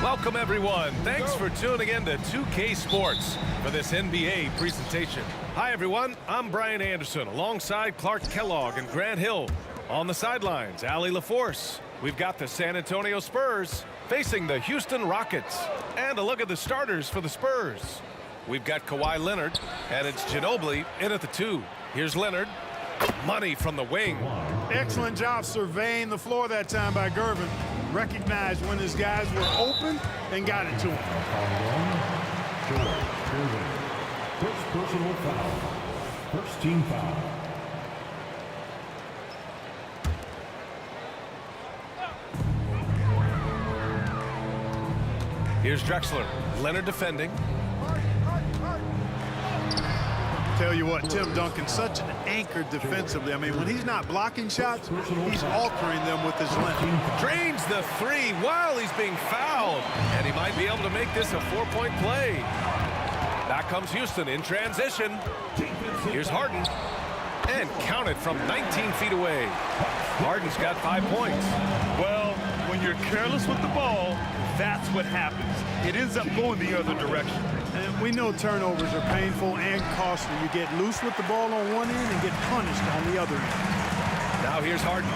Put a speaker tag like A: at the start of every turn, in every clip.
A: Welcome, everyone. Thanks for tuning in to 2K Sports for this NBA presentation. Hi, everyone. I'm Brian Anderson alongside Clark Kellogg and Grant Hill. On the sidelines, Allie LaForce. We've got the San Antonio Spurs facing the Houston Rockets. And a look at the starters for the Spurs. We've got Kawhi Leonard, and it's Ginobili in at the 2. Here's Leonard. Money from the wing.
B: Excellent job surveying the floor that time by Gervin. Recognized when his guys were open and got it to him.
C: First personal foul. First team foul.
A: Here's Drexler. Leonard defending.
B: Tell you what, Tim Duncan, such an anchor defensively. I mean, when he's not blocking shots, he's altering them with his length.
A: Drains the 3 while he's being fouled. And he might be able to make this a 4-point play. Back comes Houston in transition. Here's Harden. And counted from 19 feet away. Harden's got 5 points.
D: Well, when you're careless with the ball, that's what happens. It ends up going the other direction.
B: And we know turnovers are painful and costly. You get loose with the ball on one end and get punished on the other end.
A: Now here's Harden.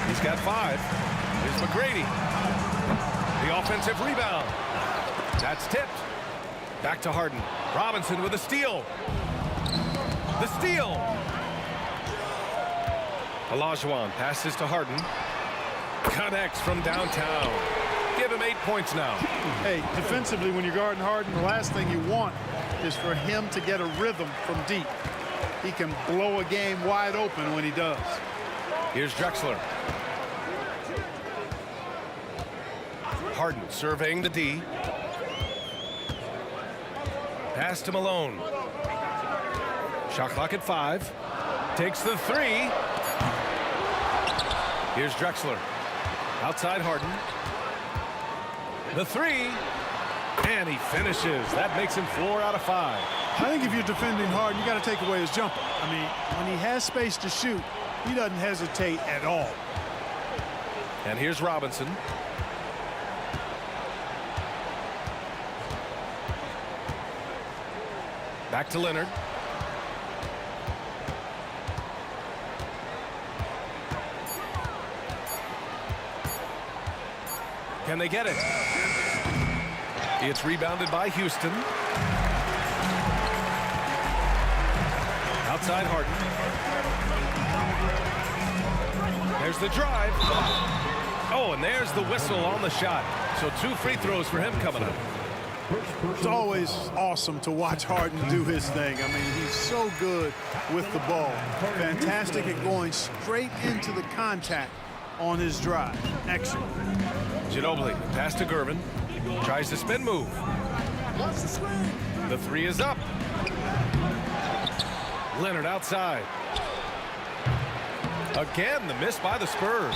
A: He's got 5. Here's McGrady. The offensive rebound. That's tipped. Back to Harden. Robinson with a steal. The steal. Olajuwon passes to Harden. Connects from downtown. Give him 8 points now.
B: Hey, defensively, when you're guarding Harden, the last thing you want is for him to get a rhythm from deep. He can blow a game wide open when he does.
A: Here's Drexler. Harden surveying the D. Pass to Malone. Shot clock at 5. Takes the 3. Here's Drexler. Outside Harden. The 3. And he finishes. That makes him 4 out of 5.
B: I think if you're defending Harden, you got to take away his jumper. I mean, when he has space to shoot, he doesn't hesitate at all.
A: And here's Robinson. Back to Leonard. Can they get it? It's rebounded by Houston. Outside Harden. There's the drive. Oh, and there's the whistle on the shot. So 2 free throws for him coming up.
B: It's always awesome to watch Harden do his thing. I mean, he's so good with the ball. Fantastic at going straight into the contact on his drive. Excellent.
A: Ginobili, pass to Gervin. Tries to spin move. The 3 is up. Leonard outside. Again, the miss by the Spurs.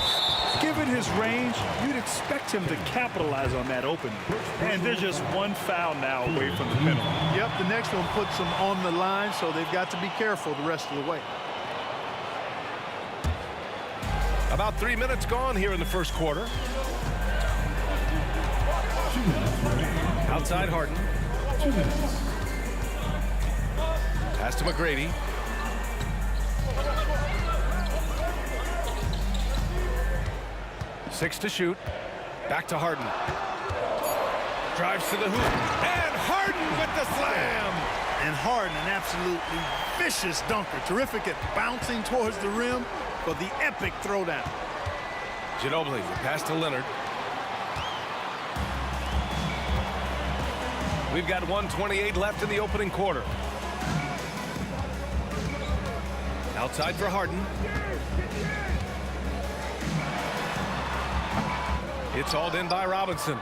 D: Given his range, you'd expect him to capitalize on that opening. And they're just 1 foul now away from the penalty.
B: Yep, the next one puts them on the line, so they've got to be careful the rest of the way.
A: About 3 minutes gone here in the first quarter. Outside Harden.
C: 2 minutes.
A: Pass to McGrady. Six to shoot. Back to Harden. Drives to the hoop. And Harden with the slam.
B: And Harden, an absolutely vicious dunker. Terrific at bouncing towards the rim for the epic throwdown.
A: Ginobili, the pass to Leonard. We've got 1:28 left in the opening quarter. Outside for Harden. It's hauled in by Robinson.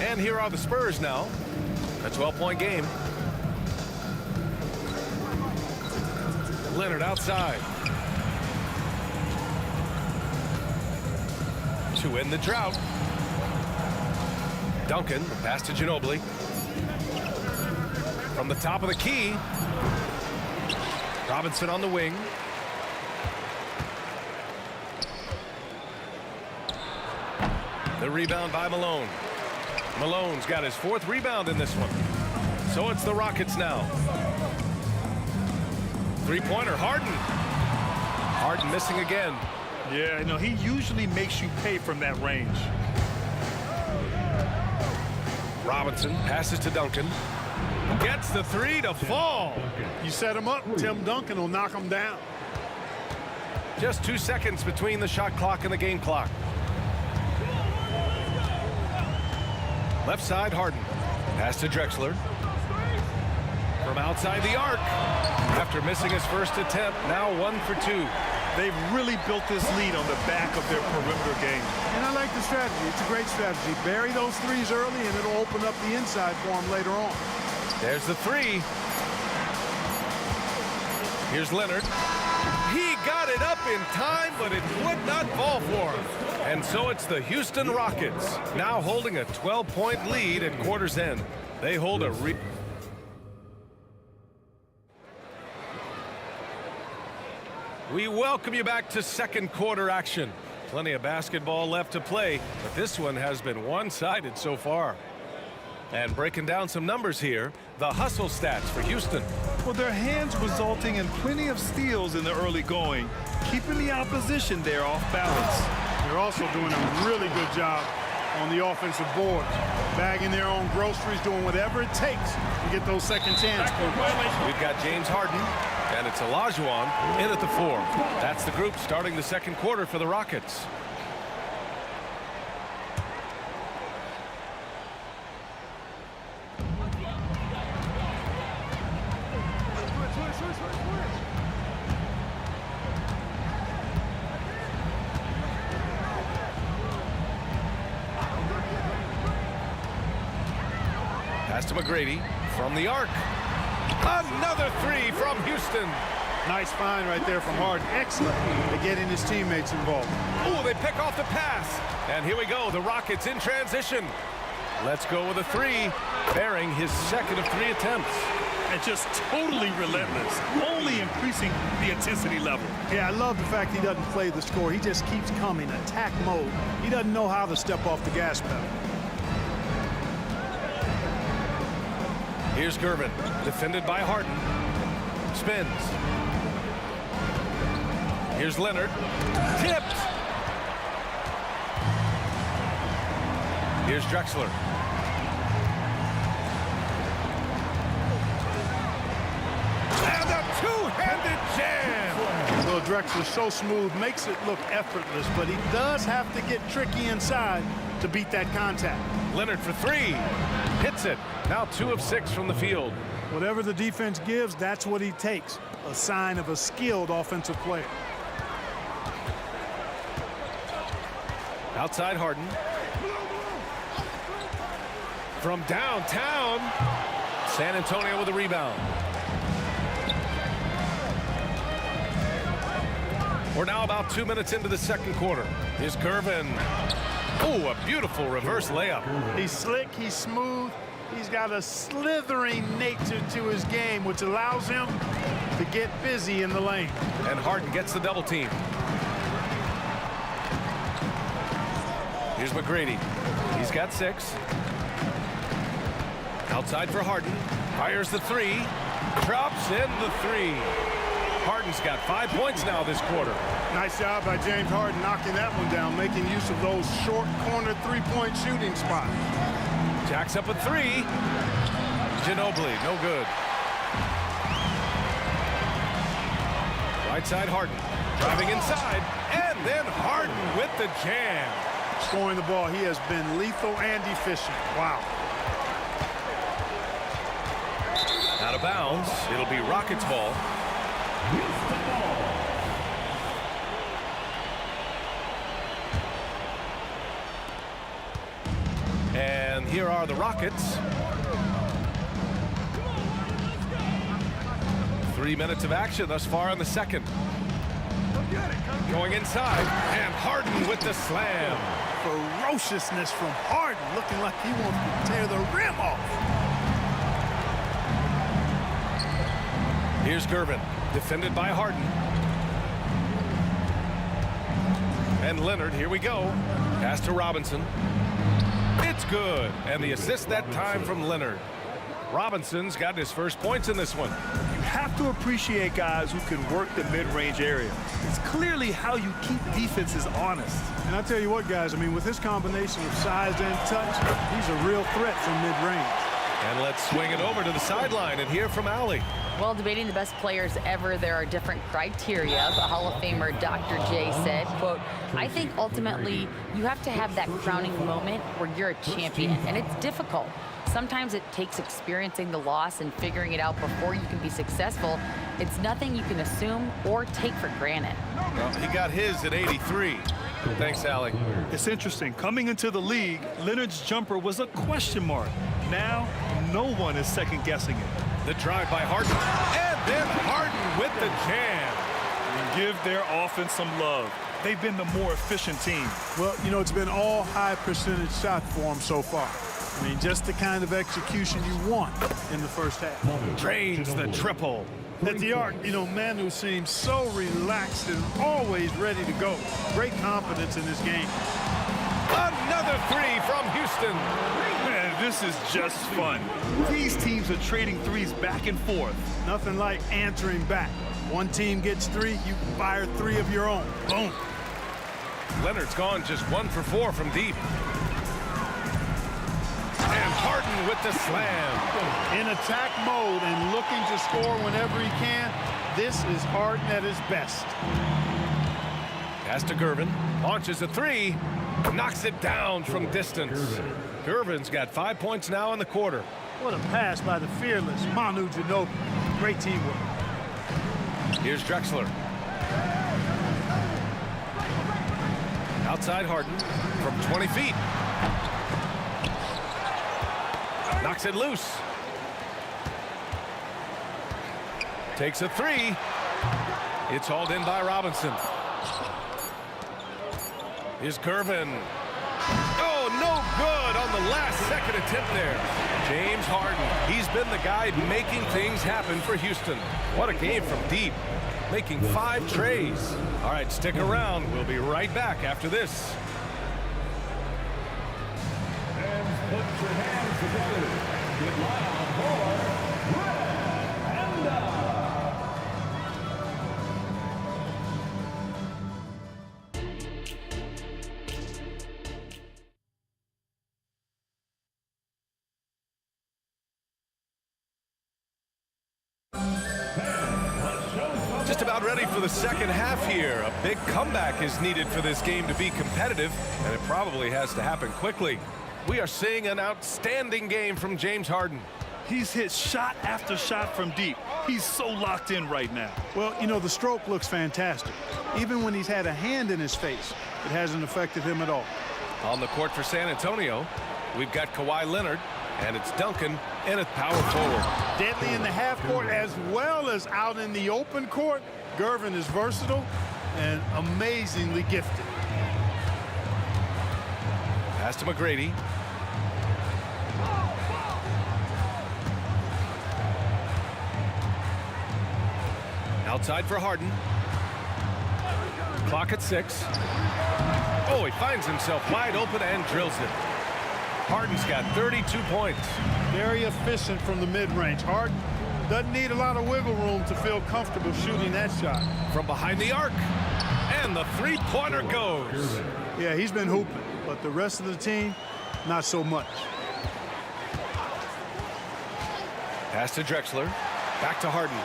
A: And here are the Spurs now. A 12-point game. Leonard outside. To end the drought. Duncan, the pass to Ginobili. From the top of the key. Robinson on the wing. The rebound by Malone. Malone's got his 4th rebound in this one. So it's the Rockets now. Three-pointer, Harden. Harden missing again.
D: Yeah, you know, he usually makes you pay from that range.
A: Robinson passes to Duncan. Gets the 3 to fall.
B: You set him up, Tim Duncan will knock him down.
A: Just 2 seconds between the shot clock and the game clock. Left side, Harden. Pass to Drexler. From outside the arc. After missing his first attempt, now 1 for 2.
D: They've really built this lead on the back of their perimeter game.
B: And I like the strategy. It's a great strategy. Bury those threes early, and it'll open up the inside for him later on.
A: There's the 3. Here's Leonard. He got it up in time, but it would not fall for him. And so it's the Houston Rockets, now holding a 12-point lead at quarter's end. They hold a We welcome you back to second quarter action. Plenty of basketball left to play, but this one has been one-sided so far. And breaking down some numbers here, the hustle stats for Houston.
D: Well, their hands resulting in plenty of steals in the early going, keeping the opposition there off balance.
B: They're also doing a really good job on the offensive boards, bagging their own groceries, doing whatever it takes to get those second chance points.
A: We've got James Harden, and it's Olajuwon in at the 4. That's the group starting the second quarter for the Rockets. Pass to McGrady from the arc. Another 3 from Houston.
B: Nice find right there from Harden. Excellent at getting his teammates involved.
A: Oh, they pick off the pass. And here we go, the Rockets in transition. Let's go with a 3, bearing his 2nd of 3 attempts.
D: And just totally relentless, only increasing the intensity level.
B: Yeah, I love the fact he doesn't play the score. He just keeps coming, attack mode. He doesn't know how to step off the gas pedal.
A: Here's Gervin, defended by Harden. Spins. Here's Leonard. Tipped. Here's Drexler. And a two-handed jam.
B: So Drexler so smooth, makes it look effortless, but he does have to get tricky inside to beat that contact.
A: Leonard for 3. Hits it. Now 2 of 6 from the field.
B: Whatever the defense gives, that's what he takes. A sign of a skilled offensive player.
A: Outside Harden. From downtown. San Antonio with a rebound. We're now about 2 minutes into the second quarter. Here's Gervin. Oh, a beautiful reverse layup.
B: He's slick, he's smooth. He's got a slithering nature to his game, which allows him to get busy in the lane.
A: And Harden gets the double team. Here's McGrady. He's got 6. Outside for Harden. Fires the 3. Drops in the 3. Harden's got 5 points now this quarter.
B: Nice job by James Harden knocking that one down, making use of those short corner three-point shooting spots.
A: Jacks up a 3. Ginobili, no good. Right side Harden. Driving inside. And then Harden with the jam.
B: Scoring the ball, he has been lethal and efficient. Wow.
A: Out of bounds. It'll be Rockets ball. And here are the Rockets. 3 minutes of action thus far in the second. Going inside, and Harden with the slam.
B: Ferociousness from Harden, looking like he wants to tear the rim off.
A: Here's Gervin, defended by Harden. And Leonard, here we go. Pass to Robinson. It's good. And the assist that time from Leonard. Robinson's got his first points in this one.
D: You have to appreciate guys who can work the mid-range area. It's clearly how you keep defenses honest.
B: And I tell you what, guys, I mean, with his combination of size and touch, he's a real threat from mid-range.
A: And let's swing it over to the sideline and hear from Allie.
E: Well, debating the best players ever, there are different criteria. The Hall of Famer Dr. J said, quote, I think ultimately you have to have that crowning moment where you're a champion, and it's difficult. Sometimes it takes experiencing the loss and figuring it out before you can be successful. It's nothing you can assume or take for granted.
A: Well, he got his at 83. Thanks, Allie.
D: It's interesting. Coming into the league, Leonard's jumper was a question mark. Now, no one is second-guessing it.
A: The drive by Harden. And then Harden with the jam.
D: And give their offense some love. They've been the more efficient team.
B: Well, you know, it's been all high-percentage shot for him so far. I mean, just the kind of execution you want in the first half.
A: Drains the triple.
B: At the arc, you know, Manu seems so relaxed and always ready to go. Great confidence in this game.
A: Another three from Houston.
D: Man, this is just fun. These teams are trading threes back and forth.
B: Nothing like answering back. One team gets three, you fire three of your own. Boom.
A: Leonard's gone just 1 for 4 from deep. And Harden with the slam.
B: In attack mode and looking to score whenever he can, this is Harden at his best.
A: Pass to Gervin. Launches a three. Knocks it down from distance. Gervin's got 5 points now in the quarter.
B: What a pass by the fearless Manu Ginobili. Great teamwork.
A: Here's Drexler. Outside Harden from 20 feet. Knocks it loose. Takes a three. It's hauled in by Robinson. Here's Gervin. Oh, no good on the last second attempt there. James Harden. He's been the guy making things happen for Houston. What a game from deep. Making 5 trays. All right, stick around. We'll be right back after this.
C: Put your hands together. Get loud for Red Panda.
A: Just about ready for the second half here. A big comeback is needed for this game to be competitive, and it probably has to happen quickly. We are seeing an outstanding game from James Harden.
D: He's hit shot after shot from deep. He's so locked in right now.
B: Well, you know, the stroke looks fantastic. Even when he's had a hand in his face, it hasn't affected him at all.
A: On the court for San Antonio, we've got Kawhi Leonard, and it's Duncan and it's power forward.
B: Deadly in the half court as well as out in the open court. Gervin is versatile and amazingly gifted.
A: Pass to McGrady. Outside for Harden. Clock at 6. Oh, he finds himself wide open and drills it. Harden's got 32 points.
B: Very efficient from the mid-range. Harden doesn't need a lot of wiggle room to feel comfortable shooting that shot.
A: From behind the arc. And the three-pointer goes.
B: Yeah, he's been hooping, but the rest of the team, not so much.
A: Pass to Drexler. Back to Harden.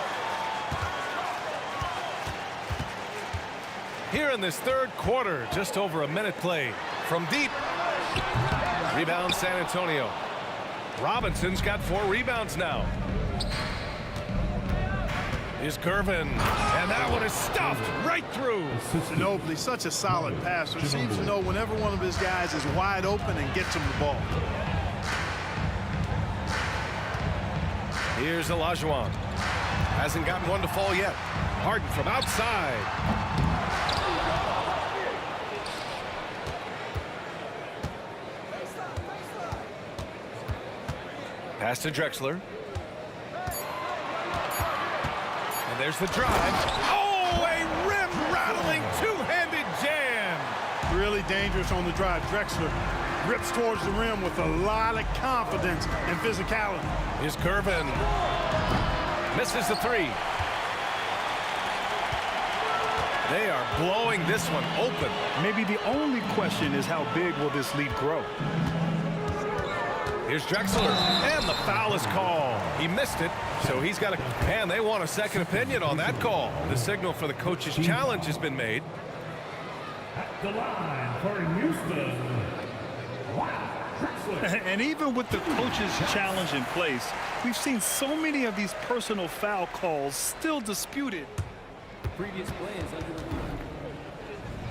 A: Here in this third quarter, just over a minute played. From deep. Rebound San Antonio. Robinson's got 4 rebounds now. Here's Gervin. And that one is stuffed right through.
B: Ginobili, such a solid passer. Seems to know whenever one of his guys is wide open and gets him the ball.
A: Here's Olajuwon. Hasn't gotten one to fall yet. Harden from outside. Pass to Drexler. And there's the drive. Oh, a rim-rattling two-handed jam.
B: Really dangerous on the drive. Drexler rips towards the rim with a lot of confidence and physicality.
A: Here's Gervin. Misses the three. They are blowing this one open.
D: Maybe the only question is how big will this lead grow?
A: Here's Drexler, and the foul is called. He missed it, so he's got a... And they want a second opinion on that call. The signal for the coach's challenge has been made.
C: At the line for Houston.
D: And even with the coach's challenge in place, we've seen so many of these personal foul calls still disputed.
F: Previous play is under review.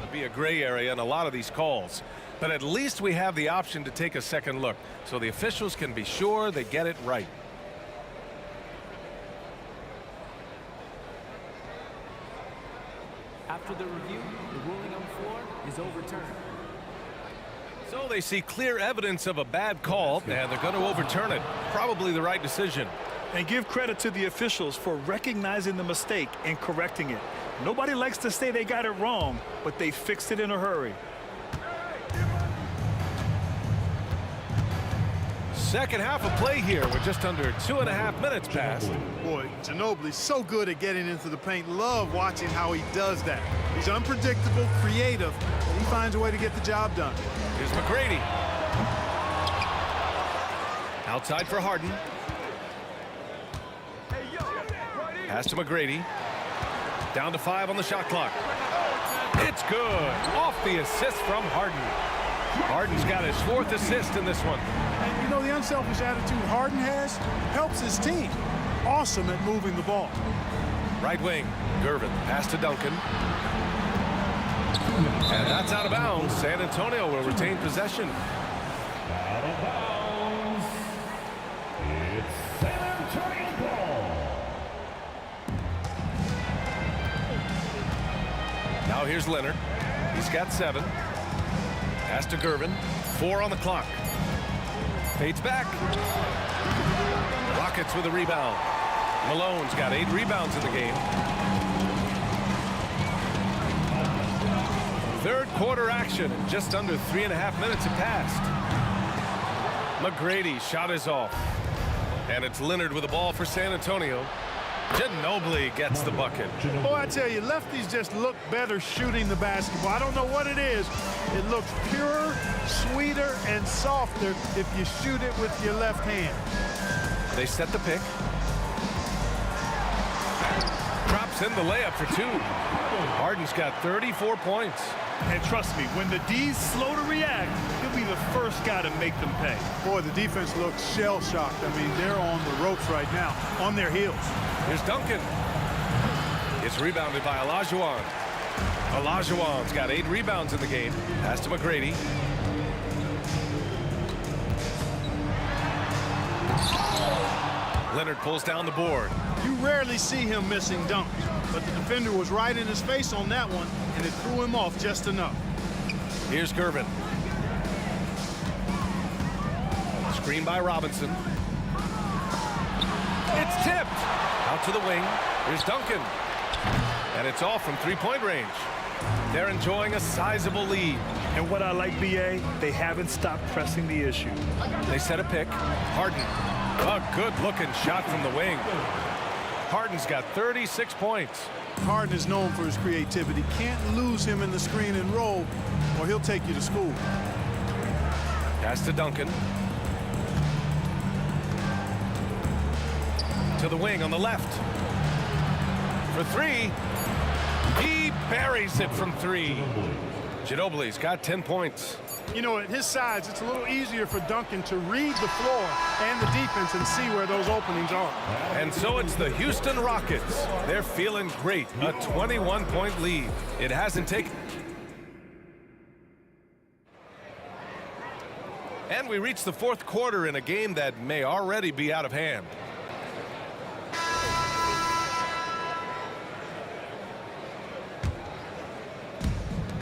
A: It'll be a gray area in a lot of these calls, but at least we have the option to take a second look, so the officials can be sure they get it right.
F: After the review, the ruling on the floor is overturned.
A: So they see clear evidence of a bad call, and they're going to overturn it. Probably the right decision.
D: And give credit to the officials for recognizing the mistake and correcting it. Nobody likes to say they got it wrong, but they fixed it in a hurry.
A: Second half of play here with just under 2.5 minutes passed.
B: Boy, Ginobili's so good at getting into the paint. Love watching how he does that. He's unpredictable, creative, and he finds a way to get the job done.
A: Here's McGrady. Outside for Harden. Pass to McGrady. Down to 5 on the shot clock. It's good. Off the assist from Harden. Harden's got his 4th assist in this one.
B: And you know, the unselfish attitude Harden has helps his team. Awesome at moving the ball.
A: Right wing, Gervin. Pass to Duncan. And that's out of bounds. San Antonio will retain possession.
C: Out of bounds. It's San Antonio ball.
A: Now here's Leonard. He's got 7. Pass to Gervin. 4 on the clock. Fades back. Rockets with a rebound. Malone's got 8 rebounds in the game. Third quarter action. Just under 3.5 minutes have passed. McGrady shot is off. And it's Leonard with the ball for San Antonio. Ginobili gets the bucket.
B: Boy, I tell you, lefties just look better shooting the basketball. I don't know what it is. It looks purer, sweeter, and softer if you shoot it with your left hand.
A: They set the pick. Drops in the layup for 2. Harden's got 34 points.
D: And trust me, when the D's slow to react, he'll be the first guy to make them pay.
B: Boy, the defense looks shell-shocked. I mean, they're on the ropes right now, on their heels.
A: Here's Duncan. It's rebounded by Olajuwon. Olajuwon's got 8 rebounds in the game. Pass to McGrady. Leonard pulls down the board.
B: You rarely see him missing dunks, but the defender was right in his face on that one, and it threw him off just enough.
A: Here's Gervin. Screen by Robinson. It's tipped. Out to the wing. Here's Duncan. And it's off from 3-point range. They're enjoying a sizable lead.
D: And what I like, B.A., they haven't stopped pressing the issue.
A: They set a pick. Harden. A good-looking shot from the wing. Harden's got 36 points.
B: Harden is known for his creativity. Can't lose him in the screen and roll, or he'll take you to school.
A: Pass to Duncan. To the wing on the left. For 3. He buries it from 3. Ginobili's got 10 points.
B: You know, at his size, it's a little easier for Duncan to read the floor and the defense and see where those openings are.
A: And so it's the Houston Rockets. They're feeling great. A 21-point lead. It hasn't taken... And we reach the 4th quarter in a game that may already be out of hand.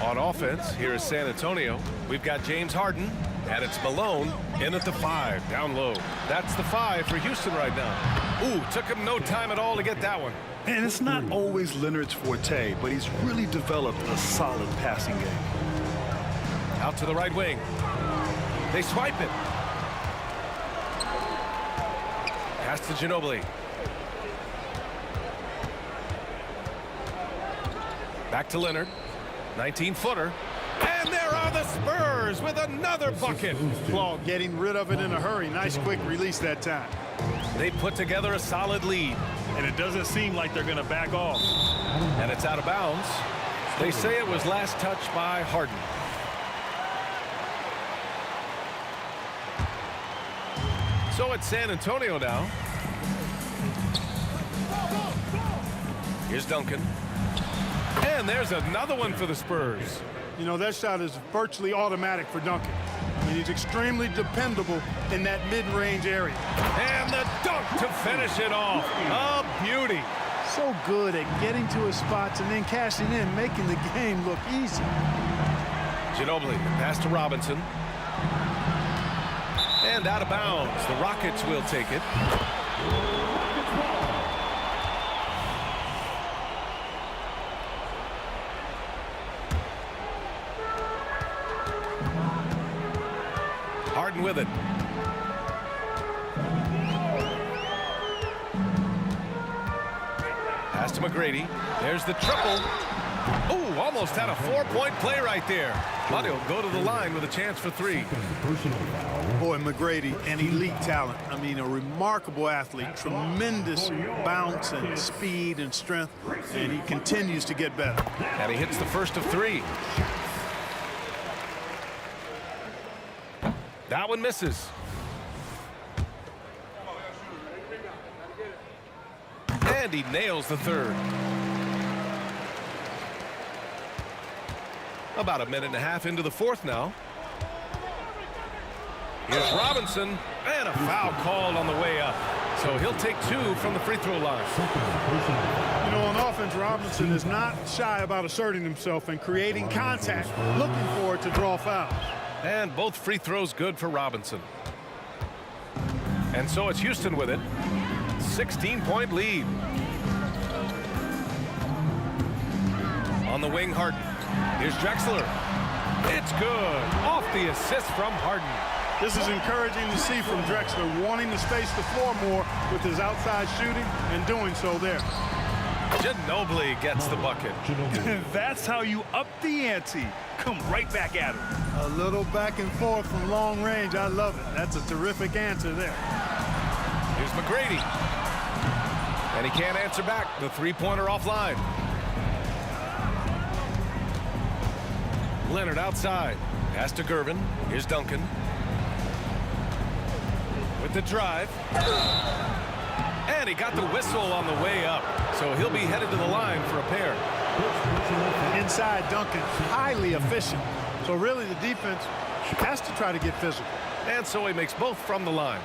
A: On offense, here is San Antonio. We've got James Harden, and it's Malone in at the 5, down low. That's the 5 for Houston right now. Ooh, took him no time at all to get that one.
D: And it's not always Leonard's forte, but he's really developed a solid passing game.
A: Out to the right wing. They swipe it. Pass to Ginobili. Back to Leonard. 19-footer. And there are the Spurs with another bucket.
B: Claude getting rid of it in a hurry. Nice quick release that time.
A: They put together a solid lead.
D: And it doesn't seem like they're going to back off.
A: And it's out of bounds. They say it was last touched by Harden. So it's San Antonio now. Here's Duncan. And there's another one for the Spurs.
B: You know, that shot is virtually automatic for Duncan. I mean, he's extremely dependable in that mid-range area.
A: And the dunk to finish it off. A beauty.
B: So good at getting to his spots and then cashing in, making the game look easy.
A: Ginobili, pass to Robinson. And out of bounds. The Rockets will take it. Harden with it. Pass to McGrady. There's the triple. Oh, almost had a 4-point play right there. But he'll go to the line with a chance for 3.
B: Boy, McGrady, an elite talent. I mean, a remarkable athlete. Tremendous bounce and speed and strength. And he continues to get better.
A: And he hits the first of 3. That one misses. And he nails the third. About a minute and a half into the fourth now. Here's Robinson, and a foul called on the way up. So he'll take 2 from the free throw line.
B: You know, on offense, Robinson is not shy about asserting himself and creating contact, looking for it to draw fouls.
A: And both free throws good for Robinson. And so it's Houston with it. 16-point lead. On the wing, Harden. Here's Drexler. It's good. Off the assist from Harden.
B: This is encouraging to see from Drexler, wanting to space the floor more with his outside shooting and doing so there.
A: Ginobili gets the bucket.
D: That's how you up the ante. Come right back at him.
B: A little back and forth from long range. I love it. That's a terrific answer there.
A: Here's McGrady. And he can't answer back. The three-pointer offline. Leonard outside. Pass to Gervin. Here's Duncan. With the drive. And he got the whistle on the way up. So he'll be headed to the line for a pair.
B: Inside Duncan, highly efficient. So really the defense has to try to get physical.
A: And so he makes both from the line.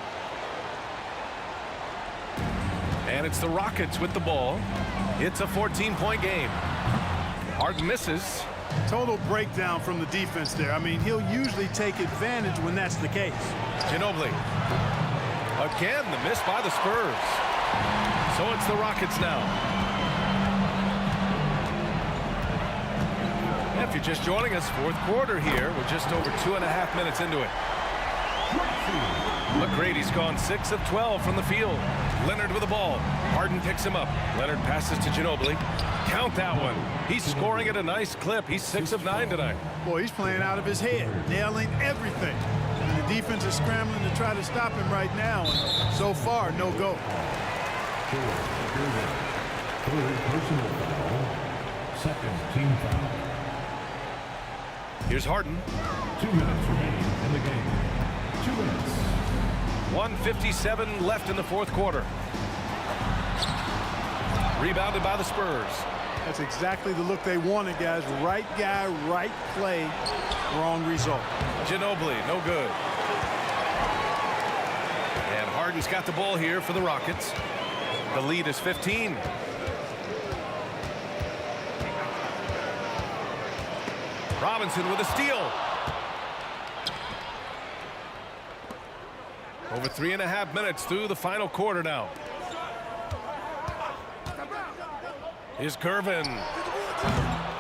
A: And it's the Rockets with the ball. It's a 14-point game. Harden misses.
B: Total breakdown from the defense there. I mean, he'll usually take advantage when that's the case.
A: Ginobili. Again, the miss by the Spurs. So it's the Rockets now. If you're just joining us, fourth quarter here. We're just over 2.5 minutes into it. McGrady's gone 6 of 12 from the field. Leonard with the ball. Harden picks him up. Leonard passes to Ginobili. Count that one. He's scoring at a nice clip. He's 6 of 9 tonight.
B: Boy, he's playing out of his head, nailing everything. And the defense is scrambling to try to stop him right now. And so far, no go.
C: Third personal foul. Second team foul.
A: Here's Harden.
C: 2 minutes remaining in the game. 2 minutes.
A: 1:57 left in the fourth quarter. Rebounded by the Spurs.
B: That's exactly the look they wanted, guys. Right guy, right play, wrong result.
A: Ginobili, no good. And Harden's got the ball here for the Rockets. The lead is 15. Robinson with a steal. Over 3.5 minutes through the final quarter now. Here's Gervin.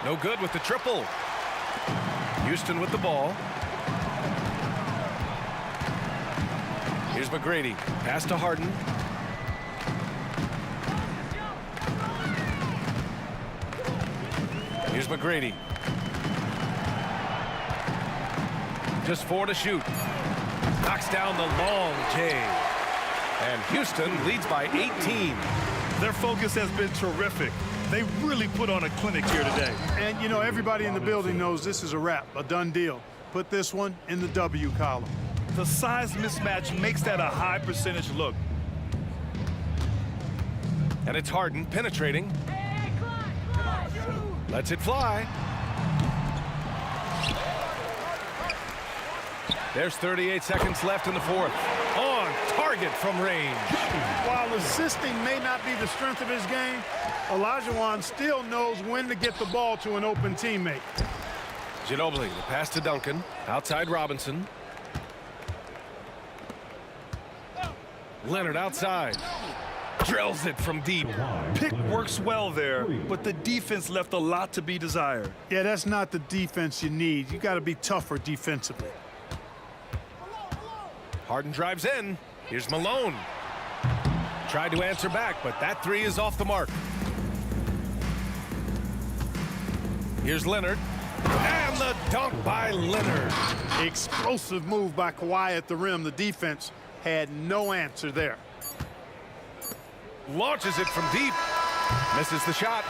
A: No good with the triple. Houston with the ball. Here's McGrady. Pass to Harden. Here's McGrady. Just 4 to shoot. Knocks down the long J. And Houston leads by 18.
D: Their focus has been terrific. They really put on a clinic here today.
B: And, you know, everybody in the building knows this is a wrap, a done deal. Put this one in the W column.
D: The size mismatch makes that a high percentage look.
A: And it's Harden penetrating. Lets it fly. There's 38 seconds left in the fourth. On target from range.
B: While assisting may not be the strength of his game, Olajuwon still knows when to get the ball to an open teammate.
A: Ginobili, the pass to Duncan. Outside Robinson. Leonard outside. Drills it from deep.
D: Pick works well there, but the defense left a lot to be desired.
B: Yeah, that's not the defense you need. You got to be tougher defensively.
A: Harden drives in. Here's Malone. Tried to answer back, but that three is off the mark. Here's Leonard. And the dunk by Leonard.
B: Explosive move by Kawhi at the rim. The defense had no answer there.
A: Launches it from deep. Misses the shot.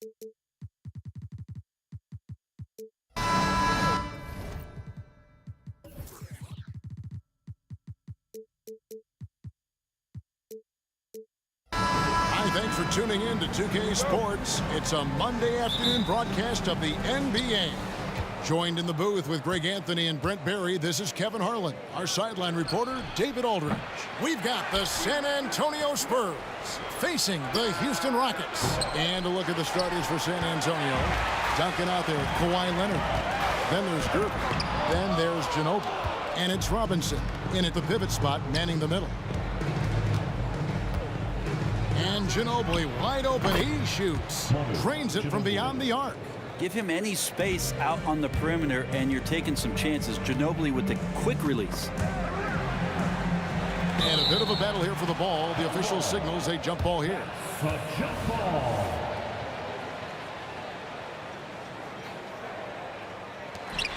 G: Hi, thanks for tuning in to 2K Sports. It's a Monday afternoon broadcast of the NBA. Joined in the booth with Greg Anthony and Brent Barry, this is Kevin Harlan. Our sideline reporter, David Aldridge. We've got the San Antonio Spurs facing the Houston Rockets. And a look at the starters for San Antonio. Duncan out there, Kawhi Leonard. Then there's Gerber. Then there's Ginobili. And it's Robinson in at the pivot spot, manning the middle. And Ginobili wide open. He shoots. Drains it from beyond the arc.
H: Give him any space out on the perimeter, and you're taking some chances. Ginobili with the quick release.
G: And a bit of a battle here for the ball. The official signals a jump ball here.
C: A jump ball.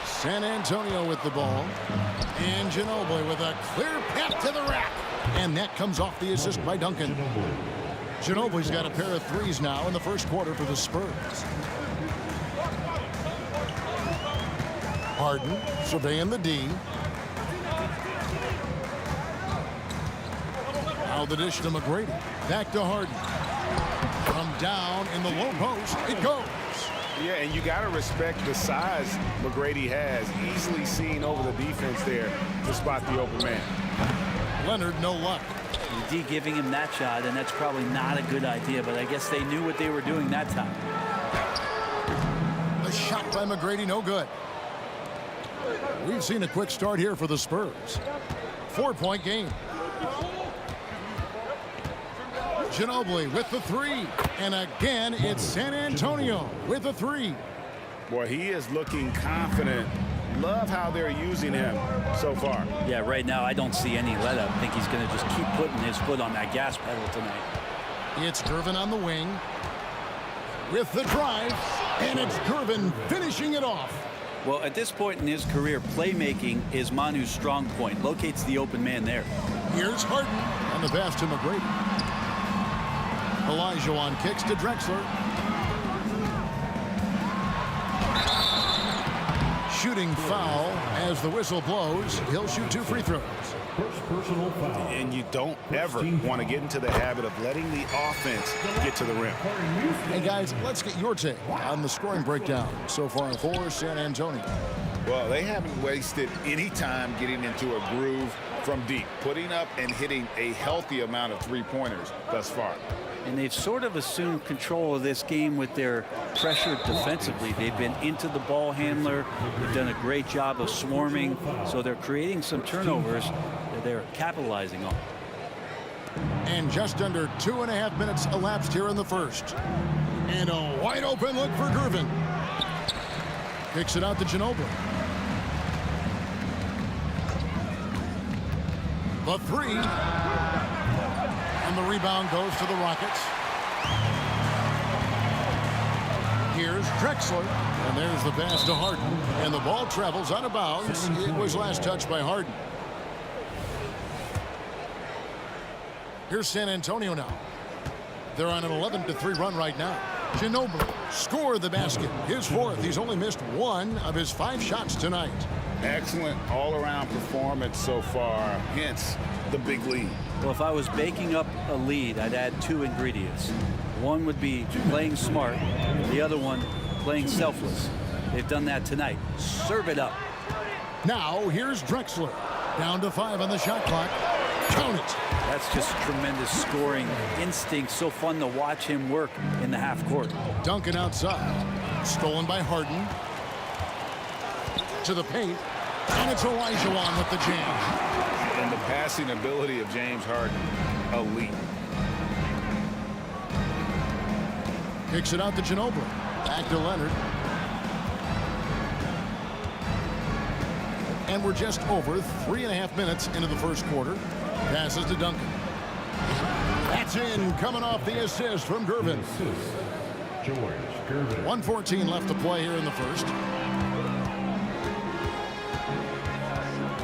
G: San Antonio with the ball. And Ginobili with a clear path to the rack. And that comes off the assist by Duncan. Ginobili's got a pair of threes now in the first quarter for the Spurs. Harden surveying the D. Now the dish to McGrady. Back to Harden. From down in the low post, it goes.
I: Yeah, and you got to respect the size McGrady has. Easily seen over the defense there to spot the open man.
G: Leonard, no luck.
H: The D giving him that shot, and that's probably not a good idea, but I guess they knew what they were doing that time.
G: The shot by McGrady, no good. We've seen a quick start here for the Spurs. 4-point game. Ginobili with the three. And again, it's San Antonio with the three.
I: Boy, he is looking confident. Love how they're using him so far.
H: Yeah, right now I don't see any let up. I think he's going to just keep putting his foot on that gas pedal tonight.
G: It's Gervin on the wing with the drive. And it's Gervin finishing it off.
H: Well, at this point in his career, playmaking is Manu's strong point. Locates the open man there.
G: Here's Harden on the pass to McGrady. Olajuwon kicks to Drexler. Shooting foul as the whistle blows. He'll shoot 2 free throws.
C: First personal foul.
I: And you don't ever want to get into the habit of letting the offense get to the rim.
G: Hey guys, let's get your take on the scoring breakdown so far for San Antonio.
I: Well, they haven't wasted any time getting into a groove from deep, putting up and hitting a healthy amount of three-pointers thus far.
H: And they've sort of assumed control of this game with their pressure defensively. They've been into the ball handler. They've done a great job of swarming. So they're creating some turnovers that they're capitalizing on.
G: And just under 2.5 minutes elapsed here in the first. And a wide open look for Gervin. Kicks it out to Ginobili. The three. And the rebound goes to the Rockets. Here's Drexler. And there's the pass to Harden. And the ball travels out of bounds. It was last touched by Harden. Here's San Antonio now. They're on an 11-3 run right now. Ginobili scored the basket. His fourth. He's only missed 1 of his 5 shots tonight.
I: Excellent all-around performance so far, hence the big lead.
H: Well, if I was baking up a lead, I'd add 2 ingredients. One would be playing smart. The other one, playing selfless. They've done that tonight. Serve it up.
G: Now, here's Drexler. Down to 5 on the shot clock. Count it.
H: That's just tremendous scoring instinct. So fun to watch him work in the half court.
G: Duncan outside. Stolen by Harden. To the paint. And it's Olajuwon with the jam.
I: And the passing ability of James Harden, elite.
G: Kicks it out to Ginobili. Back to Leonard. And we're just over 3.5 minutes into the first quarter. Passes to Duncan. That's in, coming off the assist from Gervin.
C: George Gervin.
G: 1:14 left to play here in the first.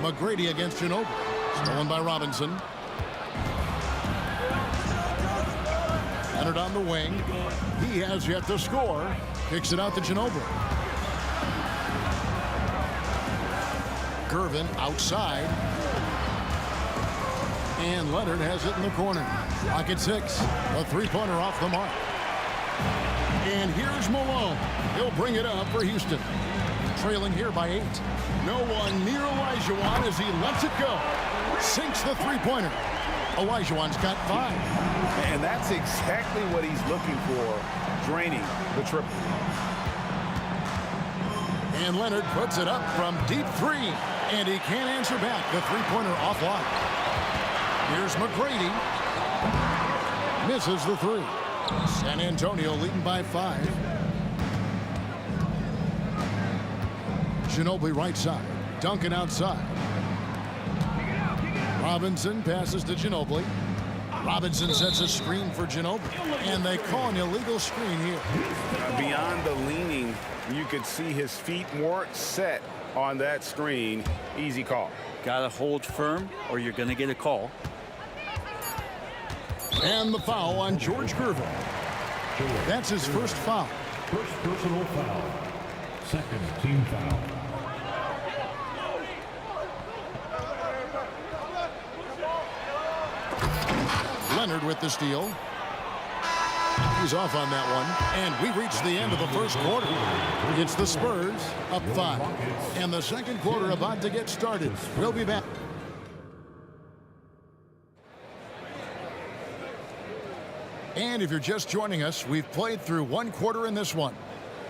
G: McGrady against Ginobili. Stolen by Robinson. And Leonard on the wing. He has yet to score. Kicks it out to Ginobili. Gervin outside. And Leonard has it in the corner. Rocket 6. A three-pointer off the mark. And here's Malone. He'll bring it up for Houston. Trailing here by 8. No one near Olajuwon as he lets it go. Sinks the three-pointer. Olajuwon's got 5.
I: And that's exactly what he's looking for, draining the triple.
G: And Leonard puts it up from deep 3. And he can't answer back. The three-pointer offline. Here's McGrady. Misses the 3. San Antonio leading by 5. Ginobili right side. Duncan outside. Robinson passes to Ginobili. Robinson sets a screen for Ginobili. And they call an illegal screen here.
I: Beyond the leaning, you could see his feet weren't set on that screen. Easy call.
H: Got to hold firm or you're going to get a call.
G: And the foul on George Gervin. That's his first foul.
C: First personal foul. Second team foul.
G: Leonard with the steal. He's off on that one. And we reach the end of the first quarter. It's the Spurs up 5. And the second quarter about to get started. We'll be back. And if you're just joining us, we've played through one quarter in this one.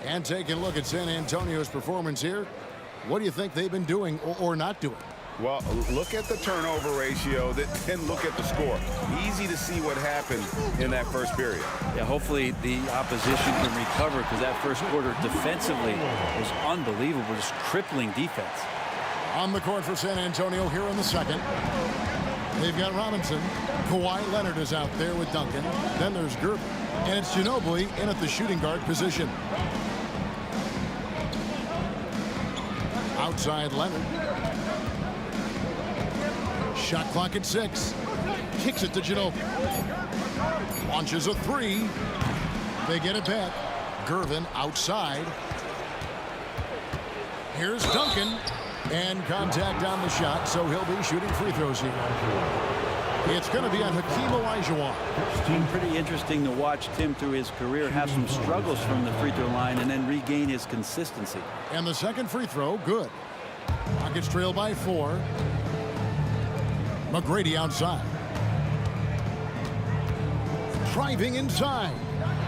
G: And taking a look at San Antonio's performance here, what do you think they've been doing or not doing?
I: Well, look at the turnover ratio, then look at the score. Easy to see what happened in that first period.
H: Yeah, hopefully the opposition can recover because that first quarter defensively was unbelievable, just crippling defense.
G: On the court for San Antonio here in the second. They've got Robinson. Kawhi Leonard is out there with Duncan. Then there's Gervin. And it's Ginobili in at the shooting guard position. Outside Leonard. Shot clock at 6. Kicks it to Ginobili. Launches a 3. They get it back. Gervin outside. Here's Duncan. And contact on the shot, so he'll be shooting free throws here. It's going to be on Hakeem Olajuwon.
H: Pretty interesting to watch Tim through his career have some struggles from the free throw line and then regain his consistency.
G: And the second free throw, good. Rockets trail by 4. McGrady outside. Driving inside.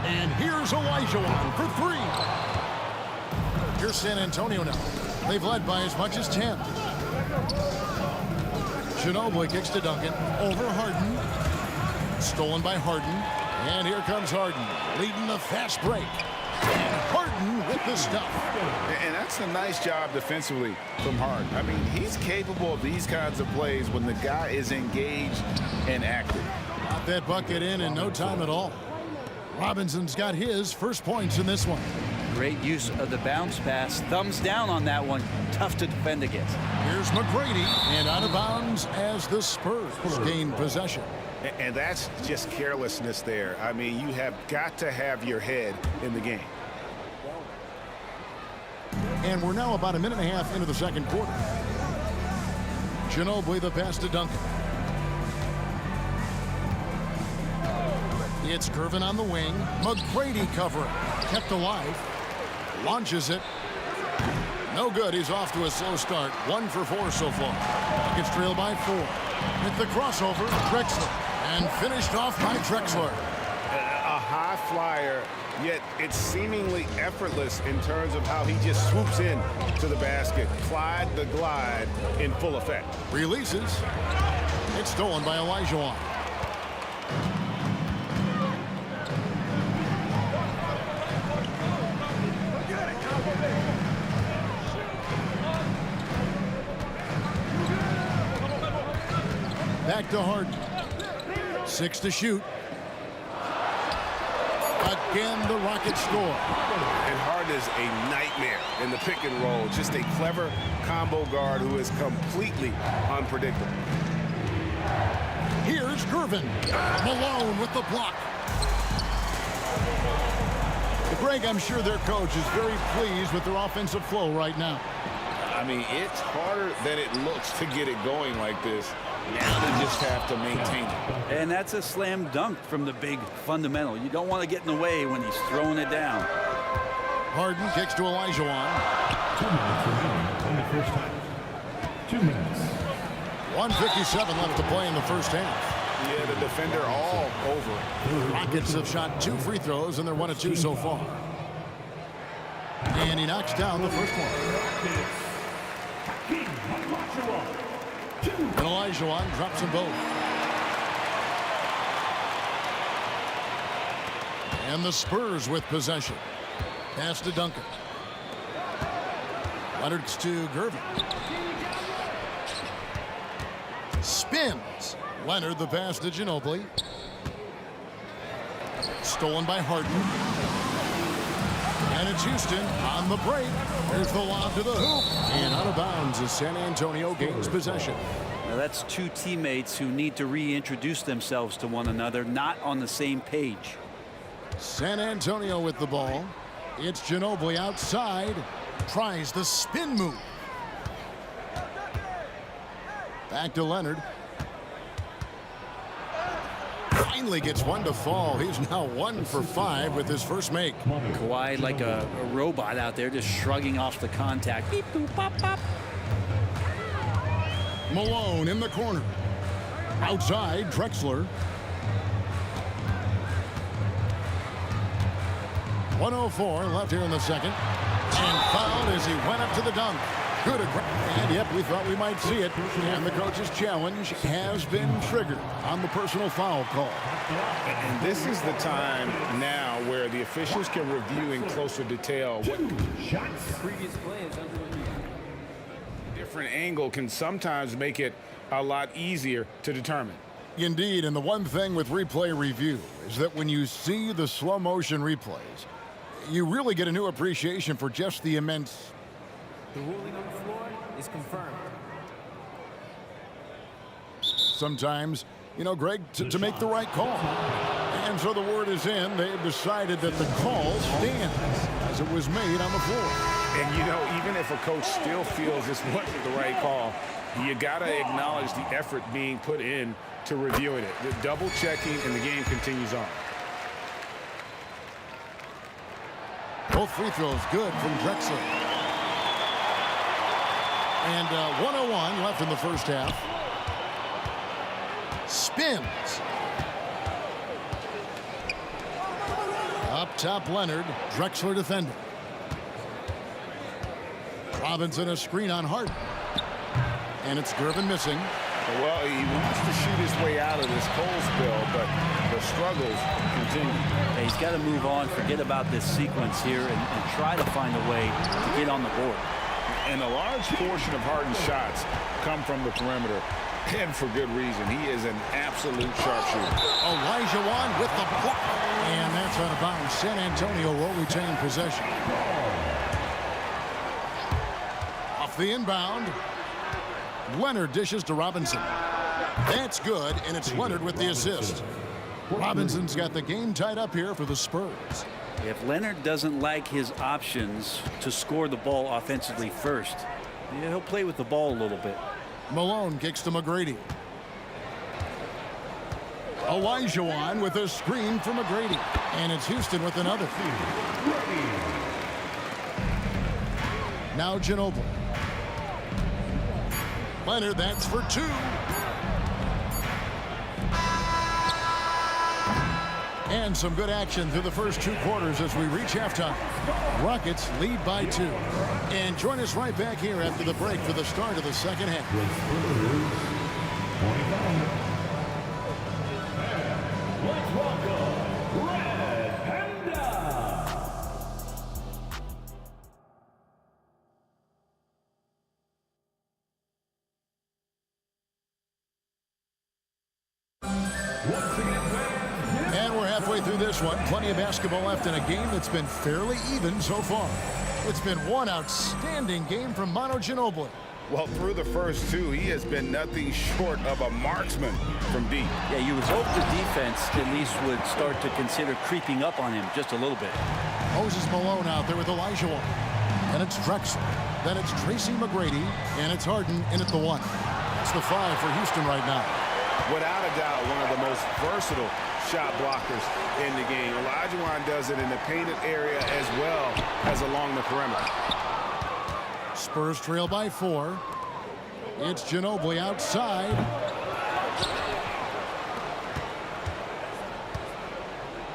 G: And here's Olajuwon for 3. Here's San Antonio now. They've led by as much as 10. Ginobili kicks to Duncan. Over Harden. Stolen by Harden. And here comes Harden. Leading the fast break. And Harden with the stuff.
I: And that's a nice job defensively from Harden. I mean, he's capable of these kinds of plays when the guy is engaged and active.
G: Got that bucket in no time at all. Robinson's got his first points in this one.
H: Great use of the bounce pass. Thumbs down on that one. Tough to defend against.
G: Here's McGrady, and out of bounds as the Spurs gain possession.
I: And that's just carelessness there. I mean, you have got to have your head in the game.
G: And we're now about a minute and a half into the second quarter. Ginobili the pass to Duncan. It's Gervin on the wing. McGrady covering. Kept alive. Launches it. No good. He's off to a slow start. 1 for 4 so far. Gets trailed by 4. With the crossover, Drexler. And finished off by Drexler.
I: A high flyer, yet it's seemingly effortless in terms of how he just swoops in to the basket. Clyde the glide in full effect.
G: Releases. It's stolen by Olajuwon. Back to Harden. 6 to shoot. Again, the Rockets score.
I: And Harden is a nightmare in the pick and roll. Just a clever combo guard who is completely unpredictable.
G: Here's Gervin. Malone with the block. Greg, I'm sure their coach is very pleased with their offensive flow right now.
I: I mean, it's harder than it looks to get it going like this. Now they just have to maintain it.
H: And that's a slam dunk from the big fundamental. You don't want to get in the way when he's throwing it down.
G: Harden kicks to Olajuwon.
C: 2 minutes remaining in the first half. 2 minutes.
G: 1:57 left to play in the first half.
I: Yeah, the defender all over.
G: Rockets have shot 2 free throws, and they're 1 of 2 so far. And he knocks down the first one. And Olajuwon drops them both. And the Spurs with possession. Pass to Duncan. Leonard's to Gervin. Spins. Leonard the pass to Ginobili. Stolen by Harden. And it's Houston on the break. There's the lob to the hoop. And out of bounds as San Antonio gains possession.
H: Now that's 2 teammates who need to reintroduce themselves to one another, not on the same page.
G: San Antonio with the ball. It's Ginobili outside. Tries the spin move. Back to Leonard. Finally gets one to fall. He's now 1 for 5 with his first make.
H: Kawhi like a robot out there just shrugging off the contact. Beep, boop, pop, pop.
G: Malone in the corner. Outside, Drexler. 1:04 left here in the second. And fouled as he went up to the dunk. Good. And yep, we thought we might see it. And the coach's challenge has been triggered on the personal foul call.
I: And this is the time now where the officials can review in closer detail what
F: Previous play is under review.
I: different angle can sometimes make it a lot easier to determine.
G: Indeed, and the one thing with replay review is that when you see the slow motion replays, you really get a new appreciation for just the immense.
F: The ruling on the floor is confirmed.
G: Sometimes, you know, Greg, to make the right call. And so the word is in. They've decided that the call stands as it was made on the floor.
I: And, you know, even if a coach still feels this wasn't the right call, you got to acknowledge the effort being put in to reviewing it. The double checking, and the game continues on.
G: Both free throws good from Drexler. And 1:01 left in the first half. Spins. Up top, Leonard. Drexler defender. Robinson a screen on Harden. And it's Gervin missing.
I: Well, he wants to shoot his way out of this cold spill, but the struggles continue.
H: Hey, he's got to move on, forget about this sequence here, and try to find a way to get on the board.
I: And a large portion of Harden's shots come from the perimeter, and for good reason. He is an absolute sharpshooter.
G: Olajuwon with the block. And that's out of bounds. San Antonio will retain possession. Off the inbound. Leonard dishes to Robinson. That's good, and it's Leonard with the assist. Robinson's got the game tied up here for the Spurs.
H: If Leonard doesn't like his options to score the ball offensively first, he'll play with the ball a little bit.
G: Malone kicks to McGrady. Olajuwon with a screen for McGrady. And it's Houston with another. Now Ginobili. Leonard, that's for 2. And some good action through the first 2 quarters as we reach halftime. Rockets lead by 2. And join us right back here after the break for the start of the second half.
C: Let's welcome Red Panda.
G: And we're halfway through this one. Plenty of basketball left in a game that's been fairly even so far. It's been one outstanding game from Manu Ginobili.
I: Well, through the first 2, he has been nothing short of a marksman from deep.
H: Yeah, you would hope the defense at least would start to consider creeping up on him just a little bit.
G: Moses Malone out there with Olajuwon. And it's Drexler. Then it's Tracy McGrady. And it's Harden in at the 1. It's the 5 for Houston right now.
I: Without a doubt, one of the most versatile shot blockers in the game. Olajuwon does it in the painted area as well as along the perimeter.
G: Spurs trail by 4. It's Ginobili outside.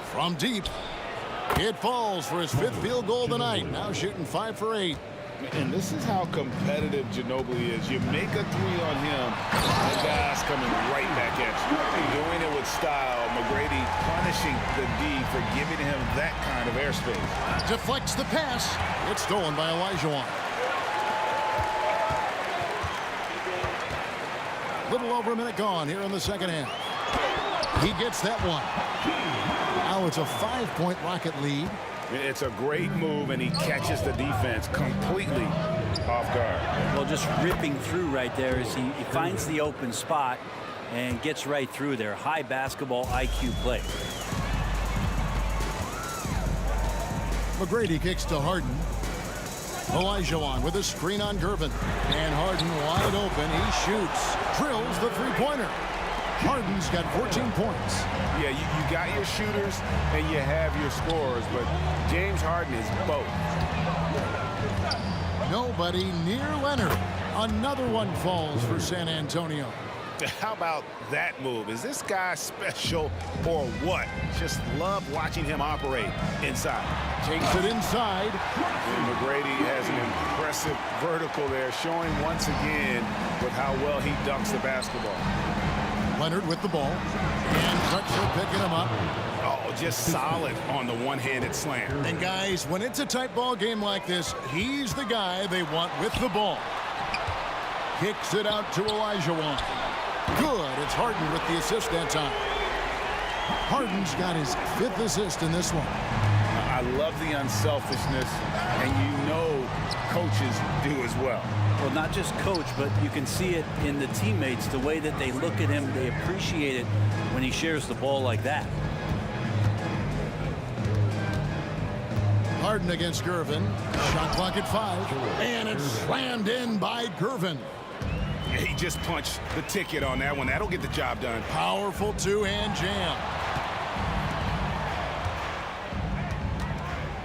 G: From deep. It falls for his 5th field goal of the night. Now shooting 5 for 8.
I: And this is how competitive Ginobili is. You make a 3 on him, the guy's coming right back at you. Doing it with style. McGrady punishing the D for giving him that kind of airspace.
G: Deflects the pass. It's stolen by Olajuwon. Little over a minute gone here in the second half. He gets that one. Now it's a 5-point Rocket lead.
I: It's a great move, and he catches the defense completely off guard.
H: Well, just ripping through right there as he finds the open spot and gets right through there. High basketball IQ play.
G: McGrady kicks to Harden. Olajuwon with a screen on Gervin. And Harden wide open. He shoots. Drills the three-pointer. Harden's got 14 points.
I: Yeah, you got your shooters and you have your scorers, but James Harden is both.
G: Nobody near Leonard. Another one falls for San Antonio.
I: How about that move? Is this guy special or what? Just love watching him operate inside.
G: Takes it inside.
I: And McGrady has an impressive vertical there, showing once again with how well he dunks the basketball.
G: Leonard with the ball. And Drexler picking him up.
I: Oh, just solid on the one-handed slam.
G: And guys, when it's a tight ball game like this, he's the guy they want with the ball. Kicks it out to Olajuwon. Good. It's Harden with the assist that time. Harden's got his 5th assist in this one.
I: I love the unselfishness, and you know coaches do as well.
H: Well, not just coach, but you can see it in the teammates, the way that they look at him. They appreciate it when he shares the ball like that.
G: Harden against Gervin. Shot clock at 5. And it's slammed in by Gervin.
I: He just punched the ticket on that one. That'll get the job done.
G: Powerful two-hand jam.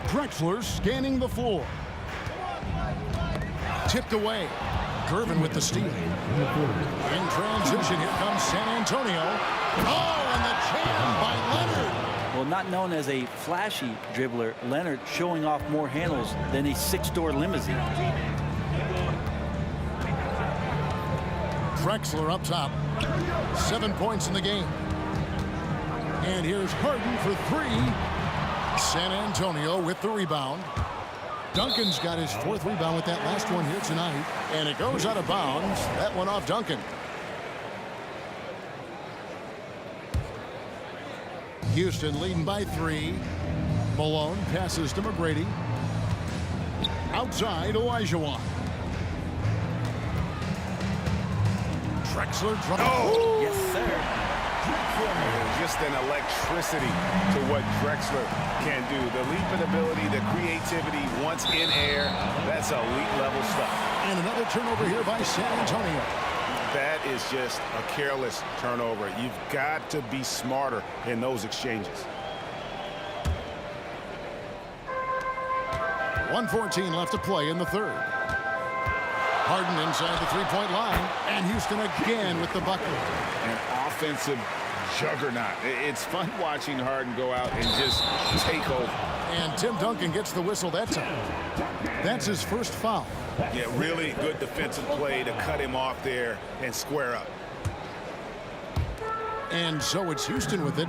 G: Drexler scanning the floor. Tipped away. Gervin with the steal. In transition, here comes San Antonio. Oh, and the jam by Leonard.
H: Well, not known as a flashy dribbler, Leonard showing off more handles than a 6-door limousine.
G: Drexler up top. 7 points in the game. And here's Harden for 3. San Antonio with the rebound. Duncan's got his 4th rebound with that last one here tonight. And it goes out of bounds. That one off Duncan. Houston leading by 3. Malone passes to McGrady. Outside, Olajuwon. Drexler.
I: Oh!
H: Yes, sir.
I: Just an electricity to what Drexler can do. The leaping ability, the creativity once in air, that's elite level stuff.
G: And another turnover here by San Antonio.
I: That is just a careless turnover. You've got to be smarter in those exchanges.
G: 1:14 left to play in the 3rd. Harden inside the three-point line. And Houston again with the bucket.
I: An offensive juggernaut. It's fun watching Harden go out and just take over.
G: And Tim Duncan gets the whistle that time. That's his 1st foul.
I: Yeah, really good defensive play to cut him off there and square up.
G: And so it's Houston with it.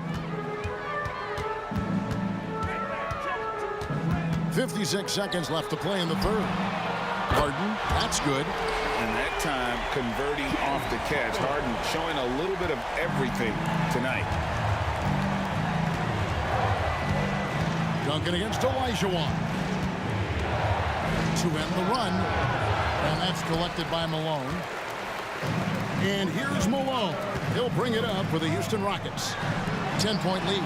G: 56 seconds left to play in the 3rd. Harden, that's good.
I: And that time converting off the catch. Harden showing a little bit of everything tonight.
G: Duncan against Olajuwon. To end the run. And that's collected by Malone. And here's Malone. He'll bring it up for the Houston Rockets. 10-point lead.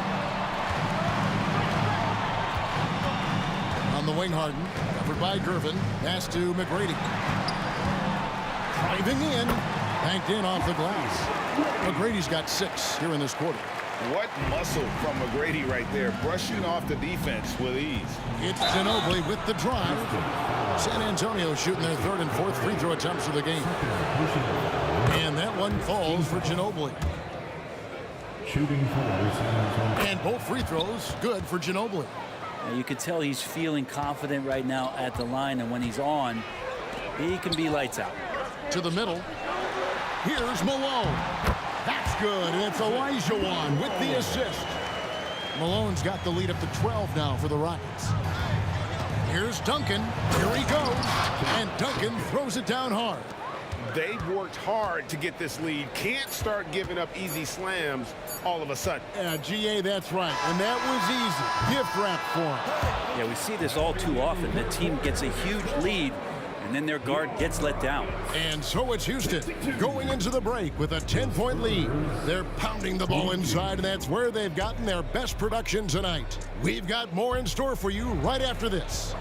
G: wing, Harden. Covered by Gervin. Pass to McGrady. Driving in. Banked in off the glass. McGrady's got 6 here in this quarter.
I: What muscle from McGrady right there, brushing off the defense with ease.
G: It's Ginobili with the drive. San Antonio shooting their 3rd and 4th free throw attempts of the game. And that one falls for Ginobili.
C: Shooting for San Antonio.
G: And both free throws good for Ginobili.
H: You can tell he's feeling confident right now at the line, and when he's on, he can be lights out.
G: To the middle. Here's Malone. That's good, and it's Olajuwon with the assist. Malone's got the lead up to 12 now for the Rockets. Here's Duncan. Here he goes. And Duncan throws it down hard.
I: They've worked hard to get this lead. Can't start giving up easy slams all of a sudden.
G: Yeah, GA, that's right. And that was easy. Gift wrap for him.
H: Yeah, we see this all too often. The team gets a huge lead, and then their guard gets let down.
G: And so it's Houston going into the break with a 10-point lead. They're pounding the ball inside, and that's where they've gotten their best production tonight. We've got more in store for you right after this.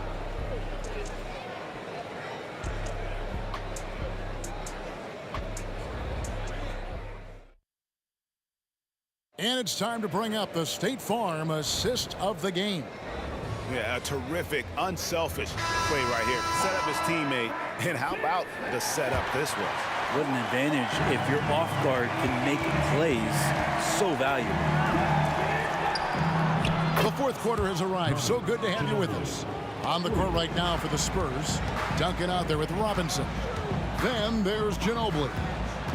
G: And it's time to bring up the State Farm assist of the game.
I: Yeah, a terrific, unselfish play right here. Set up his teammate, and how about the setup this was?
H: What an advantage if your off guard can make plays so valuable.
G: The 4th quarter has arrived. So good to have you with us. On the court right now for the Spurs. Duncan out there with Robinson. Then there's Ginobili.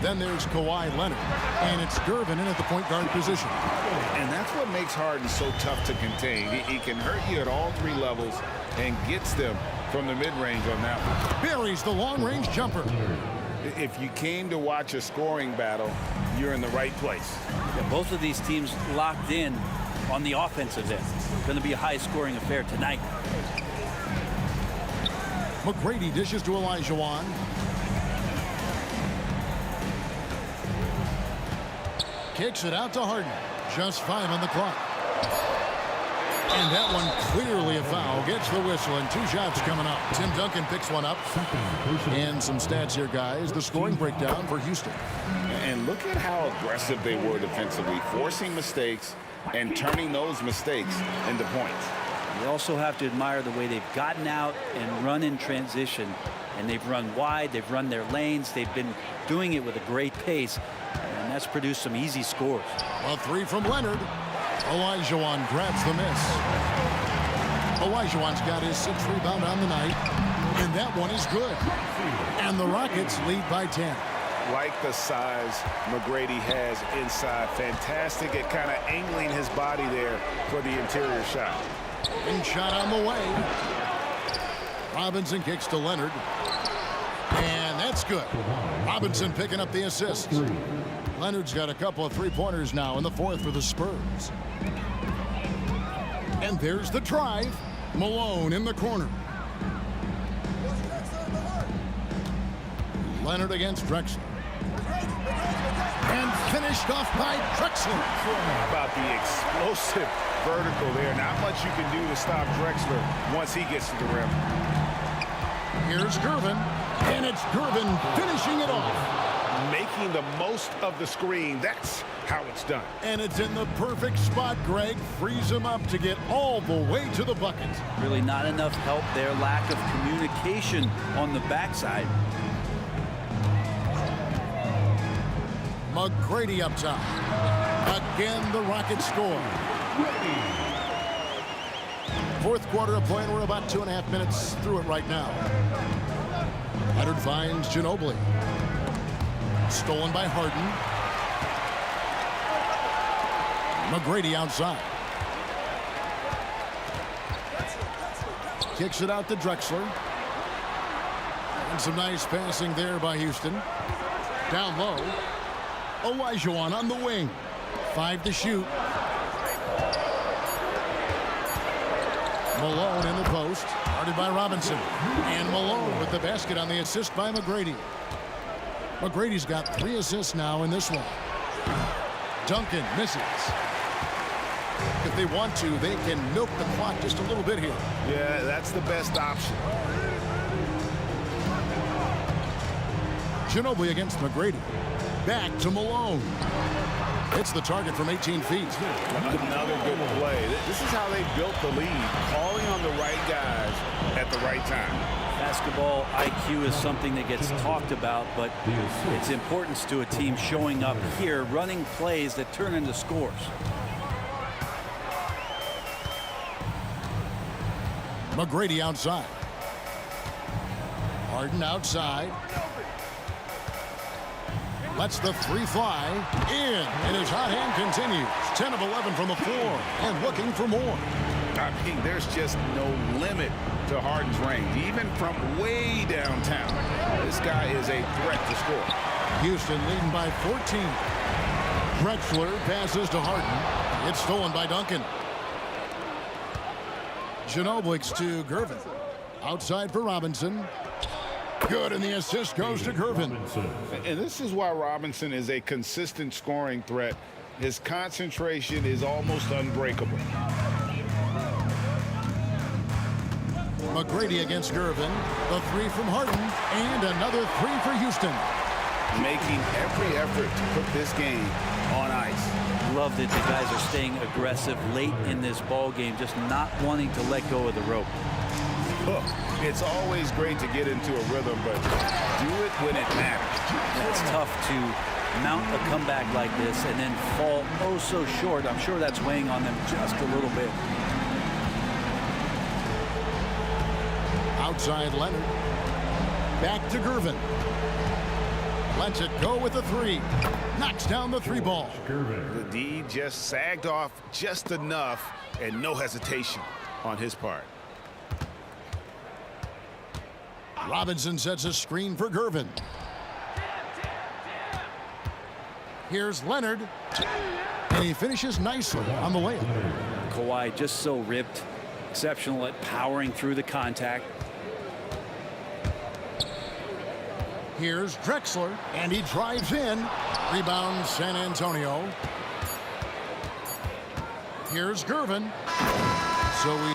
G: Then there's Kawhi Leonard. And it's Gervin in at the point guard position.
I: And that's what makes Harden so tough to contain. He can hurt you at all 3 levels and gets them from the mid-range on that one.
G: Buries the long-range jumper.
I: If you came to watch a scoring battle, you're in the right place.
H: Yeah, both of these teams locked in on the offensive end. Going to be a high-scoring affair tonight.
G: McGrady dishes to Olajuwon. Kicks it out to Harden. Just 5 on the clock. And that one clearly a foul. Gets the whistle, and 2 shots coming up. Tim Duncan picks one up. And some stats here, guys. The scoring breakdown for Houston.
I: And look at how aggressive they were defensively, forcing mistakes and turning those mistakes into points.
H: You also have to admire the way they've gotten out and run in transition. And they've run wide, they've run their lanes, they've been doing it with a great pace, and that's produced some easy scores.
G: A 3 from Leonard. Olajuwon grabs the miss. Olajuwon's got his 6th rebound on the night, and that one is good. And the Rockets lead by 10.
I: Like the size McGrady has inside. Fantastic at kind of angling his body there for the interior shot.
G: And shot on the way. Robinson kicks to Leonard. And that's good. Robinson picking up the assist. Leonard's got a couple of 3-pointers now in the 4th for the Spurs. And there's the drive. Malone in the corner. Leonard against Drexler. And finished off by Drexler.
I: How about the explosive vertical there? Not much you can do to stop Drexler once he gets to the rim.
G: Here's Gervin, and it's Gervin finishing it off.
I: Making the most of the screen. That's how it's done.
G: And it's in the perfect spot, Greg. Frees him up to get all the way to the bucket.
H: Really not enough help there. Lack of communication on the backside.
G: McGrady up top. Again, the Rockets score. 4th quarter of play, and we're about 2.5 minutes through it right now. Leonard finds Ginobili. Stolen by Harden. McGrady outside. Kicks it out to Drexler. And some nice passing there by Houston. Down low. Olajuwon on the wing. 5 to shoot. Malone in the post. Guarded by Robinson. And Malone with the basket on the assist by McGrady. McGrady's got 3 assists now in this one. Duncan misses. they want to, they can milk the clock just a little bit here.
I: Yeah, that's the best option.
G: Ginobili against McGrady. Back to Malone. Hits the target from 18 feet.
I: Another good play. This is how they built the lead, calling on the right guys at the right time.
H: Basketball IQ is something that gets talked about, but its importance to a team showing up here, running plays that turn into scores.
G: McGrady outside. Harden outside. Lets the three fly in, and his hot hand continues. 10 of 11 from the floor and looking for more.
I: I mean, there's just no limit to Harden's range, even from way downtown. This guy is a threat to score.
G: Houston leading by 14. Drexler passes to Harden. It's stolen by Duncan. Ginobili to Gervin. Outside for Robinson. Good, and the assist goes to Gervin.
I: And this is why Robinson is a consistent scoring threat. His concentration is almost unbreakable.
G: McGrady against Gervin. The three from Harden, and another three for Houston.
I: Making every effort to put this game on ice.
H: Love that the guys are staying aggressive late in this ball game, just not wanting to let go of the rope.
I: Look, it's always great to get into a rhythm, but do it when it matters.
H: It's tough to mount a comeback like this and then fall oh so short. I'm sure that's weighing on them just a little bit.
G: Outside Leonard. Back to Gervin. Lets it go with the three. Knocks down the three ball.
I: The D just sagged off just enough, and no hesitation on his part.
G: Robinson sets a screen for Gervin. Here's Leonard. And he finishes nicely on the layup.
H: Kawhi just so ripped. Exceptional at powering through the contact.
G: Here's Drexler, and he drives in. Rebound San Antonio. Here's Gervin. So we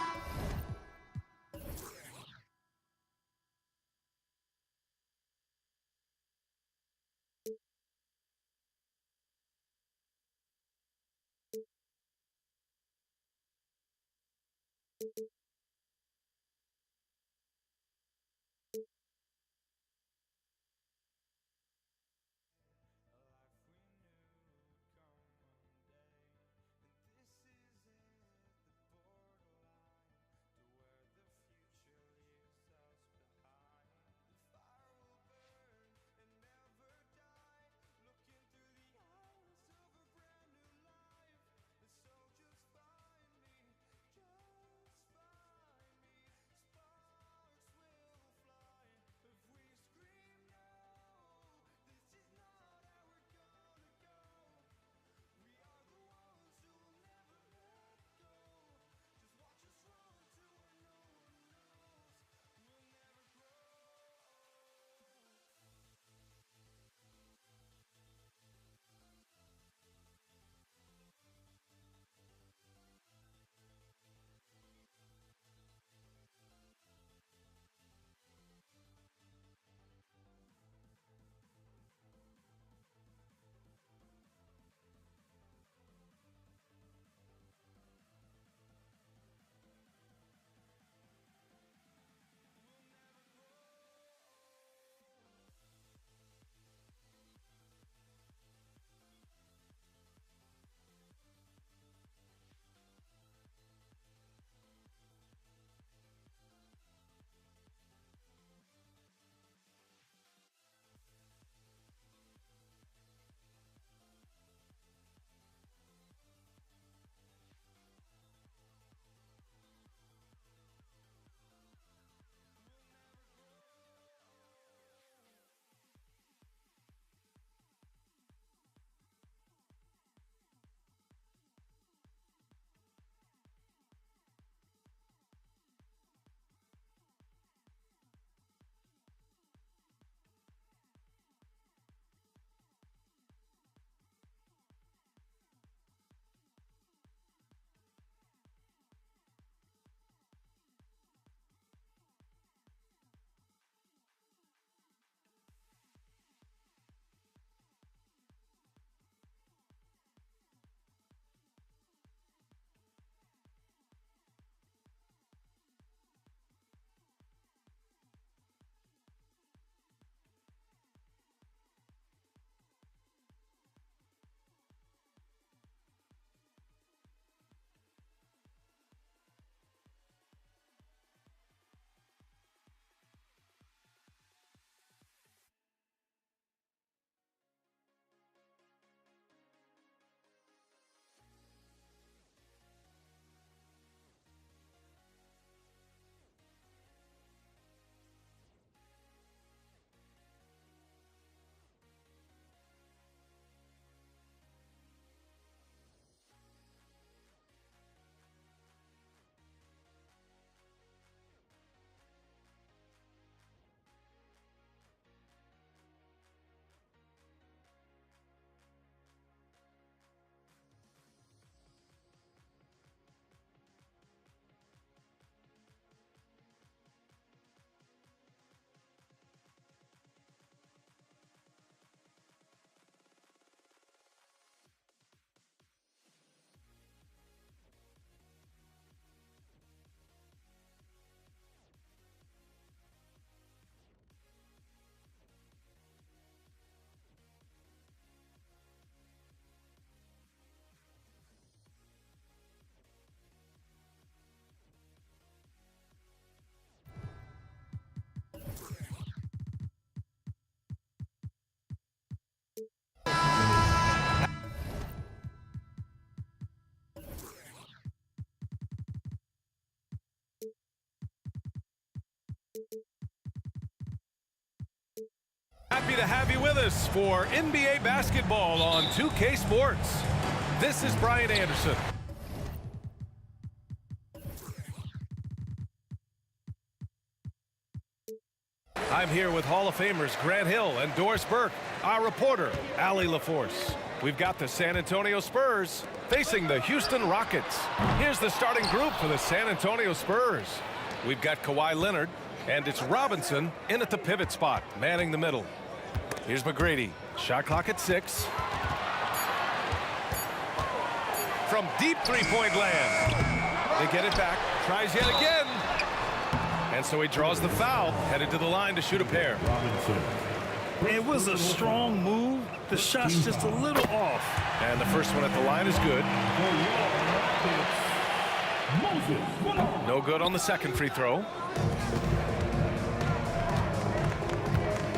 A: happy to have you with us for NBA basketball on 2K Sports. This is Brian Anderson. I'm here with Hall of Famers Grant Hill and Doris Burke, our reporter, Allie LaForce. We've got the San Antonio Spurs facing the Houston Rockets. Here's the starting group for the San Antonio Spurs. We've got Kawhi Leonard, and it's Robinson in at the pivot spot, manning the middle. Here's McGrady, shot clock at 6. From deep three-point land. They get it back, tries yet again. And so he draws the foul, headed to the line to shoot a pair.
D: It was a strong move. The shot's just a little off.
A: And the first one at the line is good. No good on the second free throw.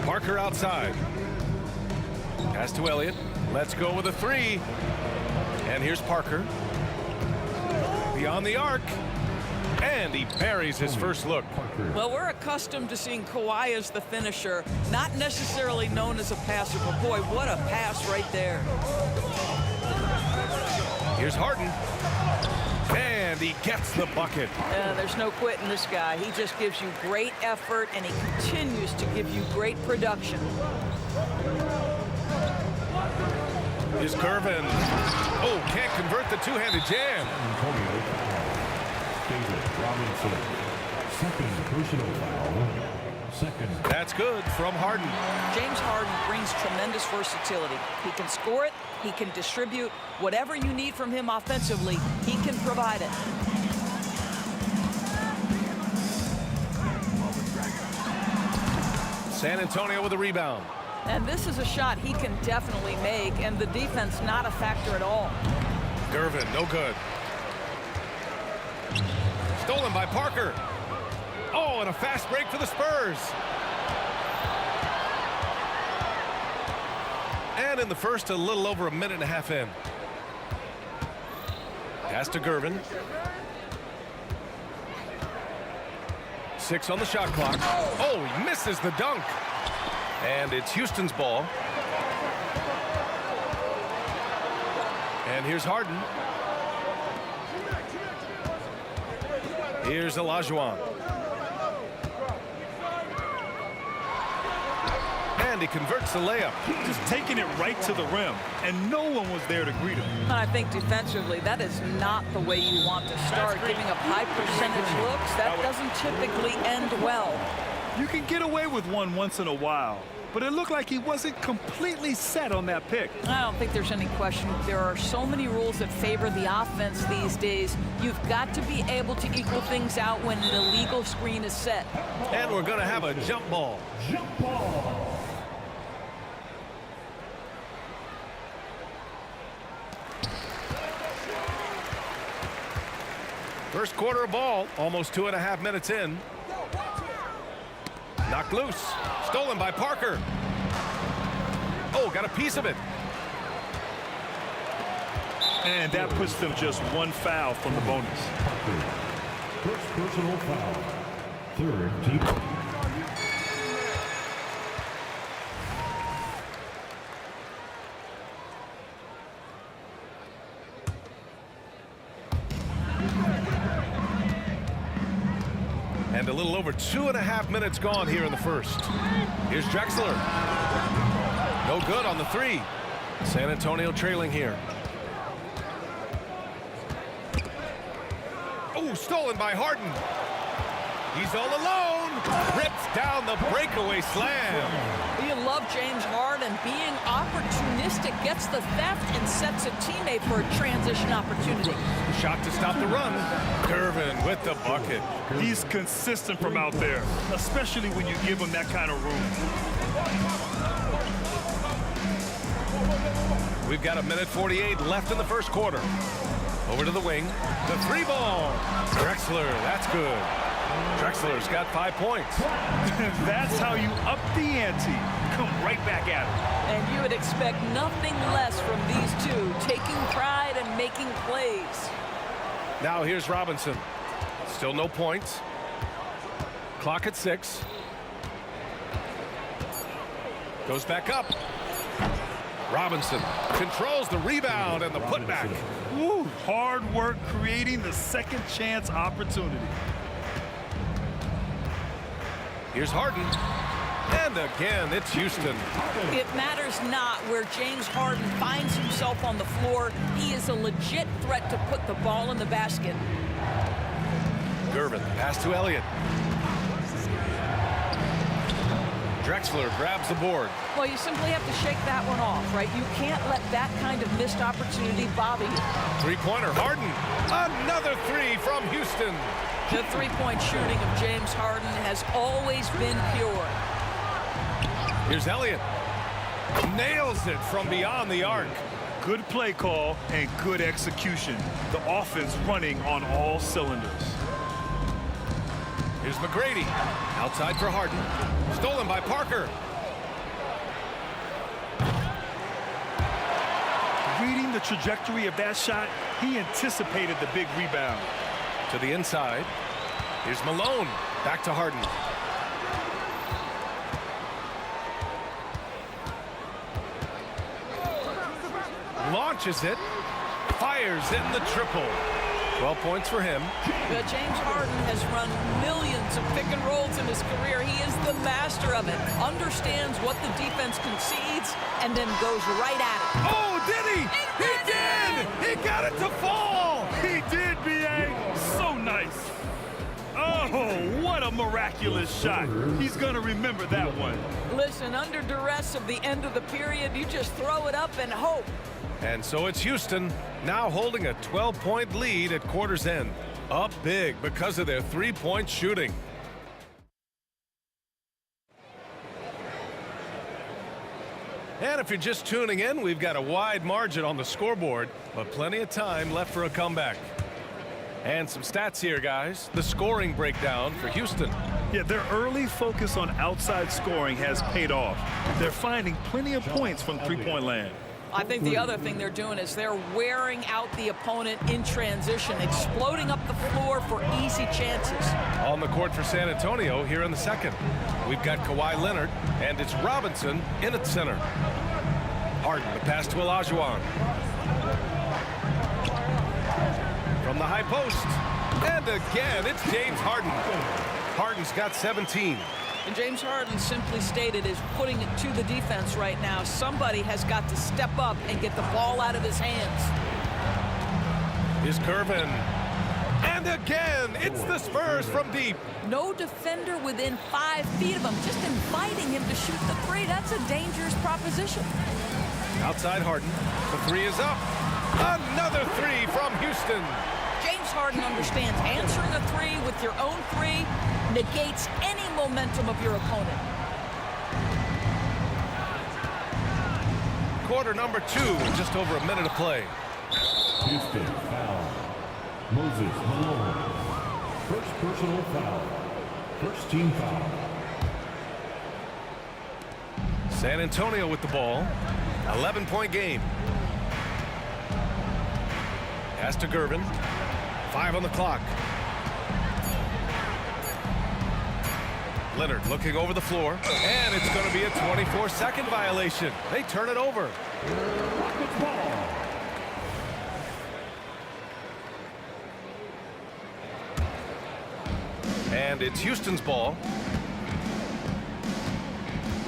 A: Parker outside. Pass to Elliott. Let's go with a 3. And here's Parker. Beyond the arc. And he buries his first look.
J: Well, we're accustomed to seeing Kawhi as the finisher, not necessarily known as a passer, but boy, what a pass right there.
A: Here's Harden. And he gets the bucket.
J: There's no quitting this guy. He just gives you great effort, and he continues to give you great production.
A: Here's Gervin. Oh, can't convert the two-handed jam.
C: Robinson, second personal foul. Second.
A: That's good from Harden.
J: James Harden brings tremendous versatility. He can score it, he can distribute. Whatever you need from him offensively, he can provide it.
A: San Antonio with a rebound.
J: And this is a shot he can definitely make, and the defense not a factor at all.
A: Gervin, no good. Stolen by Parker. Oh, and a fast break for the Spurs. And in the first, a little over a minute and a half in. Pass to Gervin. 6 on the shot clock. Oh, he misses the dunk. And it's Houston's ball. And here's Harden. Here's Olajuwon. And he converts the layup.
D: Just taking it right to the rim, and no one was there to greet him.
J: And I think defensively, that is not the way you want to start. Giving up high percentage looks, that doesn't typically end well.
D: You can get away with one once in a while, but it looked like he wasn't completely set on that pick.
J: I don't think there's any question. There are so many rules that favor the offense these days. You've got to be able to equal things out when an illegal screen is set.
A: And we're going to have a jump ball.
C: Jump ball.
A: First quarter of ball, almost 2.5 minutes in. Knocked loose. Stolen by Parker. Oh, got a piece of it.
D: And that puts them just one foul from the bonus.
C: First personal foul. Third team.
A: And a little over 2.5 minutes gone here in the first. Here's Drexler. No good on the 3. San Antonio trailing here. Oh, stolen by Harden. He's all alone. Rips down the breakaway slam.
J: You love James Harden being opportunistic, gets the theft and sets a teammate for a transition opportunity.
A: Shot to stop the run. Gervin with the bucket.
D: He's consistent from out there, especially when you give him that kind of room.
A: We've got 1:48 left in the first quarter. Over to the wing. The 3 ball. Drexler, that's good. Drexler's got 5 points.
D: That's how you up the ante. Come right back at him.
J: And you would expect nothing less from these two, taking pride and making plays.
A: Now here's Robinson. Still no points. Clock at 6. Goes back up. Robinson controls the rebound and the putback.
D: Woo, hard work creating the second chance opportunity.
A: Here's Harden. And again, it's Houston.
J: It matters not where James Harden finds himself on the floor. He is a legit threat to put the ball in the basket.
A: Gervin, pass to Elliott. Drexler grabs the board.
J: Well, you simply have to shake that one off, right? You can't let that kind of missed opportunity bother you.
A: Three-pointer, Harden. Another three from Houston.
J: The three-point shooting of James Harden has always been pure.
A: Here's Elliott. Nails it from beyond the arc.
D: Good play call and good execution. The offense running on all cylinders.
A: Here's McGrady. Outside for Harden. Stolen by Parker.
D: Reading the trajectory of that shot, he anticipated the big rebound.
A: To the inside. Here's Malone. Back to Harden. Launches it. Fires in the triple. 12 points for him.
J: James Harden has run millions of pick and rolls in his career. He is the master of it. Understands what the defense concedes and then goes right at it.
A: Oh, did he? He did! He got it to fall!
D: He did, B.A. So nice. Oh, what a miraculous shot. He's going to remember that one.
J: Listen, under duress of the end of the period, you just throw it up and hope.
A: And so it's Houston now holding a 12-point lead at quarter's end. Up big because of their three-point shooting. And if you're just tuning in, we've got a wide margin on the scoreboard, but plenty of time left for a comeback. And some stats here, guys. The scoring breakdown for Houston.
D: Yeah, their early focus on outside scoring has paid off. They're finding plenty of points from three-point land.
J: I think the other thing they're doing is they're wearing out the opponent in transition, exploding up the floor for easy chances.
A: On the court for San Antonio here in the second. We've got Kawhi Leonard, and it's Robinson in at center. Harden, the pass to Olajuwon. From the high post. And again, it's James Harden. Harden's got 17.
J: And James Harden simply stated is putting it to the defense right now. Somebody has got to step up and get the ball out of his hands.
A: Here's Gervin. And again, it's the Spurs from deep.
J: No defender within 5 feet of him, just inviting him to shoot the three. That's a dangerous proposition.
A: Outside Harden. The three is up. Another three from Houston.
J: James Harden understands answering a three with your own three negates any momentum of your opponent.
A: Quarter number 2 with just over a minute to play.
C: Houston foul. Moses Malone. First personal foul. First team foul.
A: San Antonio with the ball. 11-point game. Pass to Gervin. 5 on the clock. Leonard looking over the floor, and it's going to be a 24-second violation. They turn it over. And it's Houston's ball.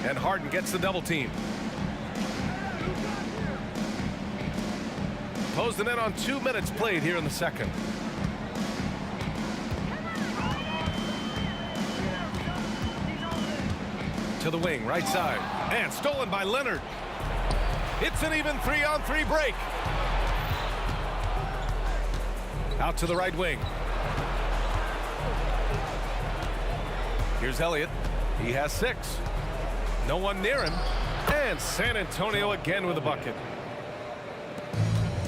A: And Harden gets the double team. Closing in on 2 minutes played here in the second. To the wing, right side. And stolen by Leonard. It's an even 3-on-3 break. Out to the right wing. Here's Elliott. He has 6. No one near him. And San Antonio again with a bucket.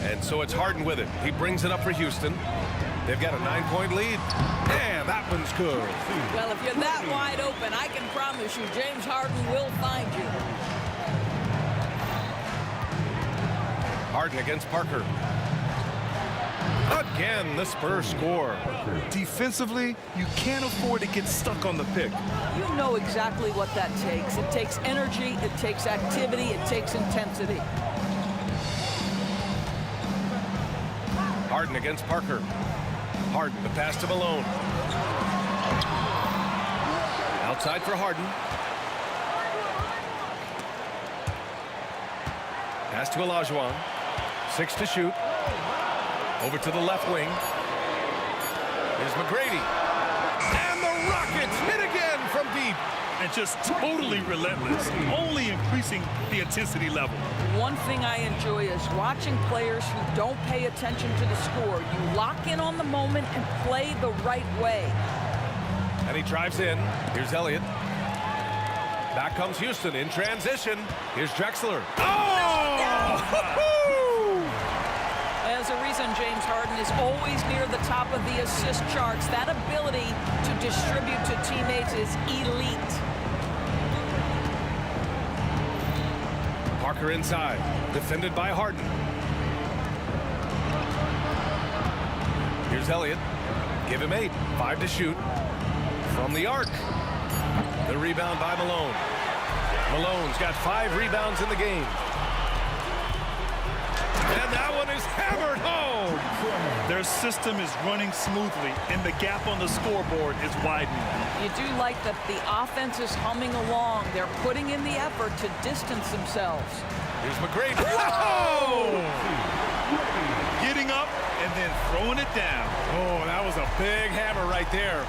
A: And so it's Harden with it. He brings it up for Houston. They've got a 9-point lead. And that one's good.
J: Well, if you're that wide open, I can promise you James Harden will find you.
A: Harden against Parker. Again, the Spurs score.
D: Defensively, you can't afford to get stuck on the pick.
J: You know exactly what that takes. It takes energy, it takes activity, it takes intensity.
A: Harden against Parker. Harden, the pass to Malone. Outside for Harden. Pass to Olajuwon. 6 to shoot. Over to the left wing. Here's McGrady. And the Rockets hit again from deep.
D: And just totally relentless, only increasing the intensity level.
J: One thing I enjoy is watching players who don't pay attention to the score. You lock in on the moment and play the right way.
A: And he drives in. Here's Elliott. Back comes Houston in transition. Here's Drexler. Oh!
J: There's a reason James Harden is always near the top of the assist charts. That ability to distribute to teammates is elite.
A: Parker inside, defended by Harden. Here's Elliott. Give him 8. 5 to shoot. From the arc. The rebound by Malone. Malone's got 5 rebounds in the game. And that one is hammered home.
D: Their system is running smoothly, and the gap on the scoreboard is widening.
J: You do like that the offense is humming along. They're putting in the effort to distance themselves.
A: Here's McGrady. Oh!
D: Getting up and then throwing it down.
A: Oh, that was a big hammer right there.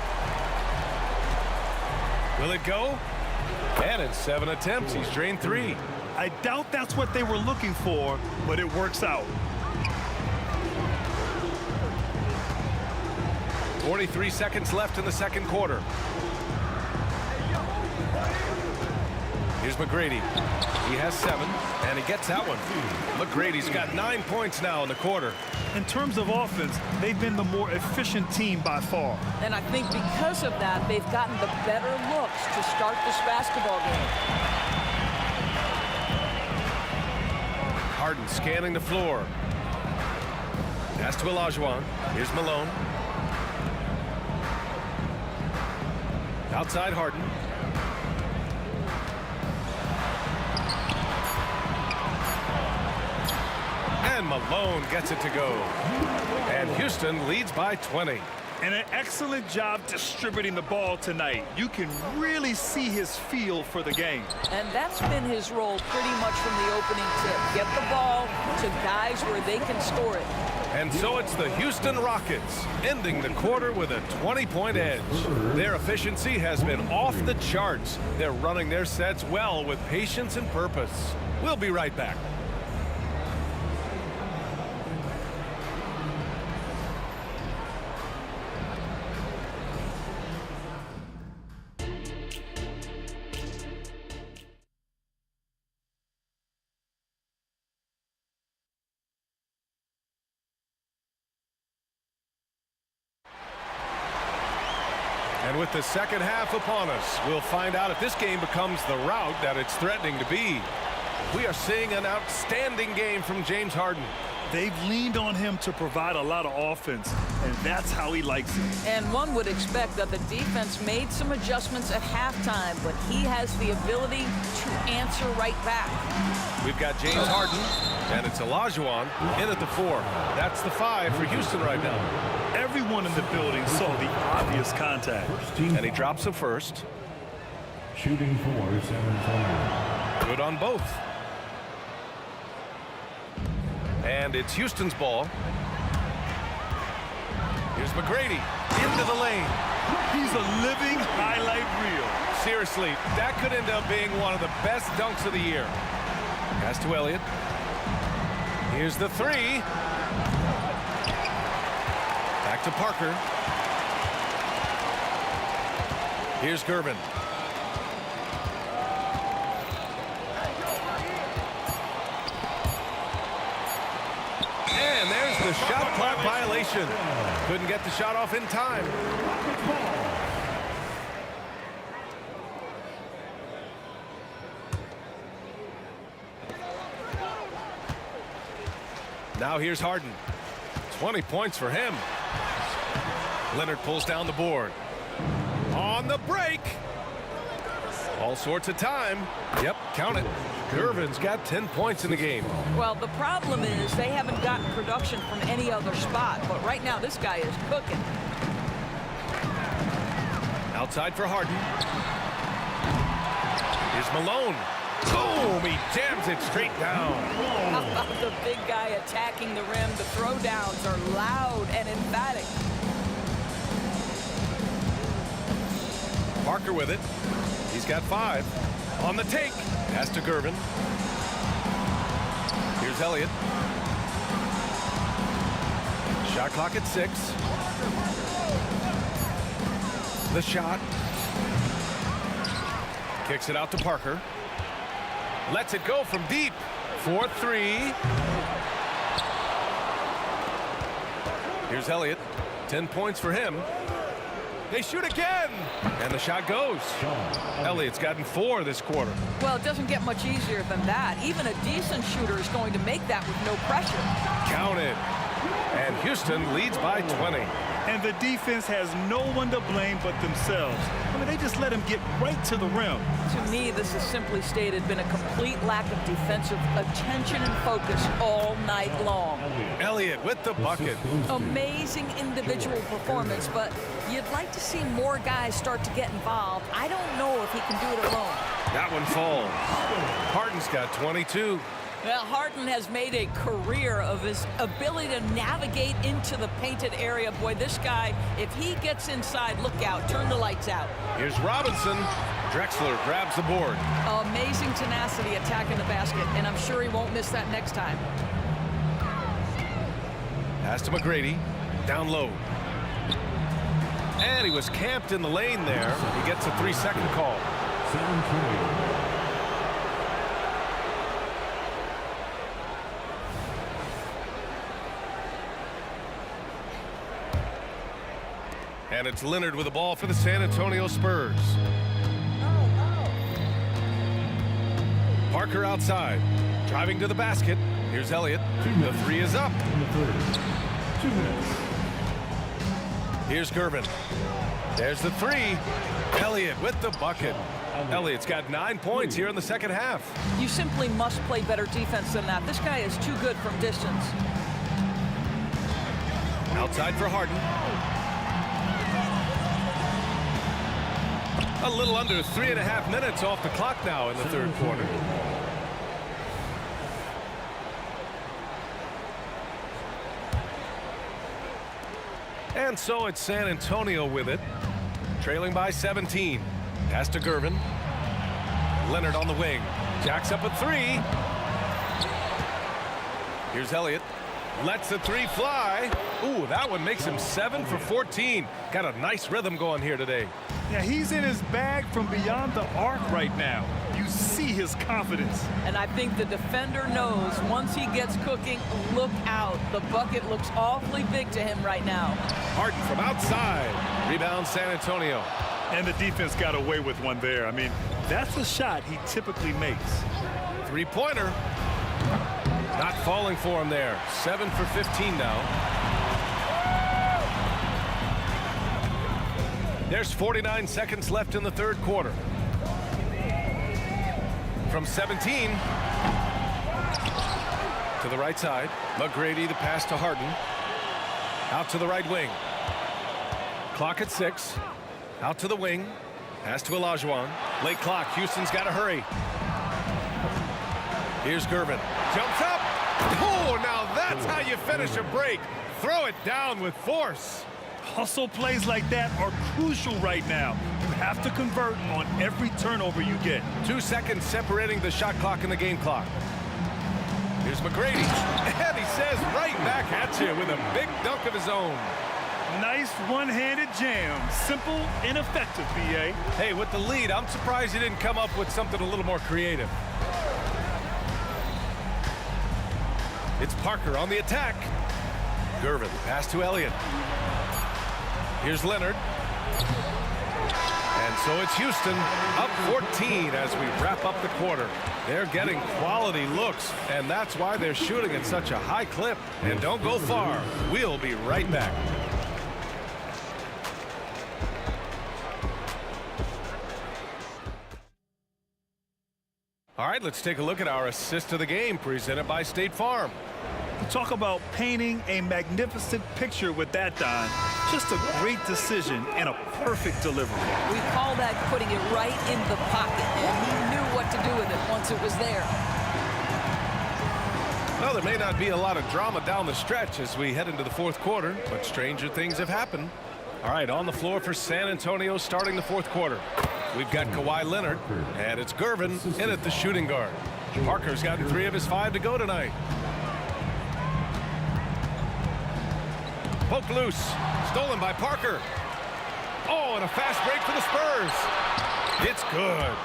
A: Will it go? And in 7 attempts, he's drained 3.
D: I doubt that's what they were looking for, but it works out.
A: 43 seconds left in the second quarter. Here's McGrady. He has 7, and he gets that one. McGrady's got 9 points now in the quarter.
D: In terms of offense, they've been the more efficient team by far.
J: And I think because of that, they've gotten the better looks to start this basketball game.
A: Harden scanning the floor. Pass to Olajuwon. Here's Malone. Outside Harden. And Malone gets it to go. And Houston leads by 20.
D: And an excellent job distributing the ball tonight. You can really see his feel for the game.
J: And that's been his role pretty much from the opening tip. Get the ball to guys where they can score it.
A: And so it's the Houston Rockets ending the quarter with a 20-point edge. Their efficiency has been off the charts. They're running their sets well with patience and purpose. We'll be right back. And with the second half upon us, we'll find out if this game becomes the rout that it's threatening to be. We are seeing an outstanding game from James Harden.
D: They've leaned on him to provide a lot of offense, and that's how he likes it.
J: And one would expect that the defense made some adjustments at halftime, but he has the ability to answer right back.
A: We've got James Harden, and it's Olajuwon in at the 4. That's the 5 for Houston right now.
D: Everyone in the building saw the obvious contact.
A: And he drops the first.
C: Shooting for San Antonio.
A: Good on both. And it's Houston's ball. Here's McGrady into the lane.
D: He's a living highlight reel.
A: Seriously, that could end up being one of the best dunks of the year. Pass to Elliott. Here's the 3. Back to Parker. Here's Gervin. And there's the shot clock violation. Couldn't get the shot off in time. Now here's Harden. 20 points for him. Leonard pulls down the board. On the break. All sorts of time. Yep, count it. Gervin's got 10 points in the game.
J: Well, the problem is they haven't gotten production from any other spot, but right now this guy is cooking.
A: Outside for Harden. Here's Malone. Boom! He jams it straight down.
J: How about the big guy attacking the rim? The throwdowns are loud and emphatic.
A: Parker with it. He's got 5. On the take. Pass to Gervin. Here's Elliott. Shot clock at 6. The shot. Kicks it out to Parker. Lets it go from deep. 4-3. Here's Elliott. 10 points for him. They shoot again. And the shot goes. Elliott's gotten 4 this quarter.
J: Well, it doesn't get much easier than that. Even a decent shooter is going to make that with no pressure.
A: Count it. And Houston leads by 20.
D: And the defense has no one to blame but themselves. I mean, they just let him get right to the rim.
J: To me, this has simply stated been a complete lack of defensive attention and focus all night long.
A: Elliott with the bucket.
J: Amazing individual performance, but you'd like to see more guys start to get involved. I don't know if he can do it alone.
A: That one falls. Harden's got 22.
J: Well, Harden has made a career of his ability to navigate into the painted area. Boy, this guy, if he gets inside, look out, turn the lights out.
A: Here's Robinson. Drexler grabs the board.
J: Amazing tenacity attacking the basket, and I'm sure he won't miss that next time.
A: Pass to McGrady. Down low. And he was camped in the lane there. He gets a 3-second call. And it's Leonard with the ball for the San Antonio Spurs. Parker outside. Driving to the basket. Here's Elliott. The 3 is up.
C: 2 minutes.
A: Here's Gervin. There's the 3. Elliott with the bucket. Elliott's got 9 points here in the second half.
J: You simply must play better defense than that. This guy is too good from distance.
A: Outside for Harden. A little under 3.5 minutes off the clock now in the third quarter. And so it's San Antonio with it, trailing by 17. Pass to Gervin. Leonard on the wing. Jacks up a 3. Here's Elliott. Lets the 3 fly. Ooh, that one makes him 7 for 14. Got a nice rhythm going here today.
D: Yeah, he's in his bag from beyond the arc right now. You see his confidence.
J: And I think the defender knows once he gets cooking, look out. The bucket looks awfully big to him right now.
A: Harden from outside. Rebound San Antonio.
D: And the defense got away with one there. I mean, that's a shot he typically makes.
A: 3-pointer. Not falling for him there. 7 for 15 now. There's 49 seconds left in the third quarter. From 17 to the right side. McGrady, the pass to Harden. Out to the right wing. Clock at 6. Out to the wing. Pass to Olajuwon. Late clock. Houston's got to hurry. Here's Gervin. Jumps up. Oh, now that's how you finish a break. Throw it down with force.
D: Hustle plays like that are crucial right now. You have to convert on every turnover you get.
A: 2 seconds separating the shot clock and the game clock. Here's McGrady. And he says right back at you with a big dunk of his own.
D: Nice one-handed jam. Simple and effective, B.A.
A: Hey, with the lead, I'm surprised he didn't come up with something a little more creative. It's Parker on the attack. Gervin, pass to Elliott. Here's Leonard. And So it's Houston up 14 as we wrap up the quarter. They're getting quality looks, and that's why they're shooting at such a high clip. And don't go far. We'll be right back. All right, let's take a look at our assist of the game presented by State Farm.
D: Talk about painting a magnificent picture with that, Don. Just a great decision and a perfect delivery.
J: We call that putting it right in the pocket, and he knew what to do with it once it was there.
A: Well, there may not be a lot of drama down the stretch as we head into the fourth quarter, but stranger things have happened. All right, on the floor for San Antonio starting the fourth quarter. We've got Kawhi Leonard, and it's Gervin in at the shooting guard. Parker's gotten 3 of his 5 to go tonight. Poked loose, stolen by Parker. Oh, and a fast break for the Spurs. It's good.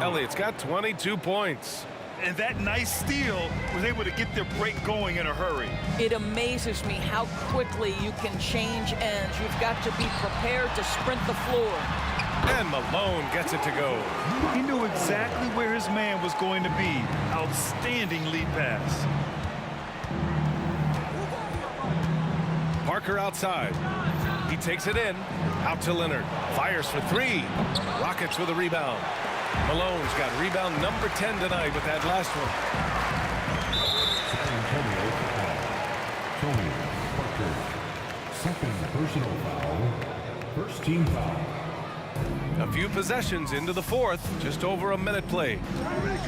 A: Elliott's got 22 points.
D: And that nice steal was able to get their break going in a hurry.
J: It amazes me how quickly you can change ends. You've got to be prepared to sprint the floor.
A: And Malone gets it to go.
D: He knew exactly where his man was going to be. Outstanding lead pass.
A: Parker outside. He takes it in. Out to Leonard. Fires for 3. Rockets with a rebound. Malone's got rebound number 10 tonight with that last one.
C: San Antonio Parker. Second personal foul. First team foul.
A: A few possessions into the fourth. Just over a minute played.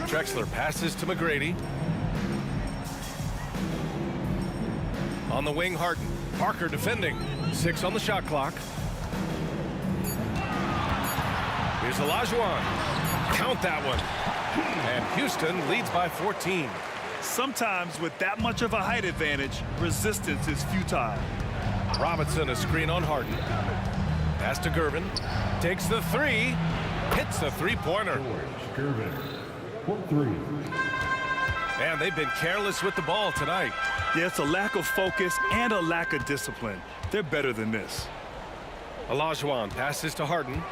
A: Drexler passes to McGrady. On the wing, Harden. Parker defending. 6 on the shot clock. Here's Olajuwon. Count that one. And Houston leads by 14.
D: Sometimes with that much of a height advantage, resistance is futile.
A: Robinson a screen on Harden. Pass to Gervin. Takes the 3. Hits the three-pointer.
C: Gervin. 4-3.
A: And they've been careless with the ball tonight.
D: Yeah, it's a lack of focus and a lack of discipline. They're better than this.
A: Olajuwon passes to Harden.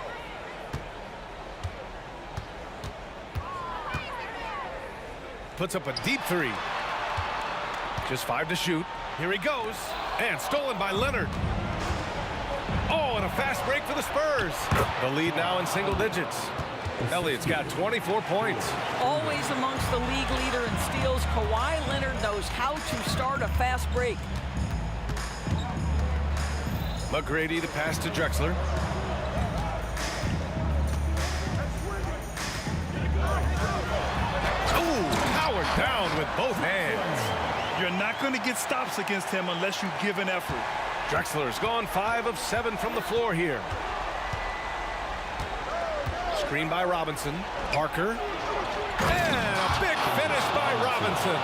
A: Puts up a deep 3. Just 5 to shoot. Here he goes. And stolen by Leonard. Oh, and a fast break for the Spurs. The lead now in single digits. Elliott's got 24 points.
J: Always amongst the league leader in steals, Kawhi Leonard knows how to start a fast break.
A: McGrady the pass to Drexler. Powered down with both hands.
D: You're not going to get stops against him unless you give an effort.
A: Drexler's gone 5 of 7 from the floor here. Screen by Robinson. Parker. And a big finish by Robinson.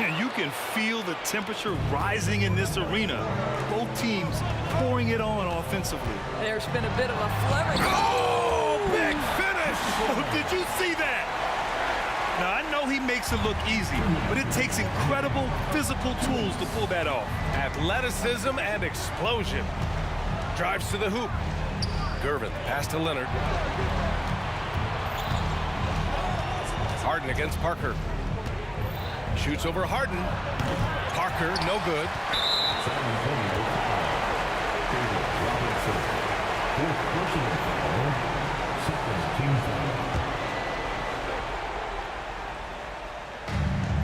D: And you can feel the temperature rising in this arena. Both teams pouring it on offensively.
J: There's been a bit of a flurry.
A: Oh, big finish.
D: Oh, did you see that? Now, I know he makes it look easy, but it takes incredible physical tools to pull that off.
A: Athleticism and explosion. Drives to the hoop. Gervin, pass to Leonard. Harden against Parker. Shoots over Harden. Parker, no good.
C: San Antonio David Robinson. Fourth personal foul. Second team foul.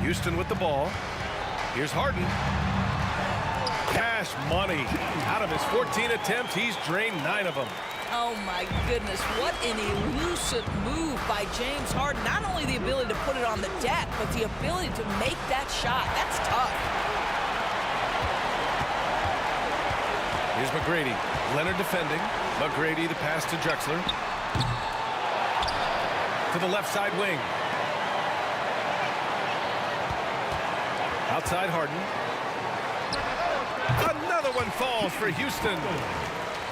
A: Houston with the ball. Here's Harden. Cash money. Out of his 14 attempts, he's drained 9 of them.
J: Oh, my goodness. What an elusive move by James Harden. Not only the ability to put it on the deck, but the ability to make that shot. That's tough.
A: Here's McGrady. Leonard defending. McGrady the pass to Drexler. To the left side wing. Outside Harden. Another one falls for Houston.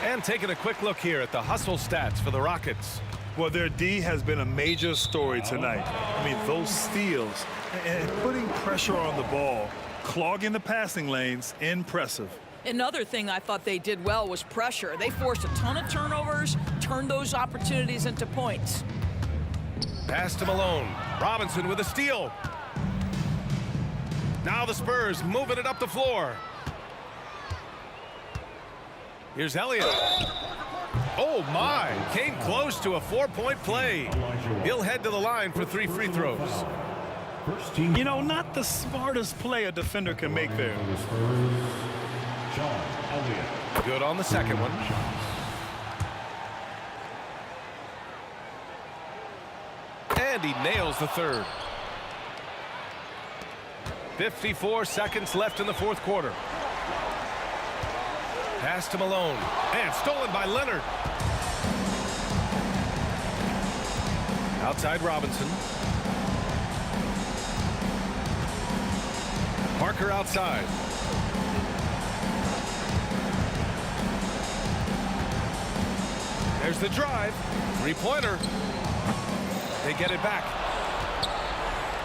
A: And taking a quick look here at the hustle stats for the Rockets.
D: Well, their D has been a major story tonight. I mean, those steals and putting pressure on the ball, clogging the passing lanes, impressive.
J: Another thing I thought they did well was pressure. They forced a ton of turnovers, turned those opportunities into points.
A: Pass to Malone. Robinson with a steal. Now the Spurs moving it up the floor. Here's Elliott. Oh, my. Came close to a 4-point play. He'll head to the line for 3 free throws.
C: First team.
D: You know, not the smartest play a defender can make there.
C: John Elliott.
A: Good on the second one. And he nails the third. 54 seconds left in the fourth quarter. Pass to Malone. And stolen by Leonard. Outside Robinson. Parker outside. There's the drive. Three-pointer. They get it back.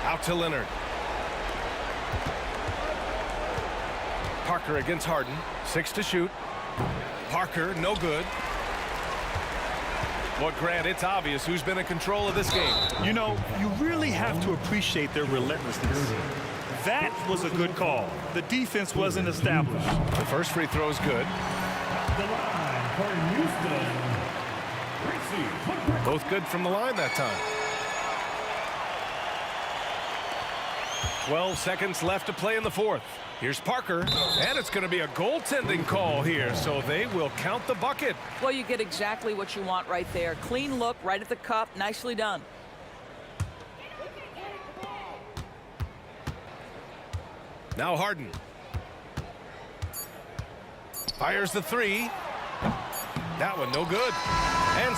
A: Out to Leonard. Parker against Harden. 6 to shoot. Parker, no good. Well, Grant, it's obvious who's been in control of this game.
D: You know, you really have to appreciate their relentlessness. That was a good call. The defense wasn't established.
A: The first free throw is good.
C: The line for Houston. Gracie.
A: Both good from the line that time. 12 seconds left to play in the fourth. Here's Parker, and it's going to be a goaltending call here, so they will count the bucket.
J: Well, you get exactly what you want right there. Clean look, right at the cup. Nicely done.
A: Now Harden. Fires the three. That one no good. And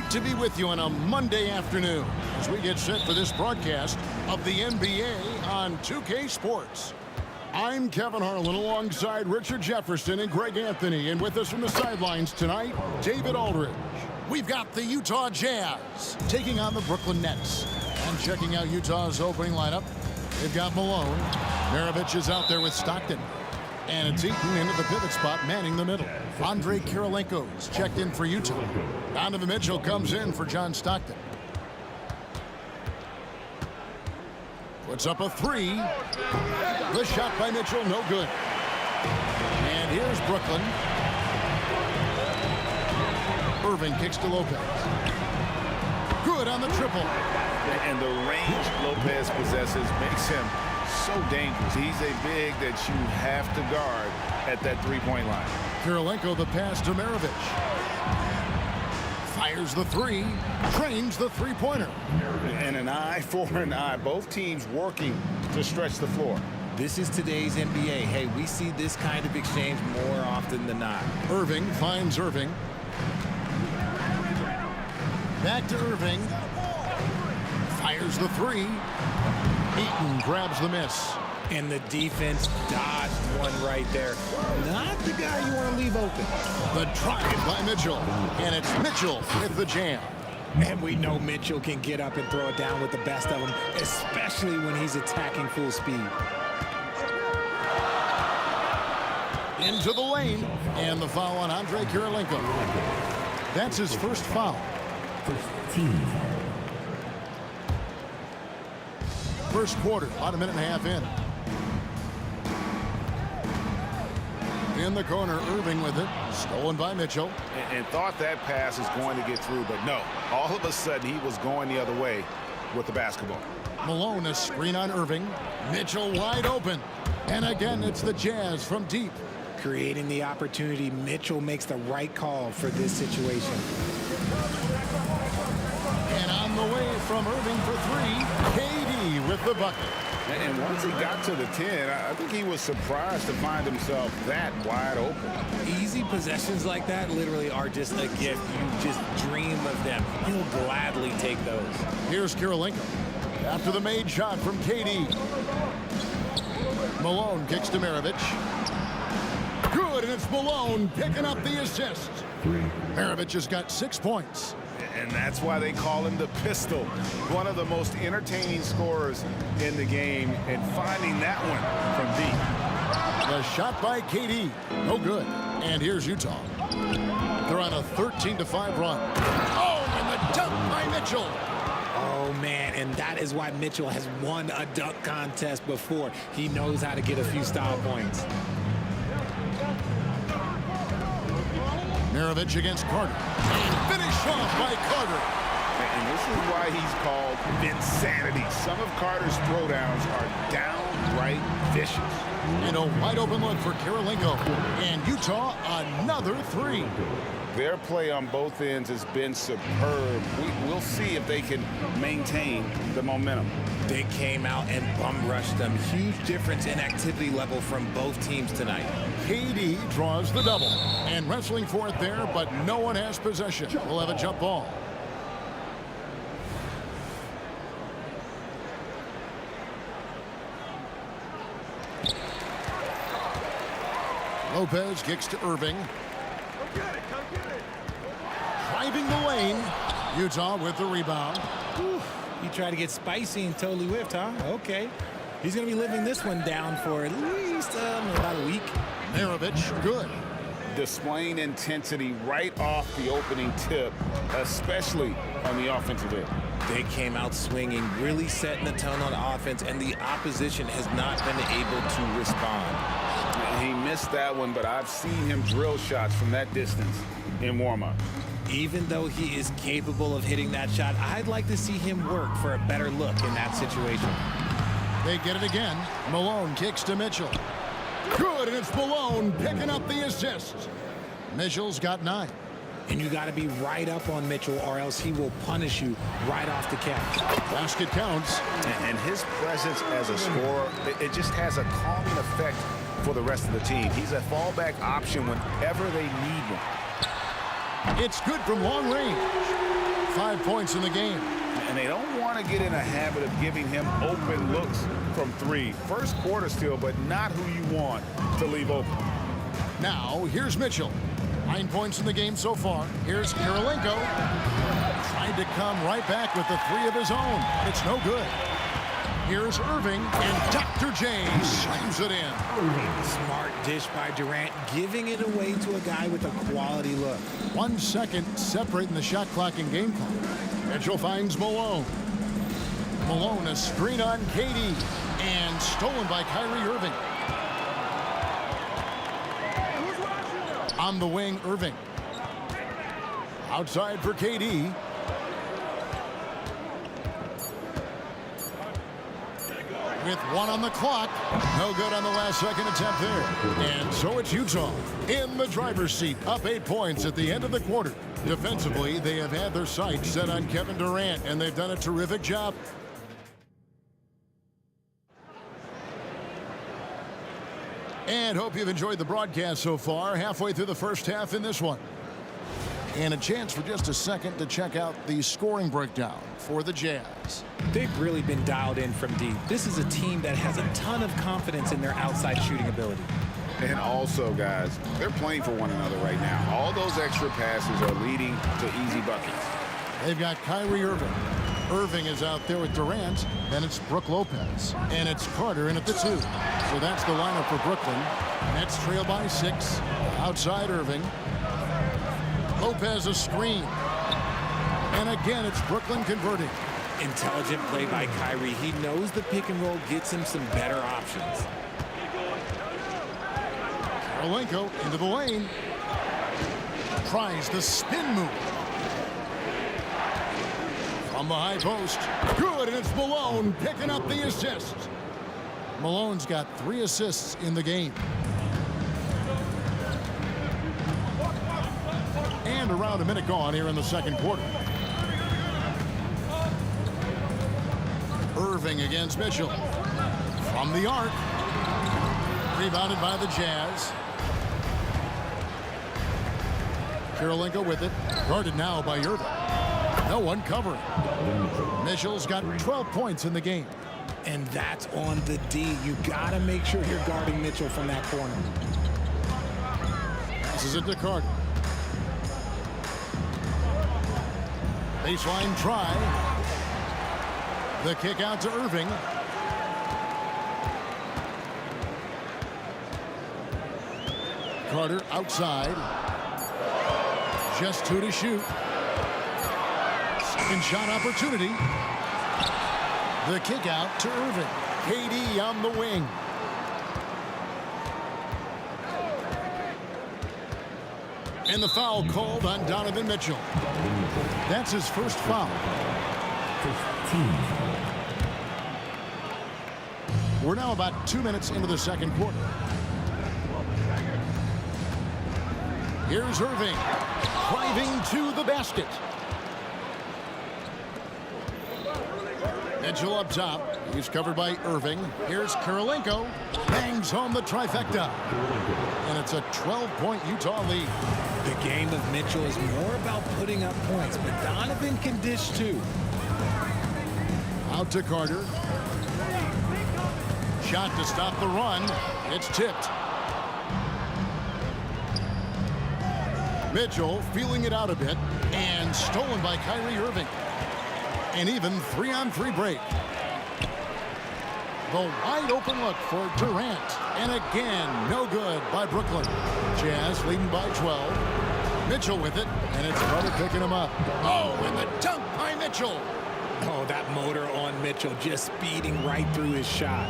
G: Great to be with you on a Monday afternoon as we get set for this broadcast of the NBA on 2K Sports. I'm Kevin Harlan alongside Richard Jefferson and Greg Anthony, and with us from the sidelines tonight, David Aldridge. We've got the Utah Jazz taking on the Brooklyn Nets. And checking out Utah's opening lineup, they've got Malone. Maravich is out there with Stockton. And it's Eaton into the pivot spot, manning the middle. Andre Kirilenko's checked in for Utah. Donovan Mitchell comes in for John Stockton. Puts up a three. The shot by Mitchell, no good. And here's Brooklyn. Irving kicks to Lopez. Good on the triple.
I: And the range Lopez possesses makes him so dangerous. He's a big that you have to guard at that three-point line.
G: Kirilenko the pass to Maravich. Fires the three, trains the three-pointer.
I: And an eye for an eye. Both teams working to stretch the floor.
F: This is today's NBA. Hey, we see this kind of exchange more often than not.
G: Irving finds Irving. Back to Irving. Fires the three. Eaton grabs the miss.
F: And the defense dodged one right there. Not the guy you want to leave open.
G: The drive by Mitchell. And it's Mitchell with the jam.
F: And we know Mitchell can get up and throw it down with the best of them, especially when he's attacking full speed.
G: Into the lane. And the foul on Andre Kirilenko. That's his first foul. First quarter, about a minute and a half in. In the corner, Irving with it. Stolen by Mitchell.
I: And thought that pass is going to get through, but no. All of a sudden, he was going the other way with the basketball.
G: Malone, a screen on Irving. Mitchell wide open. And again, it's the Jazz from deep.
F: Creating the opportunity, Mitchell makes the right call for this situation.
G: And on the way from Irving for three, KD with the bucket.
I: And once he got to the 10, I think he was surprised to find himself that wide open.
F: Easy possessions like that literally are just a gift. You just dream of them. He'll gladly take those.
G: Here's Kirilenko. After the made shot from KD. Malone kicks to Maravich. Good, and it's Malone picking up the assist. Maravich has got 6 points.
I: And that's why they call him the Pistol. One of the most entertaining scorers in the game, and finding that one from deep.
G: The shot by KD. No good. And here's Utah. They're on a 13-5 run. Oh, and the dunk by Mitchell.
F: Oh, man, and that is why Mitchell has won a dunk contest before. He knows how to get a few style points.
G: Maravich against Carter. Finish off by Carter.
I: And this is why he's called Vinsanity. Some of Carter's throwdowns are downright vicious.
G: And a wide open look for Kirilenko. And Utah, another three.
I: Their play on both ends has been superb. We'll see if they can maintain the momentum.
F: They came out and bum rushed them. Huge difference in activity level from both teams tonight.
G: KD draws the double. And wrestling for it there, but no one has possession. We'll have a jump ball. Lopez kicks to Irving. Driving the lane. Utah with the rebound.
F: Whew. You try to get spicy and totally whiffed, huh? Okay. He's going to be living this one down for at least about a week.
G: Maravich, good.
I: Displaying intensity right off the opening tip, especially on the offensive end.
F: They came out swinging, really setting the tone on offense, and the opposition has not been able to respond.
I: He missed that one, but I've seen him drill shots from that distance in warm-up.
F: Even though he is capable of hitting that shot, I'd like to see him work for a better look in that situation.
G: They get it again. Malone kicks to Mitchell. Good, and it's Malone picking up the assist. Mitchell's got 9.
F: And you got to be right up on Mitchell, or else he will punish you right off the catch.
G: Basket counts.
I: And his presence as a scorer, it just has a calming effect for the rest of the team. He's a fallback option whenever they need one.
G: It's good from long range. 5 points in the game.
I: And they don't want to get in a habit of giving him open looks from three. First quarter still, but not who you want to leave open.
G: Now, here's Mitchell. 9 points in the game so far. Here's Kirilenko. Tried to come right back with the three of his own, but it's no good. Here's Irving, and Dr. J slams it in.
F: Smart dish by Durant, giving it away to a guy with a quality look.
G: 1 second separating the shot clock and game clock. Mitchell finds Malone. Malone, a screen on KD, and stolen by Kyrie Irving. On the wing, Irving. Outside for KD. With 1 on the clock. No good on the last second attempt there. And so it's Utah in the driver's seat, up 8 points at the end of the quarter. Defensively, they have had their sights set on Kevin Durant, and they've done a terrific job. And hope you've enjoyed the broadcast so far. Halfway through the first half in this one. And a chance for just a second to check out the scoring breakdown for the Jazz.
F: They've really been dialed in from deep. This is a team that has a ton of confidence in their outside shooting ability.
I: And also, guys, they're playing for one another right now. All those extra passes are leading to easy buckets.
G: They've got Kyrie Irving. Irving is out there with Durant. Then it's Brook Lopez. And it's Carter in at the 2. So that's the lineup for Brooklyn. Nets trail by 6. Outside Irving. Lopez a screen. And again, it's Brooklyn converting.
F: Intelligent play by Kyrie. He knows the pick and roll gets him some better options.
G: Kirilenko into the lane. Tries the spin move. From the high post. Good, and it's Malone picking up the assist. Malone's got 3 assists in the game. And around a minute gone here in the second quarter. Irving against Mitchell. From the arc. Rebounded by the Jazz. Kirilenko with it. Guarded now by Irving. No one covering. Mitchell's got 12 points in the game.
F: And that's on the D. You got to make sure you're guarding Mitchell from that corner.
G: Passes it to Carter. Baseline try. The kick out to Irving. Carter outside. Just 2 to shoot. Second shot opportunity. The kick out to Irving. KD on the wing. And the foul called on Donovan Mitchell. That's his first foul.
C: 15.
G: We're now about 2 minutes into the second quarter. Here's Irving. Driving to the basket. Mitchell up top. He's covered by Irving. Here's Kirilenko. Bangs home the trifecta. And it's a 12-point Utah lead.
F: The game of Mitchell is more about putting up points, but Donovan can dish too.
G: Out to Carter. Shot to stop the run. It's tipped. Mitchell feeling it out a bit and stolen by Kyrie Irving. An even 3-on-3 break. The wide open look for Durant. And again, no good by Brooklyn. Jazz leading by 12. Mitchell with it, and it's Carter picking him up. Oh, and the dunk by Mitchell.
F: Oh, that motor on Mitchell just speeding right through his shot.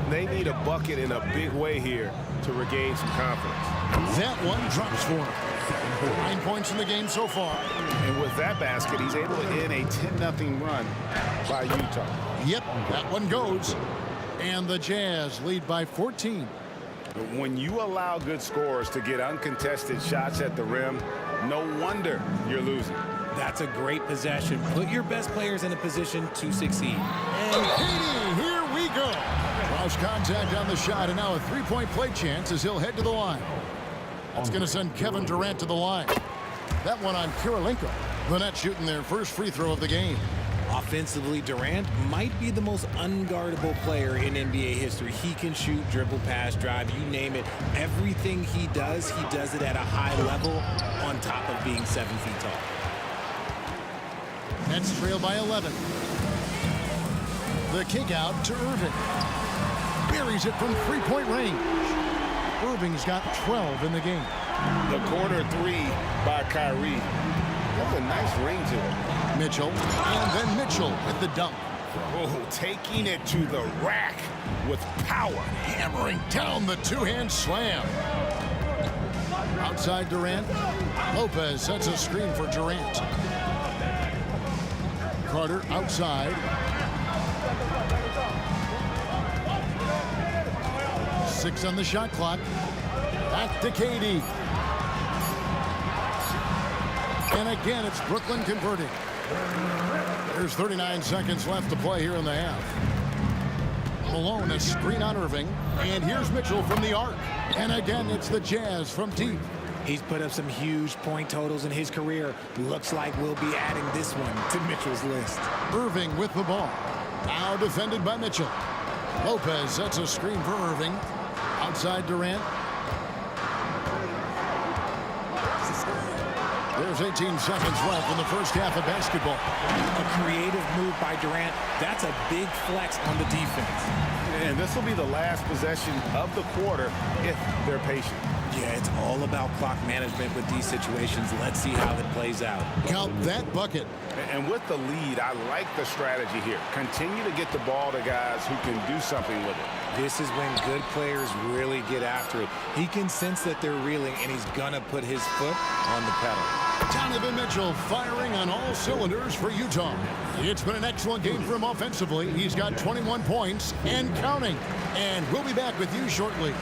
A: They need a bucket in a big way here to regain some confidence.
G: That one drops for him. 9 points in the game so far.
I: And with that basket, he's able to end a 10-0 run by Utah.
G: Yep, that one goes. And the Jazz lead by 14.
I: When you allow good scorers to get uncontested shots at the rim, no wonder you're losing.
F: That's a great possession. Put your best players in a position to succeed.
G: And KD, here we go. Cross contact on the shot, and now a three-point play chance as he'll head to the line. That's going to send Kevin Durant to the line. That one on Kirilenko. The Nets shooting their first free throw of the game.
F: Offensively, Durant might be the most unguardable player in NBA history. He can shoot, dribble, pass, drive, you name it. Everything he does it at a high level on top of being 7 feet tall.
G: Nets trail by 11. The kick out to Irving. Buries it from three-point range. Irving's got 12 in the game.
I: The corner three by Kyrie. That's a nice ring to it.
G: Mitchell, and then Mitchell with the dunk.
I: Oh, taking it to the rack with power.
G: Hammering down the two-hand slam. Outside Durant. Lopez sets a screen for Durant. Carter outside. 6 on the shot clock. Back to KD. And again, it's Brooklyn converting. There's 39 seconds left to play here in the half. Malone, a screen on Irving. And here's Mitchell from the arc. And again, it's the Jazz from deep.
F: He's put up some huge point totals in his career. Looks like we'll be adding this one to Mitchell's list.
G: Irving with the ball. Now defended by Mitchell. Lopez sets a screen for Irving. Outside Durant. There's 18 seconds left in the first half of basketball.
F: A creative move by Durant. That's a big flex on the defense.
I: And this will be the last possession of the quarter if they're patient.
F: Yeah, it's all about clock management with these situations. Let's see how it plays out.
G: Count that bucket.
I: And with the lead, I like the strategy here. Continue to get the ball to guys who can do something with it.
F: This is when good players really get after it. He can sense that they're reeling, and he's gonna put his foot on the pedal.
G: Donovan Mitchell firing on all cylinders for Utah. It's been an excellent game for him offensively. He's got 21 points and counting. And we'll be back with you shortly.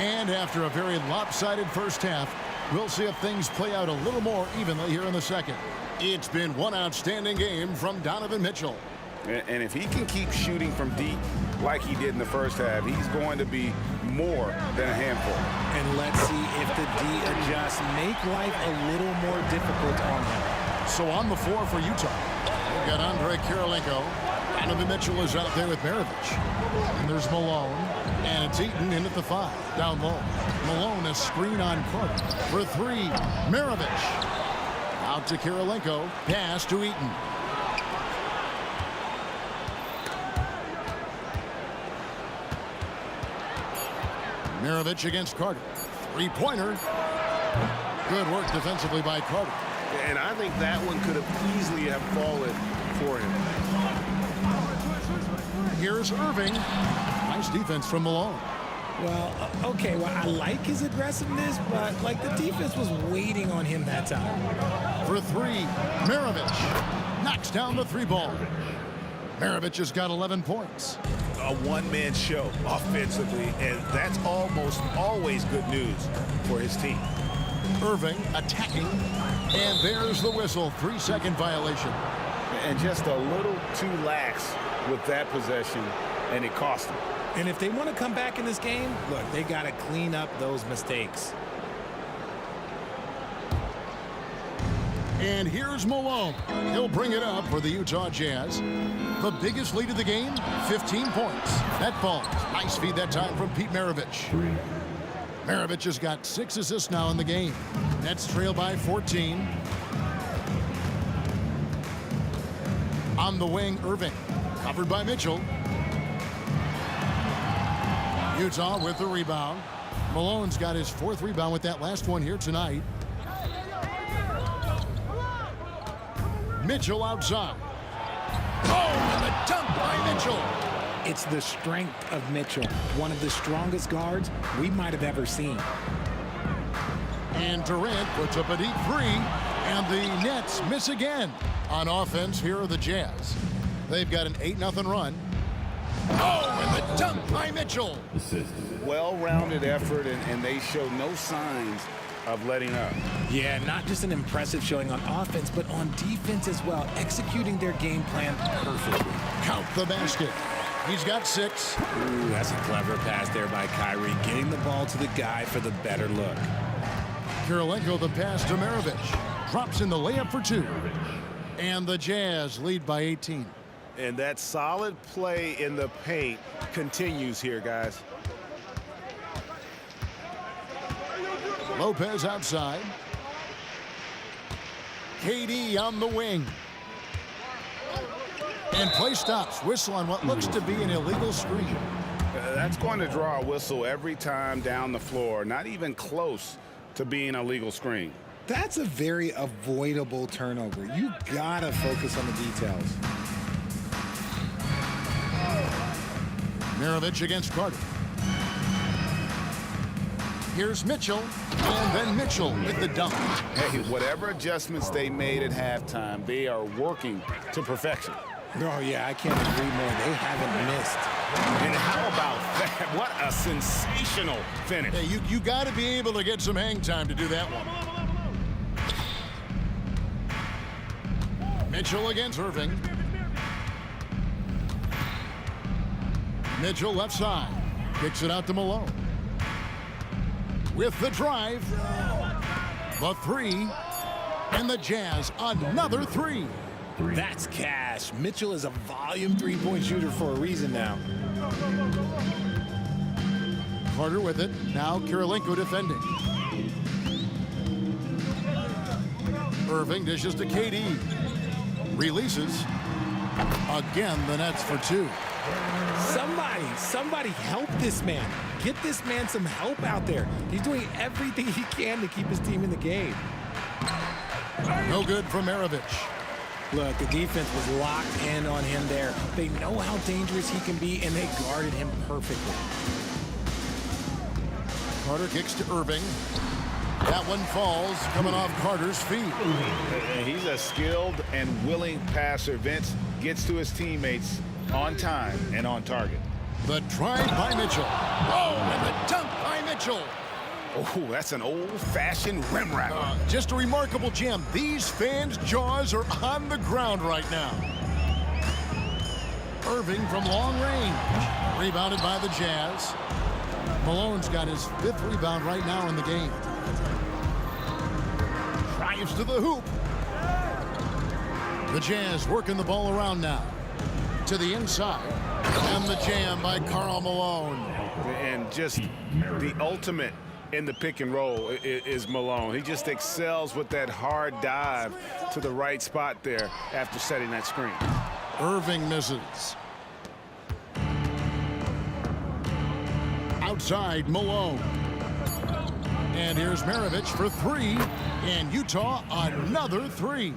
G: And after a very lopsided first half, we'll see if things play out a little more evenly here in the second. It's been one outstanding game from Donovan Mitchell.
I: And if he can keep shooting from deep like he did in the first half, he's going to be more than a handful.
F: And let's see if the D adjusts, make life a little more difficult on him.
G: So on the floor for Utah, we've got Andre Kirilenko. Donovan Mitchell is out there with Maravich. And there's Malone. And it's Eaton in at the 5, down low. Malone, a screen on Carter. For 3, Maravich. Out to Kirilenko. Pass to Eaton. Maravich against Carter. 3-pointer. Good work defensively by Carter.
I: And I think that one could have easily have fallen for him.
G: Here's Irving. Nice defense from Malone.
F: Well, okay, well, I like his aggressiveness, but, like, the defense was waiting on him that time.
G: For 3, Maravich knocks down the 3-ball. Maravich has got 11 points.
I: A one-man show offensively, and that's almost always good news for his team.
G: Irving attacking, and there's the whistle. 3-second violation.
I: And just a little too lax with that possession, and it cost him.
F: And if they want to come back in this game, look, they got to clean up those mistakes.
G: And here's Malone. He'll bring it up for the Utah Jazz. The biggest lead of the game, 15 points. That falls. Nice feed that time from Pete Maravich. Maravich has got 6 assists now in the game. Nets trail by 14. On the wing, Irving. Covered by Mitchell. Utah with the rebound. Malone's got his 4th rebound with that last one here tonight. Mitchell outside. Oh, and the dunk by Mitchell.
F: It's the strength of Mitchell, one of the strongest guards we might have ever seen.
G: And Durant puts up a deep 3, and the Nets miss again. On offense, here are the Jazz. They've got an 8-0 run. Oh, and the dunk by Mitchell.
I: Well-rounded effort, and they show no signs of letting up.
F: Yeah, not just an impressive showing on offense, but on defense as well, executing their game plan perfectly.
G: Count the basket. He's got 6.
F: Ooh, that's a clever pass there by Kyrie, getting the ball to the guy for the better look.
G: Kirilenko the pass to Maravich. Drops in the layup for 2. And the Jazz lead by 18.
I: And that solid play in the paint continues here, guys.
G: Lopez outside. KD on the wing. And play stops. Whistle on what looks to be an illegal screen.
I: That's going to draw a whistle every time down the floor. Not even close to being a legal screen.
F: That's a very avoidable turnover. You gotta focus on the details.
G: Maravich against Carter. Here's Mitchell, and then Mitchell with the dunk.
I: Hey, whatever adjustments they made at halftime, they are working to perfection.
F: Oh, yeah, I can't agree more. They haven't missed.
I: And how about that? What a sensational finish.
G: Hey, you got to be able to get some hang time to do that one. Mitchell against Irving. Mitchell left side. Kicks it out to Malone. With the drive. The 3. And the Jazz another 3.
F: That's cash. Mitchell is a volume 3-point shooter for a reason now.
G: Carter with it. Now Kirilenko defending. Irving dishes to KD. Releases. Again, the Nets for 2.
F: Somebody help this man. Get this man some help out there. He's doing everything he can to keep his team in the game.
G: No good from Maravich.
F: Look, the defense was locked in on him there. They know how dangerous he can be, and they guarded him perfectly.
G: Carter kicks to Irving. That one falls, coming off Carter's feet.
I: He's a skilled and willing passer. Vince gets to his teammates on time and on target.
G: The drive by Mitchell. Oh, and the dunk by Mitchell.
I: Oh, that's an old-fashioned rim rattler.
G: Just a remarkable jam. These fans' jaws are on the ground right now. Irving from long range. Rebounded by the Jazz. Malone's got his 5th rebound right now in the game. Drives to the hoop. The Jazz working the ball around now. To the inside. And the jam by Karl Malone.
I: And just the ultimate in the pick and roll is Malone. He just excels with that hard dive to the right spot there after setting that screen.
G: Irving misses. Outside, Malone. And here's Maravich for 3. And Utah, another 3.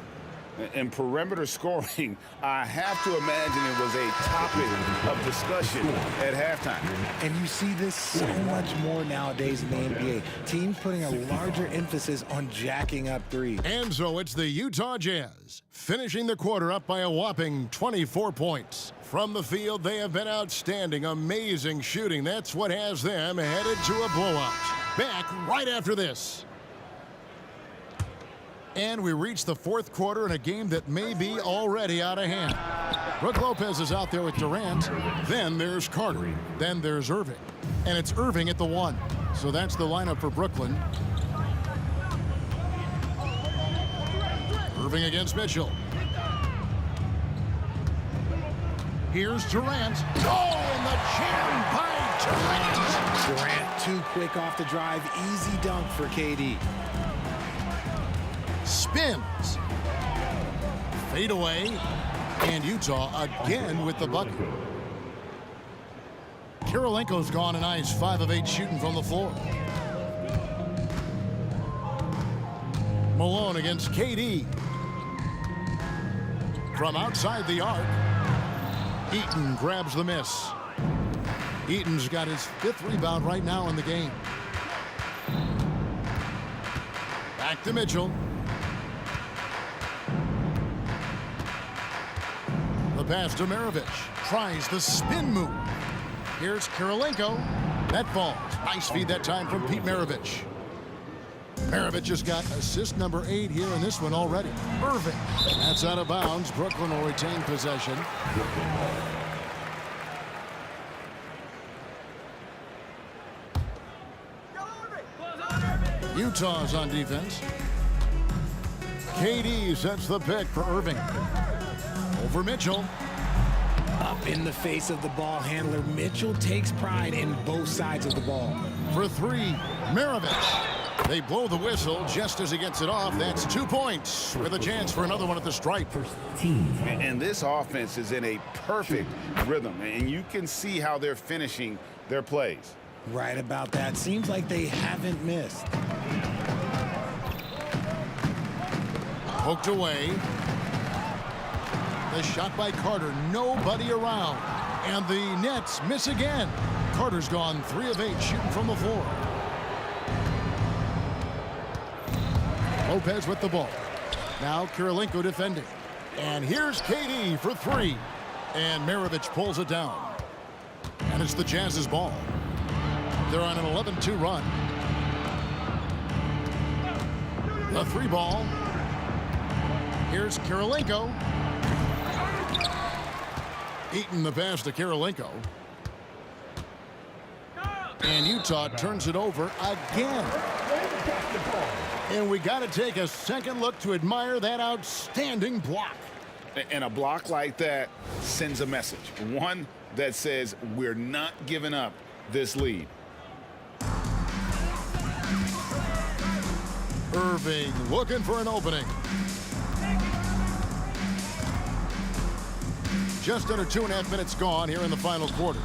I: And perimeter scoring, I have to imagine it was a topic of discussion at halftime.
F: And you see this so much more nowadays in the NBA. Teams putting a larger emphasis on jacking up 3.
G: And so it's the Utah Jazz, finishing the quarter up by a whopping 24 points. From the field, they have been outstanding, amazing shooting. That's what has them headed to a blowout. Back right after this. And we reach the 4th quarter in a game that may be already out of hand. Brook Lopez is out there with Durant. Then there's Carter. Then there's Irving. And it's Irving at the 1. So that's the lineup for Brooklyn. Irving against Mitchell. Here's Durant. Oh, and the jam by Durant.
F: Durant too quick off the drive. Easy dunk for KD.
G: Spins. Fade away. And Utah again with the bucket. Kirilenko's gone a nice 5 of 8 shooting from the floor. Malone against KD. From outside the arc. Eaton grabs the miss. Eaton's got his 5th rebound right now in the game. Back to Mitchell. The pass to Maravich. Tries the spin move. Here's Kirilenko. That falls. Nice feed that time from Pete Maravich. Maravich has got assist number 8 here in this one already. Irving. That's out of bounds. Brooklyn will retain possession. Utah's on defense. KD sets the pick for Irving. Over Mitchell.
F: Up in the face of the ball handler. Mitchell takes pride in both sides of the ball.
G: For 3, Maravich. They blow the whistle just as he gets it off. That's 2 points with a chance for another one at the stripe.
I: And this offense is in a perfect rhythm, and you can see how they're finishing their plays.
F: Right about that. Seems like they haven't missed.
G: Poked away. The shot by Carter. Nobody around. And the Nets miss again. Carter's gone 3 of 8 shooting from the floor. Lopez with the ball. Now Kirilenko defending. And here's KD for 3. And Maravich pulls it down. And it's the Jazz's ball. They're on an 11-2 run. The 3 ball. Here's Kirilenko. Eaton the pass to Kirilenko. And Utah turns it over again. And we got to take a second look to admire that outstanding block.
I: And a block like that sends a message. One that says we're not giving up this lead.
G: Irving looking for an opening. Just under 2.5 minutes gone here in the final quarter.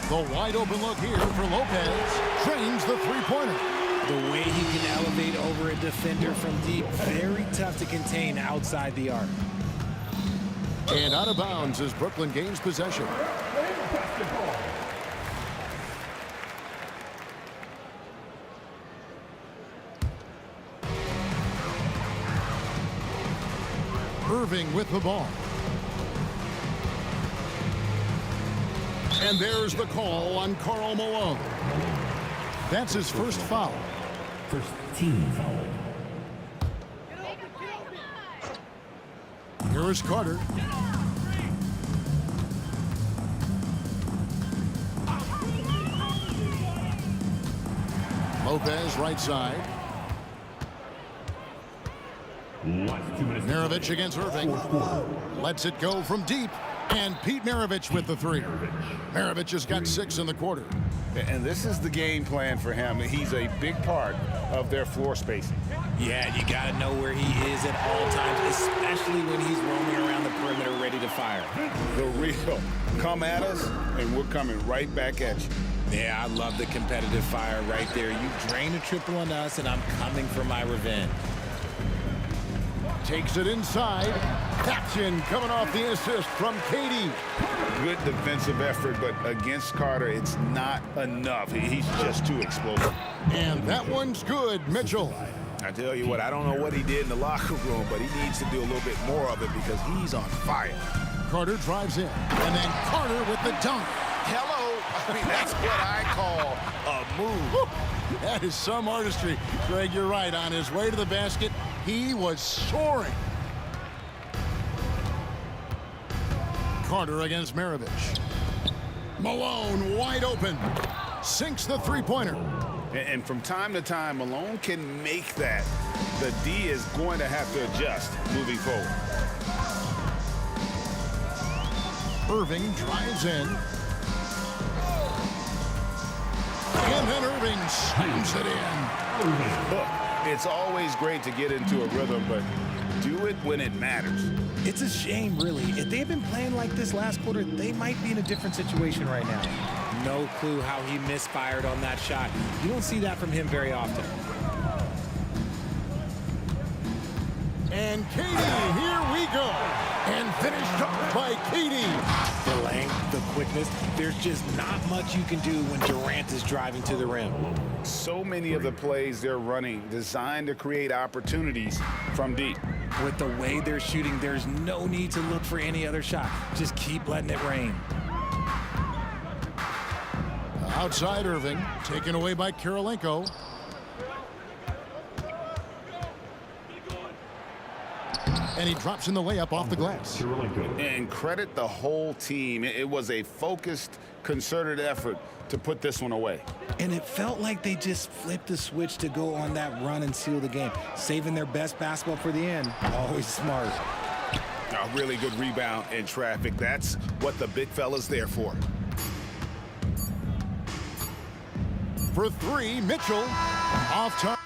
G: The wide open look here for Lopez. Trains the 3-pointer.
F: The way he can elevate over a defender from deep, very tough to contain outside the arc.
G: And out of bounds as Brooklyn gains possession. Irving with the ball. And there's the call on Karl Malone. That's his first foul.
C: First team foul.
G: Here is Carter. Lopez right side. Maravich against Irving. Lets it go from deep. And Pete Maravich with the 3. Maravich has got 6 in the quarter.
I: And this is the game plan for him. He's a big part of their floor spacing.
F: Yeah, you got to know where he is at all times, especially when he's roaming around the perimeter ready to fire.
I: The real come at us, and we're coming right back at you.
F: Yeah, I love the competitive fire right there. You drain a triple on us, and I'm coming for my revenge.
G: Takes it inside. Caption coming off the assist from KD.
I: Good defensive effort, but against Carter, it's not enough. He's just too explosive.
G: And that one's good, Mitchell.
I: I tell you what, I don't know what he did in the locker room, but he needs to do a little bit more of it because he's on fire.
G: Carter drives in, and then Carter with the dunk.
I: Hello. I mean, that's what I call a move.
G: Woo. That is some artistry. Greg, you're right. On his way to the basket, he was soaring. Carter against Maravich. Malone wide open. Sinks the 3-pointer.
I: And from time to time, Malone can make that. The D is going to have to adjust moving forward.
G: Irving drives in. And then Irving slams it in.
I: Look, it's always great to get into a rhythm, but do it when it matters.
F: It's a shame, really. If they had been playing like this last quarter, they might be in a different situation right now. No clue how he misfired on that shot. You don't see that from him very often.
G: And KD, here we go. And finished up by KD.
F: The length, the quickness, there's just not much you can do when Durant is driving to the rim.
I: So many of the plays they're running designed to create opportunities from deep.
F: With the way they're shooting, there's no need to look for any other shot. Just keep letting it rain.
G: Outside Irving, taken away by Kirilenko. And he drops in the layup off the glass.
I: And credit the whole team. It was a focused, concerted effort to put this one away.
F: And it felt like they just flipped the switch to go on that run and seal the game. Saving their best basketball for the end. Always smart.
I: A really good rebound in traffic. That's what the big fella's there for.
G: For three, Mitchell. Off target.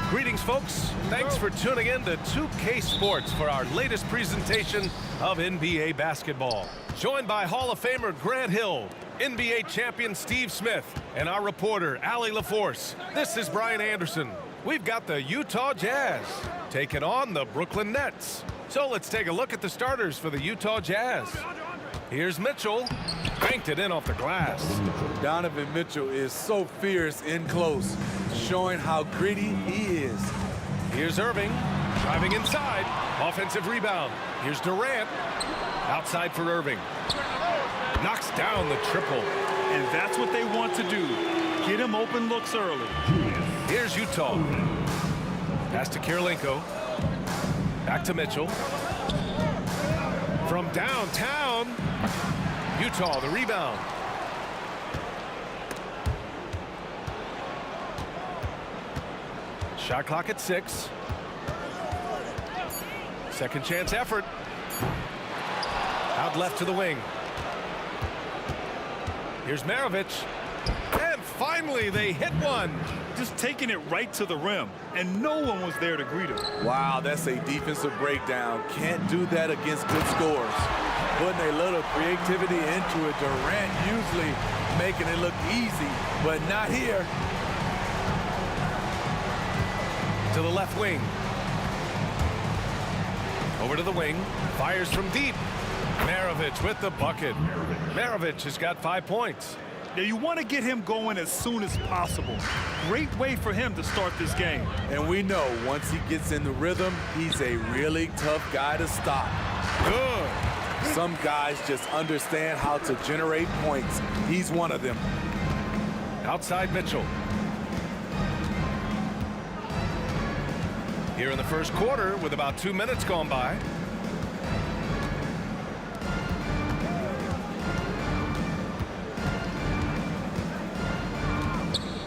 A: Greetings, folks. Thanks for tuning in to 2K Sports for our latest presentation of NBA basketball. Joined by Hall of Famer Grant Hill, NBA champion Steve Smith, and our reporter, Allie LaForce. This is Brian Anderson. We've got the Utah Jazz taking on the Brooklyn Nets. So let's take a look at the starters for the Utah Jazz. Here's Mitchell. Banked it in off the glass.
K: Donovan Mitchell is so fierce in close, showing how gritty he is.
A: Here's Irving, driving inside. Offensive rebound. Here's Durant. Outside for Irving. Knocks down the triple.
D: And that's what they want to do. Get him open looks early.
A: Here's Utah. Pass to Kirilenko. Back to Mitchell. From downtown, Utah, the rebound. Shot clock at 6. Second chance effort. Out left to the wing. Here's Maravich. And finally, they hit one.
D: Just taking it right to the rim, and no one was there to greet him.
K: Wow, that's a defensive breakdown. Can't do that against good scores. Putting a little creativity into it. Durant usually making it look easy, but not here.
A: To the left wing. Over to the wing. Fires from deep. Maravich with the bucket. Maravich has got 5 points.
D: Now you want to get him going as soon as possible. Great way for him to start this game.
K: And we know once he gets in the rhythm, he's a really tough guy to stop.
A: Good.
K: Some guys just understand how to generate points. He's one of them.
A: Outside Mitchell. Here in the first quarter with about 2 minutes gone by.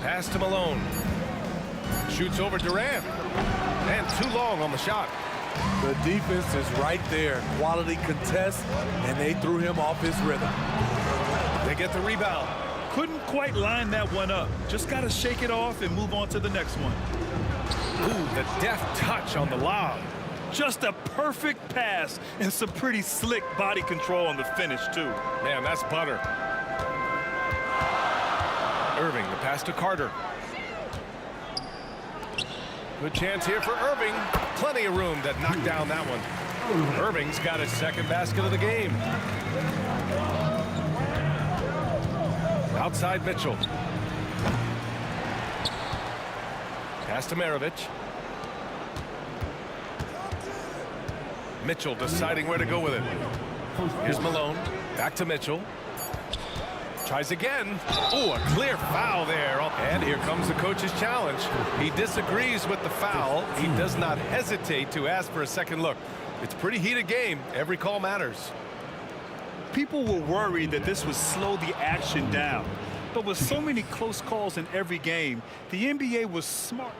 A: Pass to Malone. Shoots over Durant. And too long on the shot.
K: The defense is right there. Quality contest, and they threw him off his rhythm.
A: They get the rebound.
D: Couldn't quite line that one up. Just got to shake it off and move on to the next one.
A: Ooh, the deft touch on the lob.
D: Just a perfect pass and some pretty slick body control on the finish, too.
A: Man, that's butter. Irving, the pass to Carter. Good chance here for Irving. Plenty of room to knock down that one. Irving's got his second basket of the game. Outside Mitchell. Pass to Maravich. Mitchell deciding where to go with it. Here's Malone. Back to Mitchell. Tries again. Oh, a clear foul there. And here comes the coach's challenge. He disagrees with the foul. He does not hesitate to ask for a second look. It's a pretty heated game. Every call matters.
D: People were worried that this would slow the action down. But with so many close calls in every game, the NBA was smart.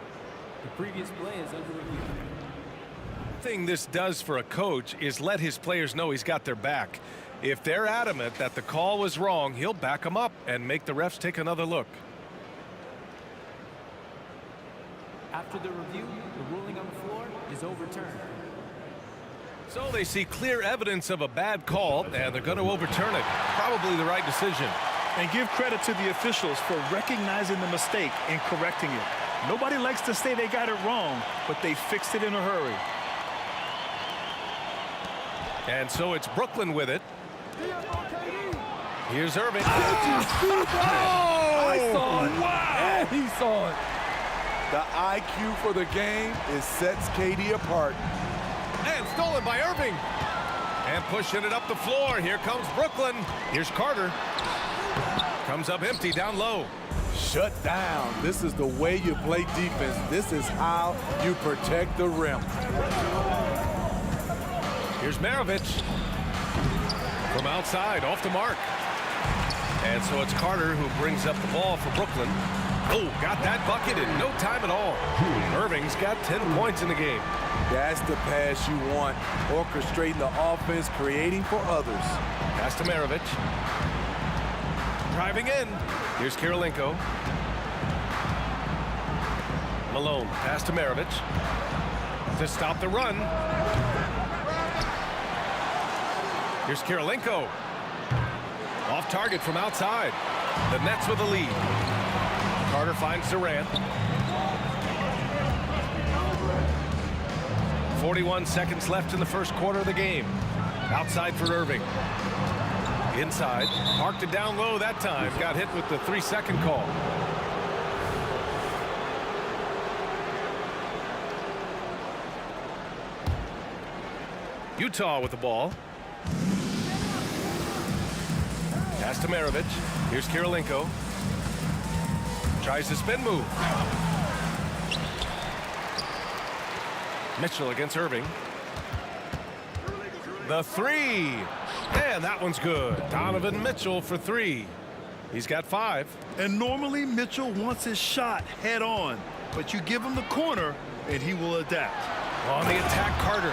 L: The previous play is under review.
A: The thing this does for a coach is let his players know he's got their back. If they're adamant that the call was wrong, he'll back them up and make the refs take another look.
L: After the review, the ruling on the floor is overturned.
A: So they see clear evidence of a bad call, and they're going to overturn it. Probably the right decision.
D: And give credit to the officials for recognizing the mistake and correcting it. Nobody likes to say they got it wrong, but they fixed it in a hurry.
A: And so it's Brooklyn with it. Here's Irving.
K: I saw it. Wow. And he saw it. The IQ for the game sets KD apart.
A: And stolen by Irving. And pushing it up the floor. Here comes Brooklyn. Here's Carter. Comes up empty down low.
K: Shut down. This is the way you play defense. This is how you protect the rim.
A: Here's Maravich. From outside, off the mark. And so it's Carter who brings up the ball for Brooklyn. Oh, got that bucket in no time at all. Irving's got 10 points in the game.
K: That's the pass you want. Orchestrating the offense, creating for others.
A: Pass to Maravich. Driving in. Here's Kirilenko. Malone. Pass to Maravich. To stop the run. Here's Kirilenko. Off target from outside. The Nets with the lead. Carter finds Durant. 41 seconds left in the first quarter of the game. Outside for Irving. Inside. Parked it down low that time. Got hit with the 3-second call. Utah with the ball. Pass to Maravich. Here's Kirilenko. Tries to spin move. Mitchell against Irving. The three. And that one's good. Donovan Mitchell for three. He's got 5.
D: And normally Mitchell wants his shot head on, but you give him the corner and he will adapt.
A: On the attack, Carter.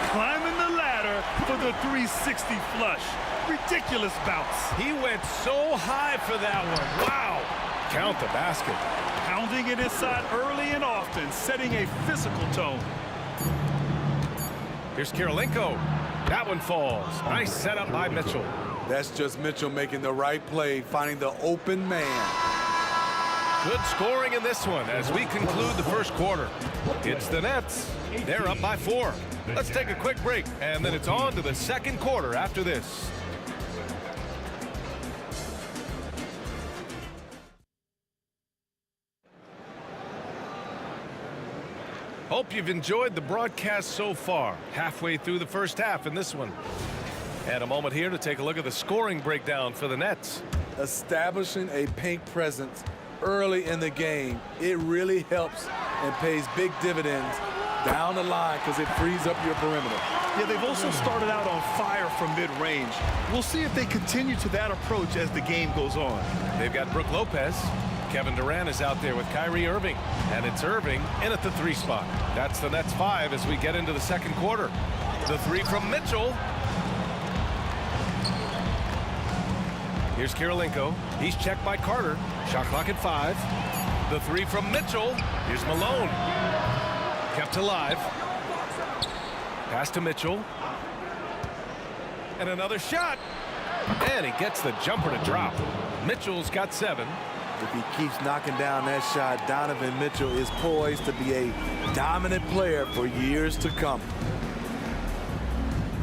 D: Climbing the ladder for the 360 flush. Ridiculous bounce.
A: He went so high for that one. Wow. Count the basket.
D: Pounding it inside early and often, setting a physical tone.
A: Here's Kirilenko. That one falls. Nice setup by Mitchell.
K: That's just Mitchell making the right play, finding the open man.
A: Good scoring in this one as we conclude the first quarter. It's the Nets. They're up by 4. Let's take a quick break, and then it's on to the second quarter after this. Hope you've enjoyed the broadcast so far. Halfway through the first half in this one. And a moment here to take a look at the scoring breakdown for the Nets.
K: Establishing a paint presence early in the game, it really helps and pays big dividends down the line because it frees up your perimeter.
D: Yeah, they've also started out on fire from mid-range. We'll see if they continue to that approach as the game goes on.
A: They've got Brook Lopez. Kevin Durant is out there with Kyrie Irving. And it's Irving in at the 3 spot. That's the Nets 5 as we get into the second quarter. The 3 from Mitchell. Here's Kirilenko. He's checked by Carter. Shot clock at 5. The 3 from Mitchell. Here's Malone. Kept alive. Pass to Mitchell. And another shot. And he gets the jumper to drop. Mitchell's got 7.
K: If he keeps knocking down that shot, Donovan Mitchell is poised to be a dominant player for years to come.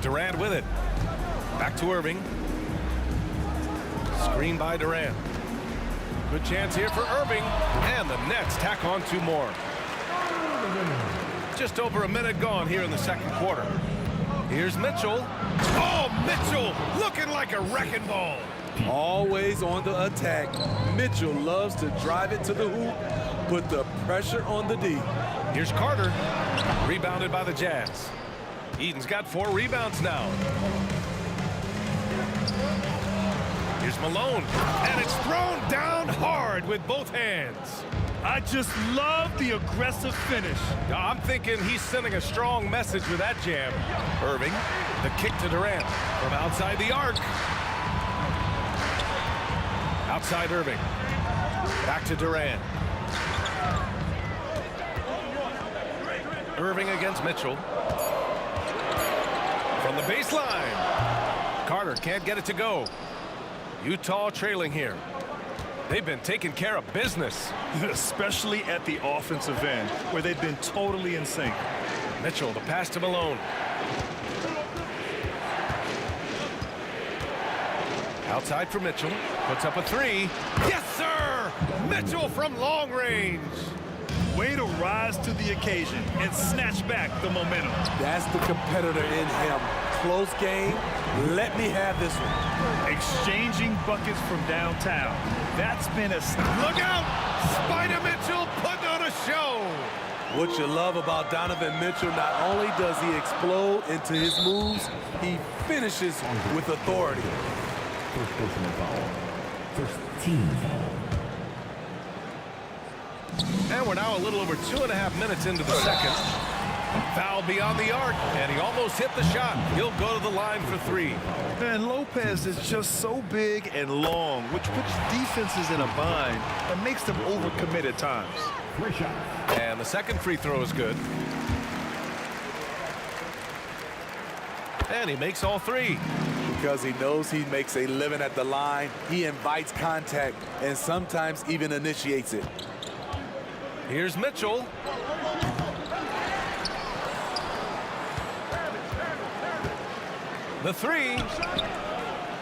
A: Durant with it. Back to Irving. Screen by Durant. Good chance here for Irving. And the Nets tack on 2 more. Just over a minute gone here in the second quarter. Here's Mitchell. Oh, Mitchell looking like a wrecking ball.
K: Always on the attack. Mitchell loves to drive it to the hoop, put the pressure on the D.
A: Here's Carter. Rebounded by the Jazz. Eden's got 4 rebounds now. Here's Malone. And it's thrown down hard with both hands.
D: I just love the aggressive finish.
A: I'm thinking he's sending a strong message with that jam. Irving, the kick to Durant from outside the arc. Outside Irving. Back to Durant. Irving against Mitchell. From the baseline. Carter can't get it to go. Utah trailing here. They've been taking care of business.
D: Especially at the offensive end, where they've been totally in sync.
A: Mitchell, the pass to Malone. Outside for Mitchell. Puts up a 3. Yes, sir! Mitchell from long range.
D: Way to rise to the occasion and snatch back the momentum.
K: That's the competitor in him. Close game. Let me have this one.
D: Exchanging buckets from downtown. That's been a...
A: Look out! Spider Mitchell putting on a show.
K: What you love about Donovan Mitchell, not only does he explode into his moves, he finishes with authority.
C: First personal foul. First team foul.
A: And we're now a little over 2.5 minutes into the second. Foul beyond the arc, and he almost hit the shot. He'll go to the line for 3.
D: And Lopez is just so big and long, which puts defenses in a bind and makes them overcommit at times.
C: Free shot.
A: And the second free throw is good. And he makes all three.
K: Because he knows he makes a living at the line, he invites contact and sometimes even initiates it.
A: Here's Mitchell. The three.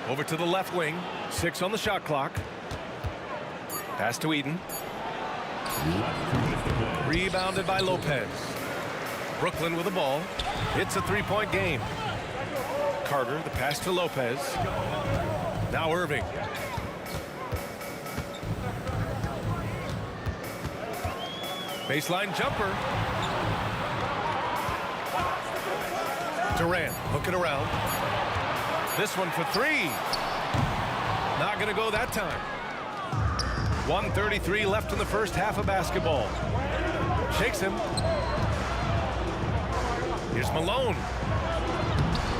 A: Over to the left wing. 6 on the shot clock. Pass to Eden. Rebounded by Lopez. Brooklyn with the ball. It's a three-point game. Carter, the pass to Lopez. Now Irving. Baseline jumper. Durant hooking around. This one for three. Not going to go that time. 1:33 left in the first half of basketball. Shakes him. Here's Malone.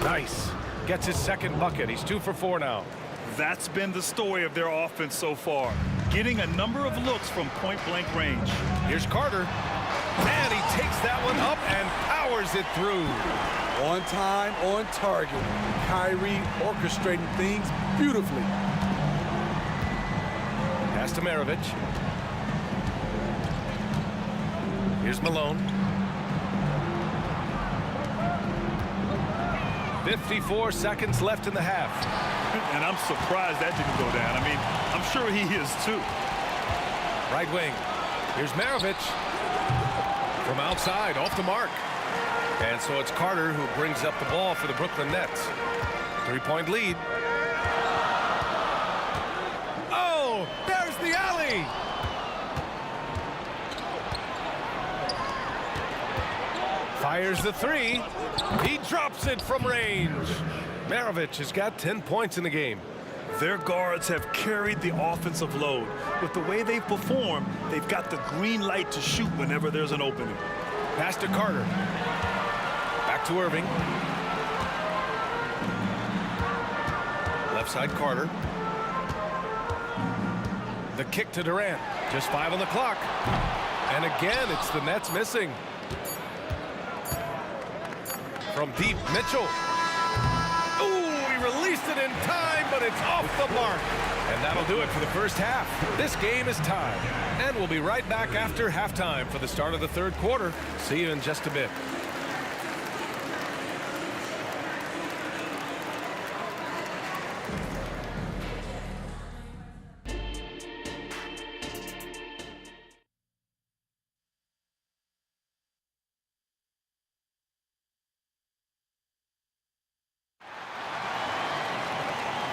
A: Nice. Gets his second bucket. He's 2 for 4 now.
D: That's been the story of their offense so far. Getting a number of looks from point-blank range.
A: Here's Carter. And he takes that one up and powers it through.
K: On time, on target. Kyrie orchestrating things beautifully.
A: Pass to Maravich. Here's Malone. 54 seconds left in the half.
D: And I'm surprised that didn't go down. I mean, I'm sure he is too.
A: Right wing. Here's Maravich. From outside, off the mark. And so it's Carter who brings up the ball for the Brooklyn Nets. 3-point lead. Oh, there's the alley. Fires the three. He drops it from range. Maravich has got 10 points in the game.
D: Their guards have carried the offensive load. With the way they've performed, they've got the green light to shoot whenever there's an opening.
A: Pass to Carter. Back to Irving. Left side Carter. The kick to Durant. Just 5 on the clock. And again, it's the Nets missing. From deep, Mitchell. Ooh, he released it in time, but it's off the mark. And that'll do it for the first half. This game is tied. And we'll be right back after halftime for the start of the third quarter. See you in just a bit.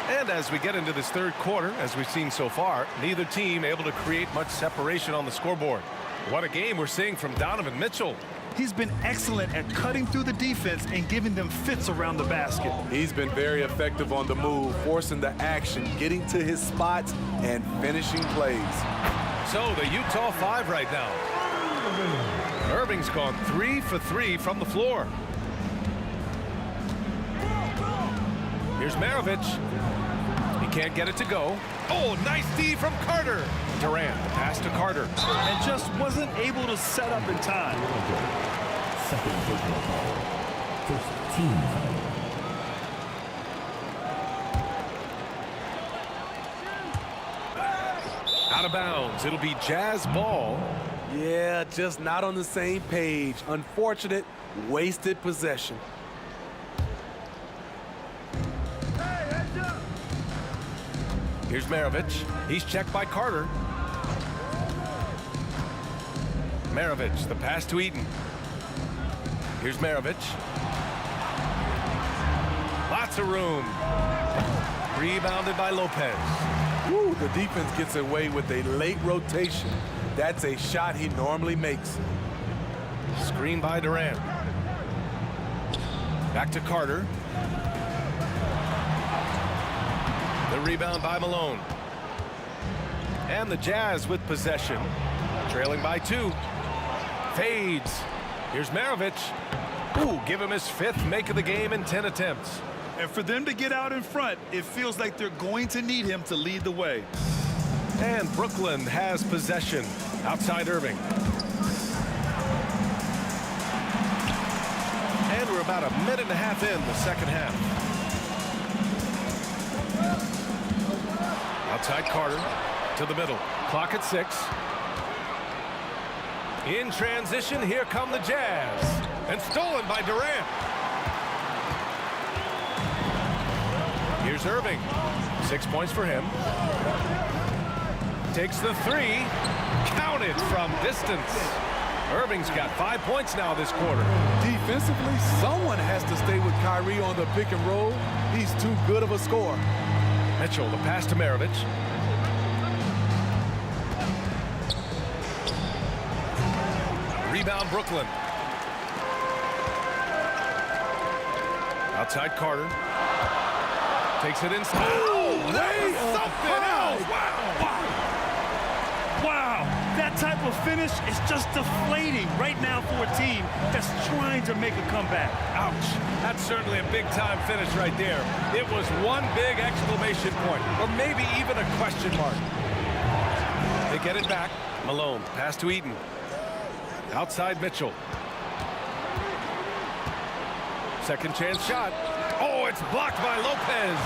A: And as we get into this third quarter, as we've seen so far, neither team able to create much separation on the scoreboard. What a game we're seeing from Donovan Mitchell.
D: He's been excellent at cutting through the defense and giving them fits around the basket.
K: He's been very effective on the move, forcing the action, getting to his spots, and finishing plays.
A: So the Utah 5 right now. Irving's gone 3 for 3 from the floor. Here's Maravich. He can't get it to go. Oh, nice D from Carter. Durant, the pass to Carter.
D: And just wasn't able to set up in time.
C: Second football ball. First team foul.
A: Out of bounds. It'll be Jazz ball.
K: Yeah, just not on the same page. Unfortunate, wasted possession.
A: Here's Maravich. He's checked by Carter. Maravich, the pass to Eden. Here's Maravich. Lots of room. Rebounded by Lopez.
K: Woo, the defense gets away with a late rotation. That's a shot he normally makes.
A: Screen by Durant. Back to Carter. The rebound by Malone. And the Jazz with possession. Trailing by 2. Fades. Here's Maravich. Ooh, give him his 5th make of the game in 10 attempts.
D: And for them to get out in front, it feels like they're going to need him to lead the way.
A: And Brooklyn has possession. Outside Irving. And we're about a minute and a half in the second half. Outside Carter to the middle. Clock at 6. In transition, here come the Jazz. And stolen by Durant. Here's Irving. 6 points for him. Takes the 3. Counted from distance. Irving's got 5 points now this quarter.
K: Defensively, someone has to stay with Kyrie on the pick and roll. He's too good of a scorer.
A: Mitchell, the pass to Maravich. Rebound Brooklyn. Outside Carter. Takes it inside. Oh, that was something else.
D: Wow, that type of finish is just deflating right now for a team that's trying to make a comeback.
A: Ouch. That's certainly a big-time finish right there. It was one big exclamation point, or maybe even a question mark. They get it back. Malone, pass to Eaton. Outside Mitchell. Second chance shot. Oh, it's blocked by Lopez.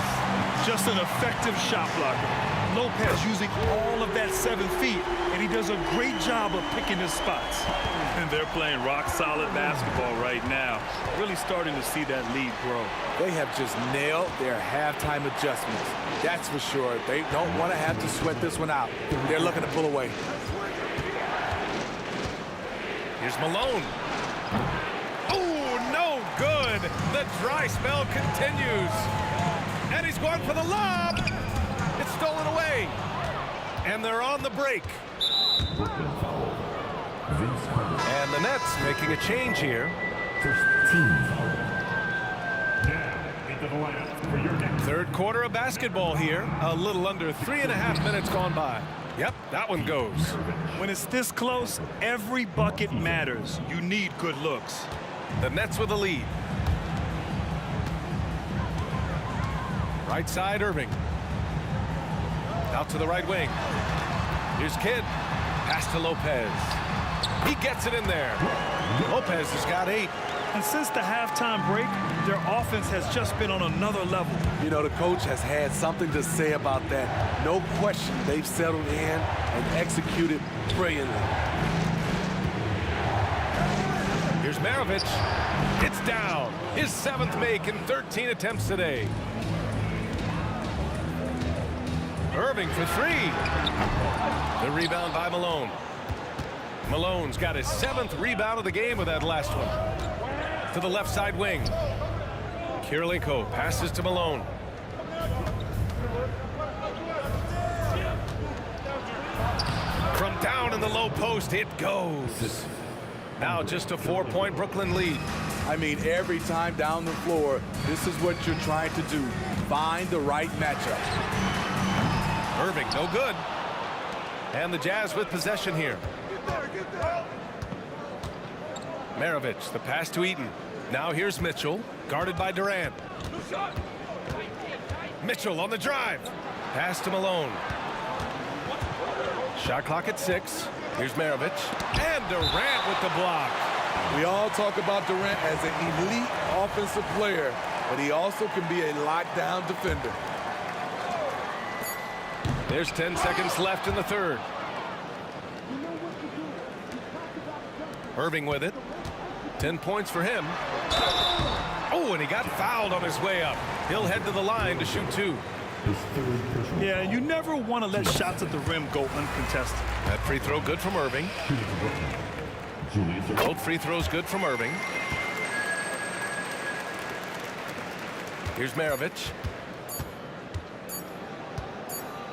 D: Just an effective shot blocker. Lopez using all of that 7 feet, and he does a great job of picking his spots. And they're playing rock-solid basketball right now. Really starting to see that lead grow.
K: They have just nailed their halftime adjustments. That's for sure. They don't want to have to sweat this one out. They're looking to pull away.
A: Here's Malone. Oh, no good. The dry spell continues. And he's going for the lob. It's stolen away. And they're on the break. And the Nets making a change here. Third quarter of basketball here. A little under 3.5 minutes gone by. Yep, that one goes.
D: When it's this close, every bucket matters. You need good looks.
A: The Nets with the lead. Right side, Irving. Out to the right wing. Here's Kidd. Pass to Lopez. He gets it in there. Lopez has got 8.
D: And since the halftime break, their offense has just been on another level.
K: You know, the coach has had something to say about that. No question, they've settled in and executed brilliantly.
A: Here's Maravich. It's down. His 7th make in 13 attempts today. Irving for 3. The rebound by Malone. Malone's got his 7th rebound of the game with that last one. To the left side wing. Kirilenko passes to Malone. From down in the low post, it goes. Now just a 4-point Brooklyn lead.
K: I mean, every time down the floor, this is what you're trying to do. Find the right matchup.
A: Irving, no good. And the Jazz with possession here. Maravich, the pass to Eaton. Now here's Mitchell, guarded by Durant. Mitchell on the drive. Pass to Malone. Shot clock at 6. Here's Maravich. And Durant with the block.
K: We all talk about Durant as an elite offensive player, but he also can be a lockdown defender.
A: There's 10 seconds left in the third. Irving with it. 10 points for him. Oh, and he got fouled on his way up. He'll head to the line to shoot 2.
D: Yeah, you never want to let shots at the rim go uncontested.
A: That free throw good from Irving. Both free throws good from Irving. Here's Maravich.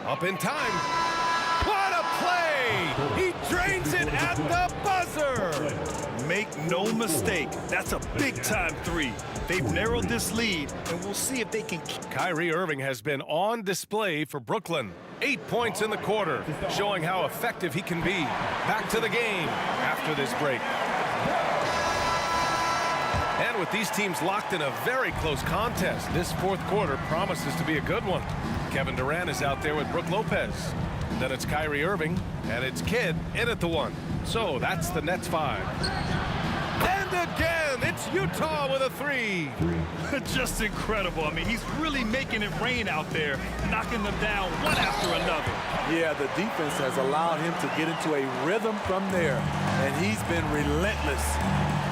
A: Up in time. What a play! He drains it at the buzzer!
D: Make no mistake, that's a big-time 3. They've narrowed this lead, and we'll see if they can.
A: Kyrie Irving has been on display for Brooklyn. 8 points in the quarter, showing how effective he can be. Back to the game after this break. And with these teams locked in a very close contest, this fourth quarter promises to be a good one. Kevin Durant is out there with Brook Lopez. Then it's Kyrie Irving, and it's Kidd in at the 1. So that's the Nets 5. And again, it's Utah with a 3.
D: Just incredible. I mean, he's really making it rain out there, knocking them down one after another.
K: Yeah, the defense has allowed him to get into a rhythm from there, and he's been relentless.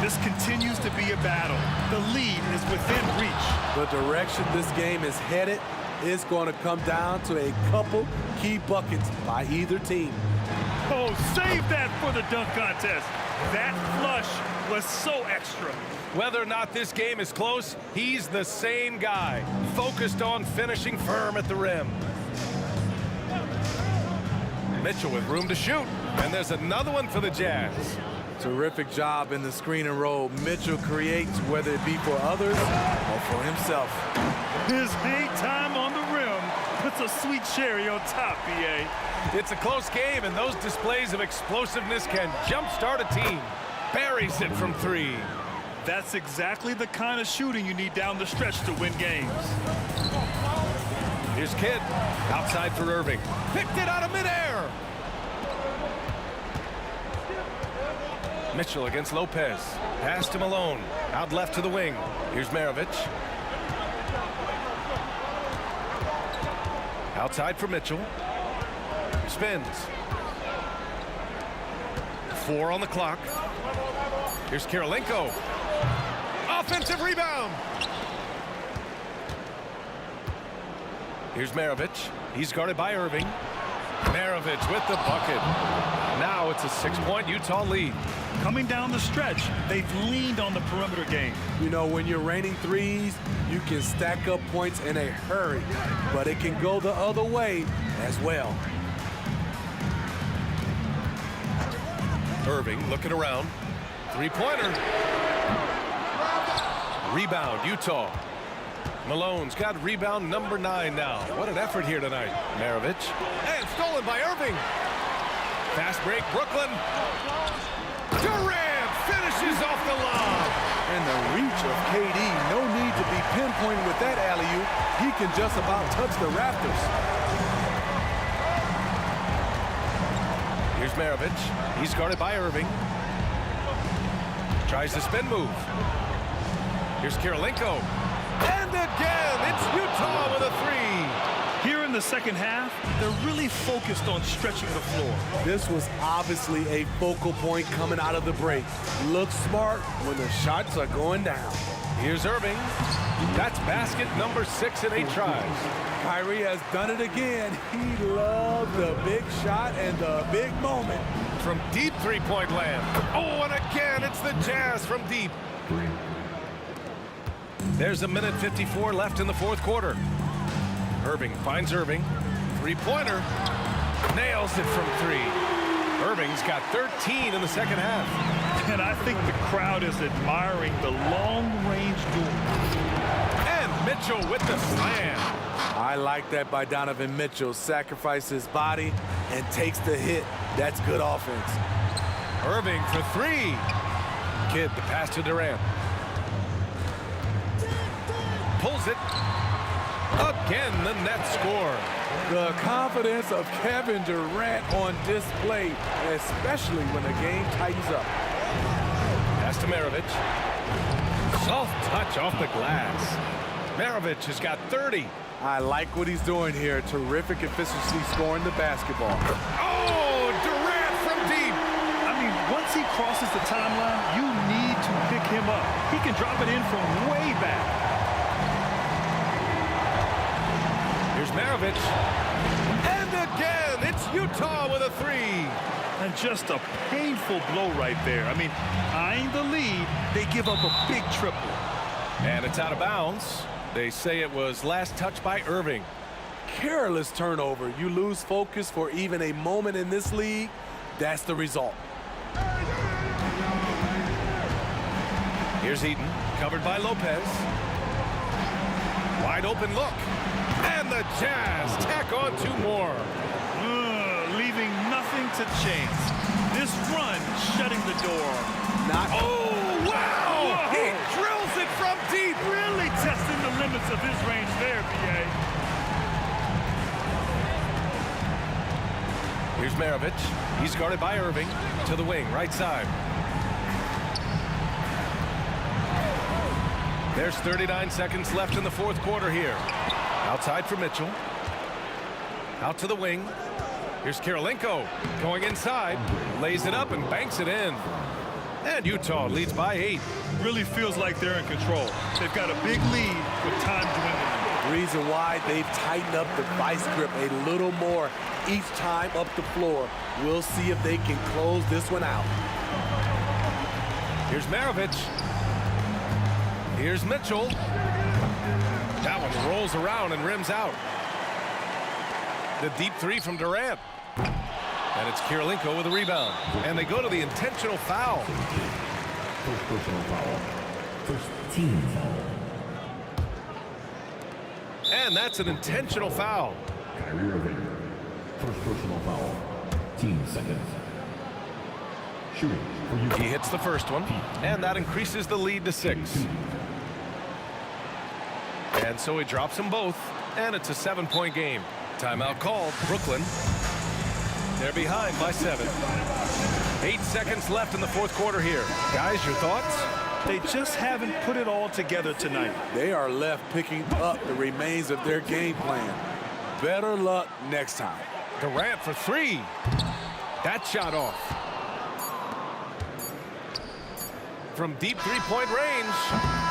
D: This continues to be a battle. The lead is within reach.
K: The direction this game is headed is going to come down to a couple key buckets by either team.
D: Oh, save that for the dunk contest. That flush was so extra.
A: Whether or not this game is close, he's the same guy, focused on finishing firm at the rim. Mitchell with room to shoot, and there's another one for the Jazz.
K: Terrific job in the screen and roll. Mitchell creates, whether it be for others or for himself.
D: His hang time on the rim puts a sweet cherry on top, B.A.
A: It's a close game, and those displays of explosiveness can jumpstart a team. Buries it from 3.
D: That's exactly the kind of shooting you need down the stretch to win games.
A: Here's Kidd, outside for Irving. Picked it out of midair. Mitchell against Lopez. Passed him alone. Out left to the wing. Here's Maravich. Outside for Mitchell. Spins. 4 on the clock. Here's Kirilenko. Offensive rebound. Here's Maravich. He's guarded by Irving. Maravich with the bucket. Now it's a 6-point Utah lead.
D: Coming down the stretch, they've leaned on the perimeter game.
K: You know, when you're raining threes, you can stack up points in a hurry, but it can go the other way as well.
A: Irving looking around. 3-pointer. Rebound, Utah. Malone's got rebound number 9 now. What an effort here tonight. Maravich. And stolen by Irving. Fast break, Brooklyn. Durant finishes off the lob.
K: And the reach of KD, no need to be pinpointing with that alley-oop. He can just about touch the rafters.
A: Here's Maravich. He's guarded by Irving. Tries the spin move. Here's Kirilenko. And again, it's Utah with a 3.
D: Here in the second half, they're really focused on stretching the floor.
K: This was obviously a focal point coming out of the break. Look smart when the shots are going down.
A: Here's Irving. That's basket number 6 in 8 tries.
K: Kyrie has done it again. He loved the big shot and the big moment.
A: From deep 3-point land. Oh, and again, it's the Jazz from deep. There's a minute 54 left in the 4th quarter. Irving finds Irving. 3-pointer. Nails it from 3. Irving's got 13 in the second half.
D: And I think the crowd is admiring the long-range duel.
A: And Mitchell with the slam.
K: I like that by Donovan Mitchell. Sacrifices his body and takes the hit. That's good offense.
A: Irving for 3. Kidd the pass to Durant. Pulls it. Again, the Nets score.
K: The confidence of Kevin Durant on display, especially when the game tightens up.
A: Pass to Maravich. Soft touch off the glass. Maravich has got 30.
K: I like what he's doing here. Terrific efficiency scoring the basketball.
A: Oh, Durant from deep.
D: I mean, once he crosses the timeline, you need to pick him up. He can drop it in from way back.
A: Here's Maravich. And again, it's Utah with a 3.
D: And just a painful blow right there. I mean, eyeing the lead, they give up a big triple.
A: And it's out of bounds. They say it was last touched by Irving.
K: Careless turnover. You lose focus for even a moment in this league. That's the result.
A: Here's Eaton, covered by Lopez. Wide open look. And the Jazz tack on 2 more.
D: Leaving nothing to chance. This run shutting the door.
A: Oh, wow!
D: Whoa.
A: He drills it from deep.
D: Really testing the limits of his range there, B.A.
A: Here's Maravich. He's guarded by Irving. To the wing, right side. There's 39 seconds left in the fourth quarter here. Outside for Mitchell. Out to the wing. Here's Kirilenko going inside. Lays it up and banks it in. And Utah leads by 8.
D: Really feels like they're in control. They've got a big lead with time dwindling.
K: The reason why they've tightened up the vice grip a little more each time up the floor. We'll see if they can close this one out.
A: Here's Maravich. Here's Mitchell. That one rolls around and rims out. The deep three from Durant. And it's Kirilenko with a rebound. And they go to the intentional foul.
C: First personal foul. First team foul.
A: And that's an intentional foul.
C: Kyrie Irving. First personal foul. Team seconds. Shooting for Utah.
A: He hits the first one. And that increases the lead to 6. And so he drops them both. And it's a 7-point game. Timeout called. Brooklyn. They're behind by 7. 8 seconds left in the fourth quarter here. Guys, your thoughts?
D: They just haven't put it all together tonight.
K: They are left picking up the remains of their game plan. Better luck next time.
A: Durant for 3. That shot off. From deep three-point range.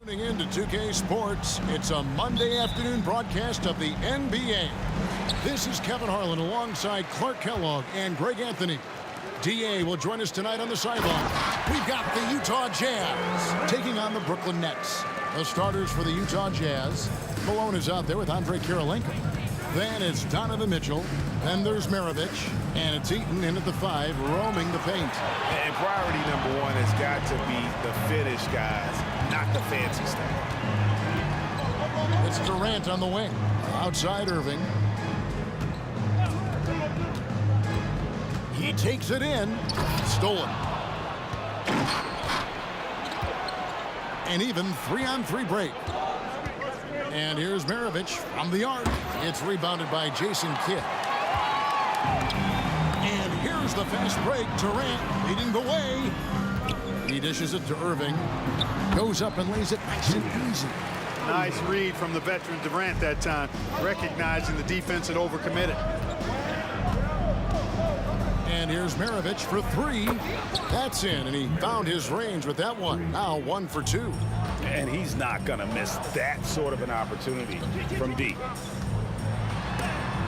G: Tuning in to 2K Sports. It's a Monday afternoon broadcast of the NBA. This is Kevin Harlan alongside Clark Kellogg and Greg Anthony. DA will join us tonight on the sideline. We've got the Utah Jazz taking on the Brooklyn Nets. The starters for the Utah Jazz. Malone is out there with Andrei Kirilenko. Then it's Donovan Mitchell. Then there's Maravich. And it's Eaton in at the 5, roaming the paint.
I: And priority number one has got to be the finish, guys, not the fancy stuff.
G: It's Durant on the wing. Outside Irving. He takes it in. Stolen. An even 3-on-3 break. And here's Maravich from the arc. It's rebounded by Jason Kidd. And here's the fast break. Durant leading the way. He dishes it to Irving. Goes up and lays it nice and easy.
B: Nice read from the veteran Durant that time, recognizing the defense had overcommitted.
G: And here's Maravich for 3. That's in, and he found his range with that one. Now 1 for 2.
I: And he's not going to miss that sort of an opportunity from deep.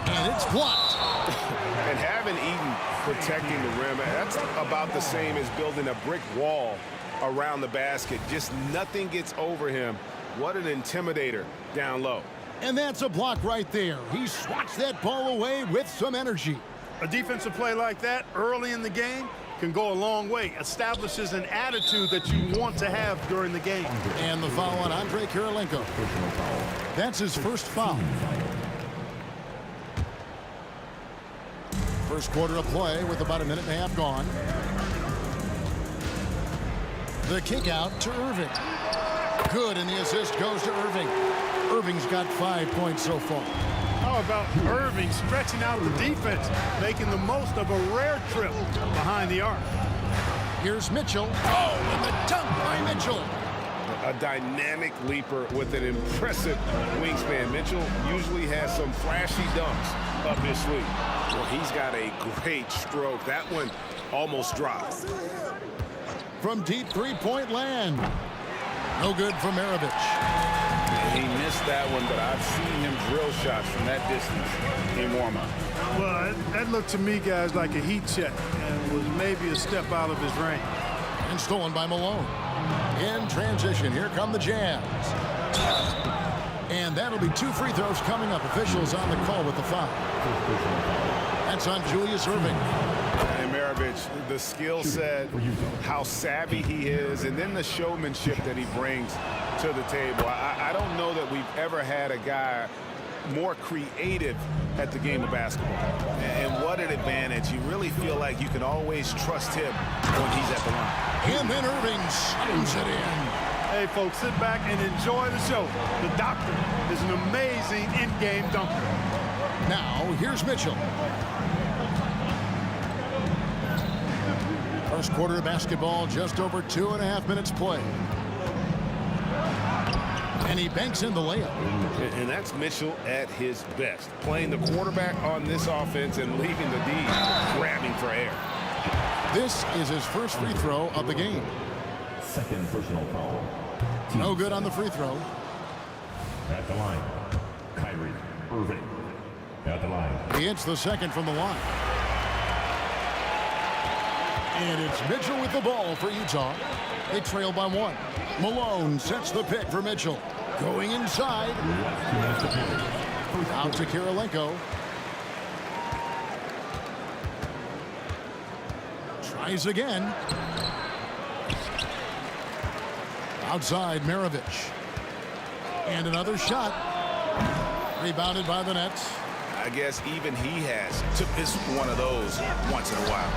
G: And it's blocked.
I: And having Eaton protecting the rim, that's about the same as building a brick wall around the basket. Just nothing gets over him. What an intimidator down low.
G: And that's a block right there. He swats that ball away with some energy.
B: A defensive play like that early in the game can go a long way. Establishes an attitude that you want to have during the game.
G: And the foul on Andrei Kirilenko. That's his first foul. First quarter of play with about a minute and a half gone. The kick out to Irving. Good, and the assist goes to Irving. Irving's got 5 points so far.
B: How about Irving stretching out the defense, making the most of a rare trip behind the arc.
G: Here's Mitchell. Oh, and the dunk by Mitchell.
I: A dynamic leaper with an impressive wingspan. Mitchell usually has some flashy dunks up his sleeve. Well, he's got a great stroke. That one almost dropped.
G: From deep three-point land. No good for Maravich.
I: He missed that one, but I've seen him drill shots from that distance in warm-up.
B: Well, that looked to me, guys, like a heat check and was maybe a step out of his range.
G: And stolen by Malone. In transition, here come the Jazz. And that'll be 2 free throws coming up. Officials on the call with the foul. That's on Julius Irving.
I: And Maravich, the skill set, how savvy he is, and then the showmanship that he brings to the table. I don't know that we've ever had a guy more creative at the game of basketball. And what an advantage. You really feel like you can always trust him when he's at the line.
G: And then Irving slams it in.
B: Hey, folks, sit back and enjoy the show. The doctor is an amazing in-game dunker.
G: Now, here's Mitchell. First quarter of basketball, just over 2.5 minutes play. And he banks in the layup.
I: And that's Mitchell at his best. Playing the quarterback on this offense and leaving the D grabbing for air.
G: This is his first free throw of the game.
C: Second personal foul.
G: No good on the free throw.
C: At the line, Kyrie Irving. At the line.
G: He hits the second from the line. And it's Mitchell with the ball for Utah. They trail by 1. Malone sets the pick for Mitchell. Going inside. Out to Kirilenko. Tries again. Outside Maravich. And another shot. Rebounded by the Nets.
I: I guess even he has to miss one of those once in a while.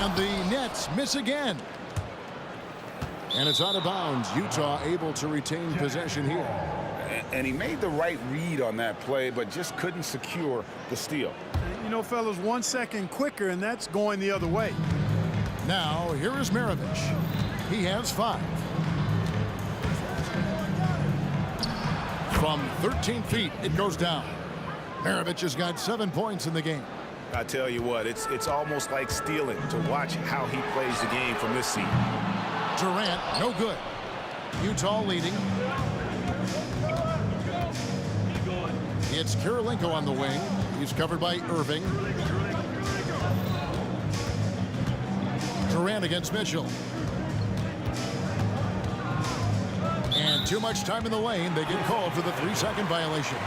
G: And the Nets miss again. And it's out of bounds. Utah able to retain possession here.
I: And he made the right read on that play, but just couldn't secure the steal.
B: You know, fellas, 1 second quicker, and that's going the other way.
G: Now, here is Maravich. He has 5. From 13 feet, it goes down. Maravich has got 7 points in the game.
I: I tell you what, it's almost like stealing to watch how he plays the game from this seat.
G: Durant, no good. Utah leading. It's Kirilenko on the wing. He's covered by Irving. Durant against Mitchell. And too much time in the lane. They get called for the 3-second violation.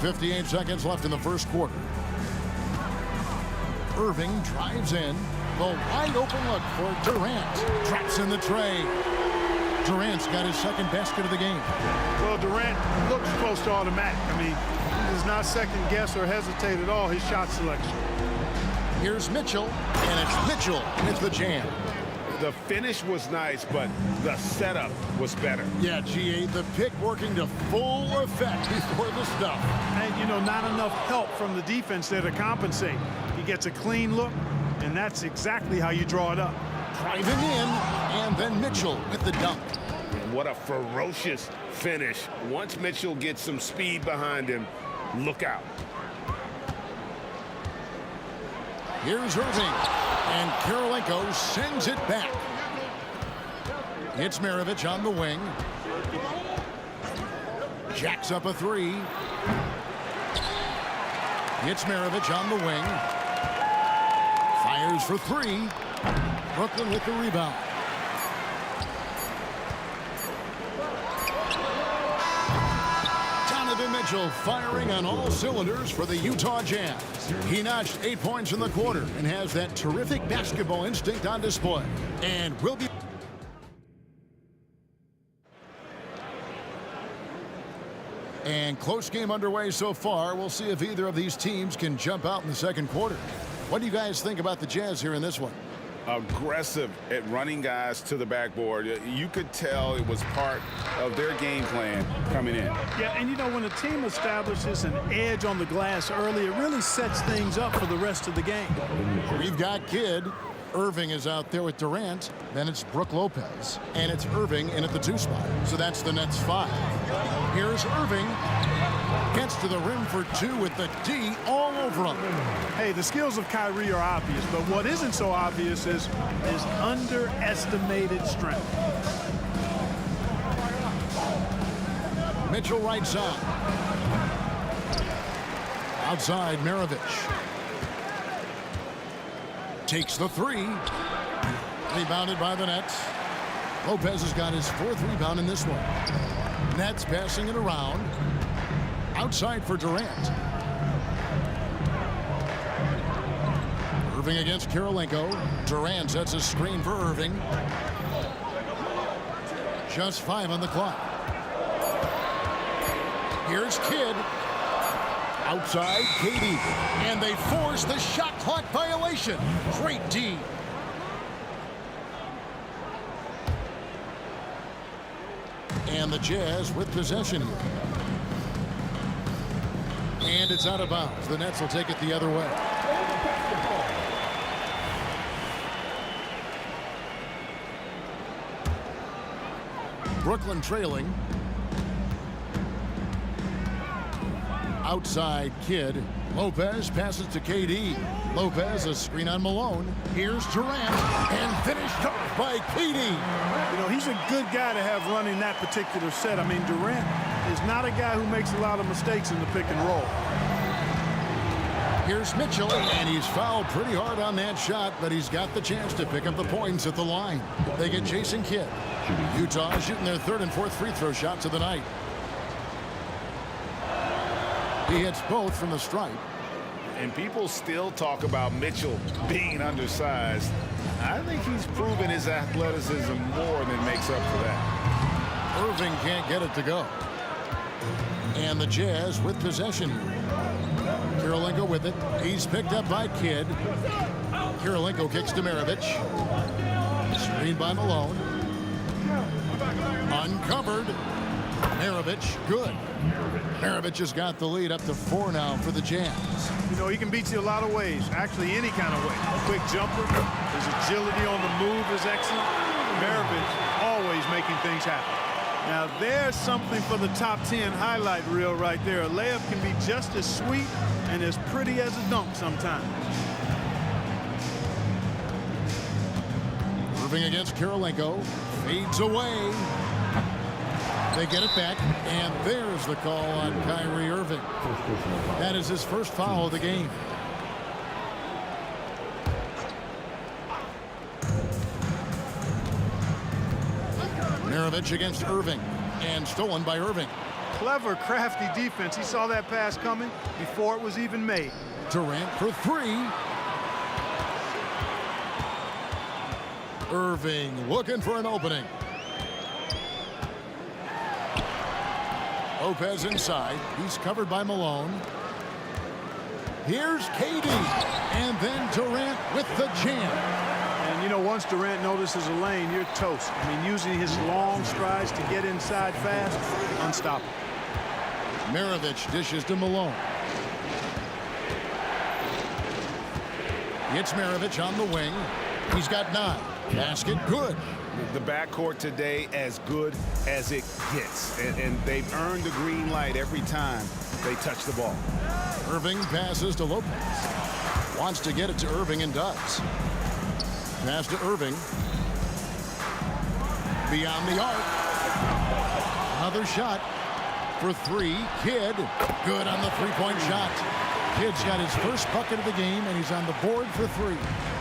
G: 58 seconds left in the first quarter. Irving drives in. The wide open look for Durant. Traps in the tray. Durant's got his second basket of the game.
B: Well, Durant looks close to automatic. I mean, he does not second guess or hesitate at all his shot selection.
G: Here's Mitchell, and it's Mitchell with the jam.
I: The finish was nice, but the setup was better.
G: Yeah, GA, the pick working to full effect before the stuff.
B: And, you know, not enough help from the defense there to compensate. He gets a clean look, and that's exactly how you draw it up.
G: Driving in, and then Mitchell with the dunk.
I: What a ferocious finish. Once Mitchell gets some speed behind him, look out.
G: Here's Irving, and Kirilenko sends it back. It's Maravich on the wing. Jacks up a three. It's Maravich on the wing. Fires for three. Brooklyn with the rebound. Donovan Mitchell firing on all cylinders for the Utah Jazz. He notched 8 points in the quarter and has that terrific basketball instinct on display. And will be... And close game underway so far. We'll see if either of these teams can jump out in the second quarter. What do you guys think about the Jazz here in this one?
I: Aggressive at running guys to the backboard. You could tell it was part of their game plan coming in.
B: Yeah, and you know, when a team establishes an edge on the glass early, it really sets things up for the rest of the game.
G: We've got Kidd. Irving is out there with Durant. Then it's Brook Lopez. And it's Irving in at the 2 spot. So that's the Nets 5. Here's Irving. Gets to the rim for 2 with the D all over him.
B: Hey, the skills of Kyrie are obvious, but what isn't so obvious is his underestimated strength.
G: Mitchell right side. Outside, Maravich. Takes the 3. Rebounded by the Nets. Lopez has got his 4th rebound in this one. Nets passing it around. Outside for Durant. Irving against Kirilenko. Durant sets a screen for Irving. Just 5 on the clock. Here's Kidd. Outside, KD. And they force the shot clock violation. Great D. And the Jazz with possession here. And it's out of bounds. The Nets will take it the other way. Brooklyn trailing. Outside, Kidd. Lopez passes to KD. Lopez, a screen on Malone. Here's Durant, and finished off by KD.
B: You know, he's a good guy to have running that particular set. I mean, Durant is not a guy who makes a lot of mistakes in the pick and roll.
G: Here's Mitchell, and he's fouled pretty hard on that shot, but he's got the chance to pick up the points at the line. They get Jason Kidd. Utah shooting their 3rd and 4th free throw shots of the night. He hits both from the stripe.
I: And people still talk about Mitchell being undersized. I think he's proven his athleticism more than makes up for that.
G: Irving can't get it to go. And the Jazz with possession here. Kirilenko with it. He's picked up by Kidd. Kirilenko kicks to Maravich. Screen by Malone. Uncovered. Maravich, good. Maravich has got the lead up to 4 now for the Jazz.
B: You know, he can beat you a lot of ways, actually any kind of way. A quick jumper, his agility on the move is excellent. Maravich always making things happen. Now there's something for the top 10 highlight reel right there. A layup can be just as sweet and as pretty as a dunk sometimes.
G: Irving against Kirilenko. Fades away. They get it back, and there's the call on Kyrie Irving. That is his first foul of the game. Maravich against Irving, and stolen by Irving.
B: Clever, crafty defense. He saw that pass coming before it was even made.
G: Durant for three. Irving looking for an opening. Lopez inside. He's covered by Malone. Here's KD. And then Durant with the jam.
B: And, you know, once Durant notices a lane, you're toast. I mean, using his long strides to get inside fast, unstoppable.
G: Maravich dishes to Malone. It's Maravich on the wing. He's got 9. Basket good.
I: The backcourt today as good as it gets. And they've earned the green light every time they touch the ball.
G: Irving passes to Lopez. Wants to get it to Irving and does. Pass to Irving. Beyond the arc. Another shot for 3. Kidd. Good on the three-point shot. Kidd's got his first bucket of the game, and he's on the board for 3.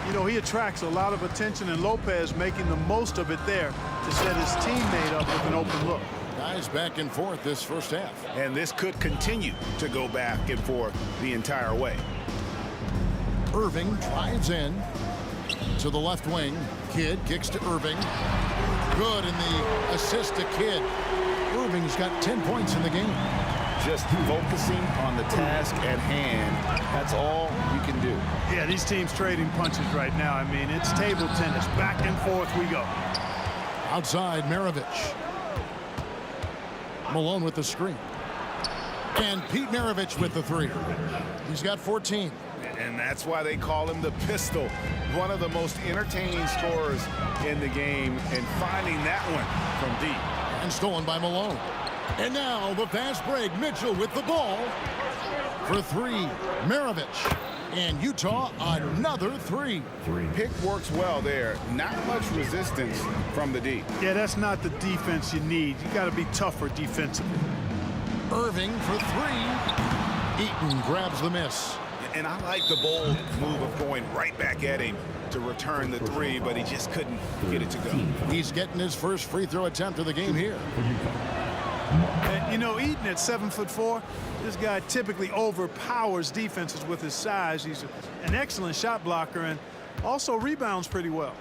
B: You know, he attracts a lot of attention, and Lopez making the most of it there to set his teammate up with an open look.
G: Guys back and forth this first half.
I: And this could continue to go back and forth the entire way.
G: Irving drives in to the left wing. Kidd kicks to Irving. Good in the assist to Kidd. Irving's got 10 points in the game.
I: Just focusing on the task at hand. That's all you can do.
B: Yeah, these teams trading punches right now. I mean, it's table tennis. Back and forth we go.
G: Outside, Maravich. Malone with the screen. And Pete Maravich with the 3. He's got 14.
I: And that's why they call him the pistol. One of the most entertaining scorers in the game, and finding that one from deep.
G: And stolen by Malone. And now the fast break. Mitchell with the ball for 3. Maravich. And Utah another 3.
I: Pick works well there. Not much resistance from the D.
B: Yeah, that's not the defense you need. You got to be tougher defensively.
G: Irving for 3. Eaton grabs the miss.
I: And I like the bold move of going right back at him to return the 3, but he just couldn't get it to go.
G: He's getting his first free throw attempt of the game here.
B: And, you know, Eaton at 7'4", this guy typically overpowers defenses with his size. He's an excellent shot blocker and also rebounds pretty well.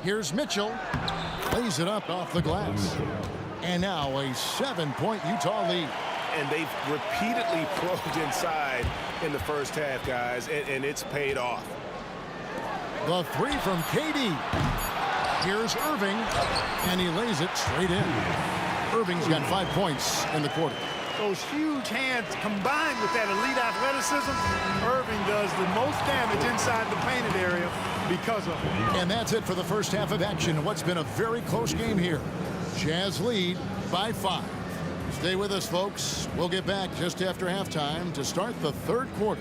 G: Here's Mitchell. Lays it up off the glass. And now a 7-point Utah lead.
I: And they've repeatedly probed inside in the first half, guys, and it's paid off.
G: The 3 from KD. Here's Irving, and he lays it straight in. Irving's got 5 points in the quarter.
B: Those huge hands combined with that elite athleticism, Irving does the most damage inside the painted area because of it.
G: And that's it for the first half of action. What's been a very close game here. Jazz lead by 5. Stay with us, folks. We'll get back just after halftime to start the third quarter.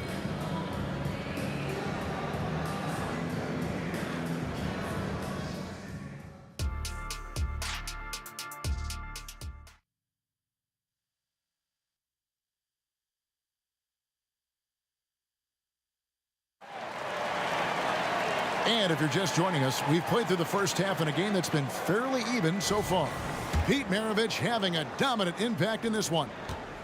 G: And if you're just joining us, we've played through the first half in a game that's been fairly even so far. Pete Maravich having a dominant impact in this one.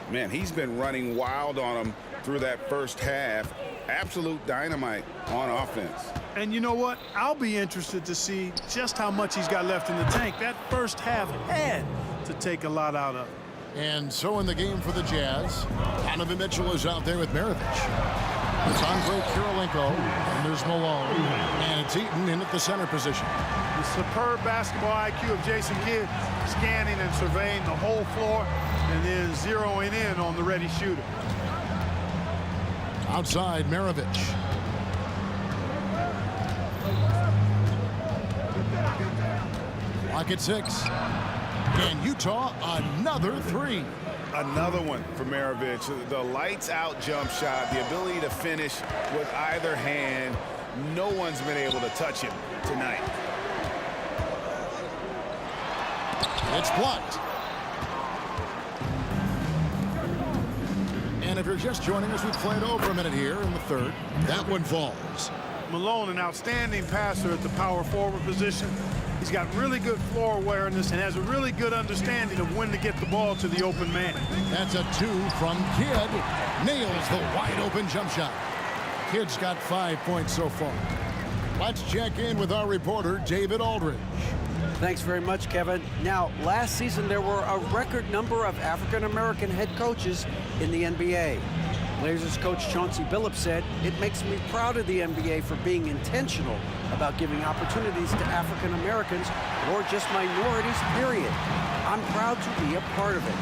I: Man, he's been running wild on him through that first half. Absolute dynamite on offense.
B: And you know what? I'll be interested to see just how much he's got left in the tank. That first half had to take a lot out of.
G: And so in the game for the Jazz, Donovan Mitchell is out there with Maravich. It's Andre Kirilenko, and there's Malone, and it's Eaton in at the center position.
B: The superb basketball IQ of Jason Kidd, scanning and surveying the whole floor, and then zeroing in on the ready shooter.
G: Outside, Maravich. Lock at 6. And Utah, another 3.
I: Another one for Maravich. The lights out jump shot, the ability to finish with either hand. No one's been able to touch him tonight.
G: It's blocked. And if you're just joining us, we've played over a minute here in the third. That one falls.
B: Malone, an outstanding passer at the power forward position. He's got really good floor awareness and has a really good understanding of when to get the ball to the open man.
G: That's a 2 from Kidd. Nails the wide open jump shot. Kidd's got 5 points so far. Let's check in with our reporter, David Aldridge.
M: Thanks very much, Kevin. Now, last season there were a record number of African-American head coaches in the NBA. Blazers coach Chauncey Billups said, "It makes me proud of the NBA for being intentional about giving opportunities to African Americans or just minorities, period. I'm proud to be a part of it."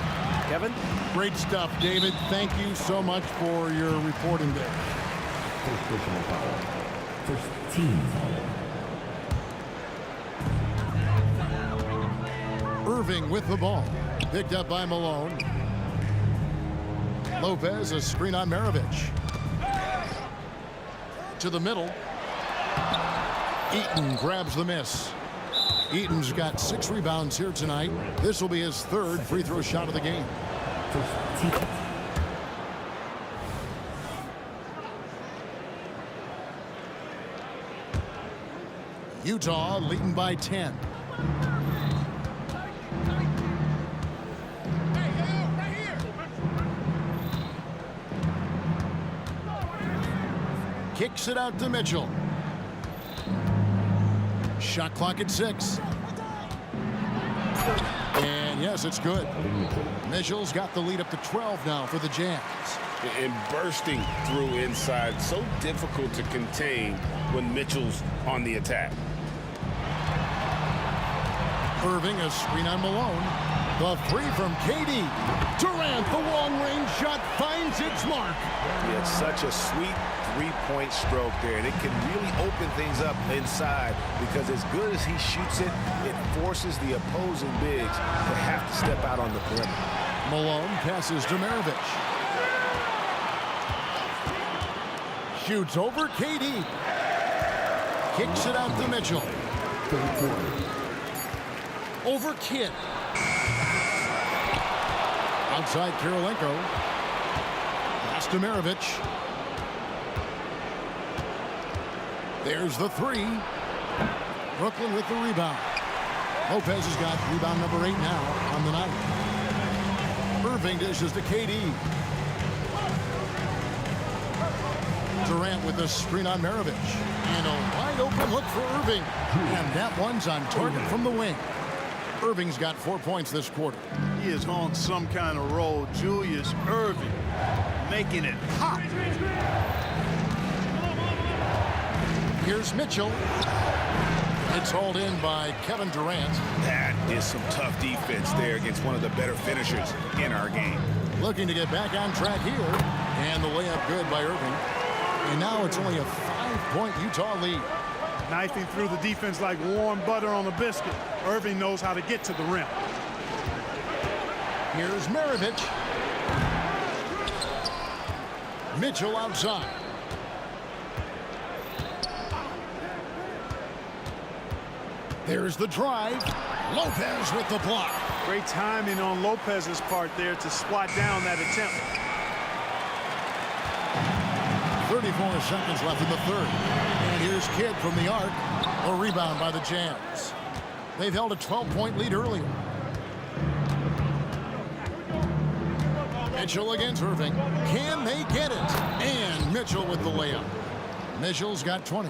M: Kevin?
G: Great stuff, David. Thank you so much for your reporting there.
C: First personal foul. First team foul.
G: Irving with the ball. Picked up by Malone. Lopez, a screen on Maravich. To the middle. Eaton grabs the miss. Eaton's got 6 rebounds here tonight. This will be his 3rd free throw shot of the game.
C: First team.
G: Utah leading by 10. Kicks it out to Mitchell. Shot clock at 6. And yes, it's good. Mitchell's got the lead up to 12 now for the Jazz.
I: And bursting through inside, so difficult to contain when Mitchell's on the attack.
G: Irving, a screen on Malone. The 3 from KD. Durant, the long-range shot finds its mark.
I: It's such a sweet three-point stroke there, and it can really open things up inside because as good as he shoots it, it forces the opposing bigs to have to step out on the perimeter.
G: Malone passes to Maravich. Shoots over KD. Kicks it out to Mitchell. Over Kidd. Outside Kirilenko. Pass to Maravich. There's the 3. Brooklyn with the rebound. Lopez has got rebound number 8 now on the night. Irving dishes to KD. Durant with the screen on Maravich. And a wide open look for Irving. And that one's on target from the wing. Irving's got 4 points this quarter.
B: He is on some kind of roll. Julius Irving making it hot.
G: Here's Mitchell. It's hauled in by Kevin Durant.
I: That is some tough defense there against one of the better finishers in our game.
G: Looking to get back on track here. And the layup good by Irving. And now it's only a 5-point Utah lead.
B: Knifing through the defense like warm butter on a biscuit. Irving knows how to get to the rim.
G: Here's Maravich. Mitchell outside. There's the drive. Lopez with the block.
B: Great timing on Lopez's part there to swat down that attempt.
G: 34 seconds left in the third. And here's Kidd from the arc. A rebound by the Jazz. They've held a 12-point lead earlier. Mitchell against Irving. Can they get it? And Mitchell with the layup. Mitchell's got 20.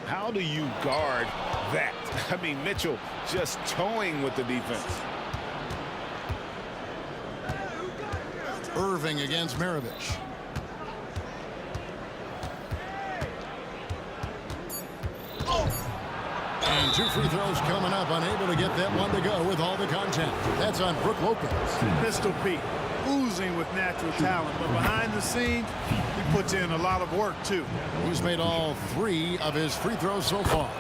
I: How do you guard that? I mean, Mitchell just toying with the defense.
G: Irving against Maravich. And 2 free throws coming up. Unable to get that one to go with all the content. That's on Brook Lopez.
B: Pistol Pete, oozing with natural talent. But behind the scenes, he puts in a lot of work, too.
G: He's made all 3 of his free throws so far.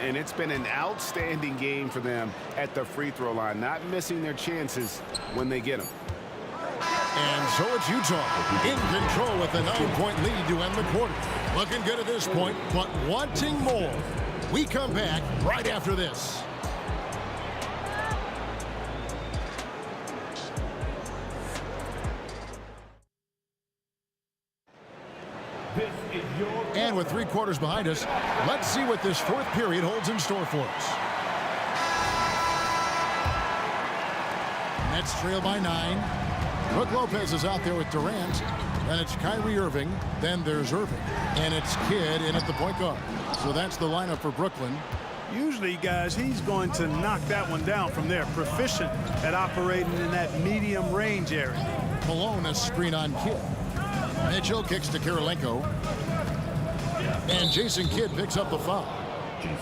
I: And it's been an outstanding game for them at the free throw line, not missing their chances when they get them.
G: And so it's Utah in control with a 9-point lead to end the quarter. Looking good at this point, but wanting more. We come back right after this. And with 3 quarters behind us, let's see what this 4th period holds in store for us. Nets trail by 9. Brook Lopez is out there with Durant. Then it's Kyrie Irving. Then there's Irving. And it's Kidd in at the point guard. So that's the lineup for Brooklyn.
B: Usually, guys, he's going to knock that one down from there. Proficient at operating in that medium range area.
G: Malone a screen on Kidd. Mitchell kicks to Kirilenko. And Jason Kidd picks up the foul.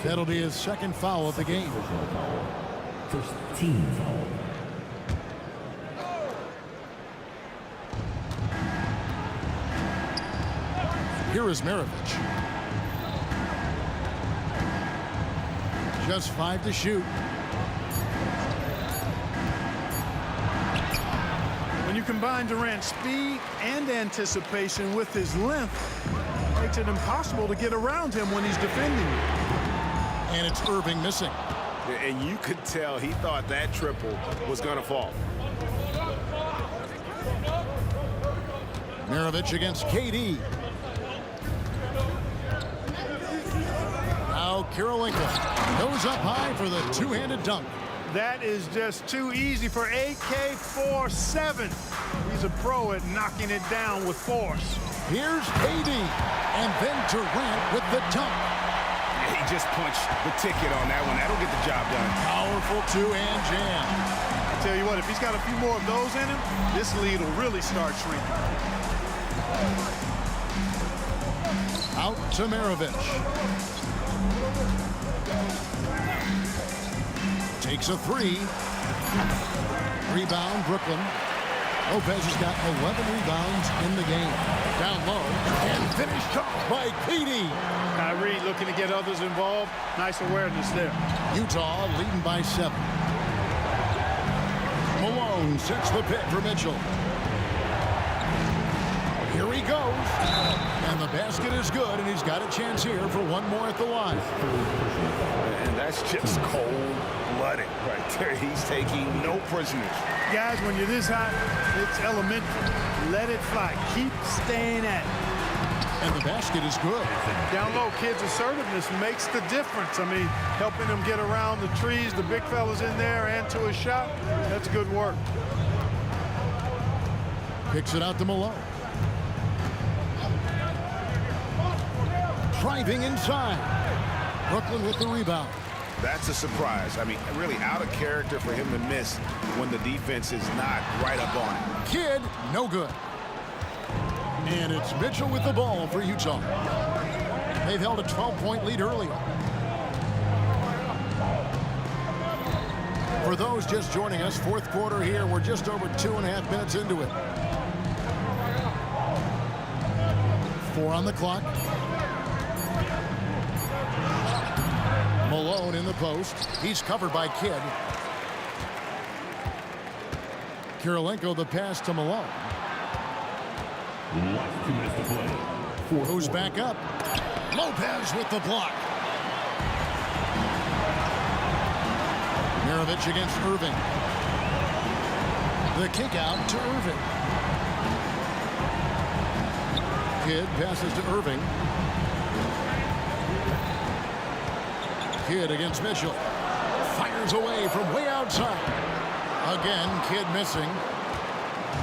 G: That'll be his 2nd foul of the game.
C: First team foul.
G: Here is Maravich. Just 5 to shoot.
B: When you combine Durant's speed and anticipation with his length, it makes it impossible to get around him when he's defending you.
G: And it's Irving missing.
I: And you could tell he thought that triple was going to fall.
G: Maravich against KD. Now Kirilenko goes up high for the 2-handed dunk.
B: That is just too easy for AK-47. He's a pro at knocking it down with force.
G: Here's KD, and then Durant with the dunk.
I: He just punched the ticket on that one. That'll get the job done.
G: Powerful 2-hand jam.
B: I tell you what, if he's got a few more of those in him, this lead will really start shrinking.
G: Out to Maravich. Takes a 3. Rebound, Brooklyn. Lopez has got 11 rebounds in the game. Down low and finished off by KD.
B: Kyrie looking to get others involved. Nice awareness there.
G: Utah leading by 7. Malone sets the pick for Mitchell. Here he goes. And the basket is good, and he's got a chance here for one more at the line.
I: And that's just cold-blooded right there. He's taking no prisoners.
B: Guys, when you're this hot, it's elementary. Let it fly. Keep staying at it.
G: And the basket is good.
B: Down low, Kidd's assertiveness makes the difference. I mean, helping him get around the trees, the big fellas in there, and to his shot. That's good work.
G: Kicks it out to Malone. Driving inside. Brooklyn with the rebound.
I: That's a surprise. I mean, really out of character for him to miss when the defense is not right up on him.
G: Kidd, no good. And it's Mitchell with the ball for Utah. They've held a 12-point lead earlier. For those just joining us, 4th quarter here. We're just over 2.5 minutes into it. 4 on the clock. Malone in the post. He's covered by Kidd. Kirilenko the pass to Malone.
C: Last 2 minutes to play.
G: Goes back up. Lopez with the block. Maravich against Irving. The kick out to Irving. Kidd passes to Irving. Kidd against Mitchell. Fires away from way outside. Again, Kidd missing.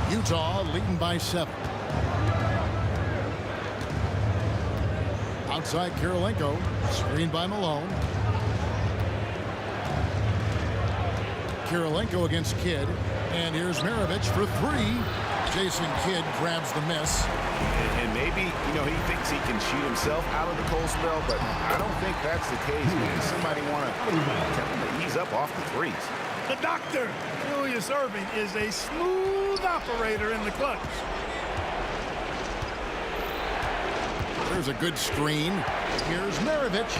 G: Utah leading by 7. Outside Kirilenko. Screened by Malone. Kirilenko against Kidd. And here's Maravich for 3. Jason Kidd grabs the miss.
I: And maybe, he thinks he can shoot himself out of the cold spell, but I don't think that's the case, man. Somebody want to tell him to ease up off the threes.
B: The doctor, Julius Irving, is a smooth operator in the clutch.
G: There's a good screen. Here's Maravich.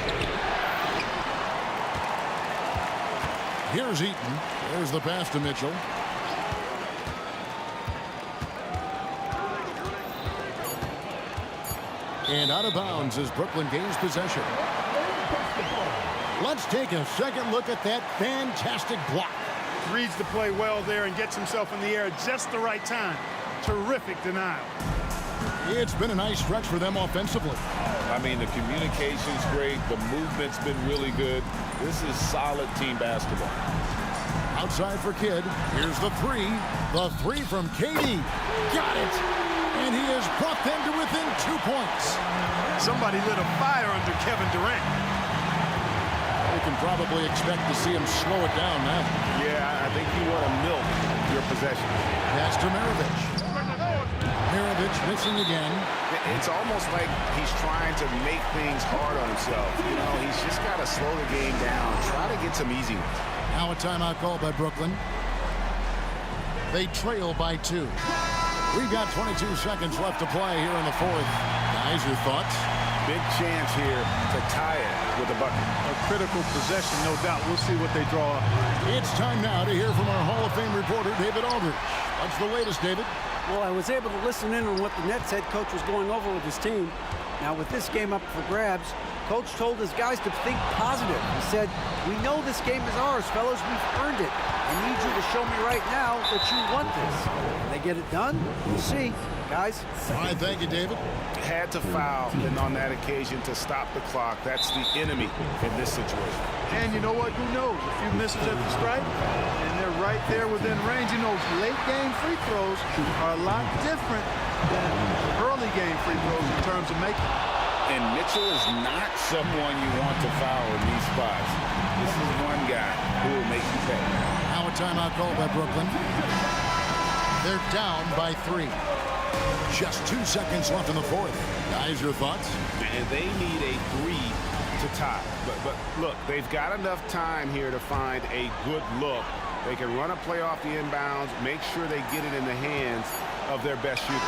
G: Here's Eaton. There's the pass to Mitchell. And out of bounds as Brooklyn gains possession. Let's take a second look at that fantastic block.
B: Reads the play well there and gets himself in the air at just the right time. Terrific denial.
G: It's been a nice stretch for them offensively.
I: I mean, the communication's great. The movement's been really good. This is solid team basketball.
G: Outside for Kidd. Here's the three. The three from KD. Got it. And he has brought them to within 2 points.
B: Somebody lit a fire under Kevin Durant.
G: We can probably expect to see him slow it down now.
I: Yeah, I think you want to milk your possession.
G: Pass to Maravich. Maravich missing again.
I: It's almost like he's trying to make things hard on himself. You know, he's just got to slow the game down. Try to get some easy ones.
G: Now a timeout call by Brooklyn. They trail by 2. We've got 22 seconds left to play here in the fourth. Guys, your thoughts?
I: Big chance here to tie it with a bucket.
B: A critical possession, no doubt. We'll see what they draw up.
G: It's time now to hear from our Hall of Fame reporter, David Aldridge. What's the latest, David?
M: Well, I was able to listen in on what the Nets head coach was going over with his team. Now, with this game up for grabs, coach told his guys to think positive. He said, "We know this game is ours, fellas. We've earned it. I need you to show me right now that you want this." Can they get it done? We'll see. Guys.
G: All right, thank you, David.
I: Had to foul and on that occasion to stop the clock. That's the enemy in this situation.
B: And you know what? Who knows? A few misses at the stripe, and they're right there within range. You know, late game free throws are a lot different than early game free throws in terms of making.
I: And Mitchell is not someone you want to foul in these spots. This is one guy who will make you pay.
G: Now a timeout call by Brooklyn. They're down by 3. Just 2 seconds left in the fourth. Guys, your thoughts?
I: And they need a 3 to tie. But look, they've got enough time here to find a good look. They can run a play off the inbounds, make sure they get it in the hands of their best shooter.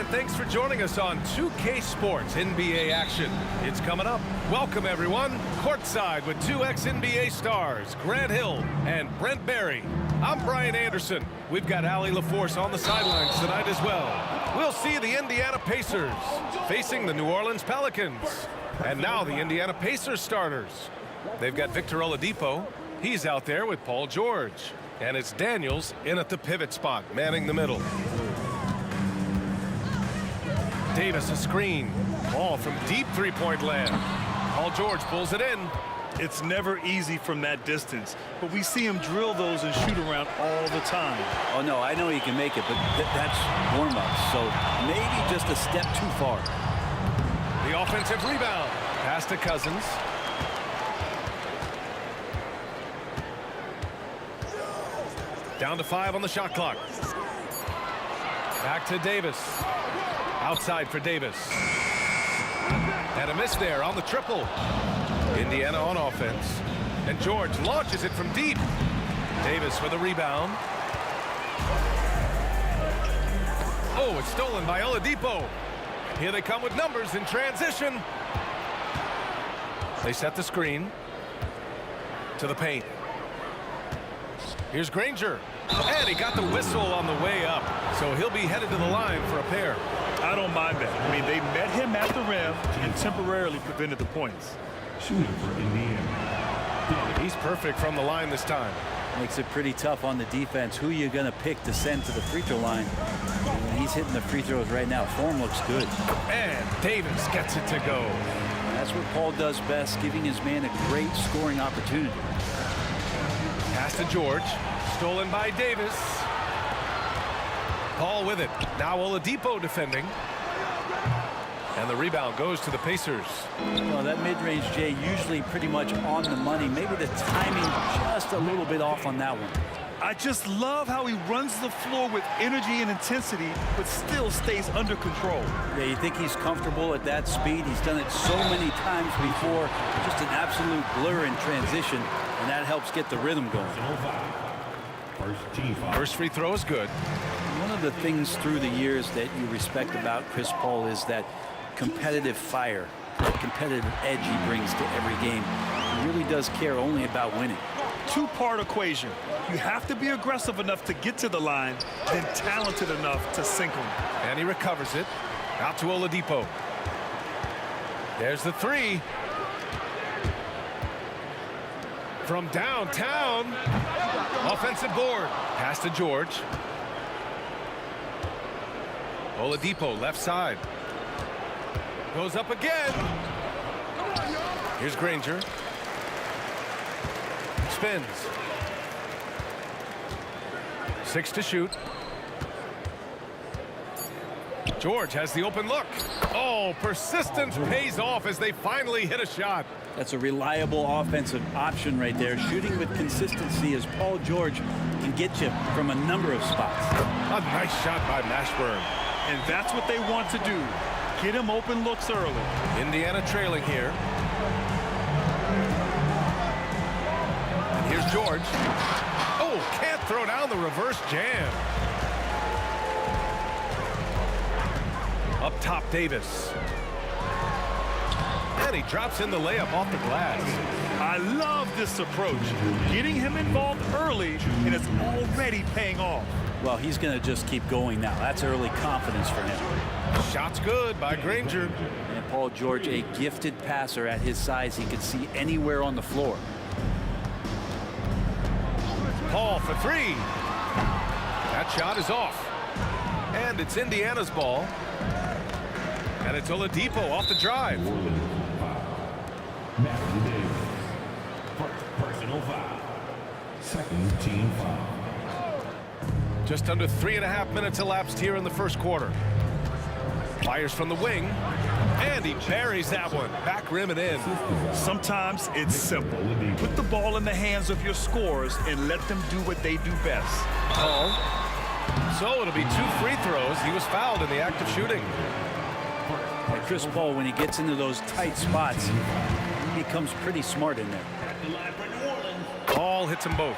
A: thanks for joining us on 2K Sports NBA action. It's coming up. Welcome, everyone. Courtside with two ex-NBA stars, Grant Hill and Brent Barry. I'm Brian Anderson. We've got Allie LaForce on the sidelines tonight as well. We'll see the Indiana Pacers facing the New Orleans Pelicans. And now the Indiana Pacers starters. They've got Victor Oladipo. He's out there with Paul George. And it's Daniels in at the pivot spot, manning the middle. Davis a screen. Ball from deep three-point land. Paul George pulls it in.
D: It's never easy from that distance, but we see him drill those and shoot around all the time.
H: Oh, no, I know he can make it, but that's warm-up, so maybe just a step too far.
A: The offensive rebound. Pass to Cousins. Down to 5 on the shot clock. Back to Davis. Outside for Davis. And a miss there on the triple. Indiana on offense. And George launches it from deep. Davis with a rebound. Oh, it's stolen by Oladipo. Here they come with numbers in transition. They set the screen. To the paint. Here's Granger. And he got the whistle on the way up. So he'll be headed to the line for a pair.
D: I don't mind that. I mean, they met him at the rim and temporarily prevented the points.
C: Shooting for Indiana.
A: He's perfect from the line this time.
H: Makes it pretty tough on the defense. Who you going to pick to send to the free throw line? And he's hitting the free throws right now. Form looks good.
A: And Davis gets it to go.
H: That's what Paul does best, giving his man a great scoring opportunity.
A: Pass to George. Stolen by Davis. Paul with it. Now Oladipo defending. And the rebound goes to the Pacers.
H: Well, that mid-range, Jay, usually pretty much on the money. Maybe the timing just a little bit off on that one.
D: I just love how he runs the floor with energy and intensity, but still stays under control.
H: Yeah, you think he's comfortable at that speed. He's done it so many times before. Just an absolute blur in transition, and that helps get the rhythm going.
A: First free throw is good.
H: One of the things through the years that you respect about Chris Paul is that competitive fire, that competitive edge he brings to every game. He really does care only about winning.
D: Two-part equation. You have to be aggressive enough to get to the line, then talented enough to sink them.
A: And he recovers it. Out to Oladipo. There's the three. From downtown. Offensive board. Pass to George. Oladipo left side. Goes up again. Here's Granger. Spins. 6 to shoot. George has the open look. Oh, persistence pays off as they finally hit a shot.
H: That's a reliable offensive option right there. Shooting with consistency as Paul George can get you from a number of spots.
A: A nice shot by Mashburn.
D: And that's what they want to do. Get him open looks early.
A: Indiana trailing here. And here's George. Oh, can't throw down the reverse jam. Up top, Davis. And he drops in the layup off the glass.
D: I love this approach. Getting him involved early, and it's already paying off.
H: Well, he's going to just keep going now. That's early confidence for him.
A: Shot's good by Granger.
H: And Paul George, a gifted passer at his size. He could see anywhere on the floor.
A: Paul for three. That shot is off. And it's Indiana's ball. And it's Oladipo off the drive.
C: Matthew Davis. Personal foul. Second team foul.
A: Just under 3.5 minutes elapsed here in the first quarter. Fires from the wing. And he buries that one. Back rim and in.
D: Sometimes it's simple. Put the ball in the hands of your scorers and let them do what they do best.
A: So it'll be 2 free throws. He was fouled in the act of shooting.
H: And Chris Paul, when he gets into those tight spots, he becomes pretty smart in there.
A: Paul hits them both.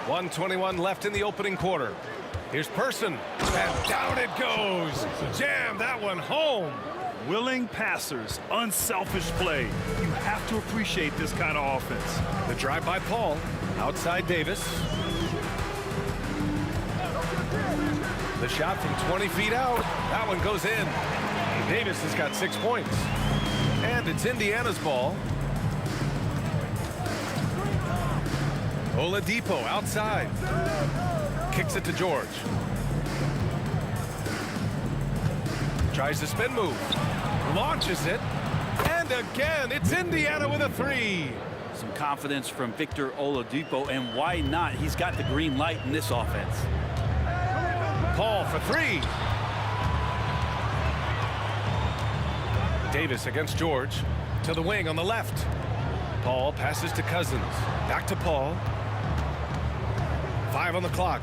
A: 1:21 left in the opening quarter. Here's Person, and down it goes. Jam that one home.
D: Willing passers, unselfish play. You have to appreciate this kind of offense.
A: The drive by Paul, outside Davis. The shot from 20 feet out, that one goes in. Davis has got 6 points. And it's Indiana's ball. Oladipo outside. Kicks it to George. Tries the spin move. Launches it. And again, it's Indiana with a 3.
H: Some confidence from Victor Oladipo, and why not? He's got the green light in this offense.
A: Paul for 3. Davis against George. To the wing on the left. Paul passes to Cousins. Back to Paul. 5 on the clock.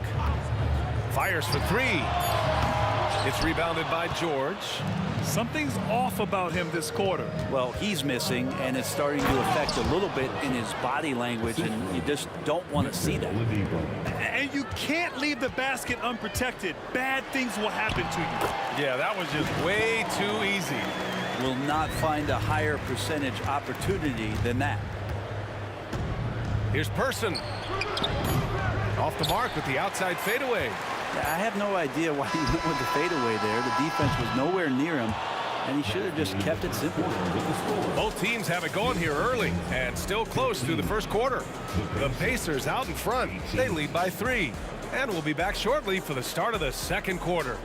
A: Fires for 3. It's rebounded by George.
D: Something's off about him this quarter.
H: Well, he's missing, and it's starting to affect a little bit in his body language, and you just don't want to see that.
D: And you can't leave the basket unprotected. Bad things will happen to you.
A: Yeah, that was just way too easy.
H: Will not find a higher percentage opportunity than that.
A: Here's Person. Off the mark with the outside fadeaway.
H: I have no idea why he went with the fadeaway there. The defense was nowhere near him, and he should have just kept it simple.
A: Both teams have it going here early and still close through the first quarter. The Pacers out in front. They lead by 3. And we'll be back shortly for the start of the second quarter.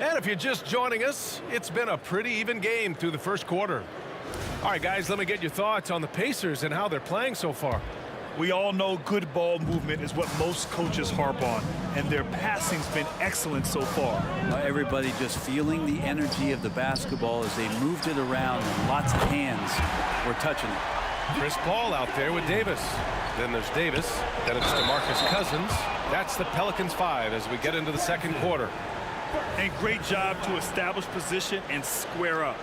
A: And if you're just joining us, it's been a pretty even game through the first quarter. All right, guys, let me get your thoughts on the Pacers and how they're playing so far.
D: We all know good ball movement is what most coaches harp on, and their passing's been excellent so far.
H: Everybody just feeling the energy of the basketball as they moved it around, and lots of hands were touching it.
A: Chris Paul out there with Davis. Then there's Davis. Then it's DeMarcus Cousins. That's the Pelicans 5 as we get into the second quarter.
D: And great job to establish position and square up.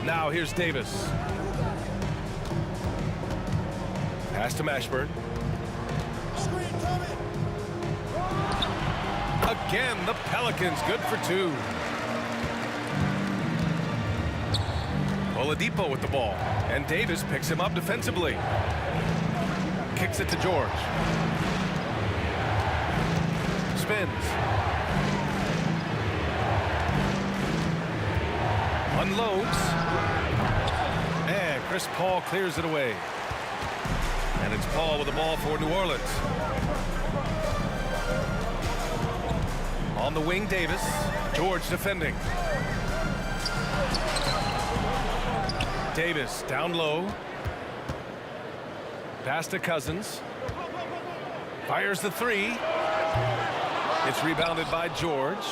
A: Now here's Davis. Pass to Mashburn. Again, the Pelicans good for 2. Oladipo with the ball. And Davis picks him up defensively. Kicks it to George. Spins. Unloads. And Chris Paul clears it away. And it's Paul with the ball for New Orleans. On the wing, Davis. George defending. Davis down low. Pass to Cousins. Fires the 3. It's rebounded by George.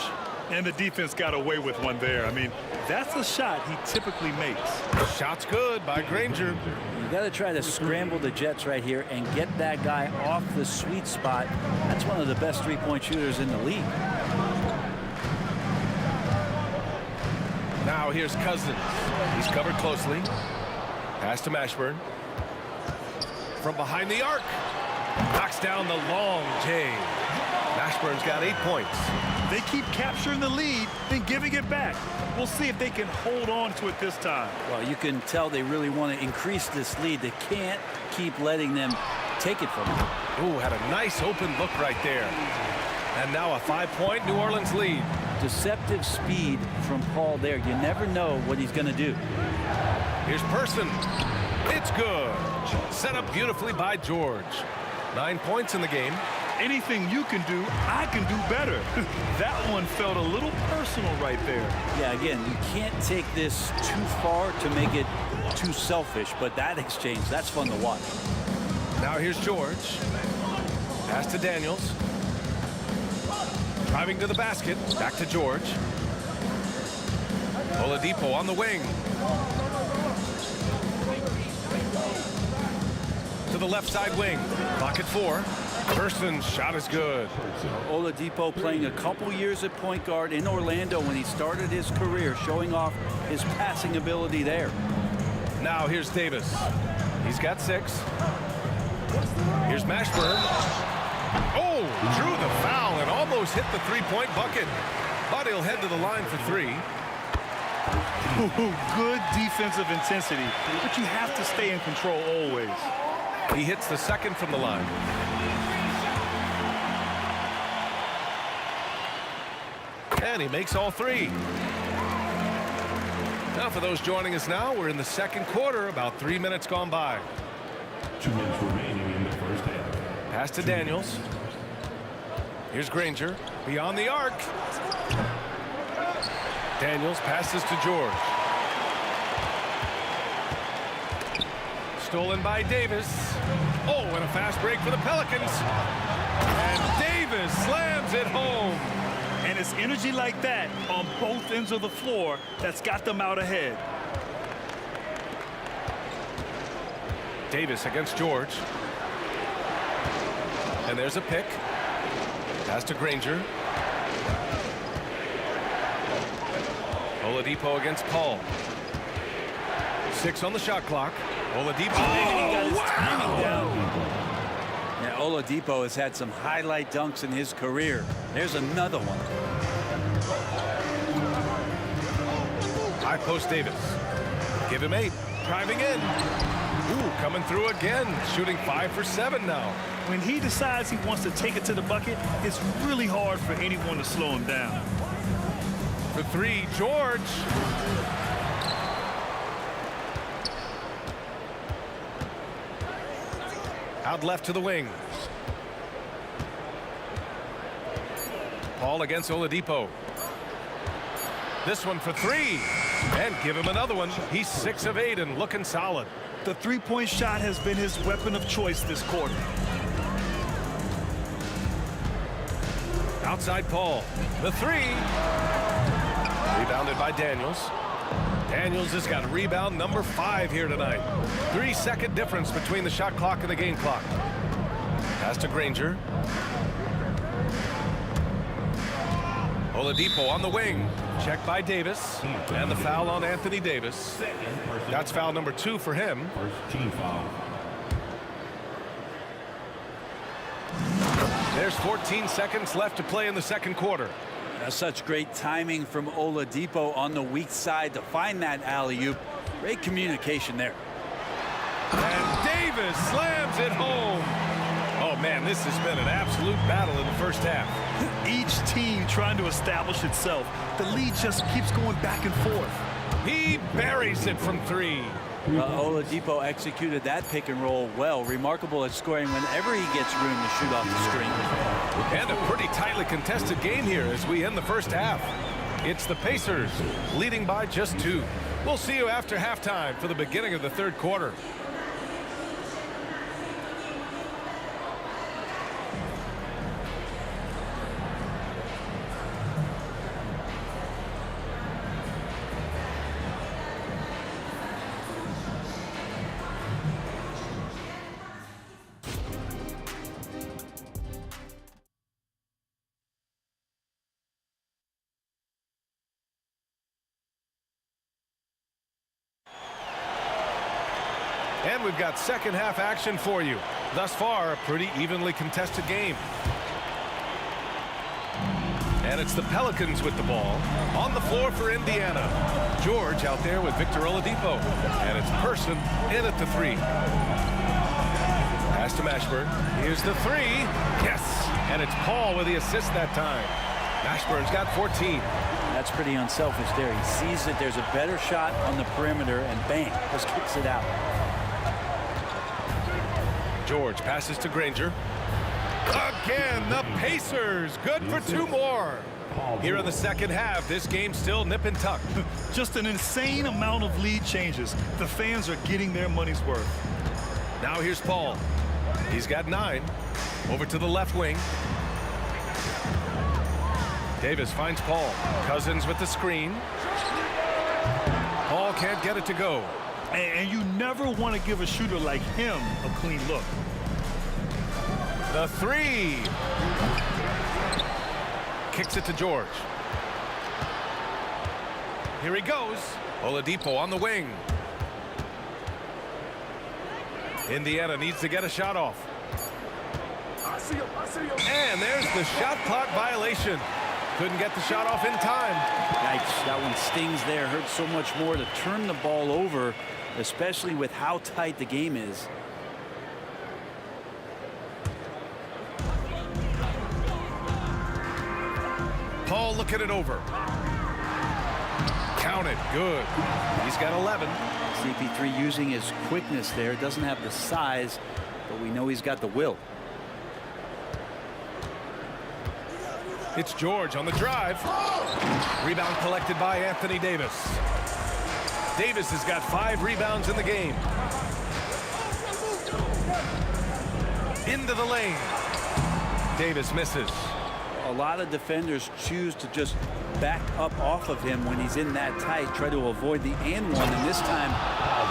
D: And the defense got away with one there. I mean, that's a shot he typically makes.
A: Shot's good by Granger.
H: You got to try to scramble the Jets right here and get that guy off the sweet spot. That's one of the best three-point shooters in the league.
A: Now here's Cousins. He's covered closely. Pass to Mashburn. From behind the arc. Knocks down the long J. Mashburn's got 8 points.
D: They keep capturing the lead and giving it back. We'll see if they can hold on to it this time.
H: Well, you can tell they really want to increase this lead. They can't keep letting them take it from them.
A: Ooh, had a nice open look right there. And now a 5-point New Orleans lead.
H: Deceptive speed from Paul there. You never know what he's going to do.
A: Here's Person. It's good. Set up beautifully by George. 9 points in the game.
D: Anything you can do, I can do better. That one felt a little personal right there.
H: Yeah, again, you can't take this too far to make it too selfish, but that exchange, that's fun to watch.
A: Now here's George. Pass to Daniels. Driving to the basket. Back to George. Oladipo on the wing. To the left side wing. Clock at 4. Person's shot is good.
H: Oladipo playing a couple years at point guard in Orlando when he started his career, showing off his passing ability there.
A: Now here's Davis. He's got 6. Here's Mashburn. Oh, drew the foul and almost hit the three-point bucket. But he'll head to the line for 3.
D: Good defensive intensity, but you have to stay in control always.
A: He hits the second from the line. And he makes all 3. Now for those joining us now, we're in the second quarter, about 3 minutes gone by.
C: 2 minutes remaining in the first half.
A: Pass to Daniels. Here's Granger, beyond the arc. Daniels passes to George. Stolen by Davis. Oh, and a fast break for the Pelicans. And Davis slams it home.
D: And it's energy like that on both ends of the floor that's got them out ahead.
A: Davis against George. And there's a pick. Pass to Granger. Oladipo against Paul. 6 on the shot clock. Oladipo.
H: Oh, wow. Yeah, Oladipo has had some highlight dunks in his career. There's another one.
A: High post Davis. Give him 8. Driving in. Ooh, coming through again. Shooting 5 for 7 now.
D: When he decides he wants to take it to the bucket, it's really hard for anyone to slow him down.
A: For 3, George. Out left to the wing. Paul against Oladipo. This one for 3. And give him another one. He's 6 of 8 and looking solid.
D: The three-point shot has been his weapon of choice this quarter.
A: Outside Paul. The 3. Rebounded by Daniels. Daniels has got rebound number 5 here tonight. 3-second difference between the shot clock and the game clock. Pass to Granger. Oladipo on the wing. Checked by Davis. And the foul on Anthony Davis. That's foul number 2 for him.
C: First team foul.
A: There's 14 seconds left to play in the second quarter.
H: Such great timing from Oladipo on the weak side to find that alley-oop. Great communication there.
A: And Davis slams it home. Oh, man, this has been an absolute battle in the first half.
D: Each team trying to establish itself. The lead just keeps going back and forth.
A: He buries it from 3.
H: Oladipo executed that pick and roll well. Remarkable at scoring whenever he gets room to shoot off the screen.
A: And a pretty tightly contested game here as we end the first half. It's the Pacers leading by just 2. We'll see you after halftime for the beginning of the third quarter. And we've got second half action for you. Thus far, a pretty evenly contested game. And it's the Pelicans with the ball. On the floor for Indiana. George out there with Victor Oladipo. And it's Person in at the 3. Pass to Mashburn. Here's the 3. Yes! And it's Paul with the assist that time. Mashburn's got 14.
H: That's pretty unselfish there. He sees that there's a better shot on the perimeter and bang, just kicks it out.
A: George passes to Granger. Again, the Pacers. Good for 2 more. Here in the second half, this game's still nip and tuck.
D: Just an insane amount of lead changes. The fans are getting their money's worth.
A: Now here's Paul. He's got 9. Over to the left wing. Davis finds Paul. Cousins with the screen. Paul can't get it to go.
D: And you never want to give a shooter like him a clean look.
A: The three. Kicks it to George. Here he goes. Oladipo on the wing. Indiana needs to get a shot off. And there's the shot clock violation. Couldn't get the shot off in time.
H: Yikes, that one stings there. Hurt so much more to turn the ball over, especially with how tight the game is.
A: Paul looking it over. Counted. Good. He's got 11.
H: CP3 using his quickness there. Doesn't have the size, but we know he's got the will.
A: It's George on the drive. Rebound collected by Anthony Davis. Davis has got 5 rebounds in the game. Into the lane. Davis misses.
H: A lot of defenders choose to just back up off of him when he's in that tight, try to avoid the and one, and this time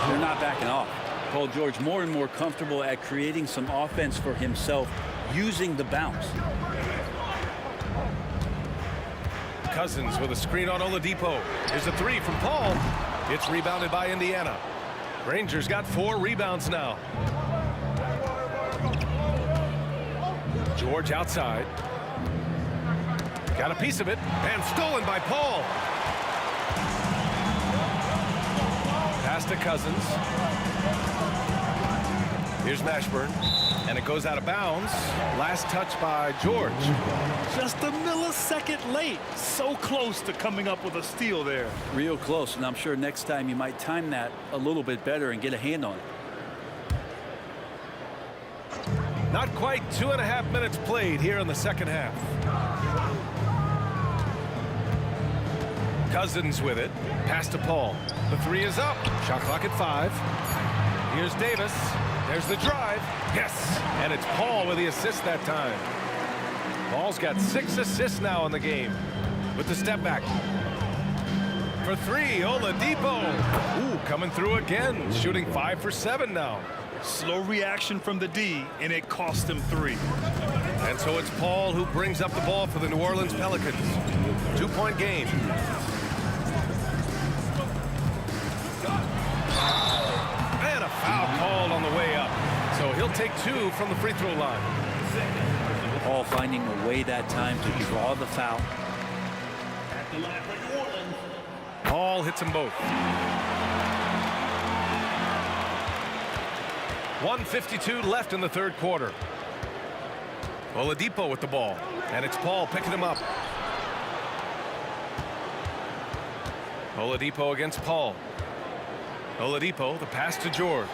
H: they're not backing off. Paul George more and more comfortable at creating some offense for himself using the bounce.
A: Cousins with a screen on Oladipo. Here's a three from Paul. It's rebounded by Indiana. Rangers got 4 rebounds now. George outside. Got a piece of it and stolen by Paul. Pass to Cousins. Here's Mashburn. And it goes out of bounds. Last touch by George.
D: Just a millisecond late. So close to coming up with a steal there.
H: Real close, and I'm sure next time you might time that a little bit better and get a hand on it.
A: Not quite 2.5 minutes played here in the second half. Cousins with it. Pass to Paul. The three is up. Shot clock at 5. Here's Davis. There's the drive. Yes. And it's Paul with the assist that time. Paul's got 6 assists now in the game. With the step back. For 3, Oladipo. Ooh, coming through again. Shooting 5 for 7 now.
D: Slow reaction from the D, and it cost him 3.
A: And so it's Paul who brings up the ball for the New Orleans Pelicans. 2-point game. And a foul called on the way up. So he'll take 2 from the free throw line.
H: Paul finding a way that time to draw the foul.
A: Paul hits them both. 1:52 left in the third quarter. Oladipo with the ball, and it's Paul picking him up. Oladipo against Paul. Oladipo, the pass to George.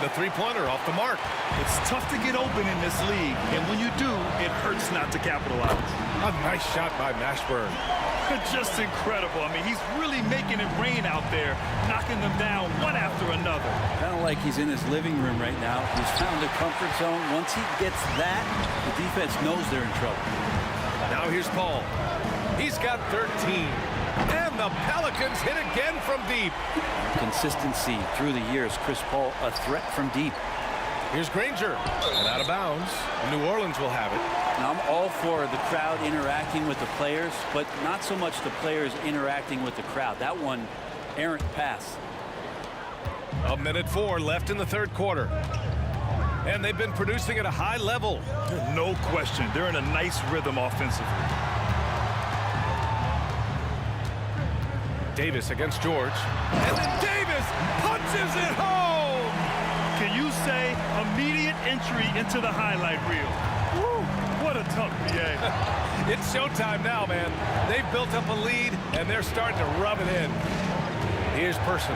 A: The three-pointer off the mark.
D: It's tough to get open in this league, and when you do, it hurts not to capitalize.
A: A nice shot by Mashburn.
D: Just incredible. I mean, he's really making it rain out there, knocking them down one after another.
H: Kind of like he's in his living room right now. He's found a comfort zone. Once he gets that, the defense knows they're in trouble.
A: Now here's Paul. He's got 13. And the Pelicans hit again from deep.
H: Consistency through the years. Chris Paul, a threat from deep.
A: Here's Granger. And out of bounds. New Orleans will have it.
H: Now, I'm all for the crowd interacting with the players, but not so much the players interacting with the crowd. That one, errant pass.
A: 1:04 left in the third quarter. And they've been producing at a high level.
D: No question. They're in a nice rhythm offensively.
A: Davis against George. And then Davis punches it home!
D: Can you say immediate entry into the highlight reel? Woo, what a dunk, BA.
A: It's showtime now, man. They've built up a lead, and they're starting to rub it in. Here's Person.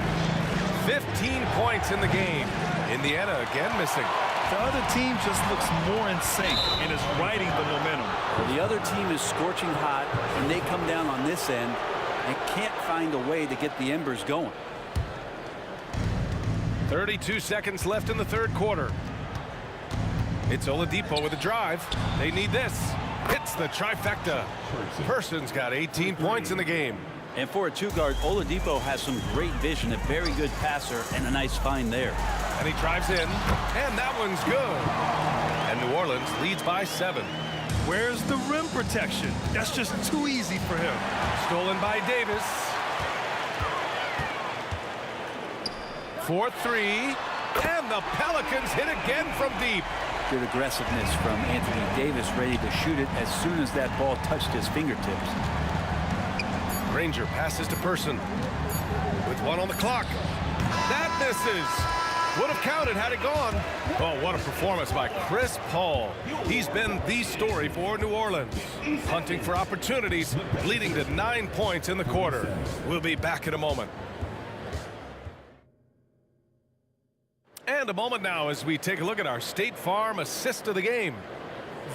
A: 15 points in the game. Indiana again missing.
D: The other team just looks more in sync and is riding the momentum.
H: The other team is scorching hot, and they come down on this end and can't find a way to get the embers going.
A: 32 seconds left in the third quarter. It's Oladipo with a drive. They need this. Hits the trifecta. Person's got 18 points in the game.
H: And for a two-guard, Oladipo has some great vision, a very good passer, and a nice find there.
A: And he drives in, and that one's good. And New Orleans leads by 7.
D: Where's the rim protection? That's just too easy for him.
A: Stolen by Davis. 4-3, and the Pelicans hit again from deep.
H: Good aggressiveness from Anthony Davis, ready to shoot it as soon as that ball touched his fingertips.
A: Granger passes to Person with 1 on the clock. That misses. Would have counted had it gone. Oh, what a performance by Chris Paul. He's been the story for New Orleans. Hunting for opportunities, leading to 9 points in the quarter. We'll be back in a moment. And a moment now as we take a look at our State Farm assist of the game.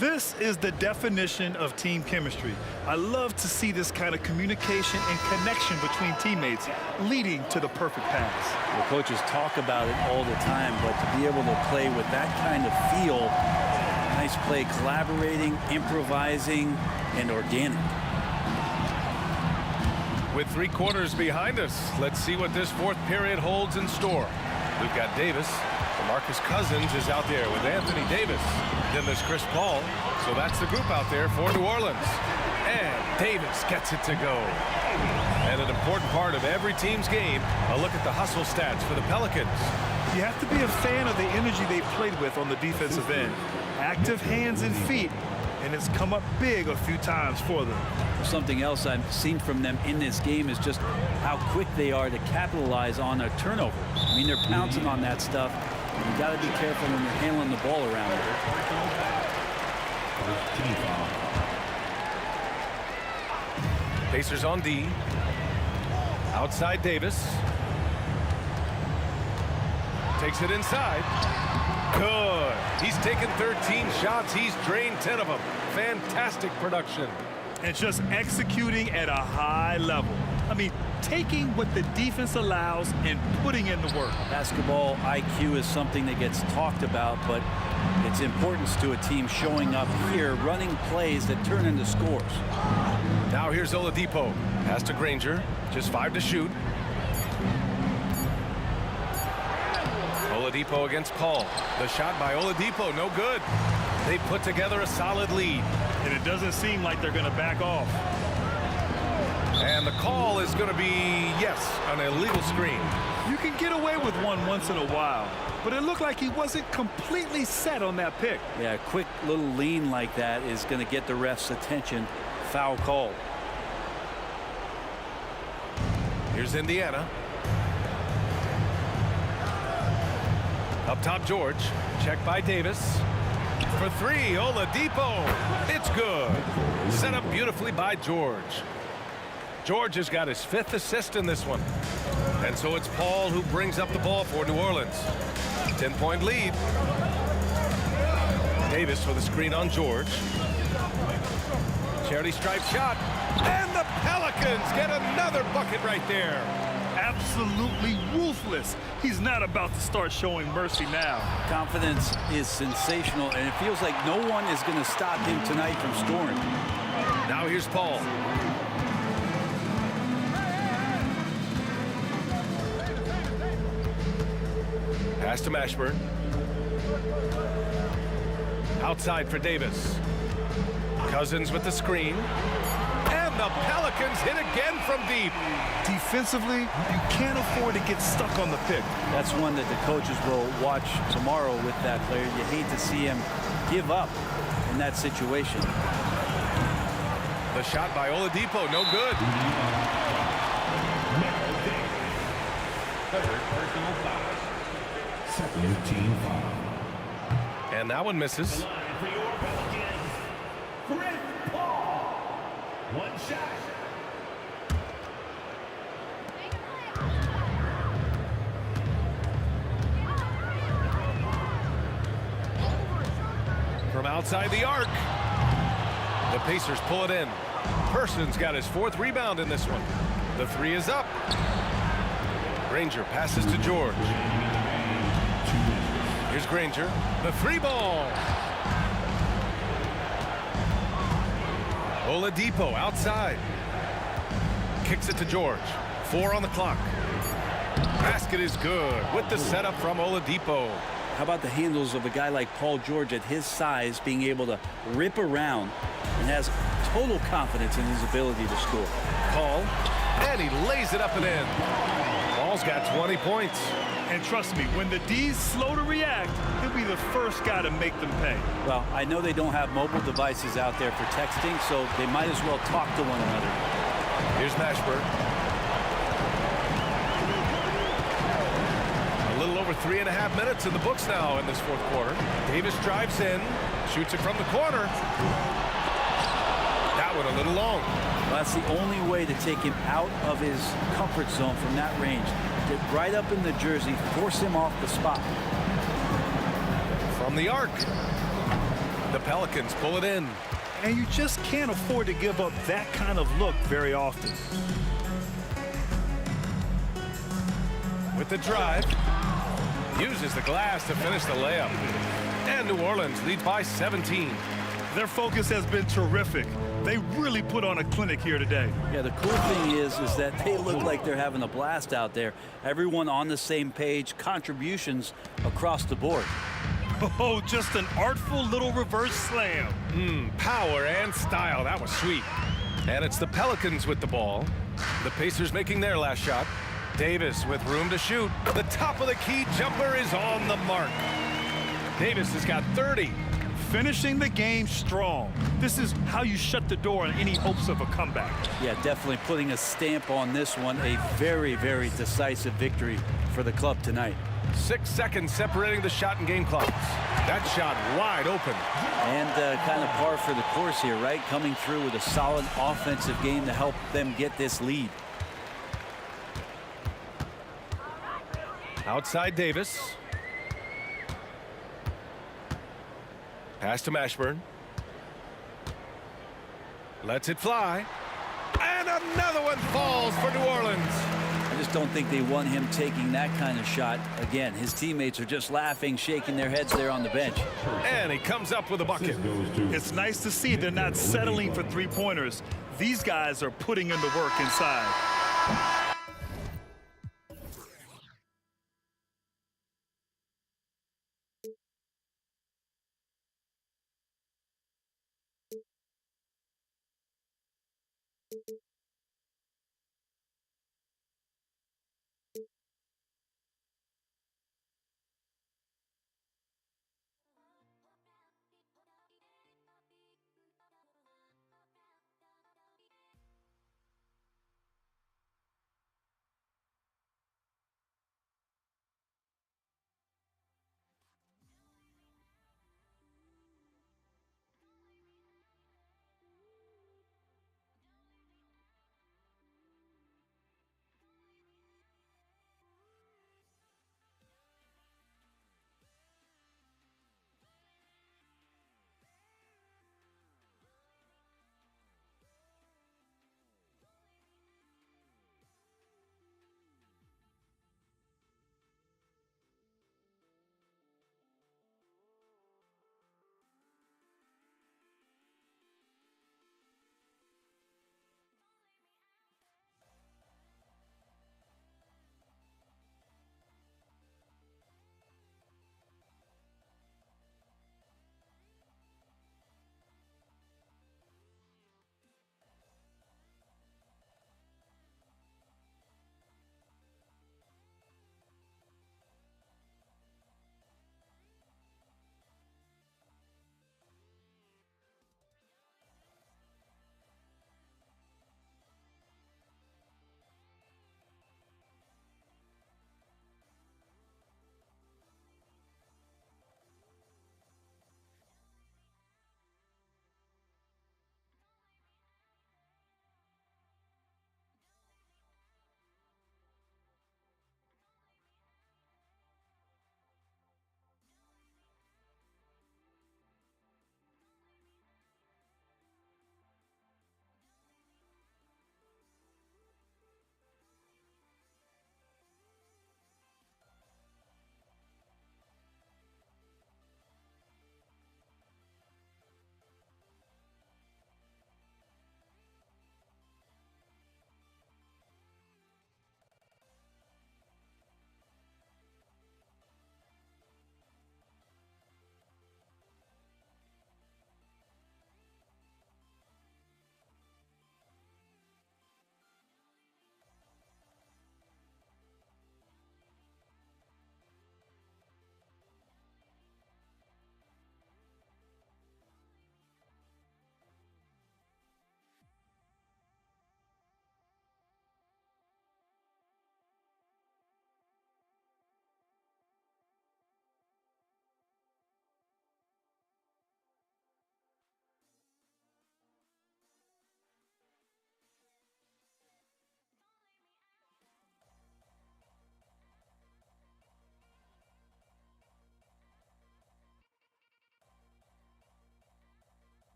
D: This is the definition of team chemistry. I love to see this kind of communication and connection between teammates leading to the perfect pass.
H: The coaches talk about it all the time, but to be able to play with that kind of feel, nice play, collaborating, improvising, and organic.
A: With 3 quarters behind us, let's see what this 4th period holds in store. We've got Davis. DeMarcus Cousins is out there with Anthony Davis. Then there's Chris Paul. So that's the group out there for New Orleans. And Davis gets it to go. And an important part of every team's game, a look at the hustle stats for the Pelicans.
D: You have to be a fan of the energy they've played with on the defensive end. Active hands and feet, and it's come up big a few times for them.
H: Something else I've seen from them in this game is just how quick they are to capitalize on a turnover. I mean, they're pouncing on that stuff. You got to be careful when you're handling the ball around it.
A: Pacers on D. Outside Davis. Takes it inside. Good. He's taken 13 shots. He's drained 10 of them. Fantastic production.
D: And just executing at a high level. I mean, taking what the defense allows and putting in the work.
H: Basketball IQ is something that gets talked about, but its importance to a team showing up here, running plays that turn into scores.
A: Now here's Oladipo. Pass to Granger. Just 5 to shoot. Oladipo against Paul. The shot by Oladipo, no good. They put together a solid lead.
D: And it doesn't seem like they're going to back off.
A: And the call is going to be, yes, an illegal screen.
D: You can get away with one once in a while, but it looked like he wasn't completely set on that pick.
H: Yeah, a quick little lean like that is going to get the ref's attention. Foul call.
A: Here's Indiana. Up top, George. Check by Davis. For 3, Oladipo. It's good. Set up beautifully by George. George has got his 5th assist in this one. And so it's Paul who brings up the ball for New Orleans. 10-point lead. Davis with a screen on George. Charity stripe shot. And the Pelicans get another bucket right there.
D: Absolutely ruthless. He's not about to start showing mercy now.
H: Confidence is sensational, and it feels like no one is going to stop him tonight from scoring.
A: Now here's Paul. Pass to Mashburn. Outside for Davis. Cousins with the screen. And the Pelicans hit again from deep.
D: Defensively, you can't afford to get stuck on the pick.
H: That's one that the coaches will watch tomorrow with that player. You hate to see him give up in that situation.
A: The shot by Oladipo, no good.
C: Second team foul.
A: And that one misses.
C: Chris Paul. One shot.
A: From outside the arc. The Pacers pull it in. Person's got his 4th rebound in this one. The 3 is up. Granger passes to George. Here's Granger. The 3 ball. Oladipo outside. kicks it to George. 4 on the clock. Basket is good with the setup from Oladipo.
H: How about the handles of a guy like Paul George at his size being able to rip around and has total confidence in his ability to score.
A: Paul, and he lays it up and in. Paul's got 20 points.
D: And trust me, when the D's slow to react, he'll be the first guy to make them pay.
H: Well, I know they don't have mobile devices out there for texting, so they might as well talk to one another.
A: Here's Mashburn. A little over 3.5 minutes in the books now in this fourth quarter. Davis drives in, shoots it from the corner. That one a little long.
H: Well, that's the only way to take him out of his comfort zone from that range. Get right up in the jersey, force him off the spot.
A: From the arc. The Pelicans pull it in.
D: And you just can't afford to give up that kind of look very often.
A: With the drive. Uses the glass to finish the layup. And New Orleans leads by 17.
D: Their focus has been terrific. They really put on a clinic here today.
H: Yeah, the cool thing is that they look like they're having a blast out there. Everyone on the same page, contributions across the board.
D: Oh, just an artful little reverse slam.
A: Power and style. That was sweet. And it's the Pelicans with the ball. The Pacers making their last shot. Davis with room to shoot. The top of the key jumper is on the mark. Davis has got 30.
D: Finishing the game strong. This is how you shut the door on any hopes of a comeback.
H: Yeah, definitely putting a stamp on this one. A very, very decisive victory for the club tonight.
A: 6 seconds separating the shot and game clocks. That shot wide open.
H: And kind of par for the course here, right? Coming through with a solid offensive game to help them get this lead.
A: Outside Davis. Pass to Mashburn. Lets it fly. And another one falls for New Orleans.
H: I just don't think they want him taking that kind of shot. Again, his teammates are just laughing, shaking their heads there on the bench.
A: And he comes up with a bucket.
D: It's nice to see they're not settling for three-pointers. These guys are putting in the work inside.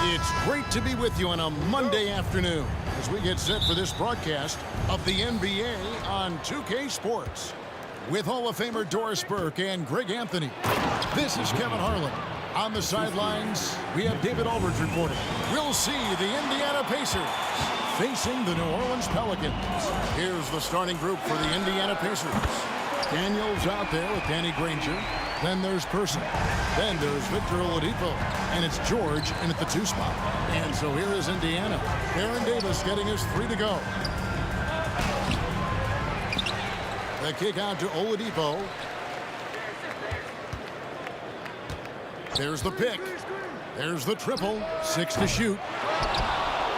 G: It's great to be with you on a Monday afternoon as we get set for this broadcast of the NBA on 2K Sports. With Hall of Famer Doris Burke and Greg Anthony, this is Kevin Harlan. On the sidelines, we have David Aldridge reporting. We'll see the Indiana Pacers facing the New Orleans Pelicans. Here's the starting group for the Indiana Pacers. Daniels out there with Danny Granger. Then there's Person. Then there's Victor Oladipo. And it's George in at the 2 spot. And so here is Indiana. Aaron Davis getting his 3 to go. The kick out to Oladipo. There's the pick. There's the triple. 6 to shoot.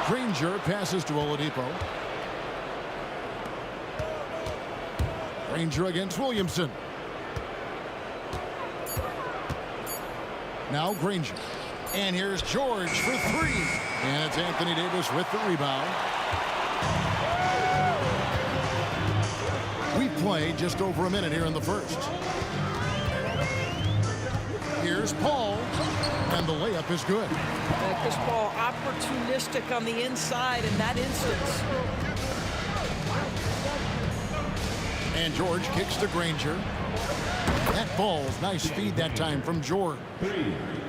G: Granger passes to Oladipo. Granger against Williamson. Now Granger. And here's George for 3. And it's Anthony Davis with the rebound. We played just over a minute here in the first. Here's Paul. And the layup is good.
J: Chris Paul opportunistic on the inside in that instance.
G: And George kicks to Granger. That ball's nice speed that time from George.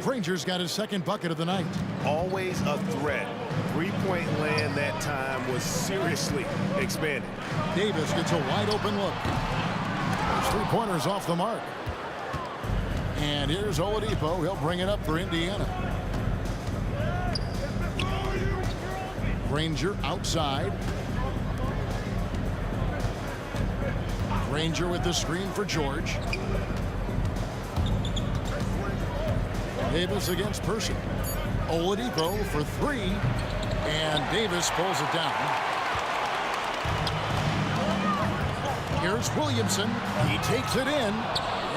G: Granger's got his 2nd bucket of the night.
I: Always a threat. 3-point land that time was seriously expanded.
G: Davis gets a wide open look. There's 3-pointers off the mark. And here's Oladipo. He'll bring it up for Indiana. Granger outside. Granger with the screen for George. Davis against Person. Oladipo for 3. And Davis pulls it down. Here's Williamson. He takes it in.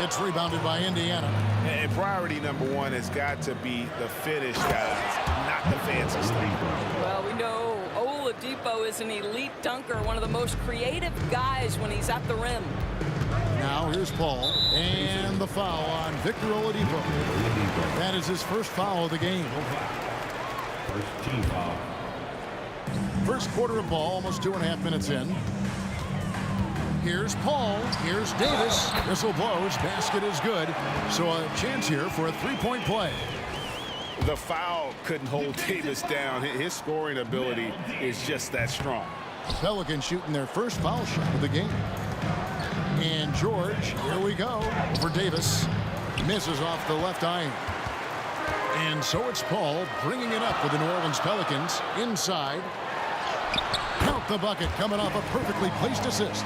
G: It's rebounded by Indiana.
I: And priority number 1 has got to be the finish, guys, not the fancy stuff.
J: Well, we know Oladipo is an elite dunker, one of the most creative guys when he's at the rim.
G: Now here's Paul. And the foul on Victor Oladipo. That is his first foul of the game.
C: First team foul.
G: First quarter of ball, almost 2.5 minutes in. Here's Paul. Here's Davis. Whistle blows. Basket is good. So a chance here for a 3-point play.
I: The foul couldn't hold Davis down. His scoring ability is just that strong.
G: Pelicans shooting their first foul shot of the game. And George, here we go for Davis. Misses off the left iron. And so it's Paul bringing it up for the New Orleans Pelicans. Inside. Count the bucket coming off a perfectly placed assist.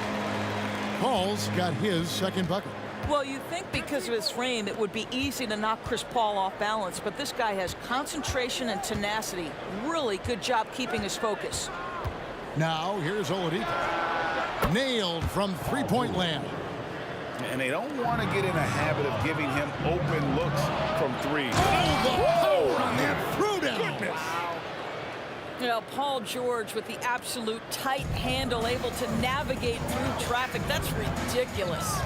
G: Paul's got his 2nd bucket.
J: Well, you think because of his frame, it would be easy to knock Chris Paul off balance, but this guy has concentration and tenacity. Really good job keeping his focus.
G: Now, here's Oladipo. Nailed from 3-point land.
I: And they don't want to get in a habit of giving him open looks from 3.
G: Oh, the power on that throwdown.
I: Goodness.
J: You know, Paul George with the absolute tight handle, able to navigate through traffic. That's ridiculous.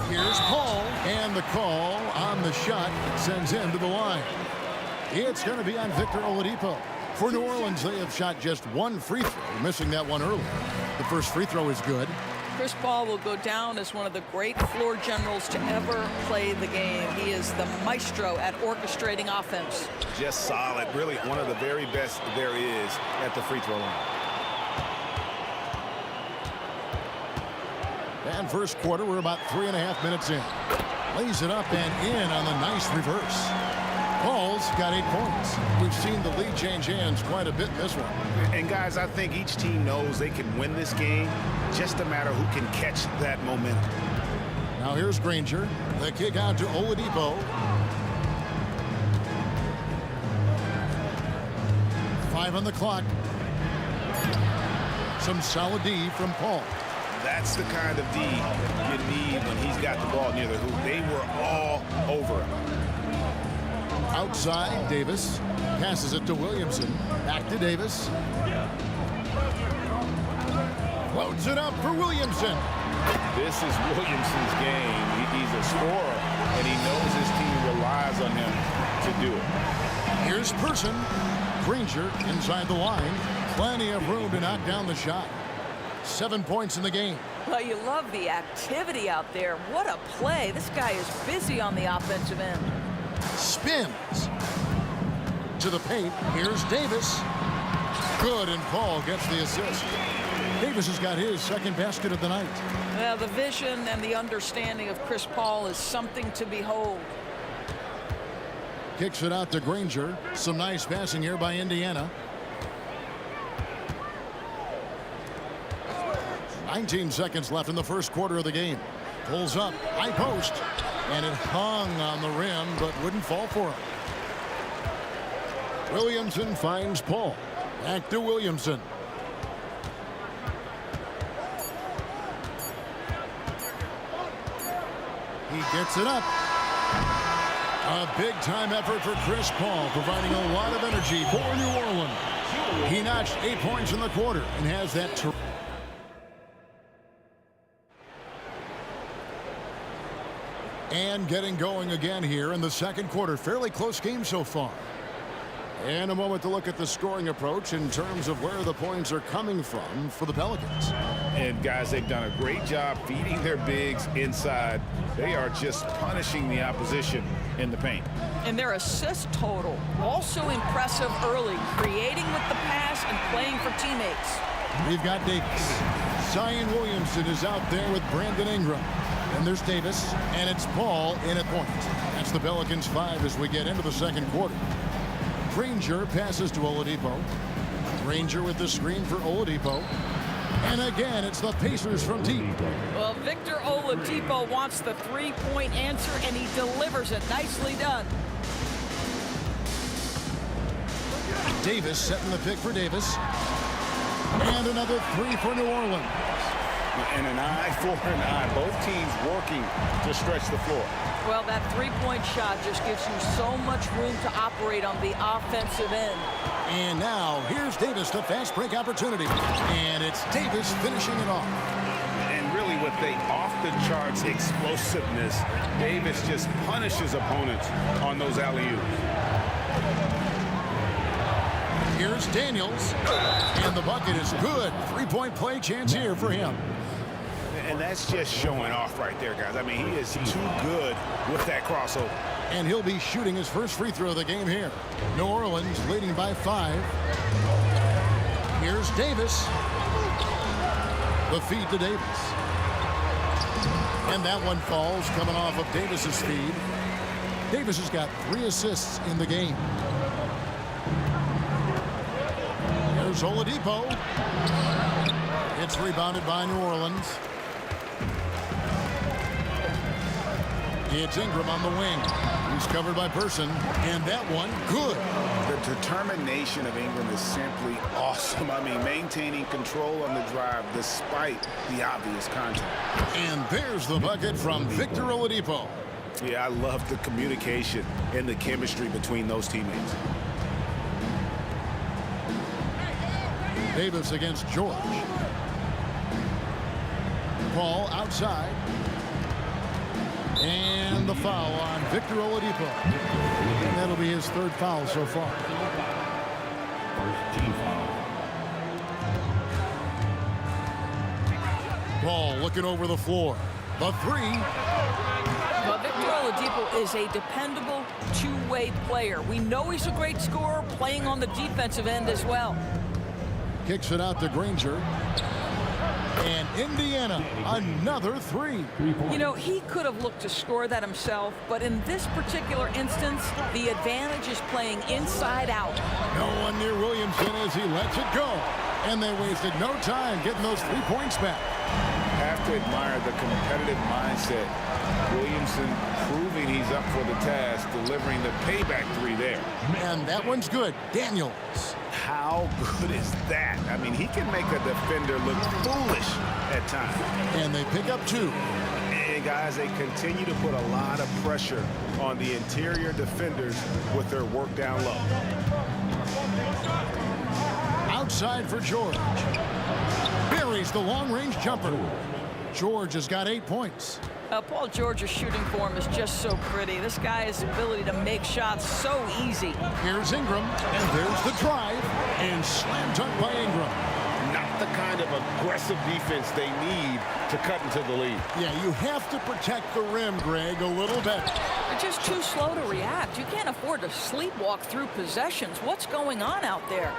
G: Here's Paul, and the call on the shot sends him to the line. It's going to be on Victor Oladipo. For New Orleans, they have shot just 1 free throw, missing that one earlier. The first free throw is good.
J: Chris Paul will go down as one of the great floor generals to ever play the game. He is the maestro at orchestrating offense.
I: Just solid. Really one of the very best there is at the free throw line.
G: And first quarter, we're about 3.5 minutes in. Lays it up and in on the nice reverse. Paul's got 8 points. We've seen the lead change hands quite a bit in this one.
I: And guys, I think each team knows they can win this game. Just a matter who can catch that momentum.
G: Now here's Granger. The kick out to Oladipo. 5 on the clock. Some solid D from Paul.
I: That's the kind of D you need when he's got the ball near the hoop. They were all over him.
G: Outside, Davis passes it to Williamson. Back to Davis. Loads it up for Williamson.
I: This is Williamson's game. He's a scorer. and he knows his team relies on him to do it.
G: Here's Person. Granger inside the line. Plenty of room to knock down the shot. 7 points in the game.
J: Well, you love the activity out there. What a play. This guy is busy on the offensive end.
G: Spins. To the paint. Here's Davis. Good, and Paul gets the assist. Davis has got his second basket of the night.
J: Well, the vision and the understanding of Chris Paul is something to behold.
G: Kicks it out to Granger. Some nice passing here by Indiana. 19 seconds left in the first quarter of the game. Pulls up, high post, and it hung on the rim, but wouldn't fall for him. Williamson finds Paul. Back to Williamson. He gets it up. A big-time effort for Chris Paul, providing a lot of energy for New Orleans. He notched 8 points in the quarter and has that. And getting going again here in the second quarter. Fairly close game so far. And a moment to look at the scoring approach in terms of where the points are coming from for the Pelicans.
I: And guys, they've done a great job feeding their bigs inside. They are just punishing the opposition in the paint.
J: And their assist total also impressive early, creating with the pass and playing for teammates.
G: We've got Davis. Zion Williamson is out there with Brandon Ingram. And there's Davis, and it's Paul in at point. That's the Pelicans 5 as we get into the second quarter. Granger passes to Oladipo. Granger with the screen for Oladipo. And again, it's the Pacers from deep.
J: Well, Victor Oladipo wants the three-point answer, and he delivers it. Nicely done.
G: Davis setting the pick for Davis. And another three for New Orleans.
I: And an eye for an eye. Both teams working to stretch the floor.
J: Well, that three-point shot just gives you so much room to operate on the offensive end.
G: And now, here's Davis, the fast break opportunity. And it's Davis finishing it off.
I: And really with the off-the-charts explosiveness, Davis just punishes opponents on those alley-oops.
G: Here's Daniels. And the bucket is good. Three-point play chance here for him.
I: And that's just showing off right there, guys. I mean, he is too good with that crossover.
G: And he'll be shooting his first free throw of the game here. New Orleans leading by 5. Here's Davis. The feed to Davis. And that one falls coming off of Davis's feed. Davis has got 3 assists in the game. Here's Oladipo. It's rebounded by New Orleans. It's Ingram on the wing. He's covered by Person. And that one, good.
I: The determination of Ingram is simply awesome. I mean, maintaining control on the drive despite the obvious contact.
G: And there's the bucket from Victor Oladipo.
I: Yeah, I love the communication and the chemistry between those teammates.
G: Davis against George. Paul outside. And the foul on Victor Oladipo. And that'll be his 3rd foul so far.
C: First team foul.
G: Paul looking over the floor. The 3.
J: Well, Victor Oladipo is a dependable two-way player. We know he's a great scorer, playing on the defensive end as well.
G: Kicks it out to Granger. And Indiana, another 3.
J: You know, he could have looked to score that himself, but in this particular instance, the advantage is playing inside out.
G: No one near Williamson as he lets it go. And they wasted no time getting those 3 points back.
I: Have to admire the competitive mindset. Williamson proving he's up for the task, delivering the payback 3 there.
G: And that one's good. Daniels.
I: How good is that? I mean, he can make a defender look foolish at times.
G: And they pick up 2.
I: And guys, they continue to put a lot of pressure on the interior defenders with their work down low.
G: Outside for George. Buries the long-range jumper. George has got 8 points.
J: Paul George's shooting form is just so pretty. This guy's ability to make shots so easy.
G: Here's Ingram, and there's the drive, and slam dunk by Ingram.
I: Not the kind of aggressive defense they need to cut into the lead.
G: Yeah, you have to protect the rim, Greg, a little bit.
J: They're just too slow to react. You can't afford to sleepwalk through possessions. What's going on out there?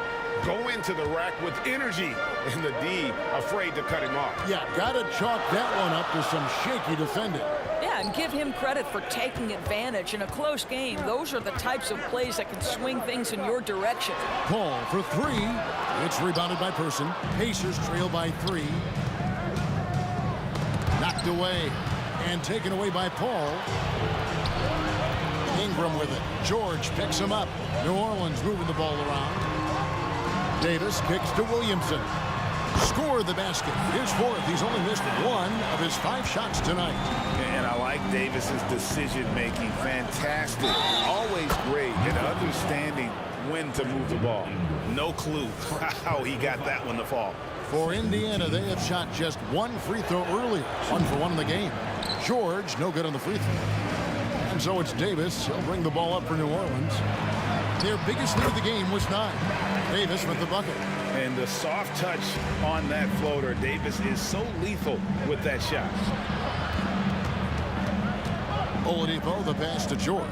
I: Go into the rack with energy, and the D afraid to cut him off.
G: Yeah, gotta chalk that one up to some shaky defending.
J: Yeah, and give him credit for taking advantage in a close game. Those are the types of plays that can swing things in your direction.
G: Paul for three. It's rebounded by Person. Pacers trail by 3. Knocked away and taken away by Paul. Ingram with it. George picks him up. New Orleans moving the ball around. Davis kicks to Williamson. Score the basket. His 4th. He's only missed 1 of his 5 shots tonight.
I: And I like Davis's decision-making. Fantastic. Always great at understanding when to move the ball. No clue how he got that one to fall.
G: For Indiana, they have shot just 1 free throw earlier. 1 for 1 in the game. George, no good on the free throw. And so it's Davis. He'll bring the ball up for New Orleans. Their biggest lead of the game was 9. Davis with the bucket.
I: And the soft touch on that floater. Davis is so lethal with that shot.
G: Oladipo, the pass to George.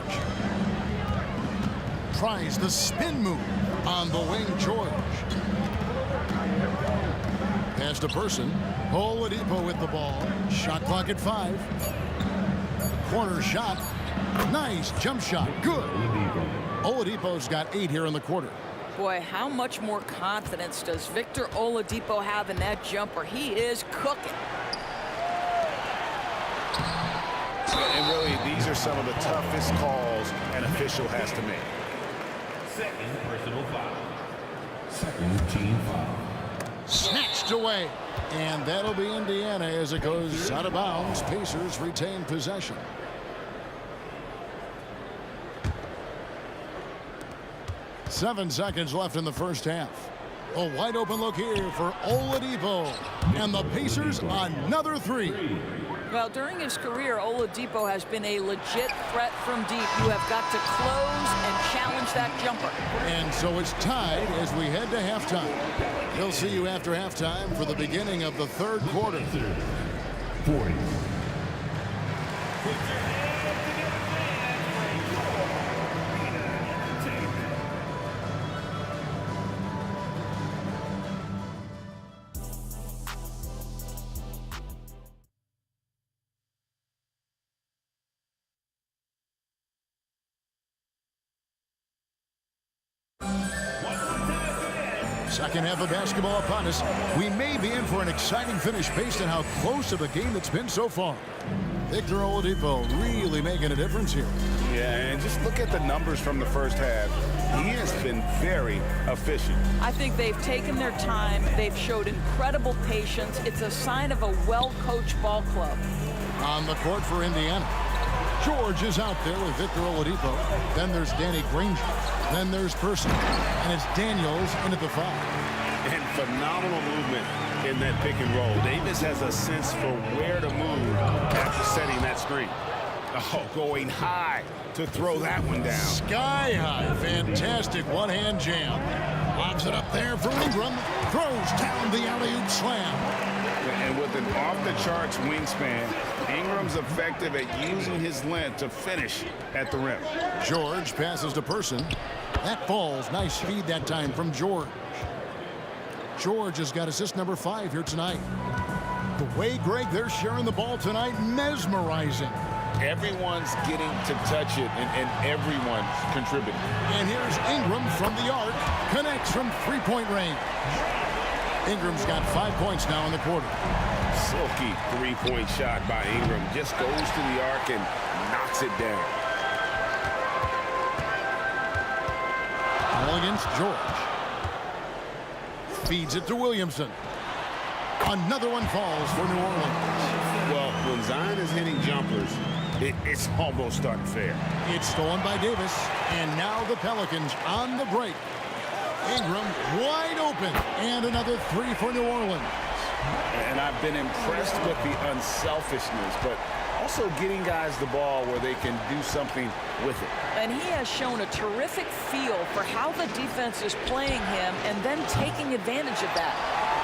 G: Tries the spin move on the wing, George. Pass to Person. Oladipo with the ball. Shot clock at 5. Corner shot. Nice jump shot. Good. Oladipo's got 8 here in the quarter.
J: Boy, how much more confidence does Victor Oladipo have in that jumper? He is cooking.
I: And really, these are some of the toughest calls an official has to make.
C: Second personal foul. Second team foul.
G: Snatched away. And that'll be Indiana as it goes out of bounds. Pacers retain possession. Seven seconds left in the first half. A wide open look here for Oladipo. And the Pacers another 3.
J: Well, during his career, Oladipo has been a legit threat from deep. You have got to close and challenge that jumper.
G: And so it's tied as we head to halftime. We'll see you after halftime for the beginning of the 3rd quarter.
C: 40.
G: Second half of basketball upon us. We may be in for an exciting finish based on how close of a game it's been so far. Victor Oladipo really making a difference here.
I: Yeah, and just look at the numbers from the first half. He has been very efficient.
J: I think they've taken their time. They've showed incredible patience. It's a sign of a well-coached ball club.
G: On the court for Indiana. George is out there with Victor Oladipo. Then there's Danny Granger. Then there's Person. And it's Daniels in at the 5.
I: And phenomenal movement in that pick and roll. Davis has a sense for where to move after setting that screen. Oh, going high to throw that one down.
G: Sky high. Fantastic one-hand jam. Lobs it up there for Ingram. Throws down the alley-oop slam.
I: And with an off-the-charts wingspan, Ingram's effective at using his length to finish at the rim.
G: George passes to Person. That falls. Nice feed that time from George. George has got assist number 5 here tonight. The way, Greg, they're sharing the ball tonight, mesmerizing.
I: Everyone's getting to touch it, and everyone's contributing.
G: And here's Ingram from the arc. Connects from three-point range. Ingram's got 5 points now in the quarter.
I: Silky three-point shot by Ingram. Just goes to the arc and knocks it down.
G: Ball against George. Feeds it to Williamson. Another one falls for New Orleans.
I: Well, when Zion is hitting jumpers, it's almost unfair.
G: It's stolen by Davis. And now the Pelicans on the break. Ingram wide open. And another 3 for New Orleans.
I: And I've been impressed with the unselfishness, but also getting guys the ball where they can do something with it.
J: And he has shown a terrific feel for how the defense is playing him and then taking advantage of that.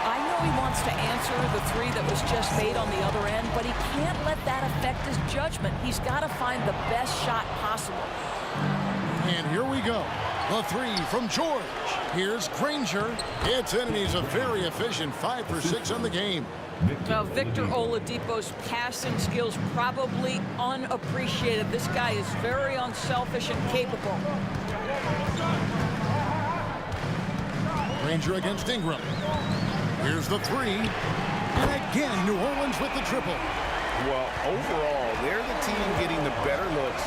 J: I know he wants to answer the three that was just made on the other end, but he can't let that affect his judgment. He's got to find the best shot possible.
G: And here we go. The three from George. Here's Granger. It's in, and he's a very efficient 5 for 6 on the game.
J: Now, Victor Oladipo's passing skills probably unappreciated. This guy is very unselfish and capable.
G: Granger against Ingram. Here's the three. And again, New Orleans with the triple.
I: Well, overall, they're the team getting the better looks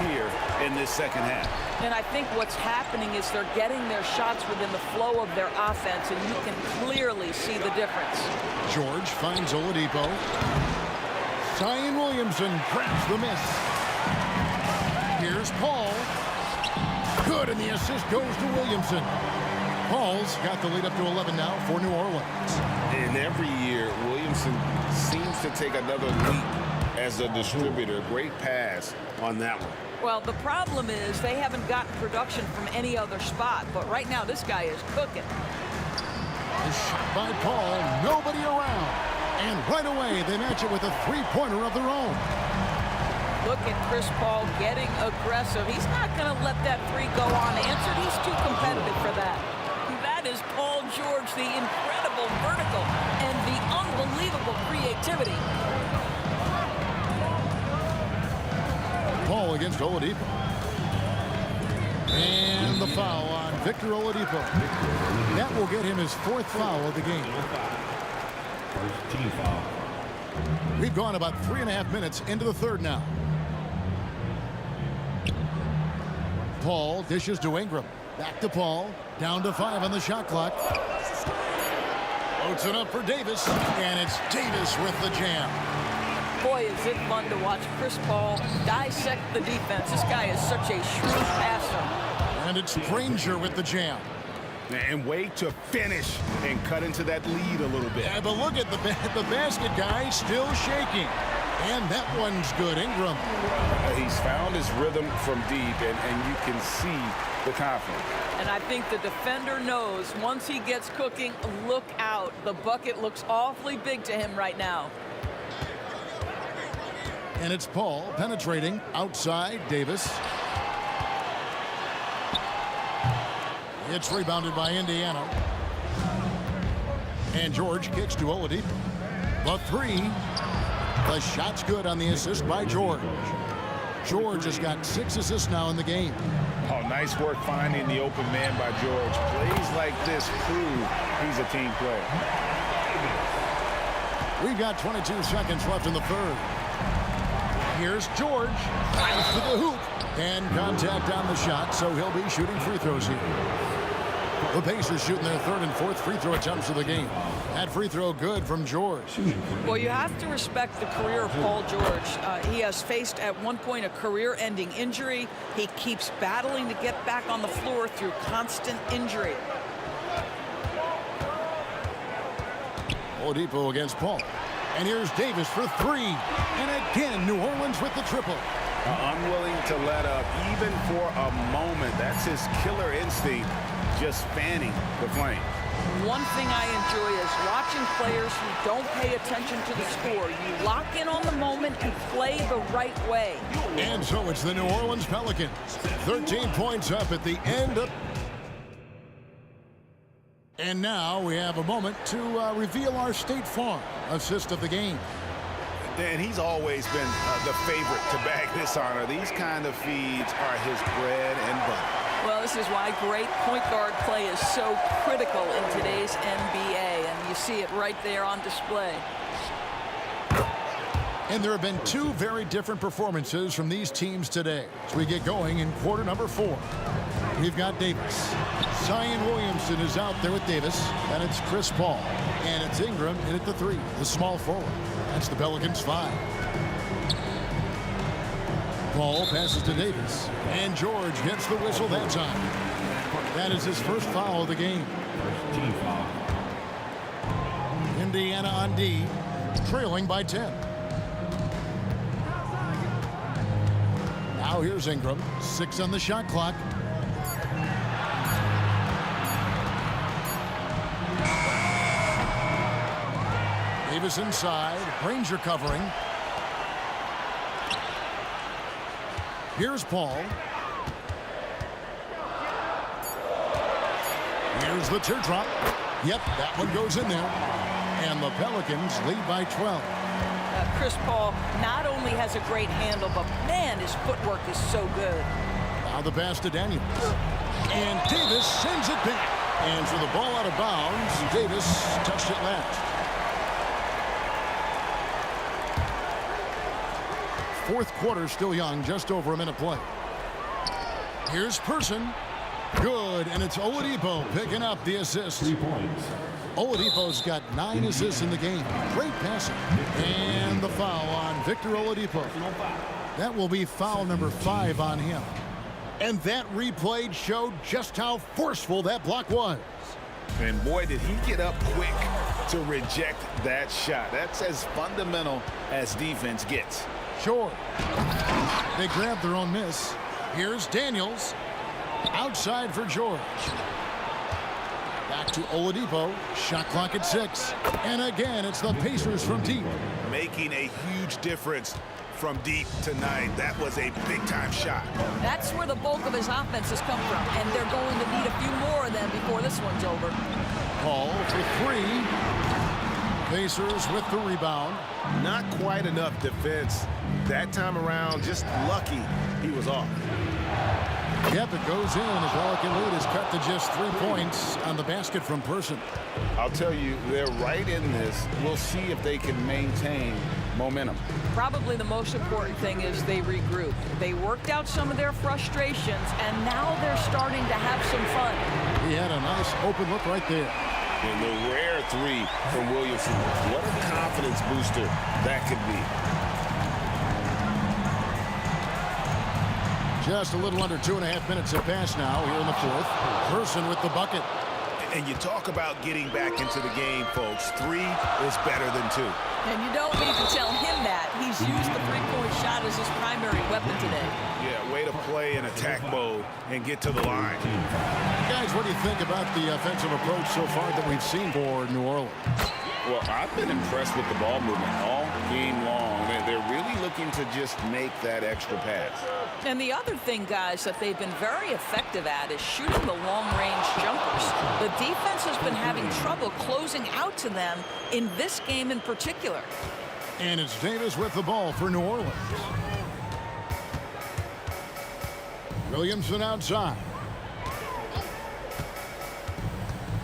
I: here in this second half.
J: And I think what's happening is they're getting their shots within the flow of their offense, and you can clearly see the difference.
G: George finds Oladipo. Zion Williamson grabs the miss. Here's Paul. Good, and the assist goes to Williamson. Paul's got the lead up to 11 now for New Orleans.
I: And every year, Williamson seems to take another leap as a distributor. Great pass on that one.
J: Well, the problem is they haven't gotten production from any other spot, but right now this guy is cooking.
G: The shot by Paul, nobody around. And right away, they match it with a three-pointer of their own.
J: Look at Chris Paul getting aggressive. He's not going to let that three go unanswered. He's too competitive for that. That is Paul George, the incredible vertical and the unbelievable creativity.
G: Paul against Oladipo. And the foul on Victor Oladipo. That will get him his 4th foul of the game.
C: First team foul.
G: We've gone about 3.5 minutes into the third now. Paul dishes to Ingram. Back to Paul. Down to 5 on the shot clock. Floats it up for Davis. And it's Davis with the jam.
J: Boy, is it fun to watch Chris Paul dissect the defense. This guy is such a shrewd passer.
G: And it's Granger with the jam.
I: And wait to finish and cut into that lead a little bit.
G: Yeah, but look at the basket guy still shaking. And that one's good. Ingram.
I: He's found his rhythm from deep, and you can see the confidence.
J: And I think the defender knows once he gets cooking, look out. The bucket looks awfully big to him right now.
G: And it's Paul penetrating outside Davis. It's rebounded by Indiana. And George kicks to Oladipo. The three. The shot's good on the assist by George. George has got 6 assists now in the game.
I: Oh, nice work finding the open man by George. Plays like this prove he's a team player.
G: We've got 22 seconds left in the third. Here's George. Drives to the hoop. And contact on the shot, so he'll be shooting free throws here. The Pacers shooting their 3rd and 4th free throw attempts of the game. That free throw good from George.
J: Well, you have to respect the career of Paul George. He has faced at one point a career-ending injury. He keeps battling to get back on the floor through constant injury.
G: Oladipo against Paul. And here's Davis for 3. And again, New Orleans with the triple.
I: Unwilling to let up even for a moment. That's his killer instinct, just fanning the flame.
J: One thing I enjoy is watching players who don't pay attention to the score. You lock in on the moment and play the right way.
G: And so it's the New Orleans Pelicans. 13 points up at the end of... And now we have a moment to reveal our State Farm assist of the game.
I: Dan, he's always been the favorite to bag this honor. These kind of feeds are his bread and butter.
J: Well, this is why great point guard play is so critical in today's NBA, and you see it right there on display.
G: And there have been 2 very different performances from these teams today as we get going in quarter number 4. We've got Davis. Zion Williamson is out there with Davis, and it's Chris Paul. And it's Ingram in at the 3, the small forward. That's the Pelicans 5. Paul passes to Davis, and George gets the whistle that time. That is his first foul of the game.
C: First team foul.
G: Indiana on D, trailing by 10. Now here's Ingram. 6 on the shot clock. Davis inside. Granger covering. Here's Paul. Here's the teardrop. Yep, that one goes in there. And the Pelicans lead by 12.
J: Chris Paul not only has a great handle, but man, his footwork is so good.
G: Now the pass to Daniels. And Davis sends it back. And for the ball out of bounds, Davis touched it last. Fourth quarter still young, just over a minute play. Here's Person. Good, and it's Oladipo picking up the assist.
C: 3 points.
G: Oladipo's got 9 assists in the game. Great passing. And the foul on Victor Oladipo. That will be foul number 5 on him. And that replay showed just how forceful that block was.
I: And boy, did he get up quick to reject that shot. That's as fundamental as defense gets.
G: Sure. They grabbed their own miss. Here's Daniels. Outside for George. Back to Oladipo. Shot clock at 6. And again, it's the Pacers from deep.
I: Making a huge difference from deep tonight. That was a big-time shot.
J: That's where the bulk of his offense has come from, and they're going to need a few more of them before this one's over.
G: Paul for 3. Pacers with the rebound.
I: Not quite enough defense that time around. Just lucky he was off.
G: Yep, it goes in. The Pelican lead is cut to just 3 points on the basket from Person.
I: I'll tell you, they're right in this. We'll see if they can maintain momentum.
J: Probably the most important thing is they regroup. They worked out some of their frustrations, and now they're starting to have some fun.
G: He had a nice open look right there.
I: And the rare 3 from Williamson. What a confidence booster that could be.
G: Just a little under 2.5 minutes have passed now here in the fourth. Person with the bucket.
I: And you talk about getting back into the game, folks. 3 is better than 2.
J: And you don't need to tell him that. He's used the three-point shot as his primary weapon today.
I: Yeah, way to play in attack mode and get to the line.
G: Guys, what do you think about the offensive approach so far that we've seen for New Orleans?
I: Well, I've been impressed with the ball movement all game long. They're really looking to just make that extra pass.
J: And the other thing, guys, that they've been very effective at is shooting the long-range jumpers. The defense has been having trouble closing out to them in this game in particular.
G: And it's Davis with the ball for New Orleans. Williamson outside.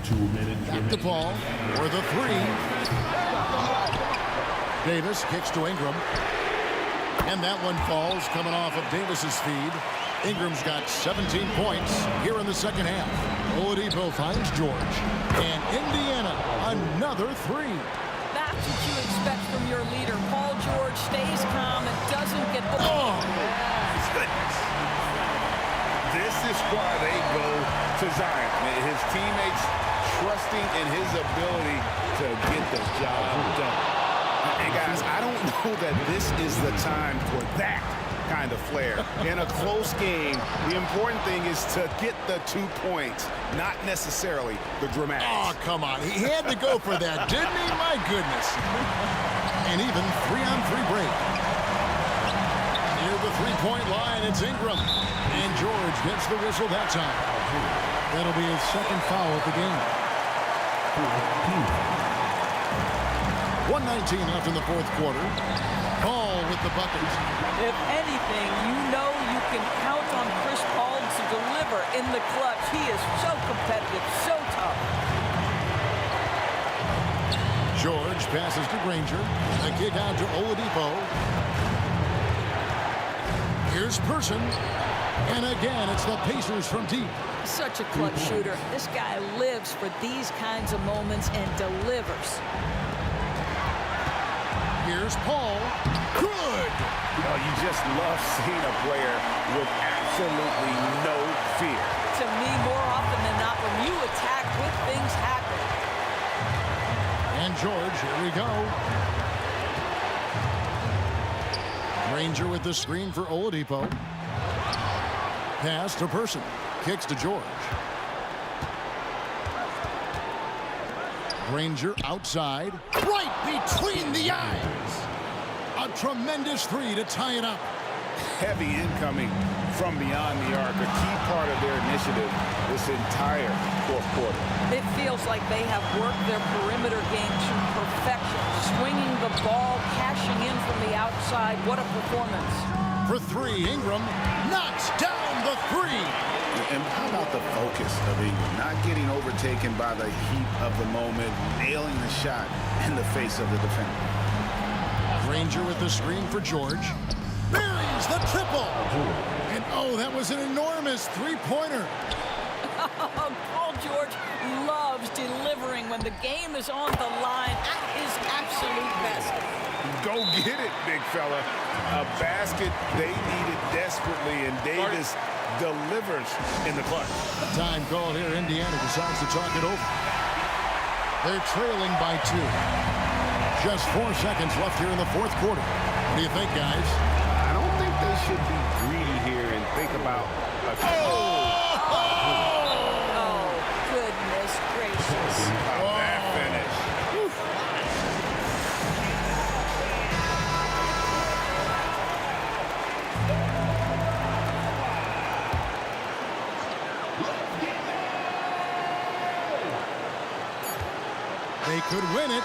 C: 2 minutes.
G: Back to Paul for the 3. Davis kicks to Ingram. And that one falls coming off of Davis's feed. Ingram's got 17 points here in the second half. Oladipo finds George. And Indiana, another 3.
J: That's what you expect from your leader. Paul George stays calm and doesn't get the ball.
I: Goodness. This is why they go to Zion. His teammates trusting in his ability to get the job done. And guys, I don't know that this is the time for that kind of flair. In a close game, the important thing is to get the 2 points, not necessarily the dramatics.
G: Oh, come on. He had to go for that, didn't he? My goodness. And even 3-on-3 break. Near the 3-point line, it's Ingram. And George gets the whistle that time. That'll be his second foul of the game. 1:19 left in the fourth quarter. Paul with the bucket.
J: If anything, you know you can count on Chris Paul to deliver in the clutch. He is so competitive, so tough.
G: George passes to Granger. A kick out to Oladipo. Here's Person. And again, it's the Pacers from deep.
J: Such a clutch shooter. This guy lives for these kinds of moments and delivers.
G: Here's Paul. Good.
I: You just love seeing a player with absolutely no fear.
J: To me, more often than not, when you attack, good things happen.
G: And George, here we go. Granger with the screen for Oladipo. Pass to Person. Kicks to George. Granger outside. Right between the eyes. A tremendous three to tie it up.
I: Heavy incoming from beyond the arc, a key part of their initiative this entire fourth quarter.
J: It feels like they have worked their perimeter game to perfection, swinging the ball, cashing in from the outside. What a performance.
G: For three, Ingram knocks down the three.
I: And how about the focus of Ingram? Not getting overtaken by the heat of the moment, nailing the shot in the face of the defender.
G: Granger with the screen for George. Buries the triple. And oh, that was an enormous three-pointer.
J: Paul George loves delivering when the game is on the line at his absolute best.
I: Go get it, big fella. A basket they needed desperately, and Davis delivers in the clutch.
G: Time call here. Indiana decides to talk it over. They're trailing by 2. Just 4 seconds left here in the fourth quarter. What do you think, guys?
I: I don't think they should be greedy here and think about a
J: Goodness gracious.
I: that finish.
G: They could win it.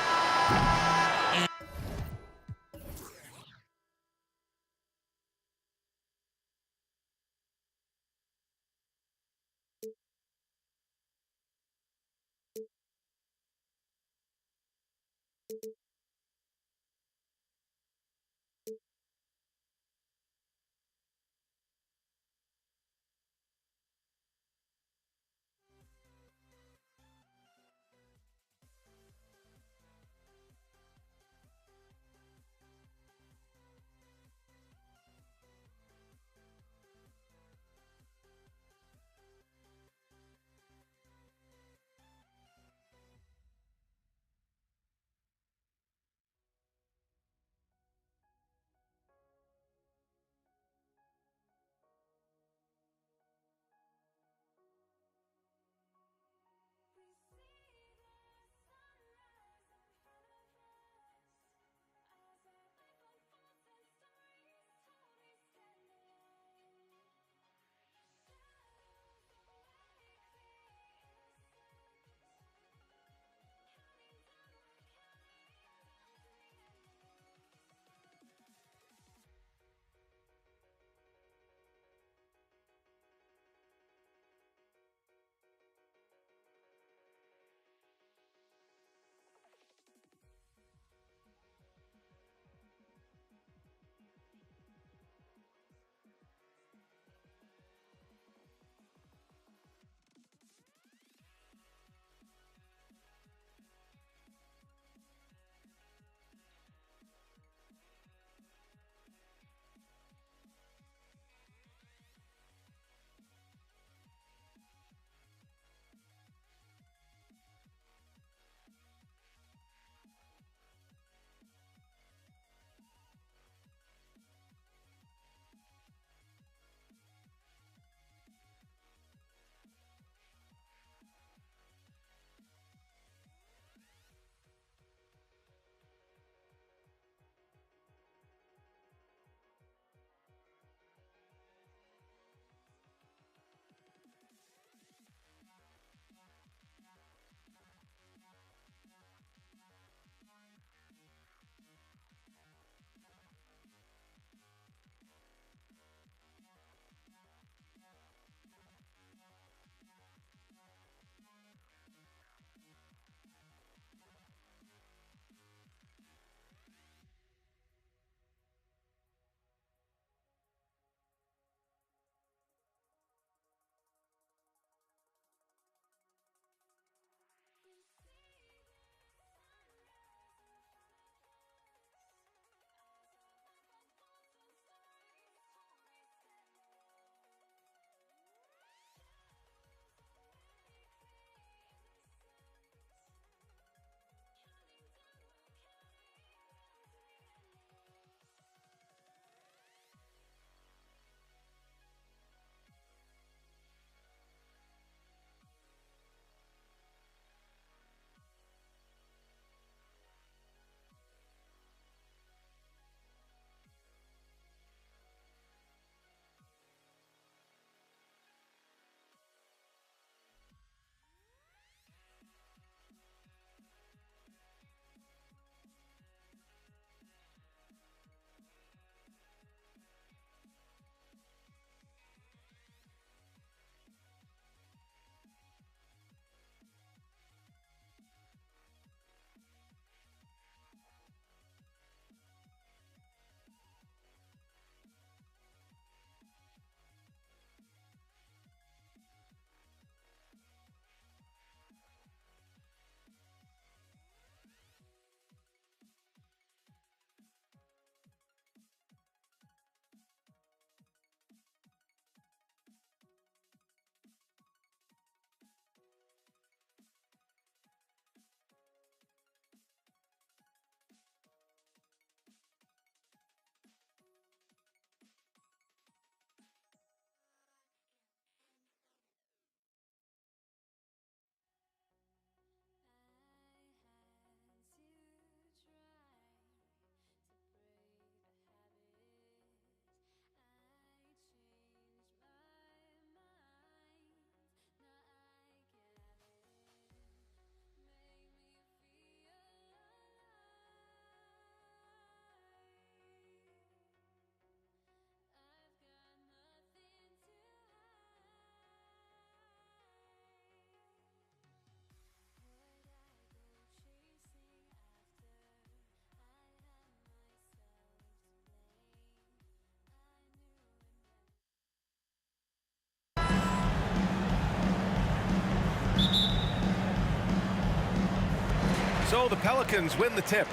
A: so the Pelicans win the tip.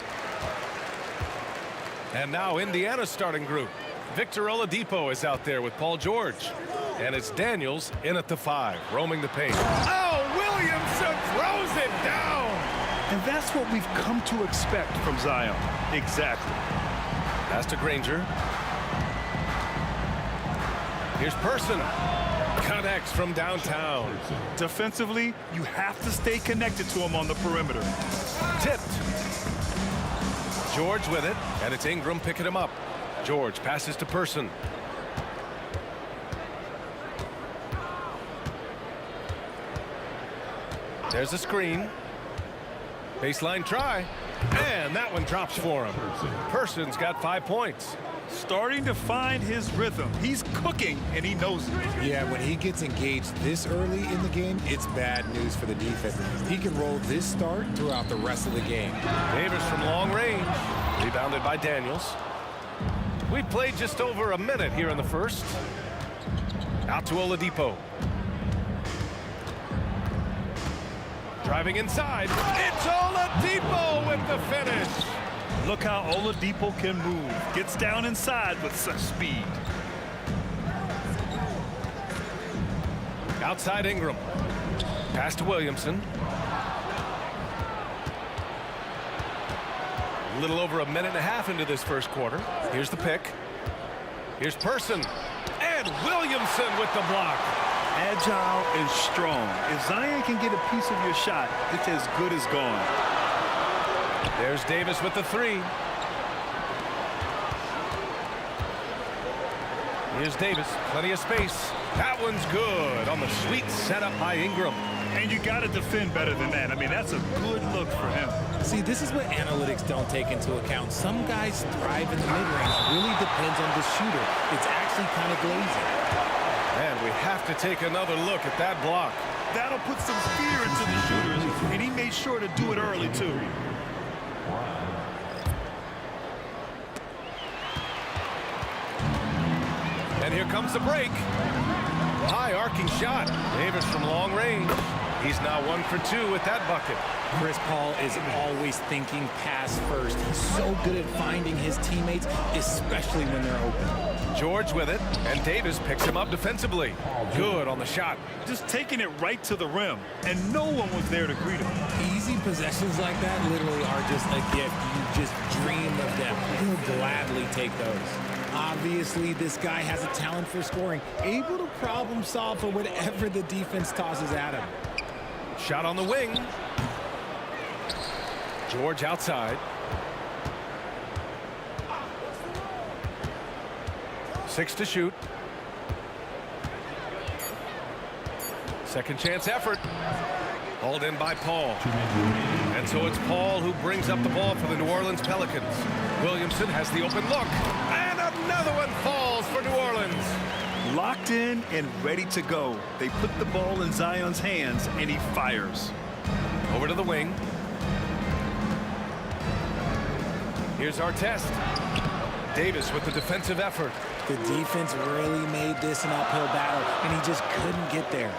A: And now Indiana's starting group. Victor Oladipo is out there with Paul George. And it's Daniels in at the 5, roaming the paint. Oh, Williamson throws it down!
D: And that's what we've come to expect from Zion. Exactly.
A: Pass to Granger. Here's Person. Connects from downtown.
D: Defensively, you have to stay connected to him on the perimeter.
A: Tipped. George with it, and it's Ingram picking him up. George passes to Person. There's a screen. Baseline try. And that one drops for him. Person's got 5 points.
D: Starting to find his rhythm. He's cooking, and he knows it.
F: Yeah, when he gets engaged this early in the game, it's bad news for the defense. He can roll this start throughout the rest of the game.
A: Davis from long range. Rebounded by Daniels. We played just over a minute here in the first. Out to Oladipo. Driving inside. It's Oladipo with the finish.
D: Look how Oladipo can move. Gets down inside with such speed.
A: Outside Ingram. Pass to Williamson. A little over a minute and a half into this first quarter. Here's the pick. Here's Person. And Williamson with the block.
D: Agile and strong. If Zion can get a piece of your shot, it's as good as gone.
A: There's Davis with the 3. Here's Davis. Plenty of space. That one's good on the sweet setup by Ingram.
D: And you got to defend better than that. I mean, that's a good look for him.
F: See, this is what analytics don't take into account. Some guys thrive in the mid-range. Really depends on the shooter. It's actually kind of glazing.
A: And we have to take another look at that block.
D: That'll put some fear into the shooters, and he made sure to do it early, too.
A: And here comes the break. High arcing shot. Davis from long range. He's now 1 for 2 with that bucket.
F: Chris Paul is always thinking pass first. He's so good at finding his teammates, especially when they're open.
A: George with it, and Davis picks him up defensively. Good on the shot.
D: Just taking it right to the rim, and no one was there to greet him.
F: Easy possessions like that literally are just a gift. You just dream of them. He'll gladly take those. Obviously, this guy has a talent for scoring, able to problem solve for whatever the defense tosses at him.
A: Shot on the wing. George outside. Six to shoot. Second chance effort. Hauled in by Paul. And so it's Paul who brings up the ball for the New Orleans Pelicans. Williamson has the open look. And another one falls for New Orleans.
D: Locked in and ready to go. They put the ball in Zion's hands, and he fires.
A: Over to the wing. Here's our test. Davis with the defensive effort.
F: The defense really made this an uphill battle, and he just couldn't get there.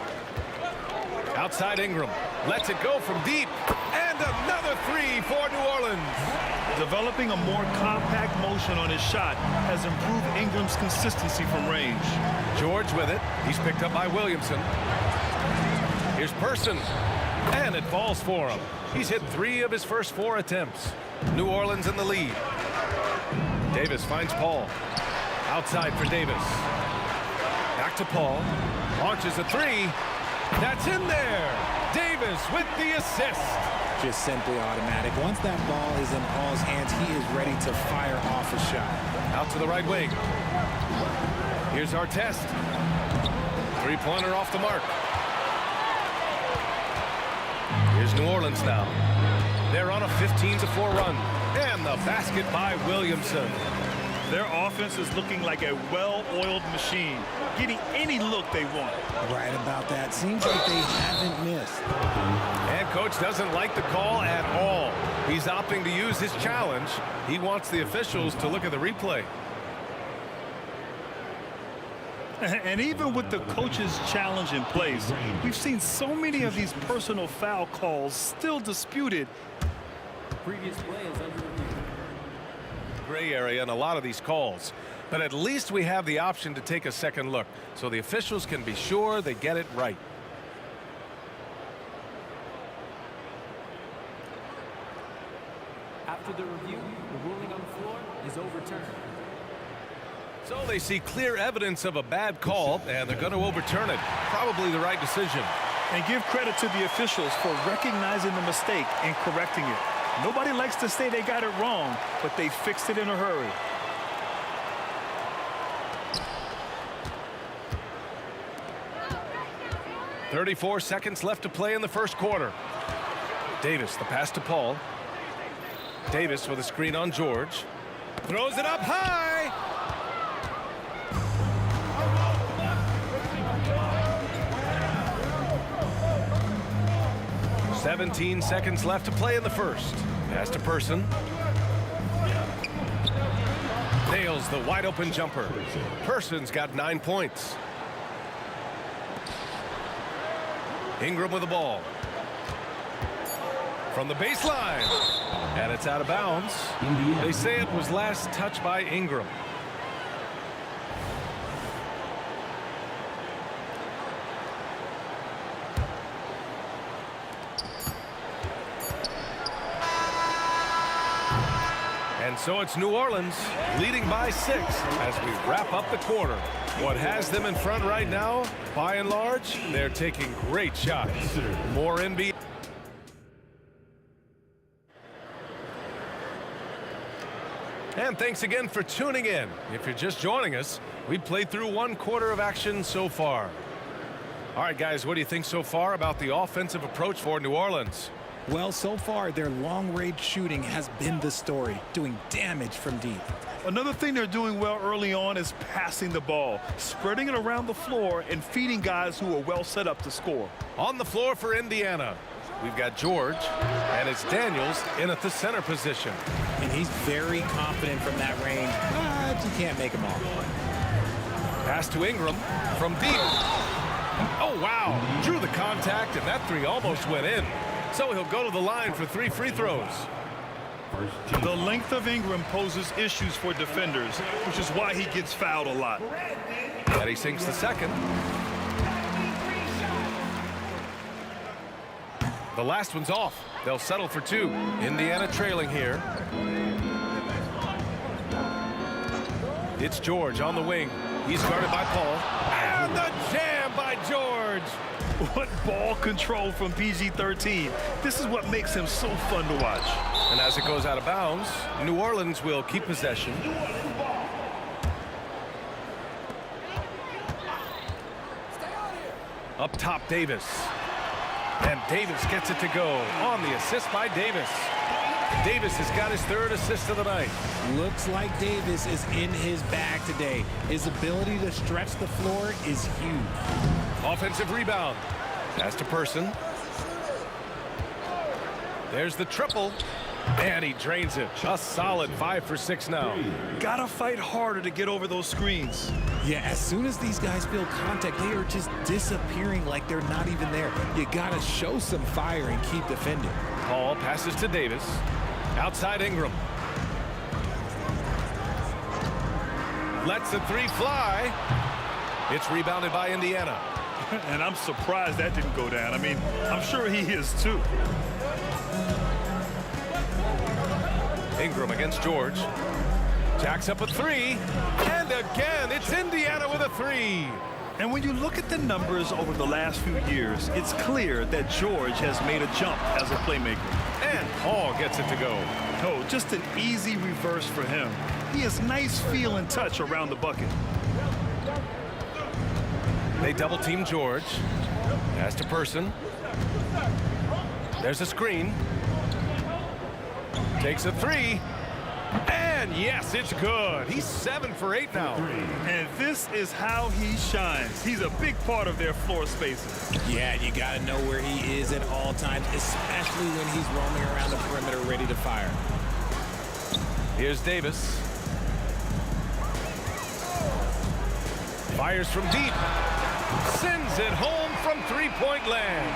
A: Outside Ingram. Lets it go from deep. And another 3 for New Orleans.
D: Developing a more compact motion on his shot has improved Ingram's consistency from range.
A: George with it. He's picked up by Williamson. Here's Person. And it falls for him. He's hit 3 of his first 4 attempts. New Orleans in the lead. Davis finds Paul. Outside for Davis. Back to Paul. Launches a 3. That's in there. Davis with the assist.
F: Just simply automatic. Once that ball is in Paul's hands, he is ready to fire off a shot.
A: Out to the right wing. Here's our test. 3-pointer off the mark. Here's New Orleans now. They're on a 15-4 run. And the basket by Williamson.
D: Their offense is looking like a well-oiled machine, getting any look they want.
F: Right about that. Seems like they haven't missed.
A: And coach doesn't like the call at all. He's opting to use his challenge. He wants the officials to look at the replay.
D: And even with the coach's challenge in place, we've seen so many of these personal foul calls still disputed.
L: previous play is under review.
A: Gray area in a lot of these calls, but at least we have the option to take a second look so the officials can be sure they get it right.
L: After the review, the ruling on the floor is overturned.
A: So they see clear evidence of a bad call, and they're going to overturn it. Probably the right decision.
D: And give credit to the officials for recognizing the mistake and correcting it. Nobody likes to say they got it wrong, but they fixed it in a hurry.
A: .34 seconds left to play in the first quarter. Davis, the pass to Paul. Davis with a screen on George. Throws it up high. .17 seconds left to play in the first. Pass to Person. Nails the wide open jumper. Person's got 9 points. Ingram with the ball. From the baseline. And it's out of bounds. They say it was last touched by Ingram. And so it's New Orleans leading by 6 as we wrap up the quarter. What has them in front right now, by and large, they're taking great shots. More NBA. And thanks again for tuning in. If you're just joining us, we've played through 1 quarter of action so far. All right, guys, what do you think so far about the offensive approach for New Orleans?
F: Well, so far, their long-range shooting has been the story, doing damage from deep.
D: Another thing they're doing well early on is passing the ball, spreading it around the floor and feeding guys who are well set up to score.
A: On the floor for Indiana, we've got George, and it's Daniels in at the center position.
F: And he's very confident from that range, but you can't make him all.
A: Pass to Ingram from deep. Oh, wow. Drew the contact, and that 3 almost went in. So he'll go to the line for 3 free throws.
D: The length of Ingram poses issues for defenders, which is why he gets fouled a lot.
A: And he sinks the second. The last one's off. They'll settle for 2. Indiana trailing here. It's George on the wing. He's guarded by Paul. And the jam by George.
D: What ball control from PG-13. This is what makes him so fun to watch.
A: And as it goes out of bounds, New Orleans will keep possession. Up top, Davis. And Davis gets it to go on the assist by Davis. Davis has got his 3rd assist of the night.
F: Looks like Davis is in his bag today. His ability to stretch the floor is huge.
A: Offensive rebound. Pass to Person. There's the triple. And he drains it. A solid 5 for 6 now.
D: Gotta fight harder to get over those screens.
F: Yeah, as soon as these guys feel contact, they are just disappearing like they're not even there. You gotta show some fire and keep defending.
A: Paul passes to Davis. Outside Ingram. Lets the 3 fly. It's rebounded by Indiana.
D: And I'm surprised that didn't go down. I mean, I'm sure he is too.
A: Ingram against George. Jacks up a 3. And again, it's Indiana with a 3.
D: And when you look at the numbers over the last few years, it's clear that George has made a jump as a playmaker.
A: And Paul gets it to go.
D: Oh, just an easy reverse for him. He has nice feel and touch around the bucket.
A: They double team George. Pass to Person. There's a screen. Takes a 3. And yes, it's good. He's 7 for 8 now.
D: And this is how he shines. He's a big part of their floor spaces.
F: Yeah, you got to know where he is at all times, especially when he's roaming around the perimeter ready to fire.
A: Here's Davis. Fires from deep. Sends it home from 3-point land.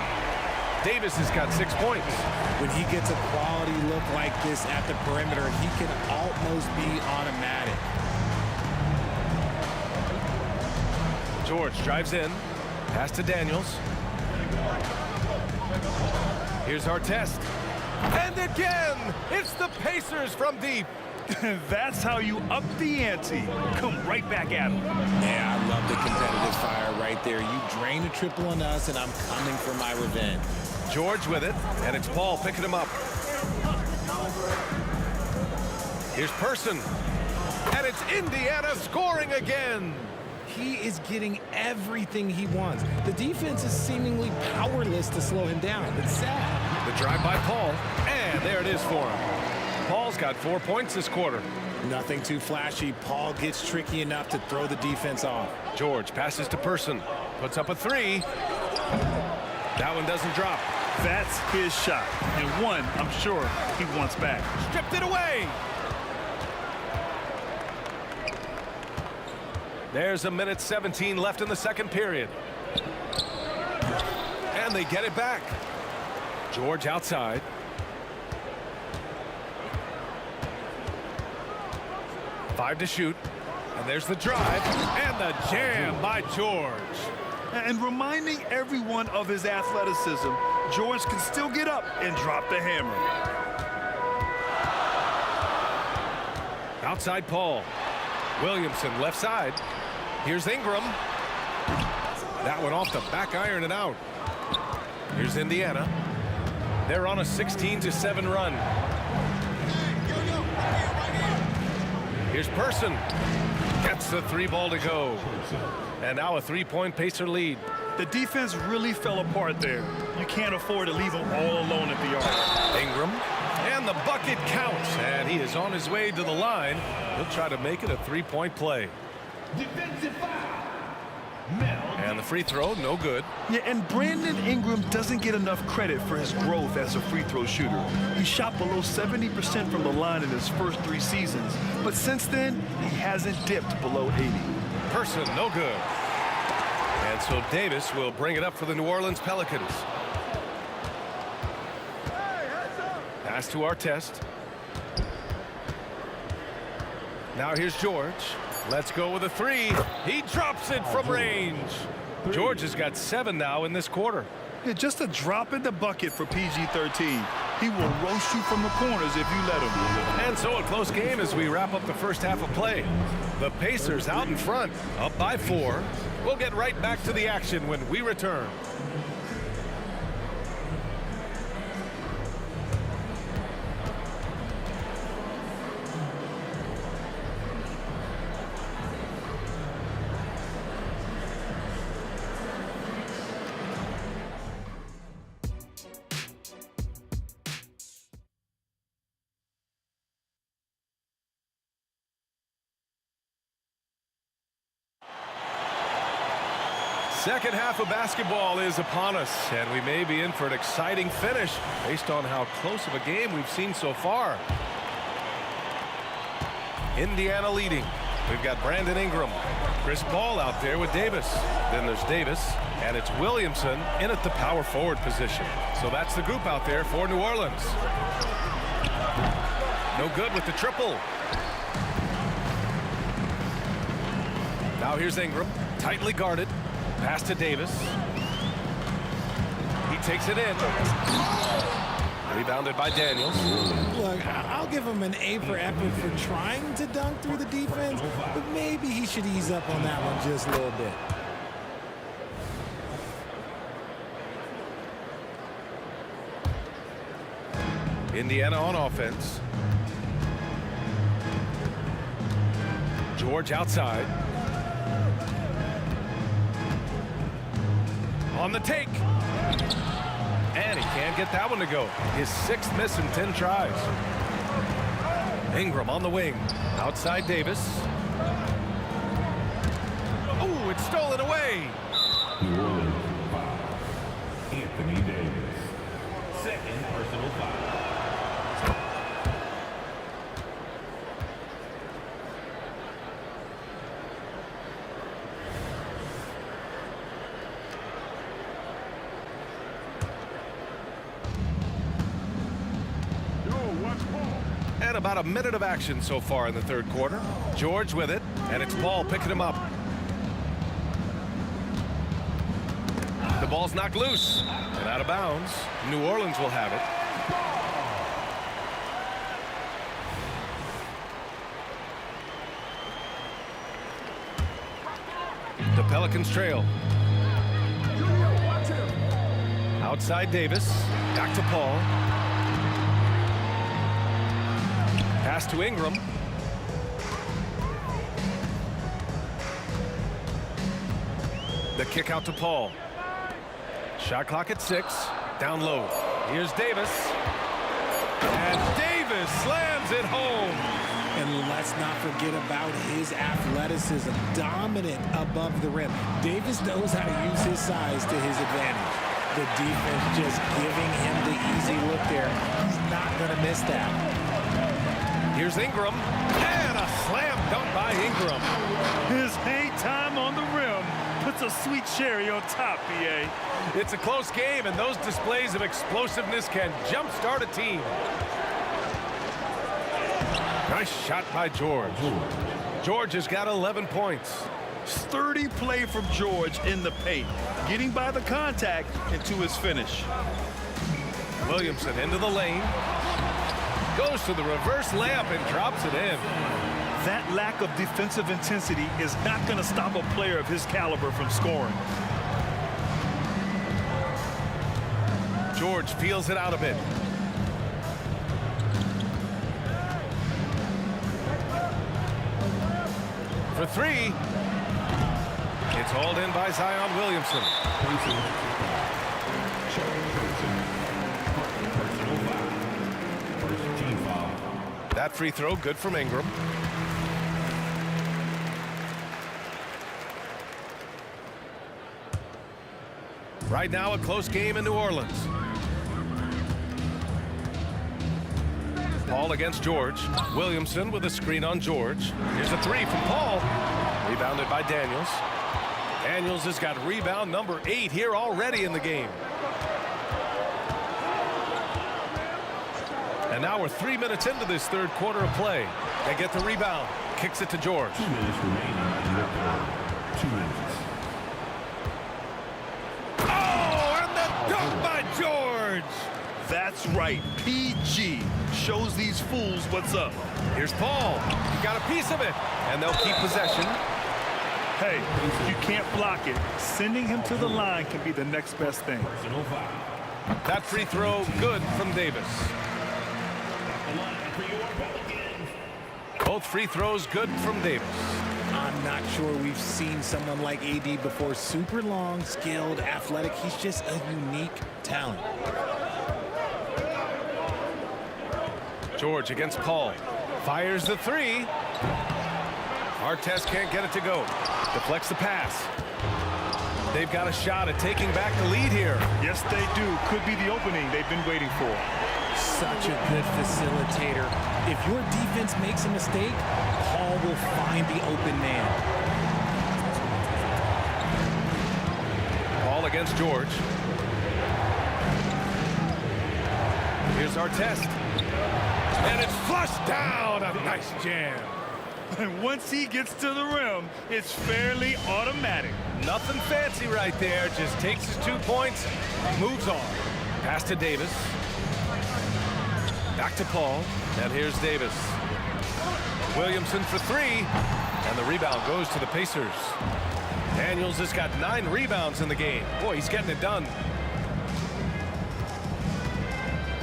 A: Davis has got 6 points.
F: When he gets a quality look like this at the perimeter, he can almost be automatic.
A: George drives in. Pass to Daniels. Here's Artest. And again, it's the Pacers from deep.
D: That's how you up the ante. Come right back at him.
F: Yeah, I love the competitive fire right there. You drain a triple on us, and I'm coming for my revenge.
A: George with it, and it's Paul picking him up. Here's Person. And it's Indiana scoring again.
F: He is getting everything he wants. The defense is seemingly powerless to slow him down. It's sad.
A: The drive by Paul, and there it is for him. Paul's got 4 points this quarter.
F: Nothing too flashy. Paul gets tricky enough to throw the defense off.
A: George passes to Person. Puts up a 3. That one doesn't drop.
D: That's his shot. And one, I'm sure, he wants back.
A: Stripped it away. There's a minute 17 left in the second period. And they get it back. George outside. Five to shoot. And there's the drive. And the jam by George.
D: And reminding everyone of his athleticism, George can still get up and drop the hammer.
A: Outside Paul. Williamson left side. Here's Ingram. That one off the back iron and out. Here's Indiana. They're on a 16-7 run. Here's Person. Gets the 3 ball to go. And now a 3-point Pacer lead.
D: The defense really fell apart there. You can't afford to leave them all alone at the arc.
A: Ingram. And the bucket counts. And he is on his way to the line. He'll try to make it a 3-point play.
C: Defensive foul.
A: And the free throw, no good.
D: Yeah, and Brandon Ingram doesn't get enough credit for his growth as a free throw shooter. He shot below 70% from the line in his first 3 seasons. But since then, he hasn't dipped below 80.
A: Person, no good. And so Davis will bring it up for the New Orleans Pelicans. Pass to Artest. Now here's George. Let's go with a 3. He drops it from range. George has got 7 now in this quarter.
D: Yeah, just a drop in the bucket for PG-13. He will roast you from the corners if you let him.
A: And so a close game as we wrap up the first half of play. The Pacers out in front, up by 4. We'll get right back to the action when we return. Second half of basketball is upon us, and we may be in for an exciting finish based on how close of a game we've seen so far. Indiana leading. We've got Brandon Ingram, Chris Paul out there with Davis. Then there's Davis, and it's Williamson in at the power forward position. So that's the group out there for New Orleans. No good with the triple. Now here's Ingram, tightly guarded. Pass to Davis. He takes it in. Rebounded by Daniels.
F: Look, I'll give him an A for effort for trying to dunk through the defense, but maybe he should ease up on that one just a little bit.
A: Indiana on offense. George outside. On the take. And he can't get that one to go. His 6th miss in 10 tries. Ingram on the wing. Outside Davis. Oh, it's stolen away.
C: New Orleans foul. Anthony Davis. Second personal foul.
A: about a minute of action so far in the third quarter. George with it, and it's Paul picking him up. The ball's knocked loose and out of bounds. New Orleans will have it. The Pelicans trail. Outside Davis. Back to Paul. Pass to Ingram. The kick out to Paul. Shot clock at 6. Down low. Here's Davis. And Davis slams it home.
F: And let's not forget about his athleticism. Dominant above the rim. Davis knows how to use his size to his advantage. The defense just giving him the easy look there. He's not going to miss that.
A: Here's Ingram. And a slam dunk by Ingram.
D: His hang time on the rim puts a sweet cherry on top, BA.
A: It's a close game, and those displays of explosiveness can jumpstart a team. Nice shot by George. George has got 11 points.
D: Sturdy play from George in the paint, getting by the contact and to his finish.
A: Williamson into the lane. Goes to the reverse layup and drops it in.
D: That lack of defensive intensity is not going to stop a player of his caliber from scoring.
A: George peels it out a bit. For 3. It's hauled in by Zion Williamson. That free throw good from Ingram. Right now a close game in New Orleans. Paul against George. Williamson with a screen on George. Here's a 3 from Paul. Rebounded by Daniels. Daniels has got rebound number 8 here already in the game. And now we're 3 minutes into this third quarter of play. They get the rebound. Kicks it to George.
C: 2 minutes remaining in the quarter. 2 minutes.
A: Oh, and the dunk by George.
D: That's right. PG shows these fools what's up.
A: Here's Paul. He got a piece of it, and they'll keep possession.
D: Hey, you can't block it. Sending him to the line can be the next best thing.
A: That free throw good from Davis. Both free throws good from Davis.
F: I'm not sure we've seen someone like AD before. Super long, skilled, athletic. He's just a unique talent.
A: George against Paul. Fires the 3. Artest can't get it to go. Deflects the pass. They've got a shot at taking back the lead here.
D: Yes, they do. Could be the opening they've been waiting for.
F: Such a good facilitator. If your defense makes a mistake, Paul will find the open man.
A: Paul against George. Here's Artest. And it's flushed down. A nice jam.
D: And once he gets to the rim, it's fairly automatic.
A: Nothing fancy right there. Just takes his 2 points, moves on. Pass to Davis. Back to Paul. And here's Davis. Williamson for 3. And the rebound goes to the Pacers. Daniels has got 9 rebounds in the game. Boy, he's getting it done.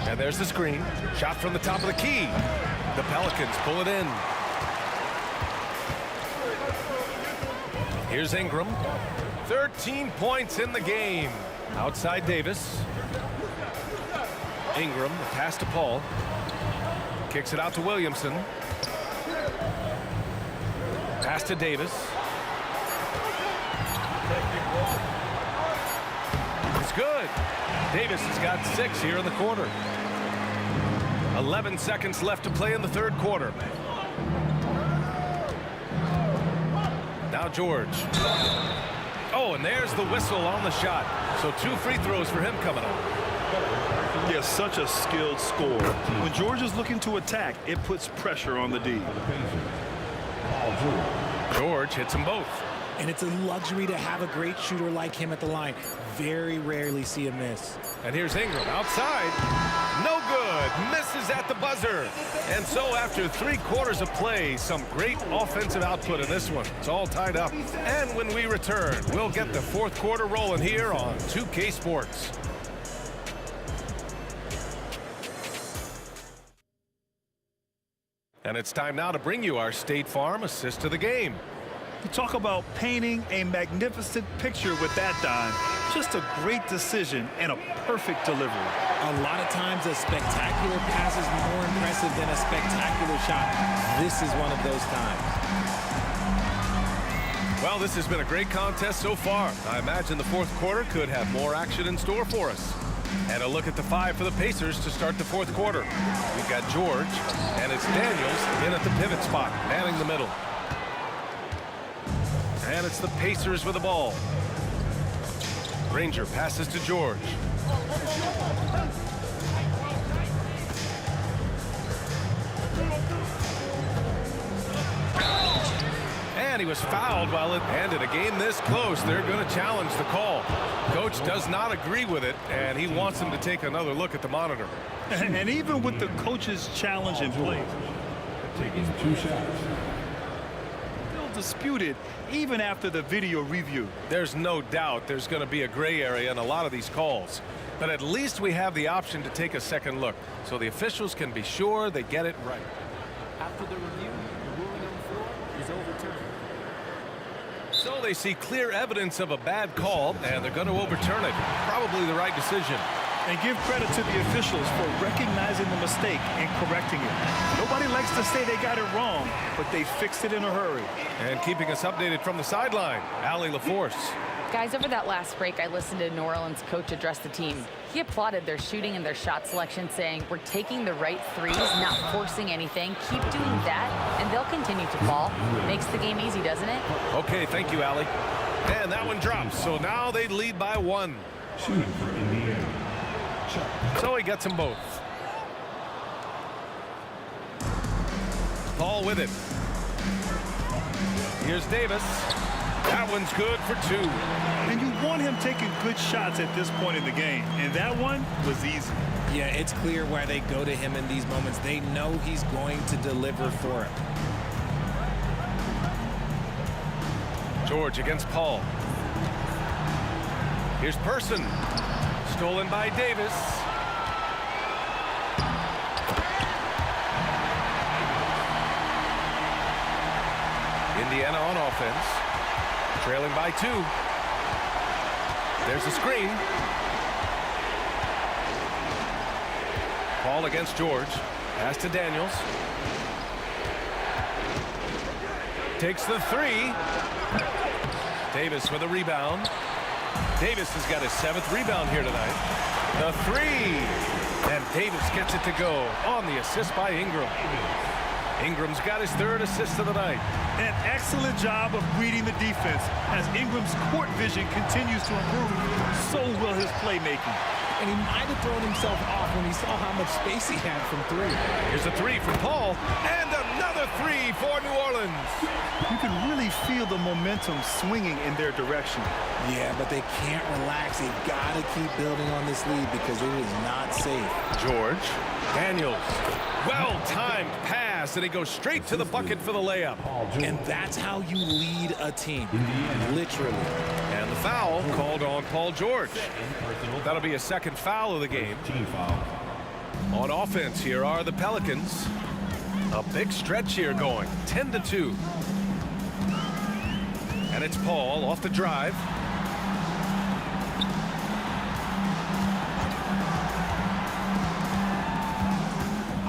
A: And there's the screen. Shot from the top of the key. The Pelicans pull it in. Here's Ingram. 13 points in the game. Outside Davis. Ingram, the pass to Paul. Kicks it out to Williamson. Pass to Davis. It's good. Davis has got 6 here in the quarter. 11 seconds left to play in the third quarter. Now George. Oh, and there's the whistle on the shot. So 2 free throws for him coming up.
D: Yeah, such a skilled scorer. When George is looking to attack, it puts pressure on the D.
A: George hits them both.
F: And it's a luxury to have a great shooter like him at the line. Very rarely see him miss.
A: And here's Ingram outside. No good. Misses at the buzzer. And so after 3 quarters of play, some great offensive output in this one. It's all tied up. And when we return, we'll get the 4th quarter rolling here on 2K Sports. And it's time now to bring you our State Farm assist of the game.
D: You talk about painting a magnificent picture with that dime. Just a great decision and a perfect delivery.
F: A lot of times a spectacular pass is more impressive than a spectacular shot. This is one of those times.
A: Well, this has been a great contest so far. I imagine the 4th quarter could have more action in store for us. And a look at the 5 for the Pacers to start the 4th quarter. We've got George, and it's Daniels in at the pivot spot, manning the middle. And it's the Pacers with the ball. Granger passes to George. And he was fouled while it ended. A game this close, they're going to challenge the call. Coach does not agree with it, and he wants him to take another look at the monitor.
D: And even with the coach's challenge in place,
C: Taking 2 shots.
D: still disputed even after the video review.
A: There's no doubt there's going to be a gray area in a lot of these calls. But at least we have the option to take a second look, so the officials can be sure they get it right.
L: After the review, the ruling on the floor is overturned.
A: So they see clear evidence of a bad call, and they're going to overturn it. Probably the right decision.
D: And give credit to the officials for recognizing the mistake and correcting it. Nobody likes to say they got it wrong, but they fixed it in a hurry.
A: And keeping us updated from the sideline, Allie LaForce.
E: Guys, over that last break, I listened to New Orleans coach address the team. He applauded their shooting and their shot selection, saying, we're taking the right threes, not forcing anything. Keep doing that, and they'll continue to fall. Makes the game easy, doesn't it?
A: Okay, thank you, Allie. And that one drops, so now they lead by 1.
C: Shooting for Indiana.
A: So he gets them both. Paul with it. Here's Davis. That one's good for 2.
D: And you want him taking good shots at this point in the game. And that one was easy.
F: Yeah, it's clear why they go to him in these moments. They know he's going to deliver for him.
A: George against Paul. Here's Person. Stolen by Davis. Indiana on offense. Trailing by 2. There's the screen. Paul against George. Pass to Daniels. Takes the 3. Davis with a rebound. Davis has got his 7th rebound here tonight. The 3. And Davis gets it to go on the assist by Ingram. Ingram's got his 3rd assist of the night.
D: An excellent job of reading the defense as Ingram's court vision continues to improve. So will his playmaking.
F: And he might have thrown himself off when he saw how much space he had from 3.
A: Here's a 3 from Paul. And another 3 for New Orleans.
D: You can really feel the momentum swinging in their direction.
F: Yeah, but they can't relax. They've got to keep building on this lead because it is not safe.
A: George. Daniels. Well-timed pass, and he goes straight to the bucket for the layup.
F: And that's how you lead a team. Literally.
A: And the foul called on Paul George. That'll be a 2nd foul of the game.
C: Team foul.
A: On offense, here are the Pelicans. A big stretch here going, 10-2. And it's Paul off the drive.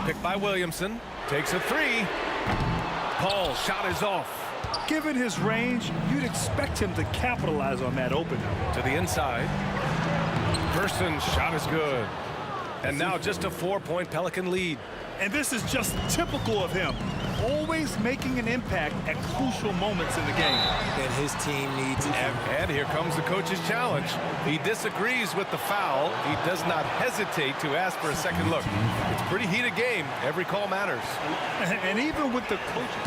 A: Picked by Williamson. Takes a 3. Paul's shot is off.
D: Given his range, you'd expect him to capitalize on that opening.
A: To the inside. Person's shot is good. And now just a 4-point Pelican lead.
D: And this is just typical of him. always making an impact at crucial moments in the game.
F: And his team needs every.
A: And here comes the coach's challenge. He disagrees with the foul. He does not hesitate to ask for a second look. It's a pretty heated game. Every call matters.
D: And even with the coaching,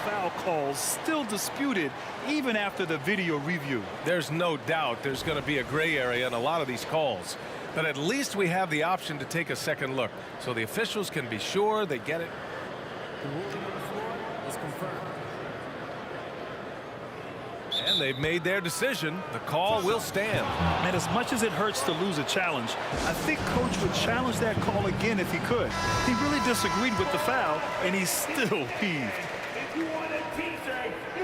D: foul calls still disputed even after the video review.
A: There's no doubt there's going to be a gray area in a lot of these calls. But at least we have the option to take a second look, so the officials can be sure they get it.
L: The ruling on the floor is confirmed.
A: And they've made their decision. The call will stand.
D: And as much as it hurts to lose a challenge, I think Coach would challenge that call again if he could. He really disagreed with the foul, and he's still peeved.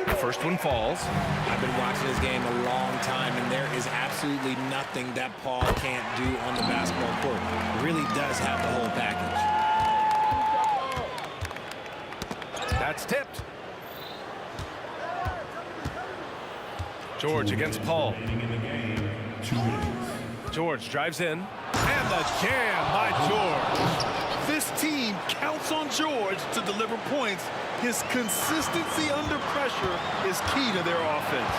A: The first one falls.
F: I've been watching this game a long time, and there is absolutely nothing that Paul can't do on the basketball court. He really does have the whole package.
A: That's tipped. George against Paul. George drives in. And the jam by George.
D: This team counts on George to deliver points. His consistency under pressure is key to their offense.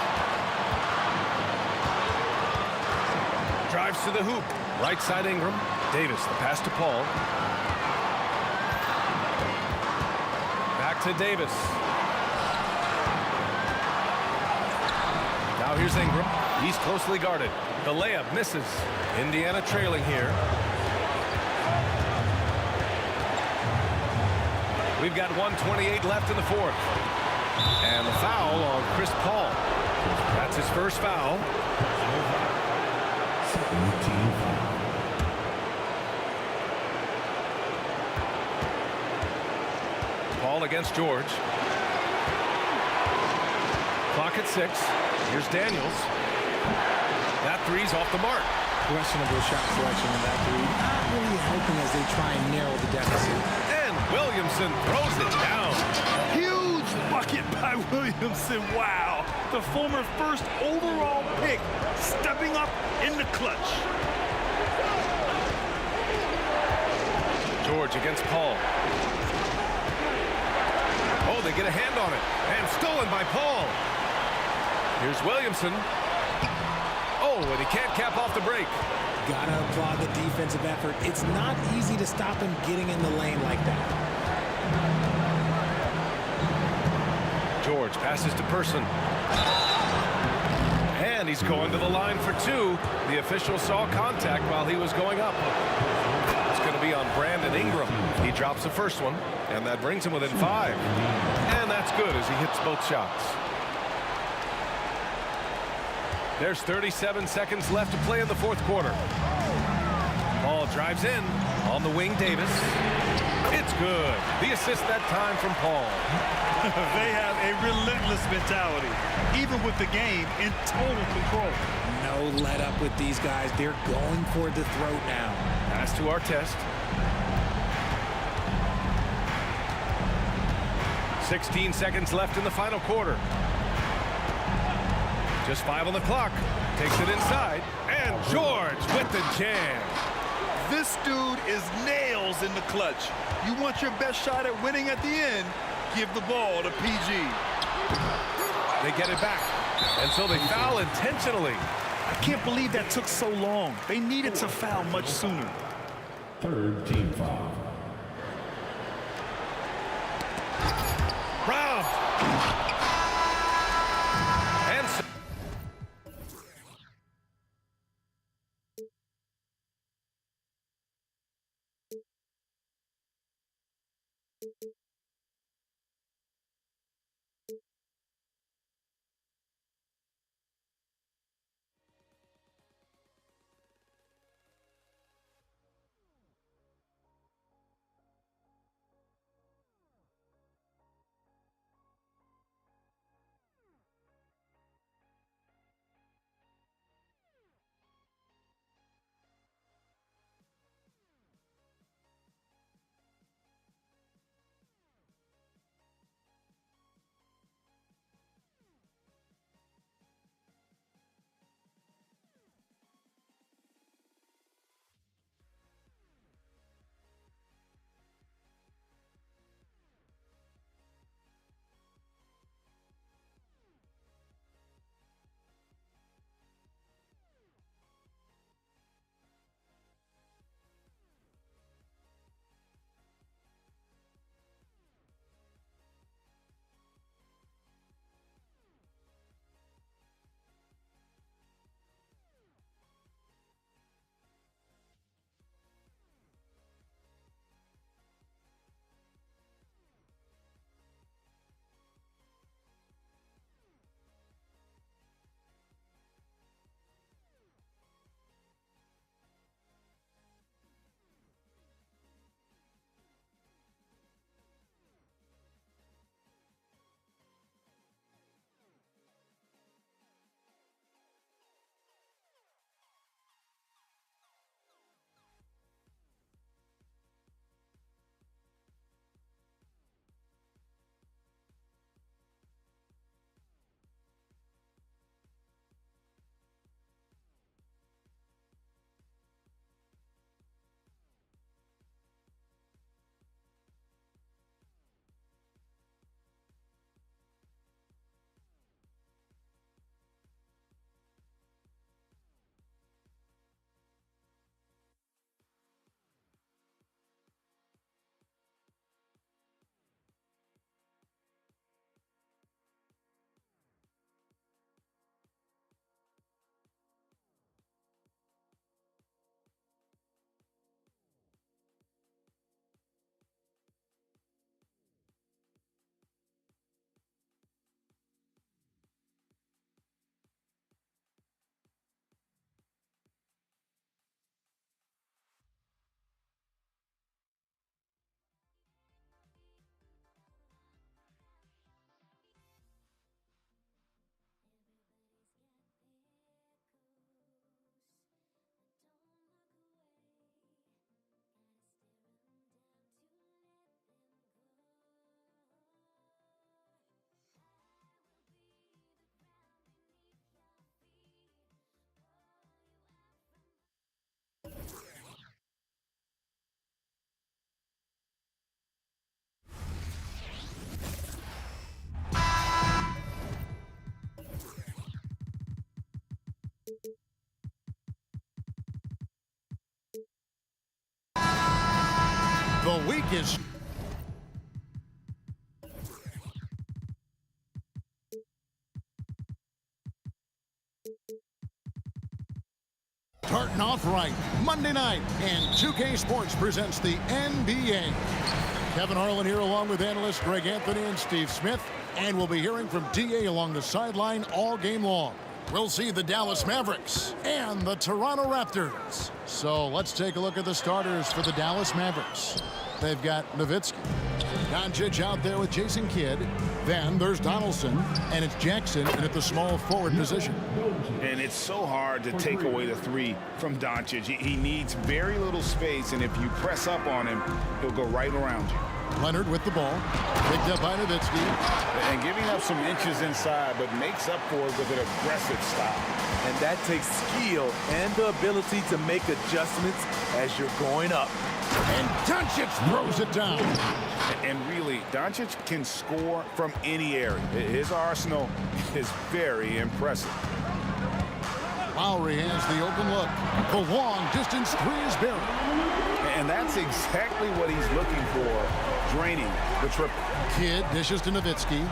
A: Drives to the hoop. Right side Ingram. Davis, the pass to Paul. Back to Davis. Now here's Ingram. He's closely guarded. The layup misses. Indiana trailing here. We've got 1:28 left in the fourth. And the foul on Chris Paul. That's his first foul. Paul against George. Clock at 6. Here's Daniels. That three's off the mark.
F: Questionable shot selection in that three. Not really helping as they try and narrow the deficit.
A: And Williamson throws it down.
D: Huge bucket by Williamson. Wow. The former first overall pick stepping up in the clutch.
A: George against Paul. Oh, they get a hand on it. And stolen by Paul. Here's Williamson. Oh, and he can't cap off the break.
F: Gotta applaud the defensive effort. It's not easy to stop him getting in the lane like that.
A: George passes to Person. And he's going to the line for two. The official saw contact while he was going up. It's going to be on Brandon Ingram. He drops the first one, and that brings him within 5. And that's good as he hits both shots. There's 37 seconds left to play in the fourth quarter. Paul drives in. On the wing, Davis. It's good. The assist that time from Paul.
D: They have a relentless mentality, even with the game in total control.
F: No let up with these guys. They're going for the throat now.
A: Pass to Artest. 16 seconds left in the final quarter. Just 5 on the clock. Takes it inside. And George with the jam.
D: This dude is nails in the clutch. You want your best shot at winning at the end, give the ball to PG.
A: They get it back. And so they foul intentionally.
D: I can't believe that took so long. They needed to foul much sooner.
C: Third team foul.
A: Round. And so
G: week is... Starting off right, Monday night, and 2K Sports presents the NBA. Kevin Harlan here along with analysts Greg Anthony and Steve Smith, and we'll be hearing from DA along the sideline all game long. We'll see the Dallas Mavericks and the Toronto Raptors. So let's take a look at the starters for the Dallas Mavericks. They've got Nowitzki. Doncic out there with Jason Kidd. Then there's Donaldson, and it's Jackson in at the small forward position.
I: And it's so hard to take away the three from Doncic. He needs very little space, and if you press up on him, he'll go right around you.
G: Leonard with the ball. Picked up by Nowitzki.
I: And giving up some inches inside, but makes up for it with an aggressive style.
K: And that takes skill and the ability to make adjustments as you're going up.
G: And Doncic throws it down.
I: And really, Doncic can score from any area. His arsenal is very impressive.
G: Lowry has the open look. The long distance three is buried.
I: And that's exactly what he's looking for, draining the triple.
G: Kidd dishes to Nowitzki.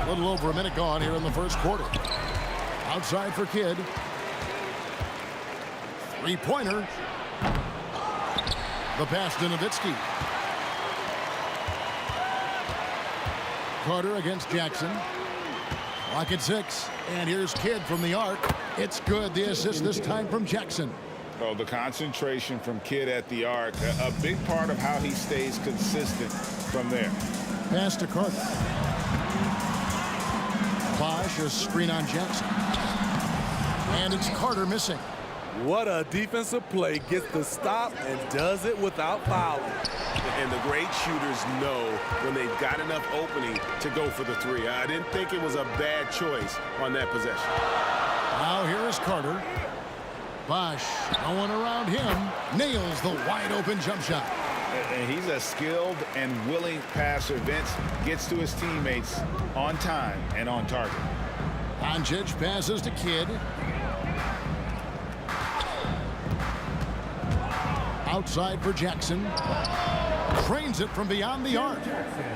G: A little over a minute gone here in the first quarter. Outside for Kidd. Three-pointer. The pass to Nowitzki. Carter against Jackson. Lock at 6. And here's Kidd from the arc. It's good. The assist this time from Jackson.
I: Oh, the concentration from Kidd at the arc. A big part of how he stays consistent from there.
G: Pass to Carter. Bosh, a screen on Jackson. And it's Carter missing.
K: What a defensive play. Gets the stop and does it without fouling.
N: And the great shooters know when they've got enough opening to go for the three. I didn't think it was a bad choice on that possession.
G: Now here is Carter. Bosh, no one around him, nails the wide open jump shot.
I: And he's a skilled and willing passer. Vince gets to his teammates on time and on target.
G: Doncic passes to Kidd. Outside for Jackson. Trains it from beyond the arc.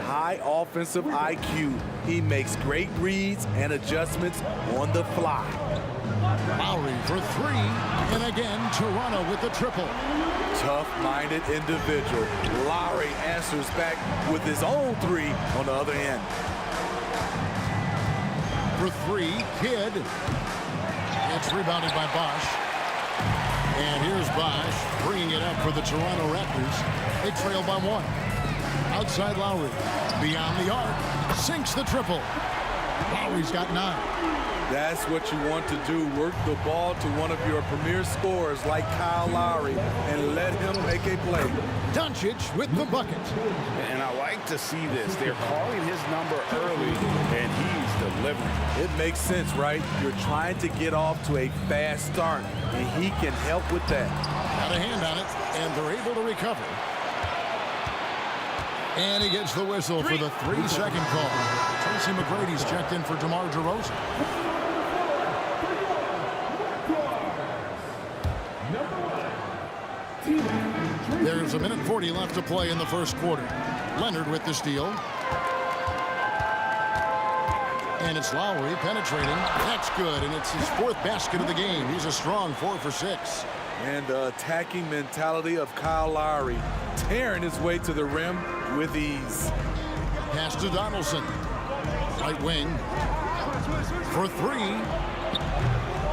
K: High offensive IQ. He makes great reads and adjustments on the fly.
G: Lowry for three. And again, Toronto with the triple.
K: Tough-minded individual. Lowry answers back with his own three on the other end.
G: For three, Kidd. It's rebounded by Bosh. And here's Bosh bringing it up for the Toronto Raptors. They trail by 1. Outside Lowry. Beyond the arc. Sinks the triple. Lowry's got 9.
K: That's what you want to do. Work the ball to one of your premier scorers like Kyle Lowry and let him make a play.
G: Doncic with the bucket.
I: And I like to see this. They're calling his number early, and he's delivering.
K: It makes sense, right? You're trying to get off to a fast start, and he can help with that.
G: Got a hand on it, and they're able to recover. And he gets the whistle for the 3-second call. Tracy McGrady's checked in for DeMar DeRozan. There's 1:40 left to play in the first quarter. Leonard with the steal. And it's Lowry penetrating. That's good, and it's his 4th basket of the game. He's a strong 4 for 6.
K: And the attacking mentality of Kyle Lowry, tearing his way to the rim with ease.
G: Pass to Donaldson. Right wing. For 3.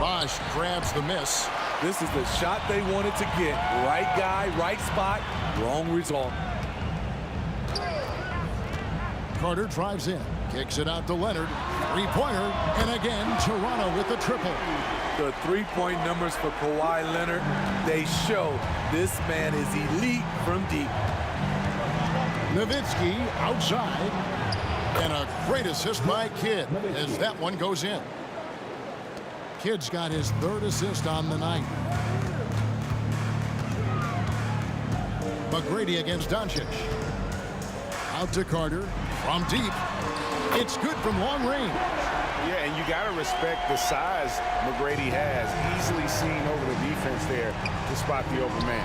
G: Bosh grabs the miss.
K: This is the shot they wanted to get. Right guy, right spot, wrong result.
G: Carter drives in. Kicks it out to Leonard. 3-pointer. And again, Toronto with the triple.
K: The 3-point numbers for Kawhi Leonard, they show this man is elite from deep.
G: Nowitzki outside. And a great assist by Kidd as that one goes in. Kidd's got his 3rd assist on the night. McGrady against Doncic. Out to Carter from deep. It's good from long range.
N: Yeah, and you got to respect the size McGrady has. Easily seen over the defense there to spot the open man.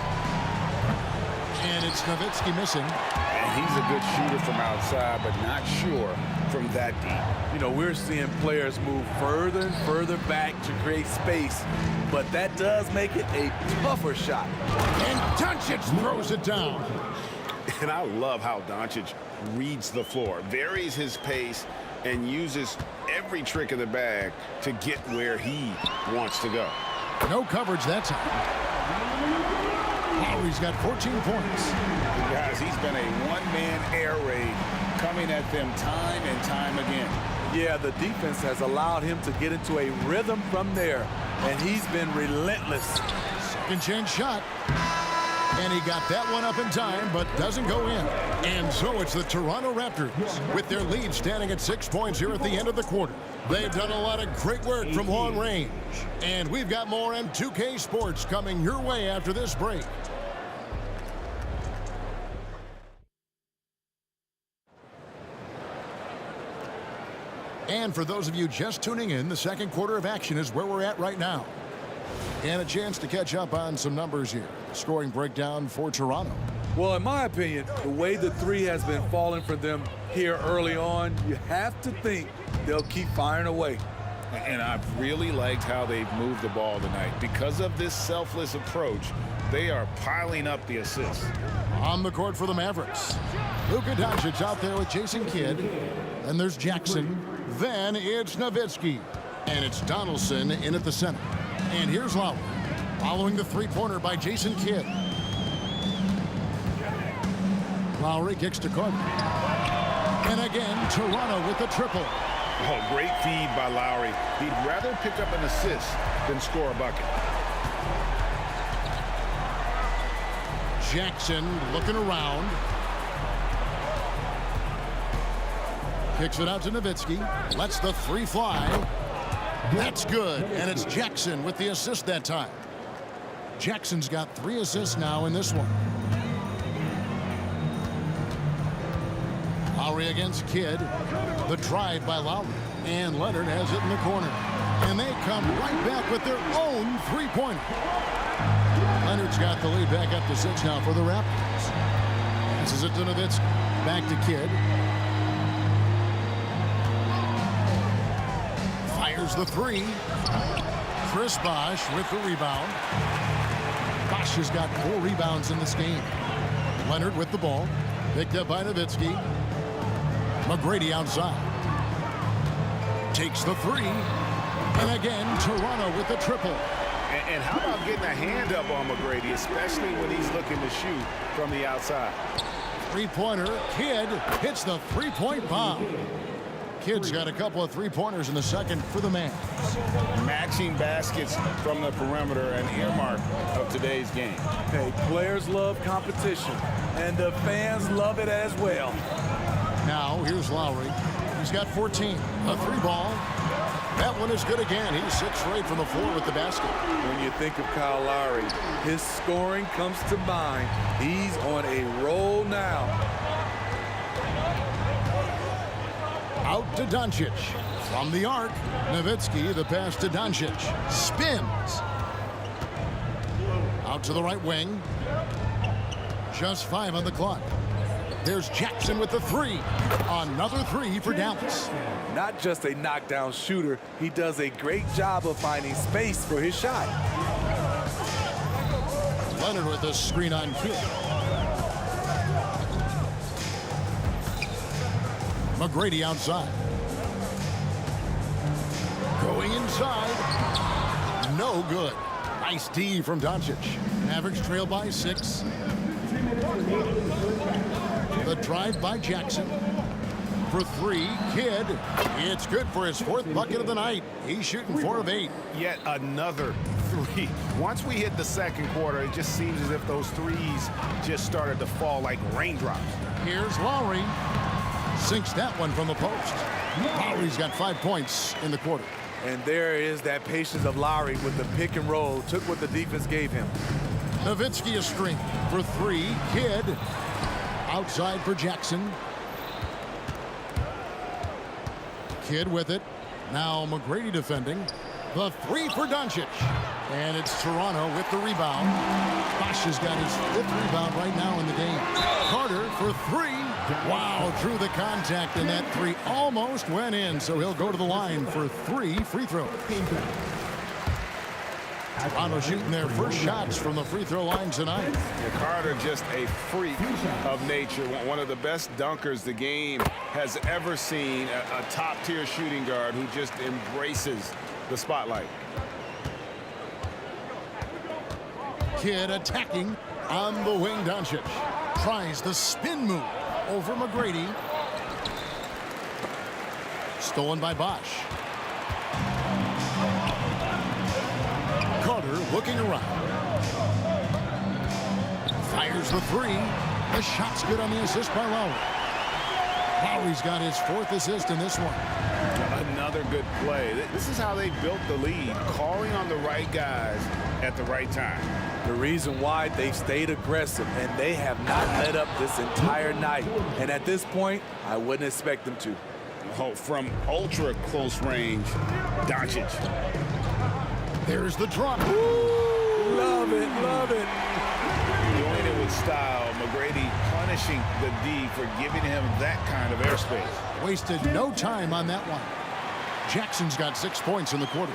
G: And it's Nowitzki missing.
I: And he's a good shooter from outside, but not sure from that deep.
K: You know, we're seeing players move further and further back to create space, but that does make it a tougher shot.
G: And Doncic throws it down.
N: And I love how Doncic reads the floor, varies his pace, and uses every trick of the bag to get where he wants to go.
G: No coverage that time. Lowry's got 14 points.
N: Guys, he's been a one-man air raid coming at them time and time again.
K: Yeah, the defense has allowed him to get into a rhythm from there, and he's been relentless.
G: Second chance shot. And he got that one up in time, but doesn't go in. And so it's the Toronto Raptors with their lead standing at 6 points here at the end of the quarter. They've done a lot of great work from long range. And we've got more on 2K Sports coming your way after this break. And for those of you just tuning in, the second quarter of action is where we're at right now. And a chance to catch up on some numbers here. Scoring breakdown for Toronto.
K: Well, in my opinion, the way the three has been falling for them here early on, you have to think they'll keep firing away.
N: And I've really liked how they've moved the ball tonight. Because of this selfless approach, they are piling up the assists.
G: On the court for the Mavericks. Luka Doncic out there with Jason Kidd. And there's Jackson. Then it's Nowitzki. And it's Donaldson in at the center. And here's Lowry, following the three-pointer by Jason Kidd. Lowry kicks to Carter. And again, Toronto with the triple.
N: Oh, great feed by Lowry. He'd rather pick up an assist than score a bucket.
G: Jackson looking around. Kicks it out to Nowitzki. Lets the three fly. That's good, and it's Jackson with the assist that time. Jackson's got 3 assists now in this one. Lowry against Kidd. The drive by Lowry, and Leonard has it in the corner. And they come right back with their own three-pointer. Leonard's got the lead back up to 6 now for the Raptors. This is it to Nowitzki. Back to Kidd. Fires the three. Chris Bosh with the rebound. Bosh has got 4 rebounds in this game. Leonard with the ball. Picked up by Nowitzki. McGrady outside. Takes the three. And again, Toronto with the triple.
N: And how about getting a hand up on McGrady, especially when he's looking to shoot from the outside?
G: Three-pointer. Kidd hits the three-point bomb. Kidd's got a couple of three-pointers in the second for the Mavs.
N: Matching baskets from the perimeter, an earmark of today's game.
K: Hey, players love competition, and the fans love it as well.
G: Now, here's Lowry. He's got 14. A three ball. That one is good again. He's 6 straight from the floor with the basket.
K: When you think of Kyle Lowry, his scoring comes to mind. He's on a roll now.
G: Out to Doncic. From the arc, Nowitzki, the pass to Doncic. Spins. Out to the right wing. Just 5 on the clock. There's Jackson with the three. Another three for Dallas.
K: Not just a knockdown shooter, he does a great job of finding space for his shot.
G: Leonard with the screen on Kidd. McGrady outside. Going inside. No good. Nice D from Doncic. Mavericks trail by 6. The drive by Jackson. For 3, Kidd. It's good for his 4th bucket of the night. He's shooting 4 of 8.
N: Yet another 3. Once we hit the second quarter, it just seems as if those threes just started to fall like raindrops.
G: Here's Lowry. Sinks that one from the post. Lowry's got 5 points in the quarter.
K: And there is that patience of Lowry with the pick and roll. Took what the defense gave him.
G: Nowitzki a string for 3. Kidd. Outside for Jackson. Kidd with it. Now McGrady defending. The three for Doncic. And it's Toronto with the rebound. Bosh has got his 5th rebound right now in the game. Carter for 3. Wow, drew the contact, and that 3 almost went in, so he'll go to the line for 3 free throws. Toronto shooting their first shots from the free throw line tonight.
N: Yeah, Carter just a freak of nature. One of the best dunkers the game has ever seen. A top-tier shooting guard who just embraces the spotlight.
G: Kidd attacking on the wing. Doncic tries the spin move over McGrady. Stolen by Bosh. Carter looking around. Fires the 3. The shot's good on the assist by Lowry. Lowry's got his 4th assist in this one.
N: Another good play. This is how they built the lead, calling on the right guys at the right time.
K: The reason why they've stayed aggressive, and they have not let up this entire night. And at this point, I wouldn't expect them to.
N: Oh, from ultra close range, Doncic.
G: There's the drop.
K: Ooh, love it, love it.
N: Doing it with style. McGrady punishing the D for giving him that kind of airspace.
G: Wasted no time on that one. Jackson's got 6 points in the quarter.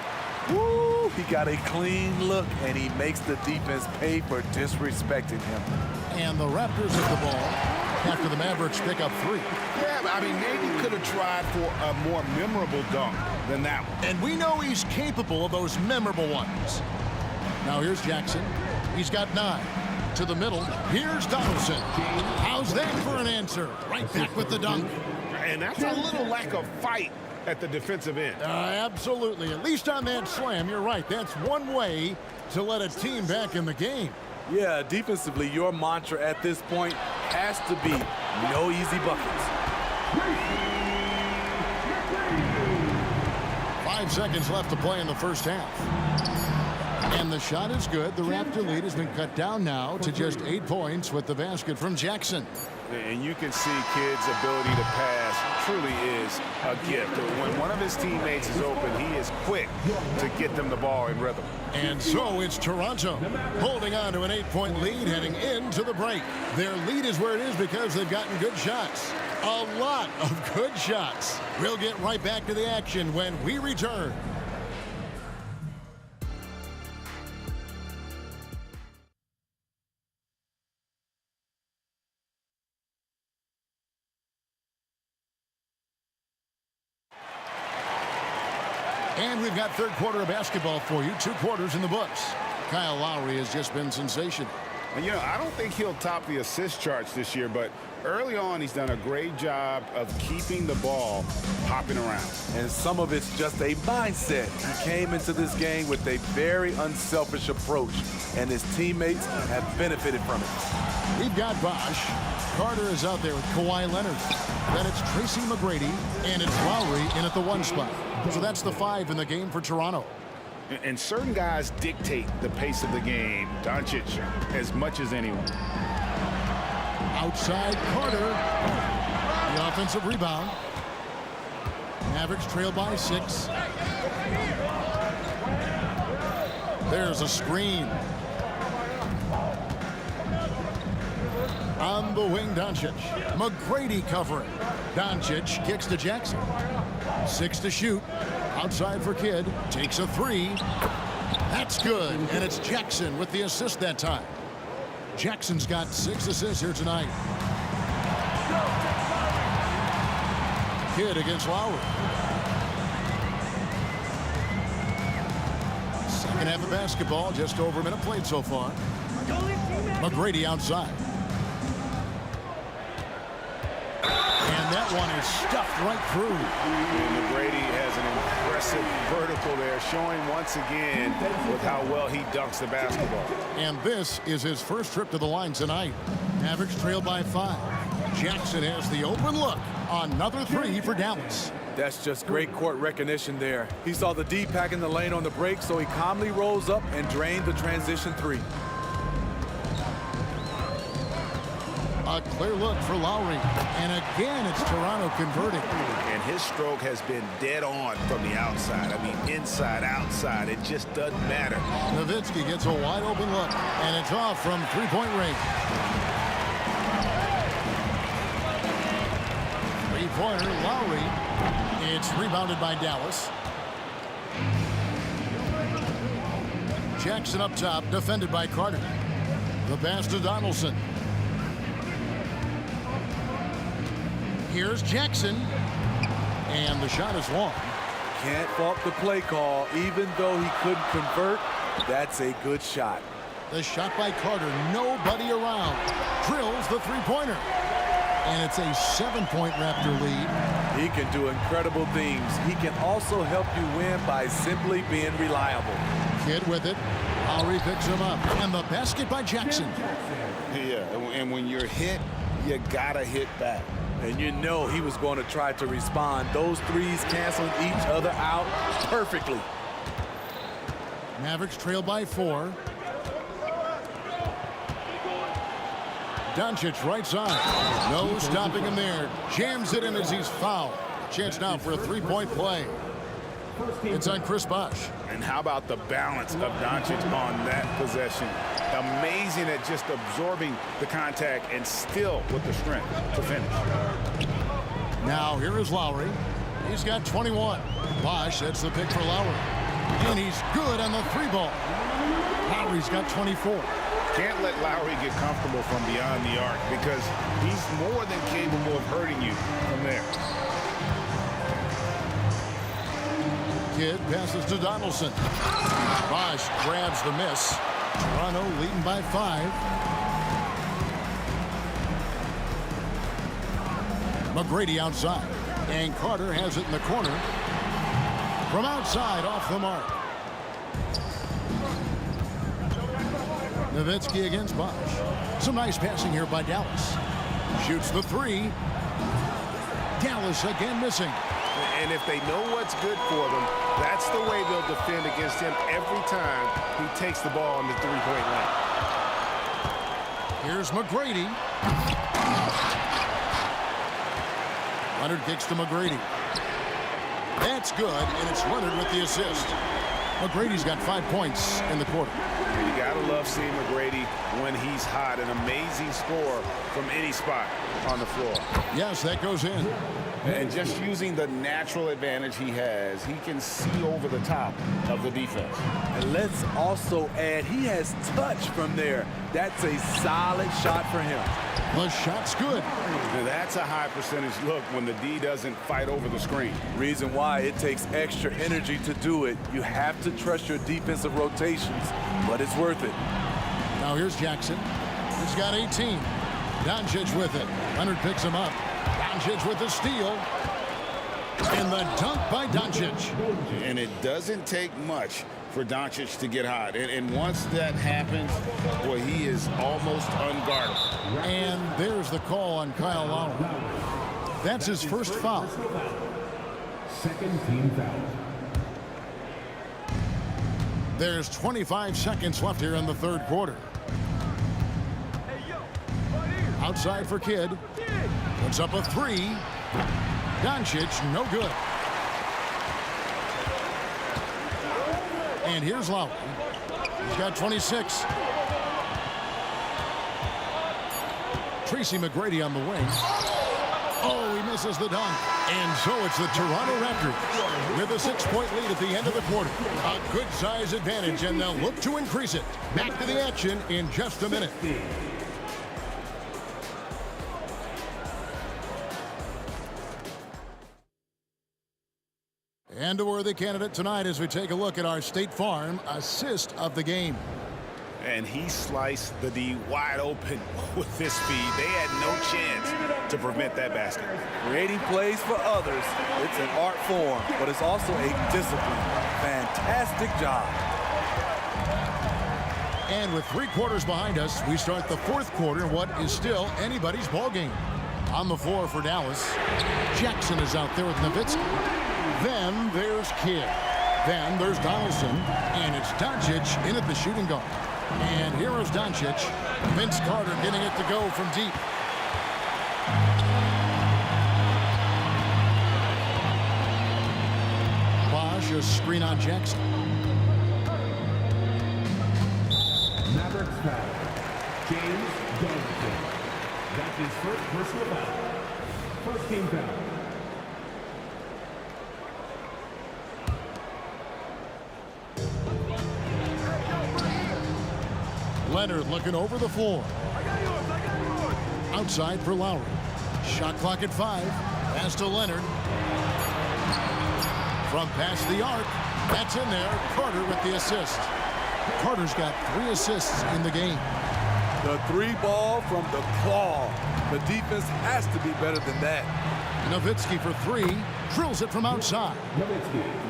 K: Woo! He got a clean look, and he makes the defense pay for disrespecting him.
G: And the Raptors with the ball after the Mavericks pick up 3.
N: Yeah, I mean, maybe could have tried for a more memorable dunk than that one.
G: And we know he's capable of those memorable ones. Now here's Jackson. He's got 9. To the middle. Here's Donaldson. How's that for an answer? Right back with the dunk.
N: And that's a little lack of fight at the defensive end.
G: Absolutely. At least on that slam, you're right. That's one way to let a team back in the game.
K: Yeah, defensively, your mantra at this point has to be no easy buckets.
G: 5 seconds left to play in the first half. And the shot is good. The Raptor lead has been cut down now to just 8 points with the basket from Jackson.
N: And you can see Kidd's ability to pass truly is a gift. When one of his teammates is open, he is quick to get them the ball in rhythm.
G: And so it's Toronto holding on to an 8-point lead heading into the break. Their lead is where it is because they've gotten good shots. A lot of good shots. We'll get right back to the action when we return. And we've got third quarter of basketball for you. 2 quarters in the books. Kyle Lowry has just been sensational.
N: And, you know, I don't think he'll top the assist charts this year, but early on he's done a great job of keeping the ball hopping around.
K: And some of it's just a mindset. He came into this game with a very unselfish approach, and his teammates have benefited from it.
G: We've got Bosh. Carter is out there with Kawhi Leonard. Then it's Tracy McGrady, and it's Lowry in at the 1 spot. So that's the 5 in the game for Toronto.
N: And certain guys dictate the pace of the game. Doncic as much as anyone.
G: Outside Carter. The offensive rebound. Mavericks trail by 6. There's a screen. On the wing, Doncic. McGrady covering. Doncic kicks to Jackson. 6 to shoot. Outside for Kidd. Takes a 3. That's good. And it's Jackson with the assist that time. Jackson's got 6 assists here tonight. Kidd against Lowry. Second half of basketball. Just over a minute played so far. McGrady outside. And that one is stuffed right through.
N: And McGrady has an impressive vertical there, showing once again with how well he dunks the basketball.
G: And this is his first trip to the line tonight. Mavericks trail by 5. Jackson has the open look. Another 3 for Dallas.
K: That's just great court recognition there. He saw the D pack in the lane on the break, so he calmly rolls up and drained the transition 3.
G: A Clear look for Lowry. And again, it's Toronto converting.
N: And his stroke has been dead on from the outside. I mean, inside, outside. It just doesn't matter.
G: Nowitzki gets a wide open look. And it's off from three-point range. Three-pointer, Lowry. It's rebounded by Dallas. Jackson up top, defended by Carter. The pass to Donaldson. Here's Jackson. And the shot is long.
K: Can't fault the play call. Even though he couldn't convert, that's a good shot.
G: The shot by Carter. Nobody around. Drills the three-pointer. And it's a 7-point Raptor lead.
K: He can do incredible things. He can also help you win by simply being reliable.
G: Kidd with it. Lowry picks him up. And the basket by Jackson.
N: Yeah, and when you're hit, you gotta hit back.
K: And you know he was going to try to respond. Those threes canceling each other out perfectly.
G: Mavericks trail by 4. Doncic right side. No stopping him there. Jams it in as he's fouled. Chance now for a three-point play. It's on Chris Bosh.
N: And how about the balance of Doncic on that possession? Amazing at just absorbing the contact and still with the strength to finish.
G: Now here is Lowry. He's got 21. Bosh, that's the pick for Lowry. And he's good on the three ball. Lowry's got 24.
N: Can't let Lowry get comfortable from beyond the arc because he's more than capable of hurting you from there.
G: Kidd passes to Donaldson. Bosh grabs the miss. Toronto leading by 5. McGrady outside. And Carter has it in the corner. From outside, off the mark. Nowitzki against Bosh. Some nice passing here by Dallas. Shoots the three. Dallas again missing.
N: And if they know what's good for them, that's the way they'll defend against him every time he takes the ball in the three-point line.
G: Here's McGrady. Leonard kicks to McGrady. That's good, and it's Leonard with the assist. McGrady's got 5 points in the quarter.
N: You gotta love seeing McGrady when he's hot. An amazing score from any spot on the floor.
G: Yes, that goes in.
N: And just using the natural advantage he has, he can see over the top of the defense.
K: And let's also add, he has touch from there. That's a solid shot for him.
G: The shot's good.
N: Now that's a high percentage look when the D doesn't fight over the screen.
K: Reason why it takes extra energy to do it. You have to trust your defensive rotations, but it's worth it.
G: Now here's Jackson. He's got 18. Doncic with it. Leonard picks him up. Doncic with the steal. And the dunk by Doncic.
N: And it doesn't take much for Doncic to get hot. And once that happens, boy, he is almost unguardable.
G: And there's the call on Kyle Lowry. That's his first foul.
C: Second team foul.
G: There's 25 seconds left here in the third quarter. Outside for Kidd. Puts up a three. Doncic, no good. And here's Lowry. He's got 26. Tracy McGrady on the wing. Oh, he misses the dunk. And so it's the Toronto Raptors with a 6-point lead at the end of the quarter. A good size advantage, and they'll look to increase it. Back to the action in just a minute. And a worthy candidate tonight as we take a look at our State Farm assist of the game.
N: And he sliced the D wide open with this speed. They had no chance to prevent that basket.
K: Creating plays for others, it's an art form, but it's also a discipline. Fantastic job.
G: And with 3 quarters behind us, we start the fourth quarter in what is still anybody's ball game. On the floor for Dallas, Jackson is out there with Nowitzki. Then there's Kidd. Then there's Donaldson. And it's Doncic in at the shooting guard. And here is Doncic. Vince Carter getting it to go from deep. a screen on Jackson.
C: Mavericks foul. James Johnson. That's his first personal foul. First team foul.
G: Leonard looking over the floor. Outside for Lowry. Shot clock at 5. Pass to Leonard. From past the arc. That's in there. Carter with the assist. Carter's got 3 assists in the game.
K: The 3 ball from the claw. The defense has to be better than that.
G: Nowitzki for 3. Drills it from outside.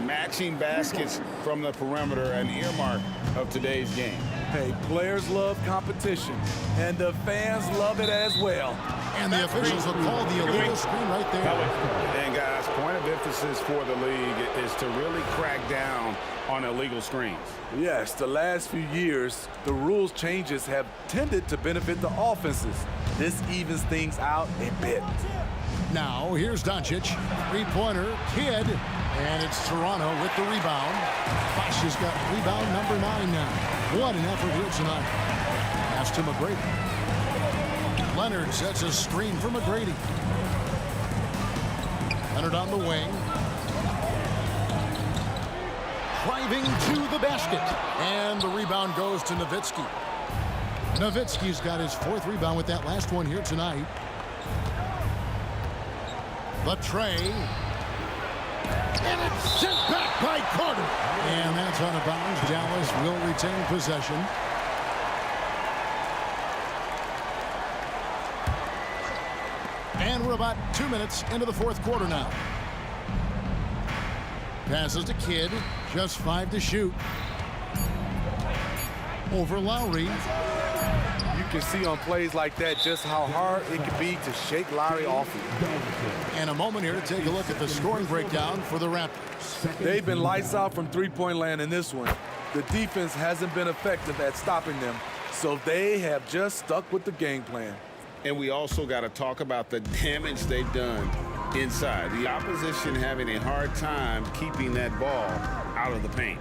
N: Matching baskets from the perimeter, an earmark of today's game.
K: Hey, players love competition, and the fans love it as well.
G: And the officials will call the illegal screen right there.
N: And guys, point of emphasis for the league is to really crack down on illegal screens.
K: Yes, the last few years, the rules changes have tended to benefit the offenses. This evens things out a bit.
G: Now, here's Doncic. 3-pointer, Kidd. And it's Toronto with the rebound. Bosh has got rebound number 9 now. What an effort here tonight. Pass to McGrady. Leonard sets a screen for McGrady. Leonard on the wing. Driving to the basket. And the rebound goes to Nowitzki. Nowitzki's got his 4th rebound with that last one here tonight. The tray. And it's sent back by Carter. And that's out of bounds. Dallas will retain possession. And we're about 2 minutes into the 4th quarter now. Passes to Kidd. Just 5 to shoot. Over Lowry.
K: You can see on plays like that just how hard it can be to shake Lowry off you.
G: And a moment here to take a look at the scoring breakdown for the Raptors.
K: They've been lights out from 3-point land in this one. The defense hasn't been effective at stopping them, so they have just stuck with the game plan.
N: And we also got to talk about the damage they've done inside. The opposition having a hard time keeping that ball out of the paint.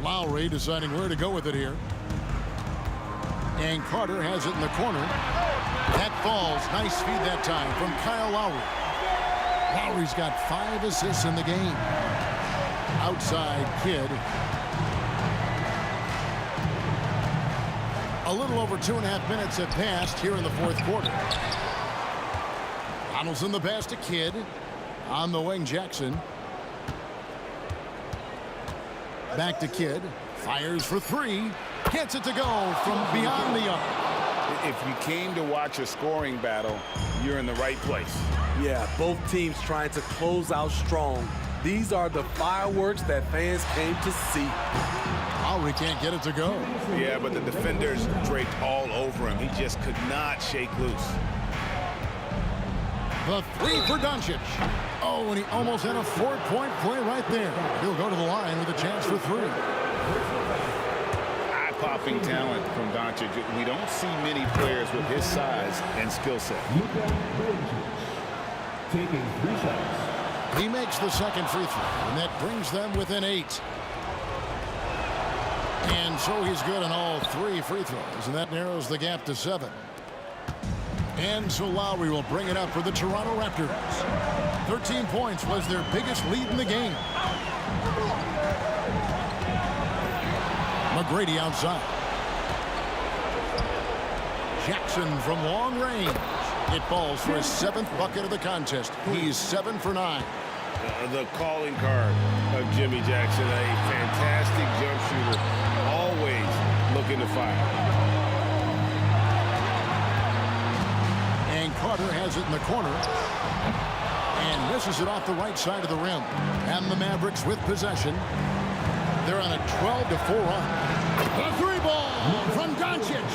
G: Lowry deciding where to go with it here. And Carter has it in the corner. That falls. Nice feed that time from Kyle Lowry. Lowry's got 5 assists in the game. Outside Kidd. A little over 2.5 minutes have passed here in the 4th quarter. Donaldson the pass to Kidd. On the wing, Jackson. Back to Kidd. Fires for 3. Gets it to go from beyond the arc.
N: If you came to watch a scoring battle, you're in the right place.
K: Yeah, both teams trying to close out strong. These are the fireworks that fans came to see.
G: Lowry can't get it to go.
N: Yeah, but the defenders draped all over him. He just could not shake loose.
G: The 3 for Doncic. Oh, and he almost had a 4-point play right there. He'll go to the line with a chance for 3.
N: Eye-popping talent from Doncic. We don't see many players with his size and skill set.
C: Taking 3 shots.
G: He makes the second free throw, and that brings them within 8. And so he's good on all 3 free throws, and that narrows the gap to 7. And so Lowry will bring it up for the Toronto Raptors. 13 points was their biggest lead in the game. McGrady outside. Jackson from long range. It falls for his 7th bucket of the contest. He's 7 for 9.
N: The calling card of Jimmy Jackson, a fantastic jump shooter, always looking to fire.
G: And Carter has it in the corner and misses it off the right side of the rim. And the Mavericks with possession. They're on a 12-4 run. The 3 ball from Doncic.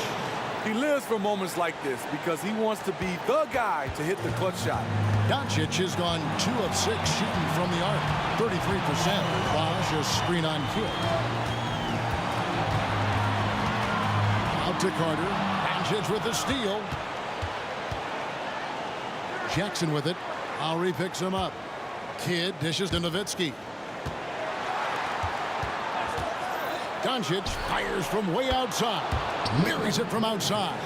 K: He lives for moments like this because he wants to be the guy to hit the clutch shot.
G: Doncic has gone 2 of 6 shooting from the arc. 33%. Bosh a screen on Kidd. Out to Carter. Doncic with the steal. Jackson with it. Lowry picks him up. Kidd dishes to Nowitzki. Doncic fires from way outside. Marries it from outside.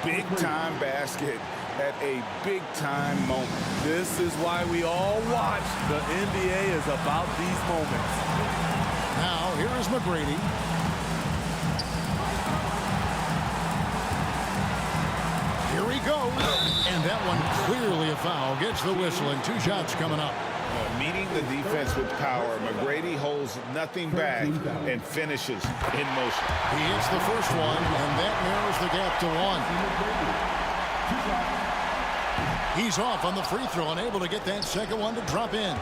N: Big-time basket at a big-time moment.
K: This is why we all watch. The NBA is about these moments.
G: Now, here is McGrady. Here he goes. And that one clearly a foul. Gets the whistle and 2 shots coming up.
N: Meeting the defense with power, McGrady holds nothing back and finishes in motion.
G: He hits the first one, and that narrows the gap to 1. He's off on the free throw, unable to get that second one to drop in.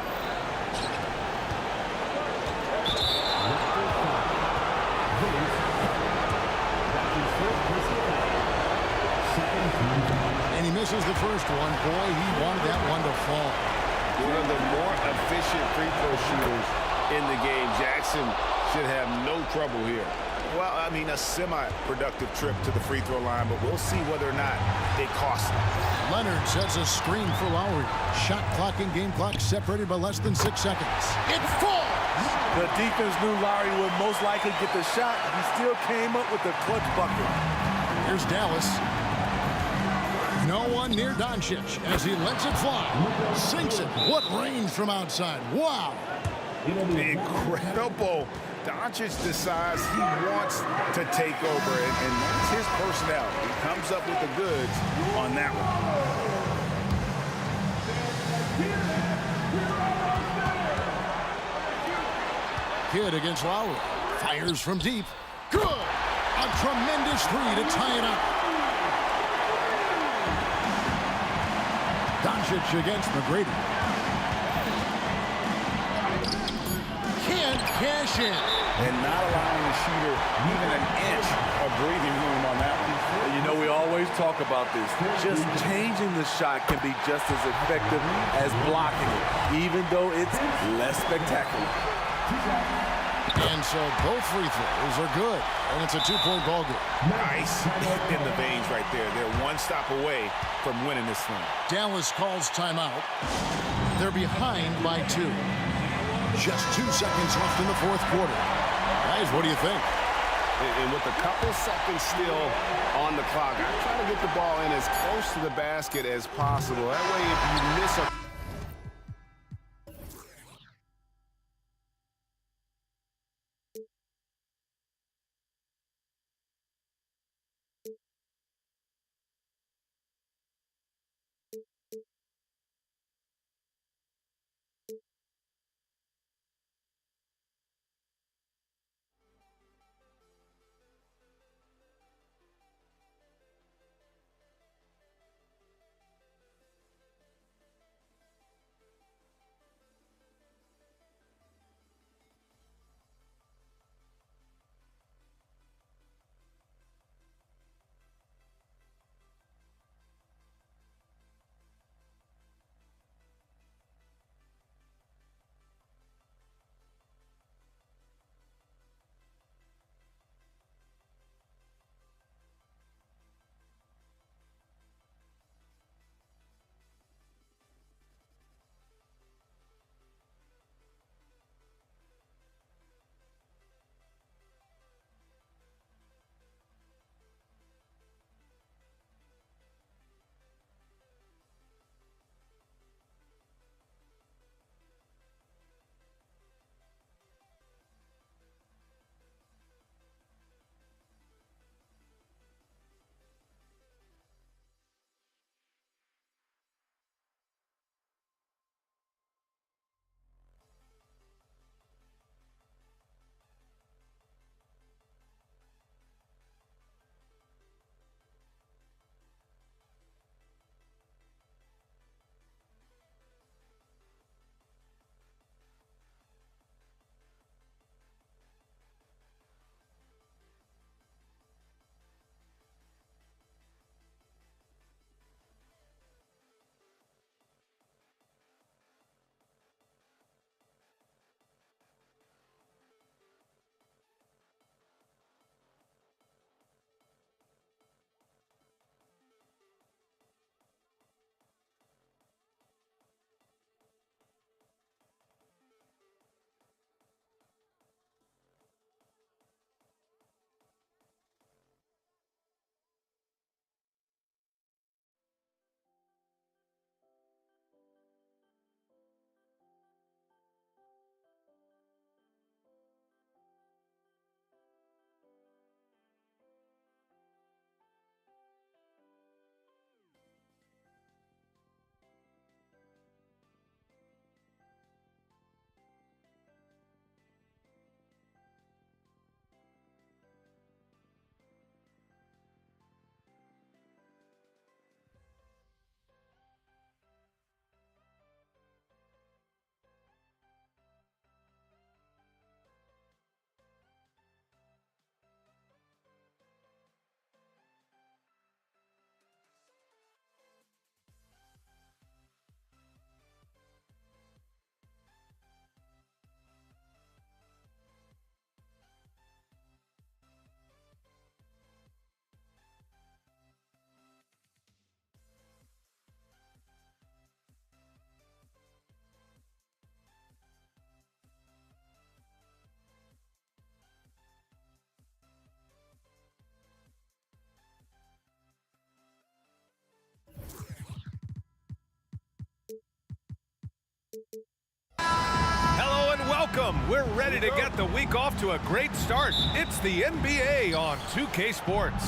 G: And he misses the first one. Boy, he wanted that one to fall.
N: One of the more efficient free throw shooters in the game. Jackson should have no trouble here. Well, I mean, a semi-productive trip to the free throw line, but we'll see whether or not it costs him.
G: Leonard sets a screen for Lowry. Shot clock and game clock separated by less than 6 seconds. It falls!
K: The defense knew Lowry would most likely get the shot. He still came up with the clutch bucket.
G: Here's Dallas. No one near Doncic as he lets it fly. Sinks it. What range from outside. Wow.
N: Incredible. Doncic decides he wants to take over, and that's his personality. He comes up with the goods on that one.
G: Kidd against Lowry. Fires from deep. Good. A tremendous 3 to tie it up. Doncic against McGrady. Can't cash in.
N: And not allowing the shooter even an inch of breathing room on that one.
K: You know, we always talk about this. Just changing the shot can be just as effective as blocking it, even though it's less spectacular.
G: And so both free throws are good. And it's a 2-point ball game.
N: Nice in the veins right there. They're one stop away from winning this one.
G: Dallas calls timeout. They're behind by 2. Just 2 seconds left in the fourth quarter. Guys, what do you think?
N: And with a couple seconds still on the clock, I'm trying to get the ball in as close to the basket as possible. That way, if you miss a
A: Welcome. We're ready to get the week off to a great start. It's the NBA on 2K Sports.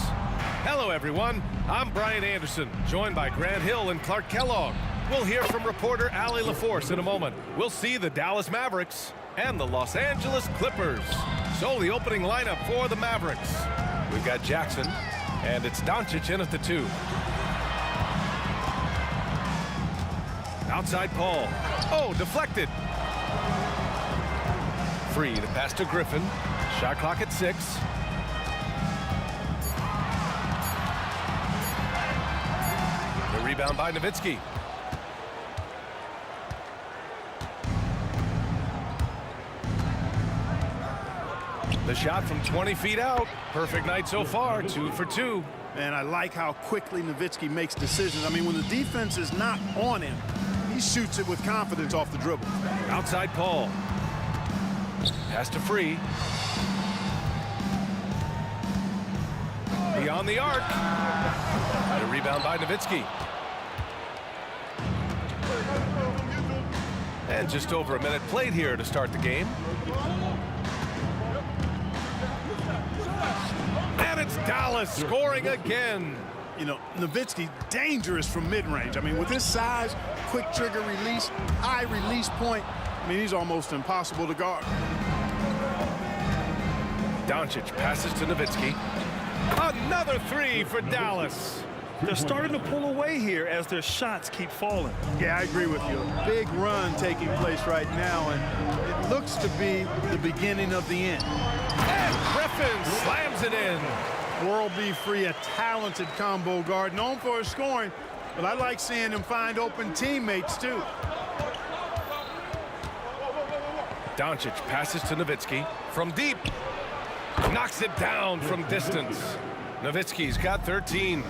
A: Hello, everyone. I'm Brian Anderson, joined by Grant Hill and Clark Kellogg. We'll hear from reporter Allie LaForce in a moment. We'll see the Dallas Mavericks and the Los Angeles Clippers. So the opening lineup for the Mavericks. We've got Jackson, and it's Doncic in at the 2. Outside Paul. Oh, deflected. Free to pass to Griffin. Shot clock at 6. The rebound by Nowitzki. The shot from 20 feet out. Perfect night so far, 2 for 2.
B: And I like how quickly Nowitzki makes decisions. I mean, when the defense is not on him, he shoots it with confidence off the dribble.
A: Outside Paul. Pass to Free. Beyond the arc. And a rebound by Nowitzki. And just over a minute played here to start the game. And it's Dallas scoring again.
B: You know, Nowitzki, dangerous from mid-range. I mean, with his size, quick trigger release, high release point, I mean, he's almost impossible to guard.
A: Doncic passes to Nowitzki. Another 3 for Dallas.
D: They're starting to pull away here as their shots keep falling.
B: Yeah, I agree with you. A big run taking place right now, and it looks to be the beginning of the end.
A: And Griffin slams it in.
B: World B. Free, a talented combo guard, known for his scoring, but I like seeing him find open teammates, too.
A: Doncic passes to Nowitzki from deep. Knocks it down from distance. Nowitzki's got 13.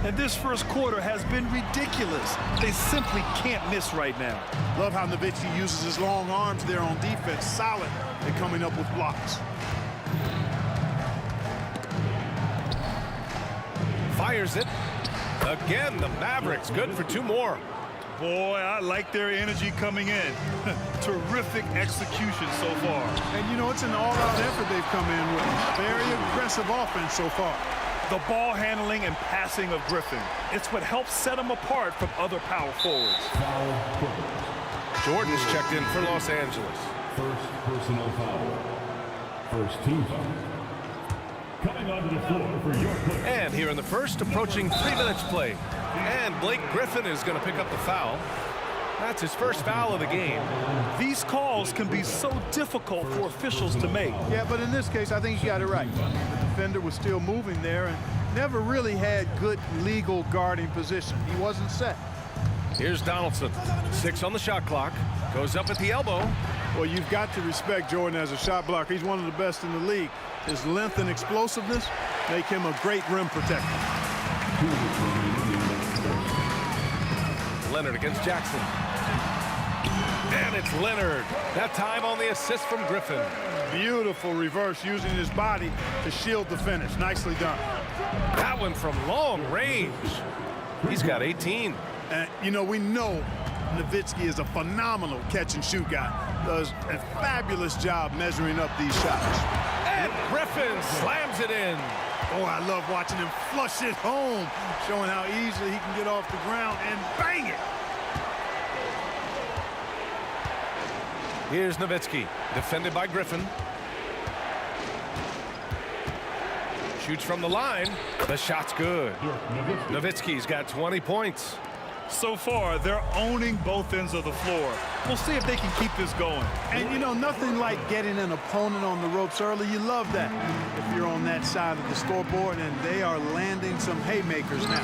D: And this first quarter has been ridiculous. They simply can't miss right now.
B: Love how Nowitzki uses his long arms there on defense. Solid at coming up with blocks.
A: Fires it. Again, the Mavericks good for 2 more.
D: Boy, I like their energy coming in. Terrific execution so far.
B: And, you know, it's an all-out effort they've come in with. Very aggressive offense so far.
D: The ball handling and passing of Griffin. It's what helps set them apart from other power forwards.
A: Jordan's checked in for Los Angeles.
C: First personal foul. First team foul. Coming onto the floor for your play.
A: And here in the first, approaching 3 minutes play. And Blake Griffin is going to pick up the foul. That's his first foul of the game.
D: These calls can be so difficult for officials to make.
B: Yeah, but in this case, I think he got it right. The defender was still moving there and never really had good legal guarding position. He wasn't set.
A: Here's Donaldson. 6 on the shot clock. Goes up at the elbow.
B: Well, you've got to respect Jordan as a shot blocker. He's one of the best in the league. His length and explosiveness make him a great rim protector.
A: Leonard against Jackson. And it's Leonard. That time on the assist from Griffin.
B: Beautiful reverse using his body to shield the finish. Nicely done.
A: That one from long range. He's got 18.
B: And, you know, we know Nowitzki is a phenomenal catch-and-shoot guy. Does a fabulous job measuring up these shots.
A: And Griffin slams it in.
B: Oh, I love watching him flush it home, showing how easily he can get off the ground and bang it.
A: Here's Nowitzki, defended by Griffin. Shoots from the line. The shot's good. Nowitzki's got 20 points.
D: So far, they're owning both ends of the floor. We'll see if they can keep this going.
B: And, you know, nothing like getting an opponent on the ropes early. You love that if you're on that side of the scoreboard, and they are landing some haymakers now.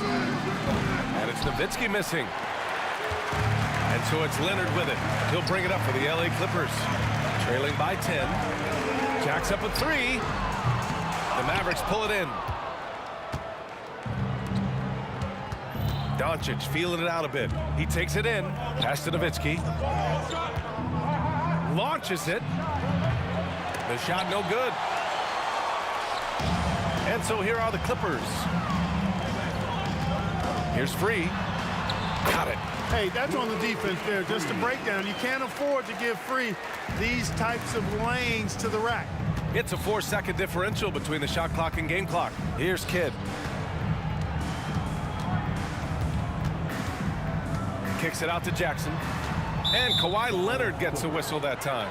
A: And it's Nowitzki missing. And so it's Leonard with it. He'll bring it up for the LA Clippers. Trailing by 10. Jacks up at 3. The Mavericks pull it in. Doncic feeling it out a bit. He takes it in. Pass to Nowitzki. Launches it. The shot no good. And so here are the Clippers. Here's Free. Got it.
B: Hey, that's on the defense there. Just a breakdown. You can't afford to give free these types of lanes to the rack.
A: It's a 4-second differential between the shot clock and game clock. Here's Kidd. Kicks it out to Jackson. And Kawhi Leonard gets a whistle that time.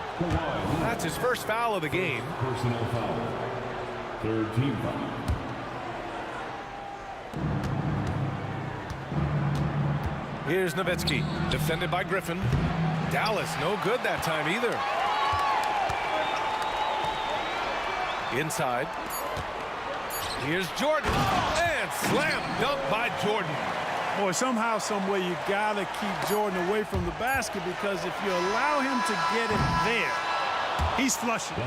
A: That's his first foul of the game.
C: Personal foul. Third team foul.
A: Here's Nowitzki, defended by Griffin. Dallas, no good that time either. Inside. Here's Jordan. And slam dunk by Jordan.
B: Boy, somehow, some way, you got to keep Jordan away from the basket, because if you allow him to get it there, he's flushing.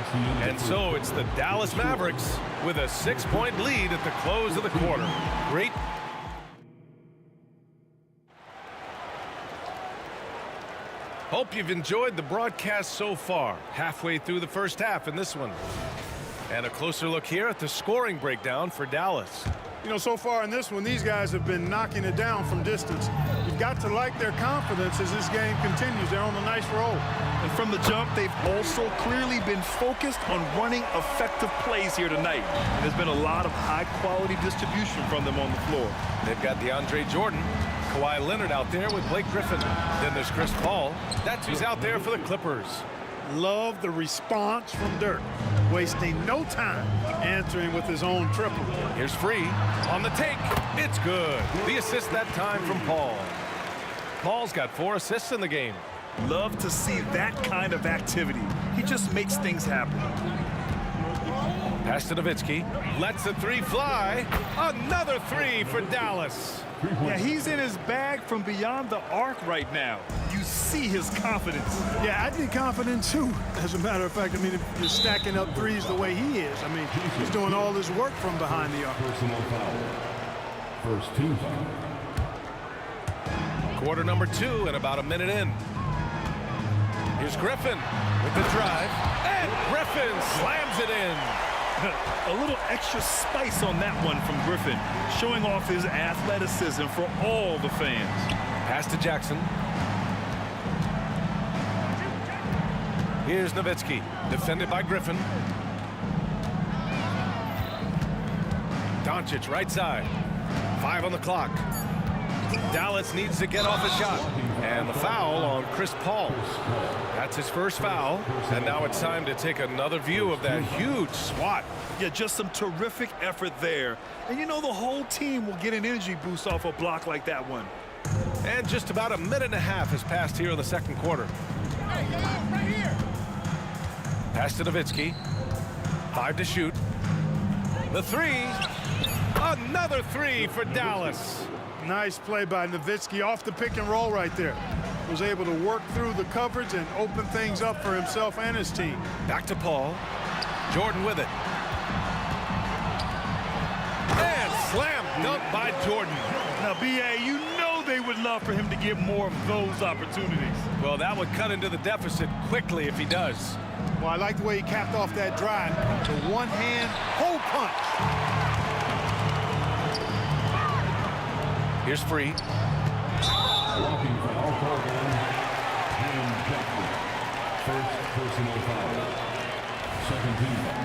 A: And so it's the Dallas Mavericks with a 6-point lead at the close of the quarter. Great. Hope you've enjoyed the broadcast so far. Halfway through the first half in this one. And a closer look here at the scoring breakdown for Dallas.
B: You know, so far in this one, these guys have been knocking it down from distance. You've got to like their confidence as this game continues. They're on a nice roll.
D: And from the jump, they've also clearly been focused on running effective plays here tonight. There's been a lot of high-quality distribution from them on the floor.
A: They've got DeAndre Jordan, Kawhi Leonard out there with Blake Griffin. Then there's Chris Paul. That's who's out there for the Clippers.
B: Love the response from Dirk, wasting no time answering with his own triple.
A: Here's Free on the take. It's good. The assist that time from Paul. Paul's got 4 assists in the game.
D: Love to see that kind of activity. He just makes things happen.
A: Pass to Nowitzki. Lets the 3 fly. Another 3 for Dallas.
D: Yeah, he's in his bag from beyond the arc right now. You see his confidence.
B: Yeah, I'd be confident too. As a matter of fact, I mean, if you're stacking up threes the way he is, I mean, he's doing all his work from behind the arc.
C: Personal foul. First team foul.
A: Quarter number 2 and about a minute in. Here's Griffin with the drive. And Griffin slams it in.
D: A little extra spice on that one from Griffin, showing off his athleticism for all the fans.
A: Pass to Jackson. Here's Nowitzki, defended by Griffin. Doncic right side. 5 on the clock. Dallas needs to get off a shot. And the foul on Chris Paul. That's his first foul. And now it's time to take another view of that huge swat.
D: Yeah, just some terrific effort there. And you know, the whole team will get an energy boost off a block like that one.
A: And just about a minute and a half has passed here in the second quarter.
N: Hey, right here.
A: Pass to Nowitzki. 5 to shoot. The 3. Another 3 for Dallas.
B: Nice play by Nowitzki off the pick and roll right there. Was able to work through the coverage and open things up for himself and his team.
A: Back to Paul. Jordan with it. And slam dunk by Jordan.
D: Now, B.A., you know they would love for him to get more of those opportunities.
A: Well, that would cut into the deficit quickly if he does.
B: Well, I like the way he capped off that drive. The one-hand hole punch.
A: Here's Free.
C: Walking foul called on Ham Jackson. First personal foul. Second team foul.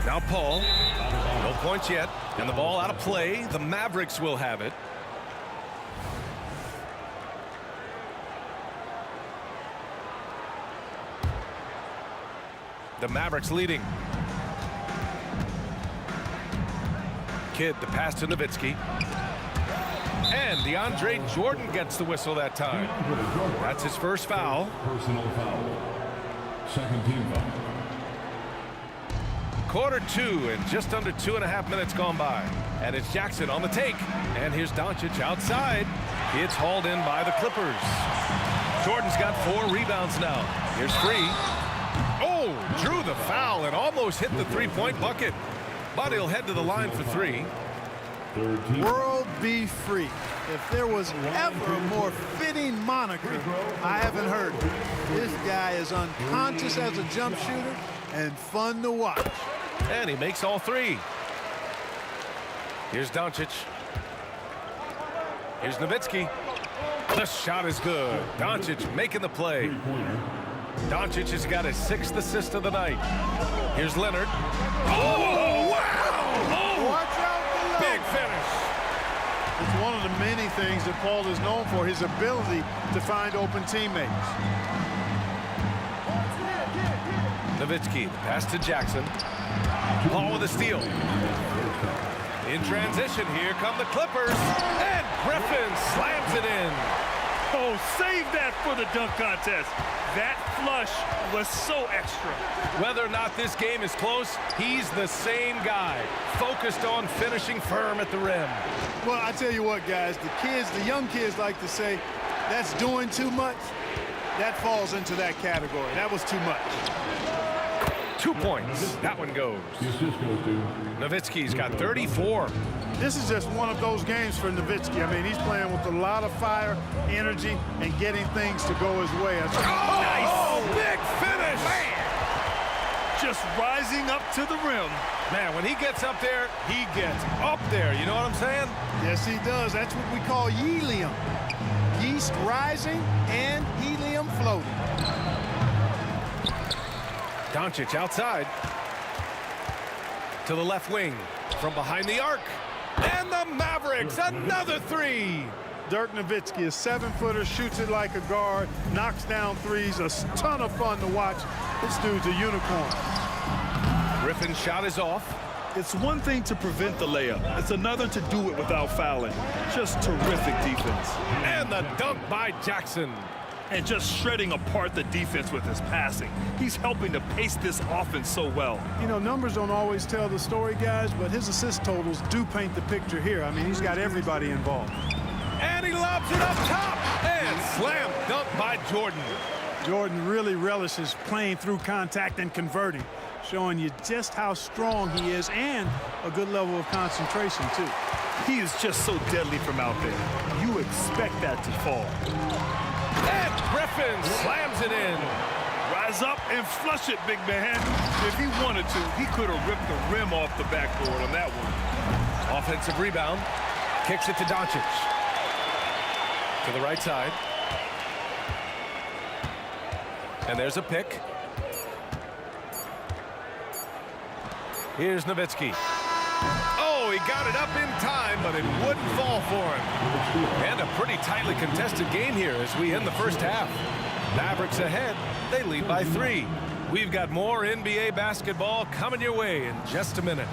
A: Now Paul. No points yet. And the ball out of play. The Mavericks will have it. The Mavericks leading. Kidd, the pass to Nowitzki. And DeAndre Jordan gets the whistle that time. That's his first foul.
C: Personal foul. Second team foul.
A: Quarter 2 and just under 2.5 minutes gone by. And it's Jackson on the take. And here's Doncic outside. It's hauled in by the Clippers. Jordan's got 4 rebounds now. Here's Free. Oh, drew the foul and almost hit the 3-point bucket. But he'll head to the line for 3.
B: World be free. If there was ever a more fitting moniker, I haven't heard it. This guy is unconscious as a jump shooter and fun to watch.
A: And he makes all three. Here's Doncic. Here's Nowitzki. The shot is good. Doncic making the play. Doncic has got his 6th assist of the night. Here's Leonard. Oh, wow! Oh,
B: watch out below.
A: Big finish.
B: It's one of the many things that Paul is known for, his ability to find open teammates.
A: Nowitzki, the pass to Jackson. Paul with a steal. In transition, here come the Clippers. And Griffin slams it in.
D: Oh, save that for the dunk contest. That flush was so extra.
A: Whether or not this game is close, he's the same guy, focused on finishing firm at the rim.
B: Well, I tell you what, guys, the young kids like to say, that's doing too much. That falls into that category. That was too much.
A: 2 points. That one goes. Nowitzki's got 34.
B: This is just one of those games for Nowitzki. I mean, he's playing with a lot of fire, energy, and getting things to go his way.
A: Nice! Big finish!
D: Man. Just rising up to the rim.
A: Man, when he gets up there, he gets up there. You know what I'm saying?
B: Yes, he does. That's what we call helium. Yeast rising and helium floating.
A: Doncic outside. To the left wing. From behind the arc. And the Mavericks, another three.
B: Dirk Nowitzki, a 7-footer, shoots it like a guard, knocks down threes. A ton of fun to watch. This dude's a unicorn.
A: Griffin's shot is off.
D: It's one thing to prevent the layup. It's another to do it without fouling. Just terrific defense.
A: And the dunk by Jackson.
D: And just shredding apart the defense with his passing. He's helping to pace this offense so well.
B: You know, numbers don't always tell the story, guys, but his assist totals do paint the picture here. I mean, he's got everybody involved.
A: And he lobs it up top. And slam dunk by Jordan.
B: Jordan really relishes playing through contact and converting, showing you just how strong he is and a good level of concentration, too.
D: He is just so deadly from out there. You expect that to fall.
A: And Griffin slams it in.
D: Rise up and flush it, big man. If he wanted to, he could have ripped the rim off the backboard on that one.
A: Offensive rebound. Kicks it to Doncic. To the right side. And there's a pick. Here's Nowitzki. Oh, he got it up in time, but it wouldn't fall for him. And a pretty tightly contested game here as we end the first half. Mavericks ahead. They lead by 3. We've got more NBA basketball coming your way in just a minute.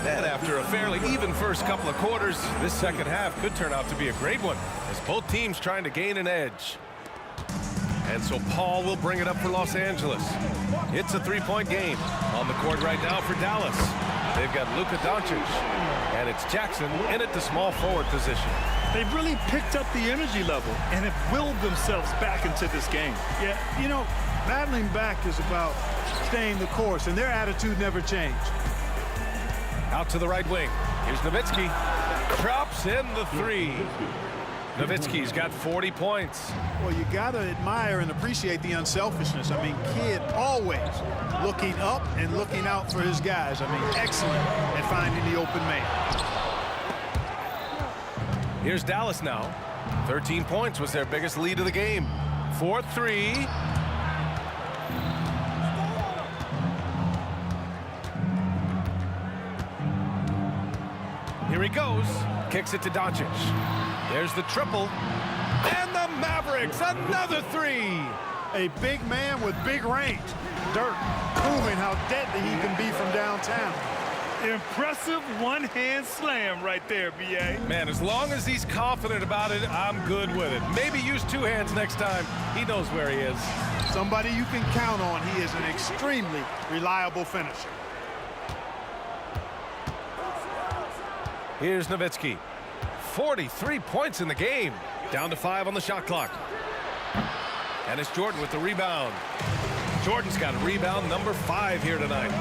A: And after a fairly even first couple of quarters, this second half could turn out to be a great one as both teams trying to gain an edge. And so Paul will bring it up for Los Angeles. It's a 3-point game on the court right now for Dallas. They've got Luka Doncic, and it's Jackson in at the small forward position.
D: They've really picked up the energy level and have willed themselves back into this game.
B: Yeah, you know, battling back is about staying the course, and their attitude never changed.
A: Out to the right wing. Here's Nowitzki. Drops in the 3. Nowitzki's got 40 points.
B: Well, you got to admire and appreciate the unselfishness. I mean, Kid always looking up and looking out for his guys. I mean, excellent at finding the open man.
A: Here's Dallas now. 13 points was their biggest lead of the game. 4-3. Here he goes. Kicks it to Doncic. There's the triple. And the Mavericks, another 3.
B: A big man with big range. Dirk proving how deadly he can be from downtown.
D: Impressive one-hand slam right there, B.A.
A: Man, as long as he's confident about it, I'm good with it. Maybe use 2 hands next time. He knows where he is.
B: Somebody you can count on. He is an extremely reliable finisher.
A: Here's Nowitzki. 43 points in the game. Down to 5 on the shot clock. And it's Jordan with the rebound. Jordan's got rebound number 5 here tonight.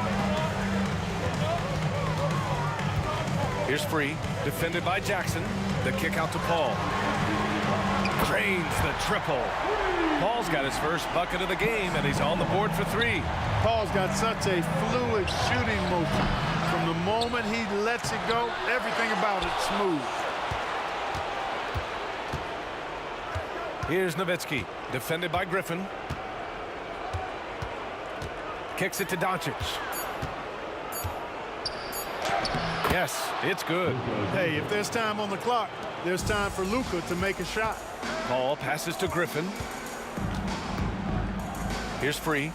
A: Here's Free, defended by Jackson. The kick out to Paul. Drains the triple. Paul's got his first bucket of the game, and he's on the board for 3.
B: Paul's got such a fluid shooting motion. From the moment he lets it go, everything about it smooth.
A: Here's Nowitzki, defended by Griffin. Kicks it to Doncic. Yes, it's good.
B: Hey, if there's time on the clock, there's time for Luka to make a shot.
A: Paul passes to Griffin. Here's Free.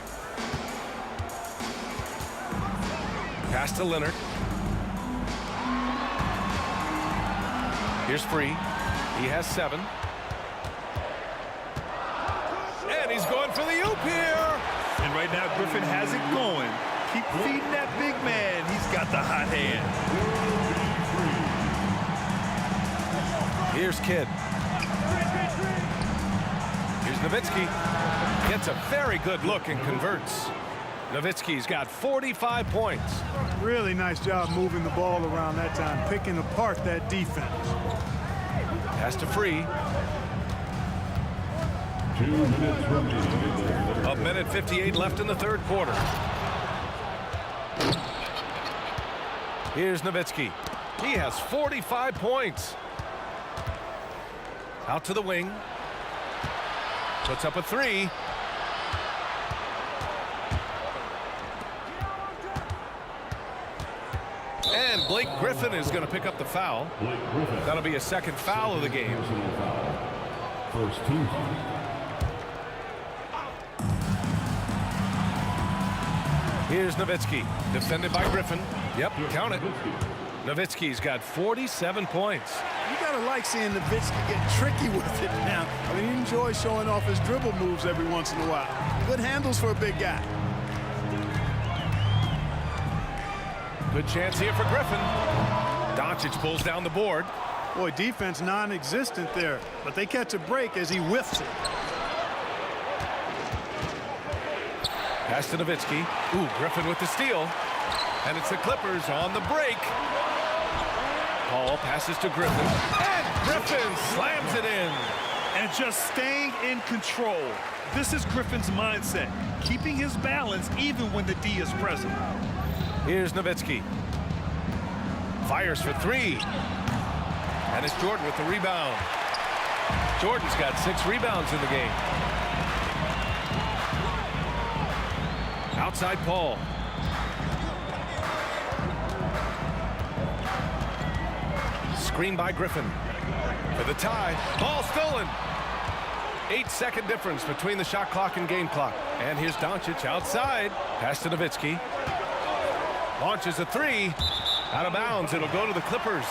A: Pass to Leonard. Here's Free. He has 7. And he's going for the oop here.
D: And right now, Griffin has it going. Keep feeding that big man. He's got the hot hand.
A: Here's Kidd. Here's Nowitzki. Gets a very good look and converts. Nowitzki's got 45 points.
B: Really nice job moving the ball around that time, picking apart that defense.
A: Pass to Free.
C: 2 minutes remaining.
A: A minute 58 left in the third quarter. Here's Nowitzki. He has 45 points. Out to the wing. Puts up a 3. And Blake Griffin is going to pick up the foul. That'll be a second foul of the game.
C: First team.
A: Here's Nowitzki, defended by Griffin. Yep, count it. Nowitzki's got 47 points.
B: You gotta like seeing Nowitzki get tricky with it now. I mean, he enjoys showing off his dribble moves every once in a while. Good handles for a big guy.
A: Good chance here for Griffin. Doncic pulls down the board.
B: Boy, defense non-existent there, but they catch a break as he whiffs it.
A: Pass to Nowitzki. Ooh, Griffin with the steal. And it's the Clippers on the break. Paul passes to Griffin. And Griffin slams it in.
D: And just staying in control. This is Griffin's mindset. Keeping his balance even when the D is present.
A: Here's Nowitzki. Fires for 3. And it's Jordan with the rebound. Jordan's got 6 rebounds in the game. Outside Paul. Screen by Griffin. For the tie. Ball stolen. 8-second difference between the shot clock and game clock. And here's Doncic outside. Pass to Nowitzki. Launches a 3. Out of bounds. It'll go to the Clippers.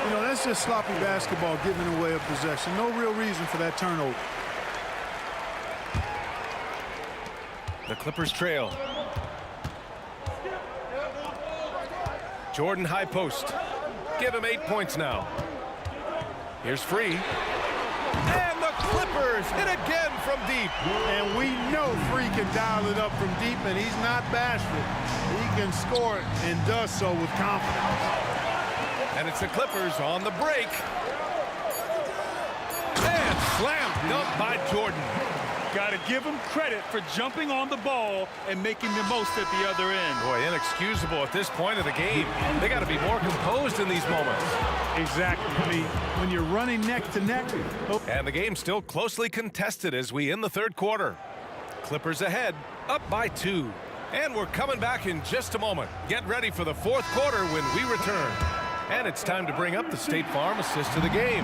B: You know, that's just sloppy basketball, giving away a possession. No real reason for that turnover.
A: The Clippers trail. Jordan high post. Give him 8 points now. Here's Free. And the Clippers hit again from deep.
B: And we know Free can dial it up from deep, and he's not bashful. He can score it and does so with confidence.
A: And it's the Clippers on the break. And slam dunk by Jordan.
D: Got to give him credit for jumping on the ball and making the most at the other end.
A: Boy, inexcusable at this point of the game. They got to be more composed in these moments.
B: Exactly. I mean, when you're running neck to neck.
A: And the game's still closely contested as we end the third quarter. Clippers ahead, up by 2. And we're coming back in just a moment. Get ready for the fourth quarter when we return. And it's time to bring up the State Farm assist to the game.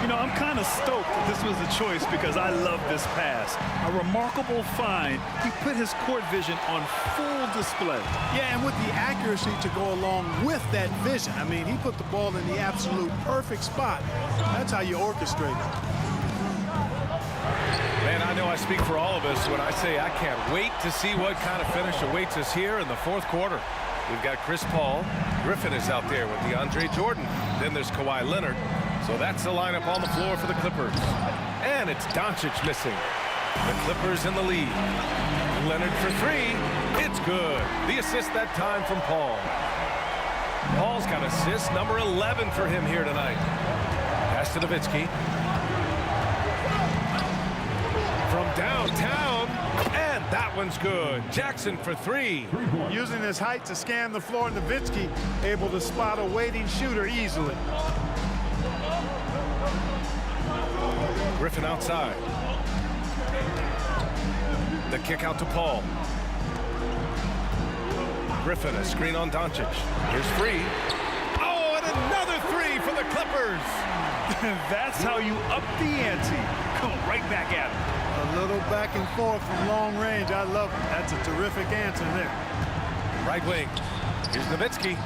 D: You know, I'm kind of stoked that this was a choice because I love this pass. A remarkable find. He put his court vision on full display.
B: Yeah, and with the accuracy to go along with that vision. I mean, he put the ball in the absolute perfect spot. That's how you orchestrate it.
A: Man, I know I speak for all of us when I say I can't wait to see what kind of finish awaits us here in the fourth quarter. We've got Chris Paul. Griffin is out there with DeAndre Jordan. Then there's Kawhi Leonard. So that's the lineup on the floor for the Clippers. And it's Doncic missing. The Clippers in the lead. Leonard for three. It's good. The assist that time from Paul. Paul's got assist number 11 for him here tonight. Pass to Nowitzki. From downtown, and that one's good. Jackson for three.
B: Using his height to scan the floor, Nowitzki able to spot a waiting shooter easily.
A: Griffin outside. The kick out to Paul. Griffin, a screen on Doncic. Here's free. Oh, and another three for the Clippers.
D: That's how you up the ante. Come right back at him.
B: A little back and forth from long range. I love it. That's a terrific answer there.
A: Right wing. Here's Nowitzki.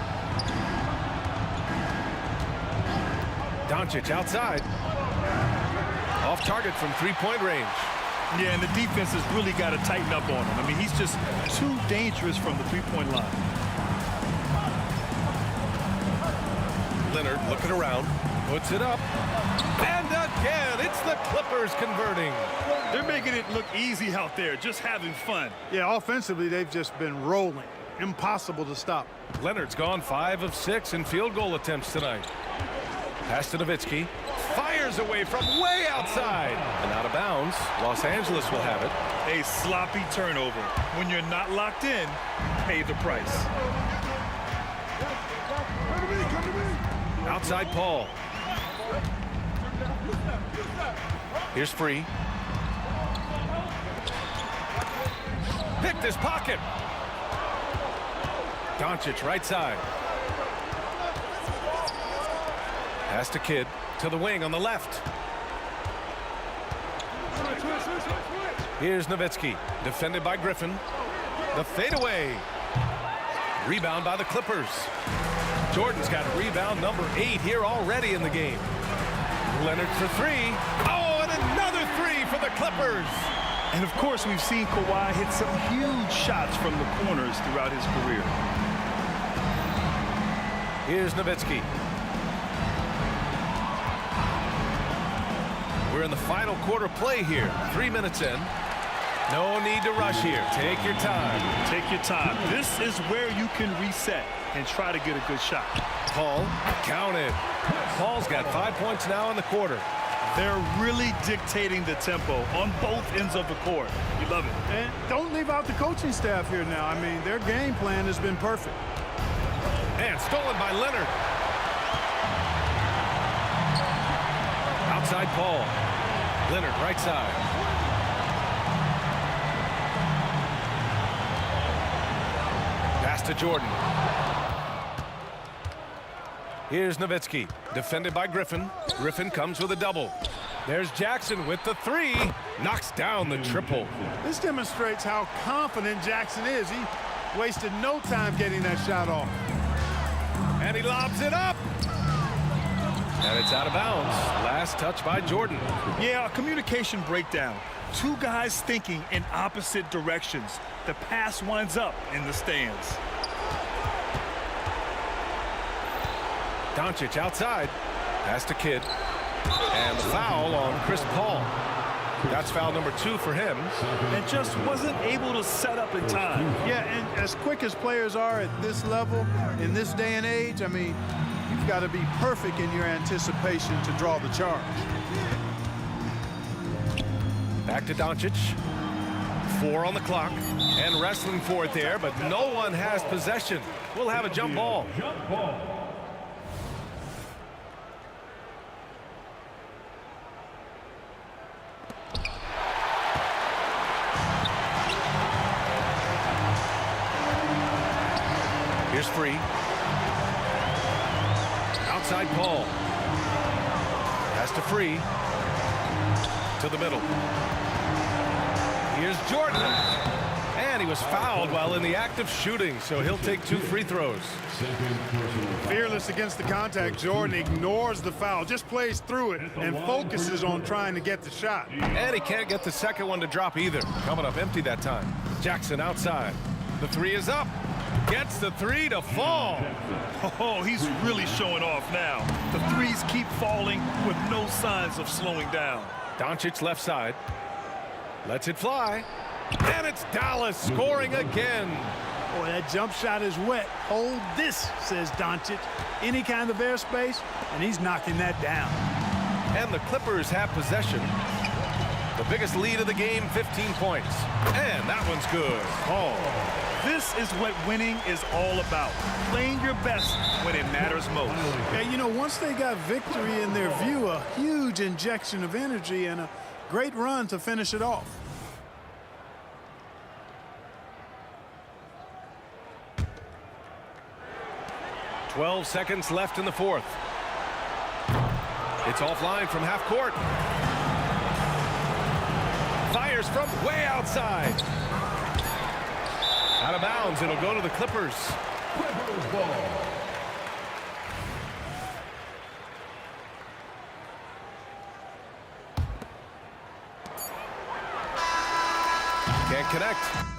A: Doncic outside. Off target from three-point range.
D: Yeah, and the defense has really got to tighten up on him. I mean, he's just too dangerous from the three-point line.
A: Leonard looking around. Puts it up. And again, it's the Clippers converting.
D: They're making it look easy out there, just having fun.
B: Yeah, offensively, they've just been rolling. Impossible to stop.
A: Leonard's gone 5 of 6 in field goal attempts tonight. Pass to Nowitzki. Fires away from way outside. And out of bounds. Los Angeles will have it.
D: A sloppy turnover. When you're not locked in, pay the price.
A: Outside Paul. Here's free. Picked his pocket. Doncic right side. Pass to Kidd. To the wing on the left. Here's Nowitzki. Defended by Griffin. The fadeaway. Rebound by the Clippers. Jordan's got rebound number 8 here already in the game. Leonard for three. Oh, and another three for the Clippers.
D: And of course, we've seen Kawhi hit some huge shots from the corners throughout his career.
A: Here's Nowitzki. We're in the final quarter play here. 3 minutes in. No need to rush here. Take your time.
D: Take your time. This is where you can reset and try to get a good shot.
A: Paul counted. Paul's got 5 points now in the quarter.
D: They're really dictating the tempo on both ends of the court. You love it.
B: And don't leave out the coaching staff here now. I mean, their game plan has been perfect.
A: And stolen by Leonard. Outside Paul. Leonard right side. Pass to Jordan. Here's Nowitzki. Defended by Griffin. Griffin comes with a double. There's Jackson with the three. Knocks down the triple.
B: This demonstrates how confident Jackson is. He wasted no time getting that shot off.
A: And he lobs it up. And it's out of bounds. Last touch by Jordan.
D: Yeah, a communication breakdown. Two guys thinking in opposite directions. The pass winds up in the stands.
A: Doncic outside. Pass to Kidd. And the foul on Chris Paul. That's foul number 2 for him.
D: And just wasn't able to set up in time.
B: Yeah, and as quick as players are at this level, in this day and age, I mean, you've got to be perfect in your anticipation to draw the charge.
A: Back to Doncic. 4 on the clock. And wrestling for it there, but no one has possession. We'll have a jump ball. Here's free. Outside Paul. Pass to free. To the middle. Here's Jordan. And he was fouled while in the act of shooting, so he'll take 2 free throws.
B: Fearless against the contact, Jordan ignores the foul, just plays through it and focuses on trying to get the shot.
A: And he can't get the second one to drop either. Coming up empty that time. Jackson outside. The 3 is up. Gets the three to fall.
D: Oh, he's really showing off now. The threes keep falling with no signs of slowing down.
A: Doncic left side. Lets it fly. And it's Dallas scoring again.
B: Boy, that jump shot is wet. Hold this, says Doncic. Any kind of airspace, and he's knocking that down.
A: And the Clippers have possession. The biggest lead of the game, 15 points. And that one's good. Oh.
D: This is what winning is all about. Playing your best when it matters most.
B: Yeah, you know, once they got victory in their view, a huge injection of energy and a great run to finish it off.
A: "12 seconds left in the fourth. It's offline from half court. Fires from way outside. Out of bounds. It'll go to the Clippers.
C: Clippers ball.
A: Can't connect.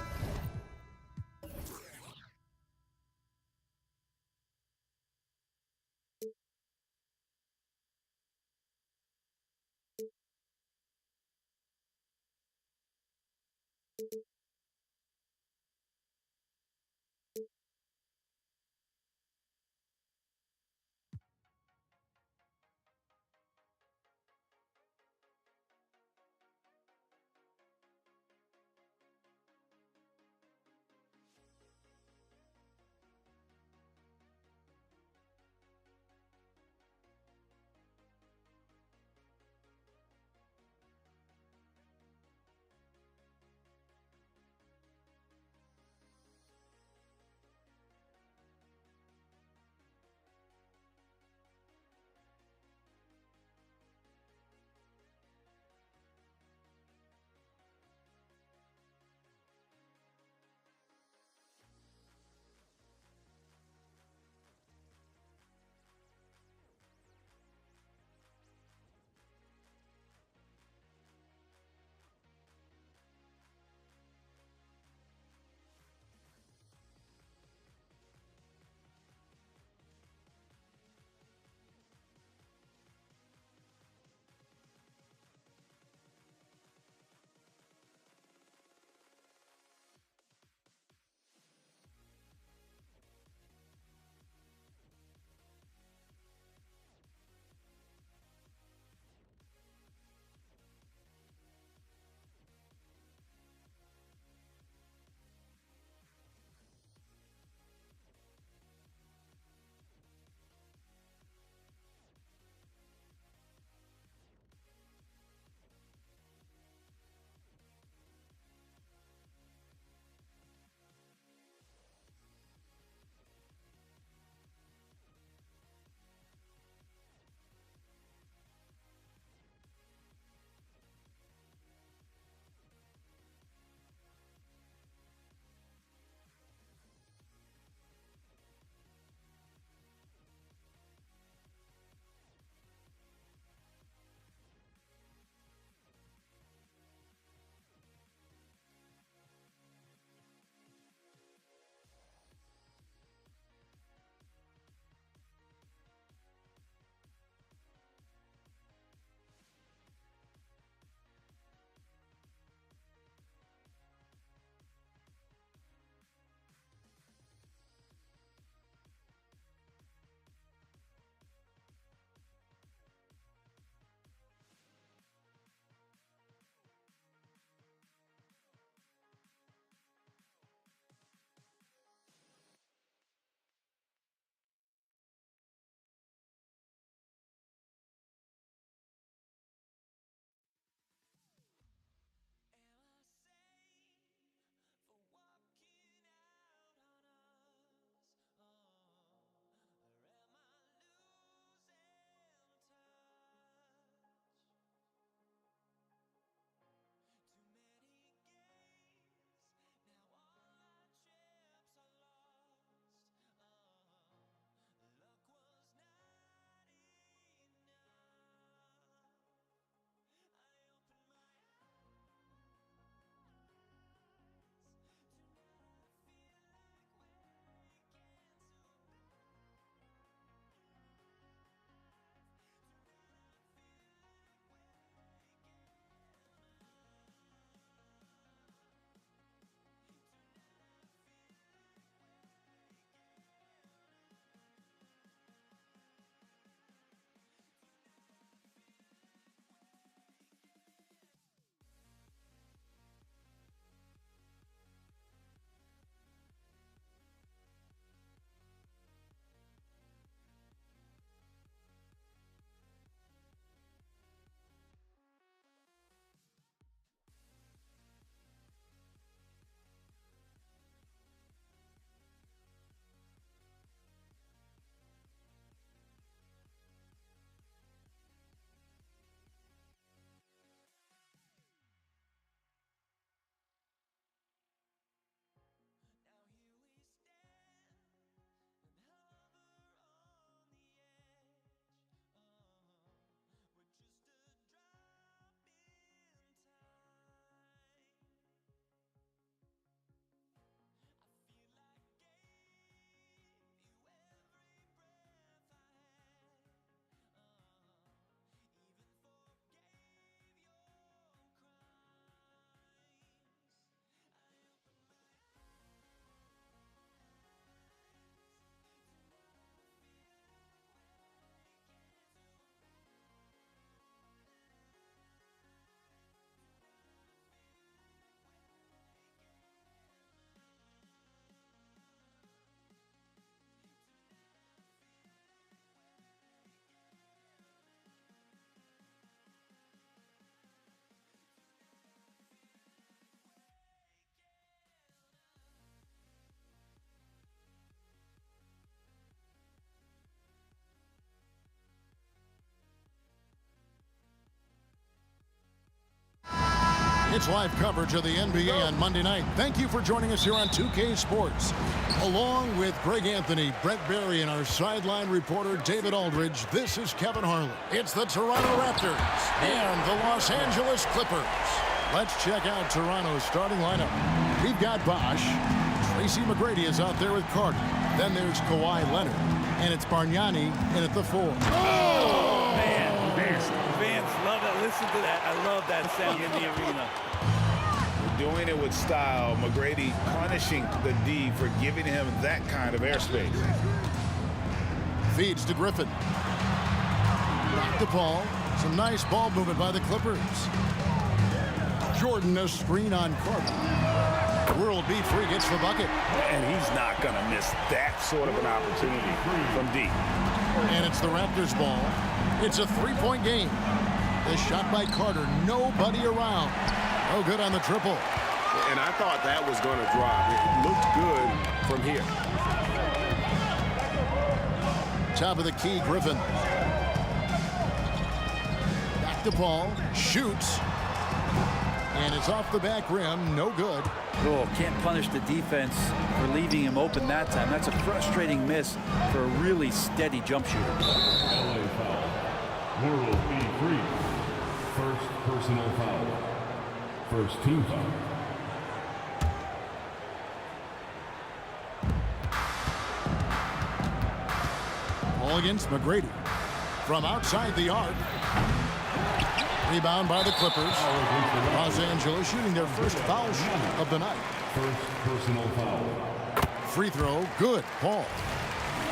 G: It's live coverage of the NBA on Monday night. Thank you for joining us here on 2K Sports. Along with Greg Anthony, Brent Barry, and our sideline reporter David Aldridge, this is Kevin Harlan. It's the Toronto Raptors and the Los Angeles Clippers. Let's check out Toronto's starting lineup. We've got Bosh. Tracy McGrady is out there with Carter. Then there's Kawhi Leonard. And it's Bargnani in at the 4.
H: Oh, man. Fans love that. Listen to that. I love that sound in the arena.
N: Doing it with style. McGrady punishing the D for giving him that kind of airspace.
G: Feeds to Griffin. Back to Paul. Some nice ball movement by the Clippers. Jordan, a screen on Carter. World beat free, gets the bucket.
N: And he's not going to miss that sort of an opportunity from D.
G: And it's the Raptors ball. It's a three-point game. The shot by Carter, nobody around. No good on the triple.
N: And I thought that was going to drop. It looked good from here.
G: Top of the key, Griffin. Back to Paul. Shoots. And it's off the back rim. No good.
H: Oh, can't punish the defense for leaving him open that time. That's a frustrating miss for a really steady jump shooter.
C: LA foul. World beat free. First personal foul. First team foul.
G: Ball against McGrady. From outside the arc. Rebound by the Clippers. Los Angeles shooting their first foul shot of the night.
C: First personal foul.
G: Free throw, good. Paul.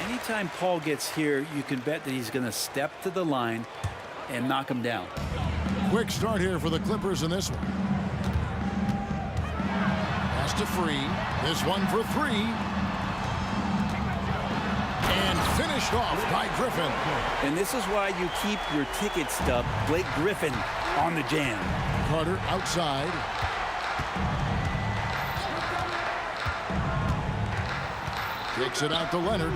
H: Anytime Paul gets here, you can bet that he's going to step to the line and knock him down.
G: Quick start here for the Clippers in this one. Pass to Free. This one for 3. And finished off by Griffin.
H: And this is why you keep your ticket stub, Blake Griffin, on the jam.
G: Carter outside. Takes it out to Leonard.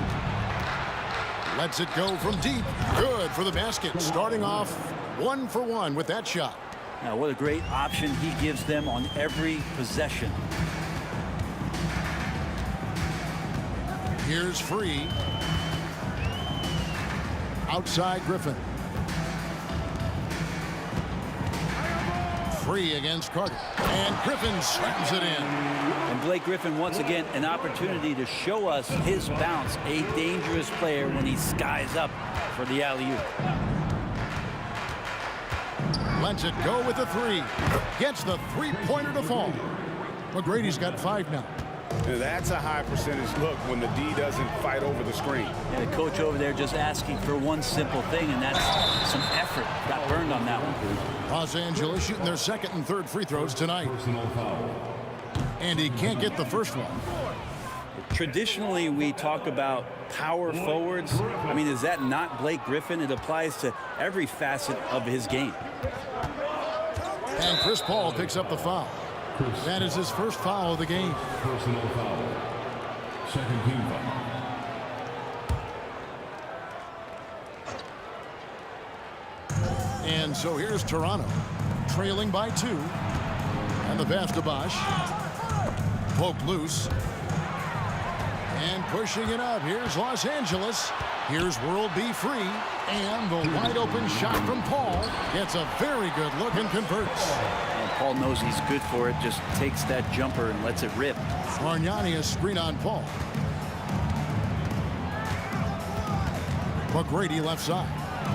G: Lets it go from deep. Good for the basket. Starting off 1 for 1 with that shot.
H: Now, what a great option he gives them on every possession.
G: Here's Free. Outside Griffin. Free against Carter. And Griffin slams it in.
H: And Blake Griffin, once again, an opportunity to show us his bounce. A dangerous player when he skies up for the alley-oop.
G: Lets it go with the 3. Gets the three-pointer to fall. McGrady's got 5 now.
N: That's a high percentage look when the D doesn't fight over the screen.
H: And the coach over there just asking for one simple thing, and that's some effort. Got burned on that one.
G: Los Angeles shooting their second and third free throws tonight.
C: Personal foul.
G: And he can't get the first one.
H: Traditionally, we talk about power forwards. I mean, is that not Blake Griffin? It applies to every facet of his game.
G: And Chris Paul picks up the foul. That is his first foul of the game.
C: Personal foul. Second team foul.
G: And so here's Toronto, trailing by 2. And the pass to Bosh. Poked loose. And pushing it up. Here's Los Angeles. Here's World B free. And the wide open shot from Paul. Gets a very good look and converts.
H: And Paul knows he's good for it. Just takes that jumper and lets it rip.
G: Bargnani a screen on Paul. McGrady left side.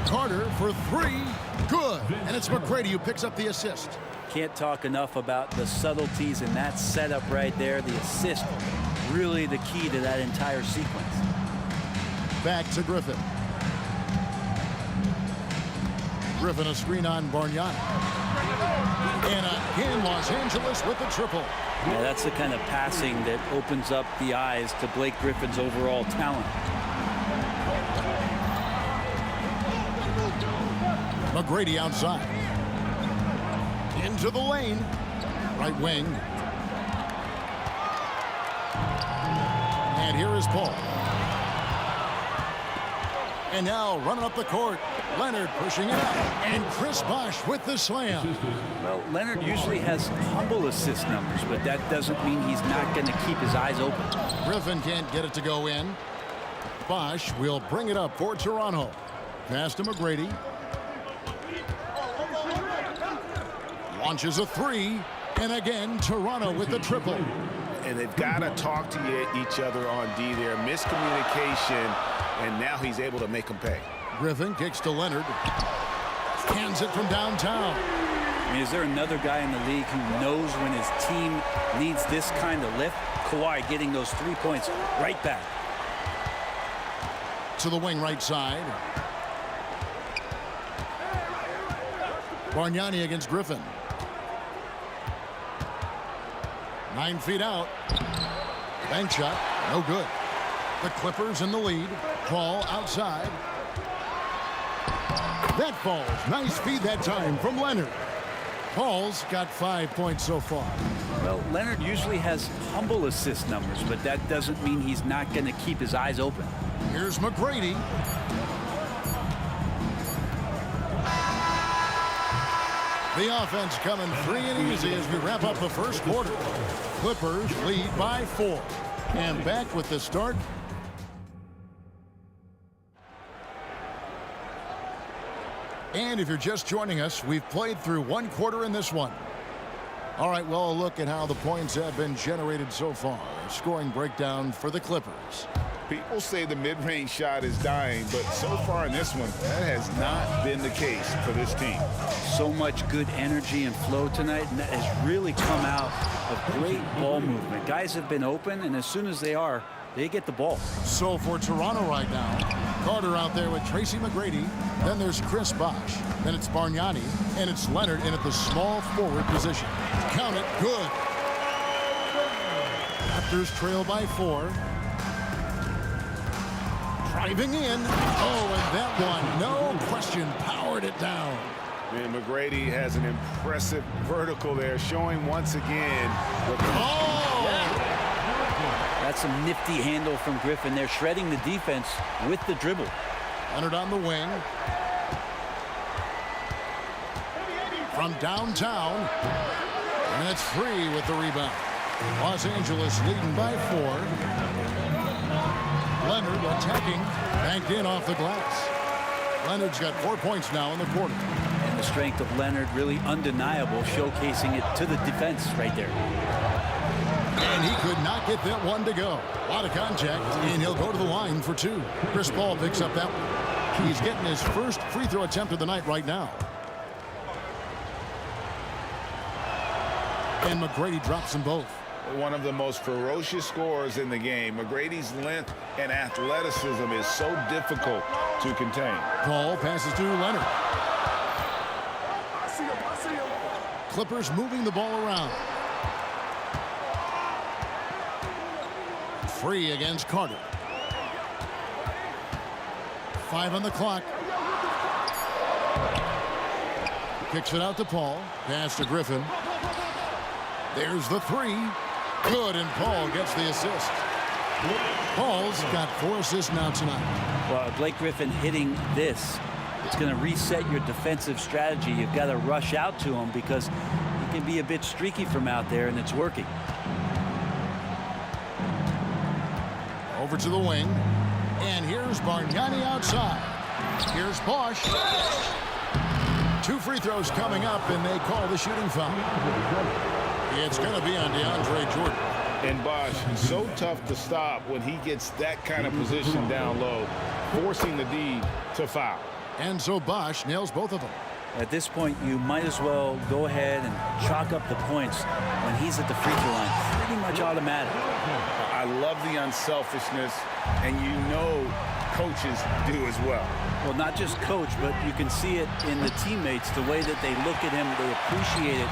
G: Carter for 3. Good. And it's McGrady who picks up the assist.
H: Can't talk enough about the subtleties in that setup right there. The assist, really the key to that entire sequence.
G: Back to Griffin. Griffin a screen on Bargnani. And again, Los Angeles with the triple.
H: Yeah, that's the kind of passing that opens up the eyes to Blake Griffin's overall talent.
G: McGrady outside. Into the lane. Right wing. And here is Paul. And now running up the court, Leonard pushing it up, and Chris Bosh with the slam.
H: Well, Leonard usually has humble assist numbers, but that doesn't mean he's not going to keep his eyes open.
G: Griffin can't get it to go in. Bosh will bring it up for Toronto. Pass to McGrady. Launches a three, and again, Toronto with the triple.
N: And they've got to talk to each other on D there. Miscommunication, and now he's able to make them pay.
G: Griffin kicks to Leonard. Hands it from downtown.
H: I mean, is there another guy in the league who knows when his team needs this kind of lift? Kawhi getting those 3 points right back.
G: To the wing right side. Bargnani against Griffin. 9 feet out. Bank shot, no good. The Clippers in the lead. Paul outside. That falls. Nice feed that time from Leonard. Paul's got 5 points so far.
H: Well, Leonard usually has humble assist numbers, but that doesn't mean he's not going to keep his eyes open.
G: Here's McGrady. The offense coming free and easy as we wrap up the first quarter. Clippers lead by 4. And back with the start. And if you're just joining us, we've played through 1 quarter in this one. All right, well, a look at how the points have been generated so far. A scoring breakdown for the Clippers.
N: People say the mid-range shot is dying, but so far in this one, that has not been the case for this team.
H: So much good energy and flow tonight, and that has really come out of great ball movement. Guys have been open, and as soon as they are, they get the ball.
G: So for Toronto right now, Carter out there with Tracy McGrady. Then there's Chris Bosh. Then it's Bargnani, and it's Leonard in at the small forward position. Count it, good. Raptors trail by 4. Driving in. Oh, and that one, no question, powered it down.
N: And McGrady has an impressive vertical there, showing once again.
H: That's some nifty handle from Griffin. They're shredding the defense with the dribble.
G: Leonard on the wing. From downtown. And it's Free with the rebound. Los Angeles leading by 4. Leonard attacking, banked in off the glass. Leonard's got 4 points now in the quarter.
H: And the strength of Leonard really undeniable, showcasing it to the defense right there.
G: And he could not get that one to go. A lot of contact, and he'll go to the line for 2. Chris Paul picks up that one. He's getting his first free throw attempt of the night right now. And McGrady drops them both.
N: One of the most ferocious scorers in the game. McGrady's length and athleticism is so difficult to contain.
G: Paul passes to Leonard. Clippers moving the ball around. Free against Carter. 5 on the clock. Kicks it out to Paul. Pass to Griffin. There's the 3. Good, and Paul gets the assist. Paul's got 4 assists now tonight.
H: Well, Blake Griffin hitting this, it's going to reset your defensive strategy. You've got to rush out to him because he can be a bit streaky from out there, and it's working.
G: Over to the wing. And here's Bargnani outside. Here's Bosh. 2 free throws coming up, and they call the shooting foul. It's going to be on DeAndre Jordan.
N: And Bosh, so tough to stop when he gets that kind of position down low, forcing the D to foul.
G: And so Bosh nails both of them.
H: At this point, you might as well go ahead and chalk up the points when he's at the free throw line. Pretty much automatic.
N: I love the unselfishness, and you know coaches do as well.
H: Well, not just coach, but you can see it in the teammates, the way that they look at him, they appreciate it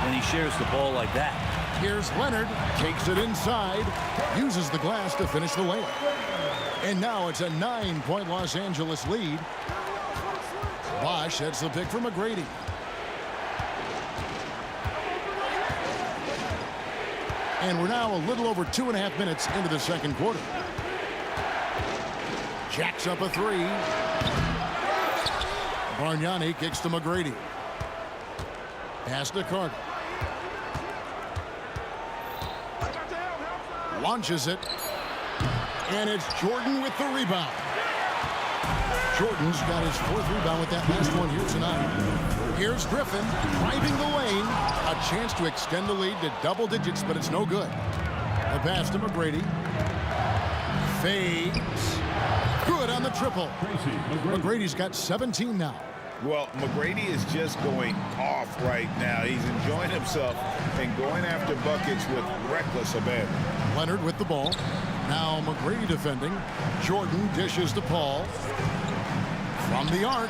H: when he shares the ball like that.
G: Here's Leonard, takes it inside, uses the glass to finish the layup. And now it's a 9-point Los Angeles lead. Bosh heads the pick for McGrady. And we're now a little over 2.5 minutes into the second quarter. Jacks up a three. Bargnani kicks to McGrady. Pass to Carter. Launches it. And it's Jordan with the rebound. Jordan's got his 4th rebound with that last one here tonight. Here's Griffin driving the lane. A chance to extend the lead to double digits, but it's no good. The pass to McGrady. Fades. Good on the triple. McGrady's got 17 now.
N: Well, McGrady is just going off right now. He's enjoying himself and going after buckets with reckless abandon.
G: Leonard with the ball. Now McGrady defending. Jordan dishes to Paul. From the arc.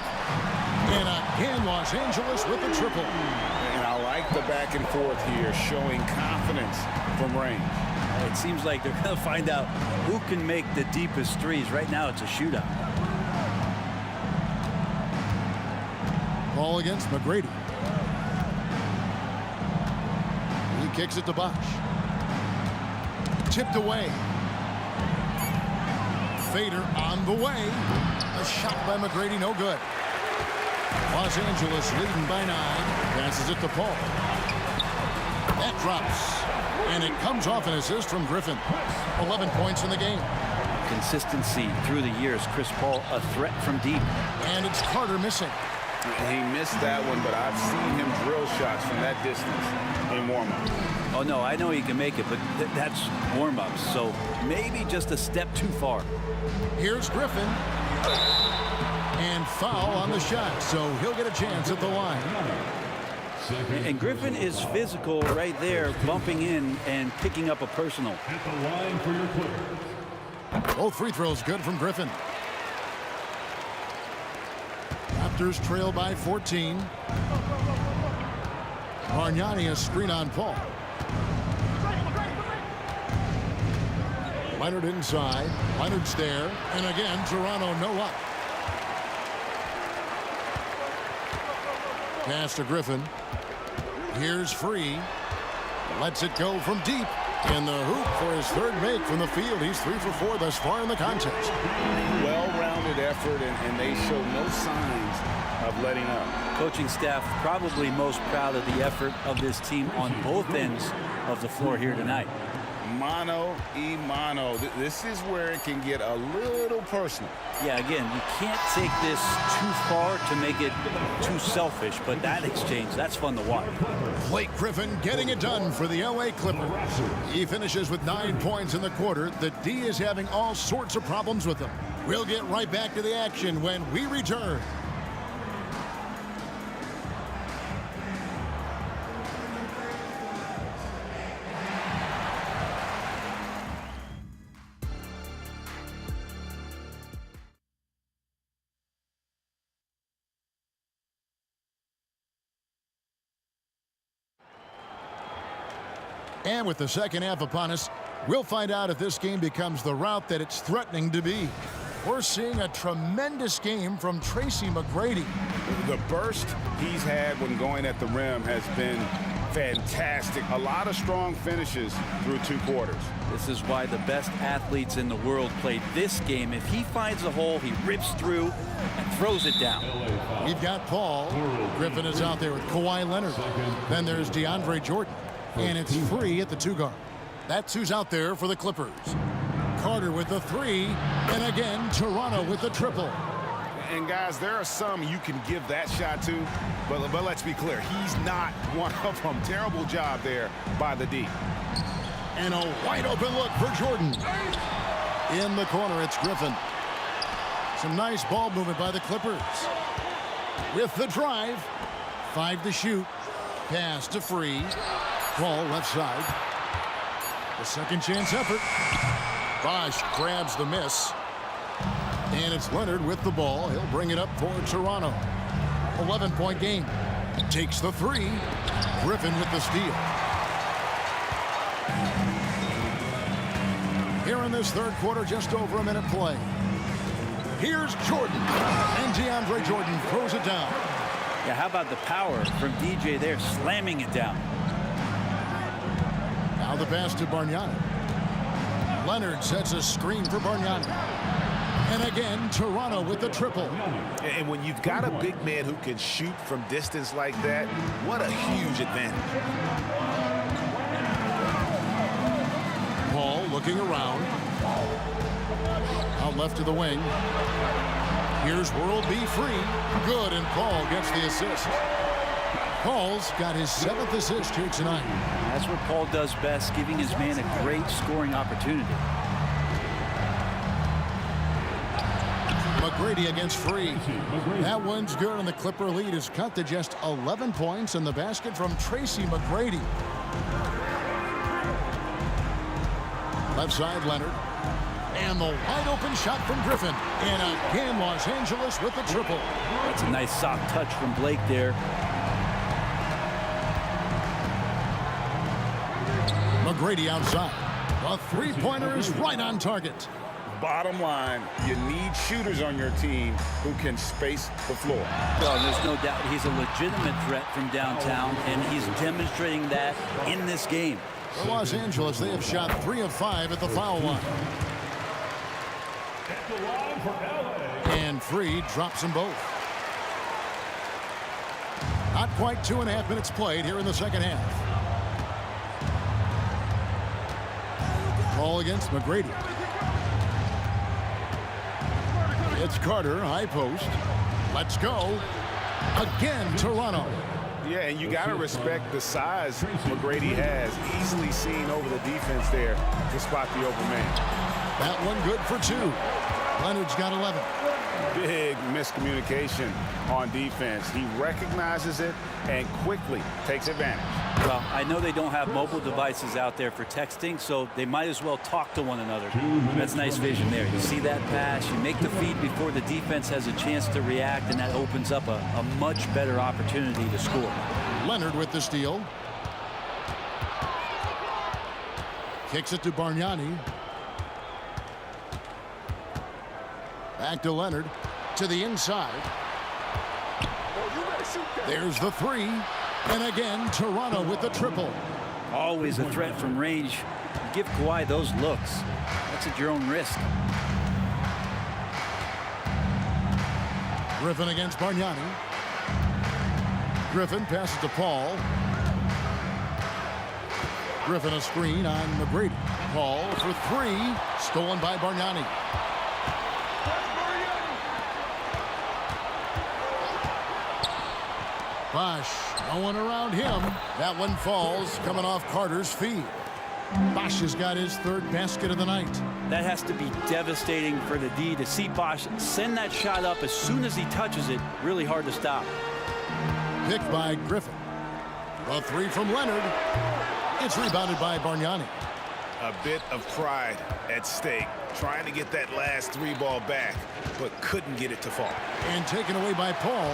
G: And again, Los Angeles with the triple.
N: And I like the back and forth here, showing confidence from range.
H: It seems like they're going to find out who can make the deepest threes. Right now, it's a shootout.
G: Ball against McGrady. He kicks it to Bosch. Tipped away. Fader on the way. A shot by McGrady, no good. Los Angeles leading by 9. Passes it to Paul. That drops. And it comes off an assist from Griffin. 11 points in the game.
H: Consistency through the years. Chris Paul, a threat from deep.
G: And it's Carter missing.
N: He missed that one, but I've seen him drill shots from that distance in warm-up.
H: Oh, no, I know he can make it, but that's warm-ups, so maybe just a step too far.
G: Here's Griffin. And foul on the shot, so he'll get a chance at the line.
H: And Griffin is physical right there, bumping in and picking up a personal.
C: At the line for your Clippers.
G: Both free throws good from Griffin. Raptors trail by 14. Bargnani a screen on Paul. Leonard inside. Leonard's there. And again, Toronto no luck. Pass to Griffin. Here's Free. Lets it go from deep. In the hoop for his 3rd make from the field. He's 3 for 4 thus far in the contest.
N: Well-rounded effort, and they show no signs of letting up.
H: Coaching staff probably most proud of the effort of this team on both ends of the floor here tonight.
N: Mano y mano. This is where it can get a little personal.
H: Yeah, again, you can't take this too far to make it too selfish, but that exchange, that's fun to watch.
G: Blake Griffin getting it done for the LA Clippers. He finishes with 9 points in the quarter. The D is having all sorts of problems with him. We'll get right back to the action when we return. And with the second half upon us, we'll find out if this game becomes the route that it's threatening to be. We're seeing a tremendous game from Tracy McGrady.
N: The burst he's had when going at the rim has been fantastic. A lot of strong finishes through 2 quarters.
H: This is why the best athletes in the world play this game. If he finds a hole, he rips through and throws it down.
G: We've got Paul. Griffin is out there with Kawhi Leonard. Then there's DeAndre Jordan. And it's Free at the 2 guard. That's who's out there for the Clippers. Carter with the 3. And again, Toronto with the triple.
N: And guys, there are some you can give that shot to, but let's be clear, he's not one of them. Terrible job there by the D.
G: And a wide open look for Jordan. In the corner, it's Griffin. Some nice ball movement by the Clippers. With the drive, 5 to shoot. Pass to Free. Ball left side. The second chance effort. Bosch grabs the miss. And it's Leonard with the ball. He'll bring it up for Toronto. 11-point game. Takes the 3. Griffin with the steal. Here in this 3rd quarter, just over a minute play. Here's Jordan. And DeAndre Jordan throws it down.
H: Yeah, how about the power from DJ there, slamming it down.
G: Now the pass to Bargnani. Leonard sets a screen for Bargnani. And again, Toronto with the triple.
N: And when you've got a big man who can shoot from distance like that, what a huge advantage.
G: Paul looking around. Out left to the wing. Here's World B free. Good, and Paul gets the assist. Paul's got his 7th assist here tonight.
H: That's what Paul does best, giving his man a great scoring opportunity.
G: McGrady against Free. That one's good, and the Clipper lead is cut to just 11 points, and the basket from Tracy McGrady. Left side, Leonard. And the wide open shot from Griffin. And again, Los Angeles with the triple.
H: That's a nice soft touch from Blake there.
G: McGrady outside. The three-pointer is right on target.
N: Bottom line, you need shooters on your team who can space the floor.
H: Well, there's no doubt he's a legitimate threat from downtown, and he's demonstrating that in this game.
G: For Los Angeles, they have shot 3 of 5 at the foul line. And Free drops them both. Not quite 2.5 minutes played here in the second half. Ball against McGrady. It's Carter, high post. Let's go. Again, Toronto.
N: Yeah, and you got to respect the size McGrady has. Easily seen over the defense there to spot the open man.
G: That one good for 2. Leonard's got 11.
N: Big miscommunication on defense. He recognizes it and quickly takes advantage.
H: Well, I know they don't have mobile devices out there for texting, so they might as well talk to one another. That's nice vision there. You see that pass, you make the feed before the defense has a chance to react, and that opens up a much better opportunity to score.
G: Leonard with the steal. Kicks it to Bargnani. Back to Leonard. To the inside. There's the 3. And again, Toronto with the triple.
H: Always a threat from range. Give Kawhi those looks. That's at your own risk.
G: Griffin against Bargnani. Griffin passes to Paul. Griffin a screen on McGrady. Paul for 3. Stolen by Bargnani. Bosh, no one around him. That one falls, coming off Carter's feet. Bosh has got his 3rd basket of the night.
H: That has to be devastating for the D to see Bosh send that shot up as soon as he touches it. Really hard to stop.
G: Picked by Griffin. A 3 from Leonard. It's rebounded by Bargnani.
N: A bit of pride at stake, trying to get that last 3 ball back, but couldn't get it to fall.
G: And taken away by Paul.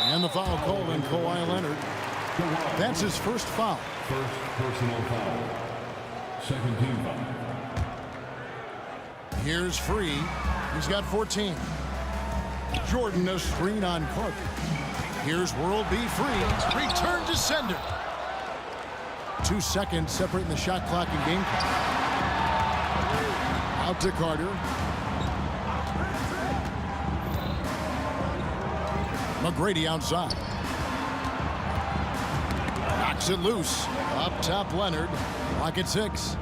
G: And the foul called on Kawhi Leonard. That's his first foul.
C: First personal foul. Second team foul.
G: Here's Free. He's got 14. Jordan a screen on Carter. Here's World B Free. Return to sender. 2 seconds separating the shot clock and game clock. Out to Carter. McGrady outside. Knocks it loose. Up top, Leonard. Clock at 6.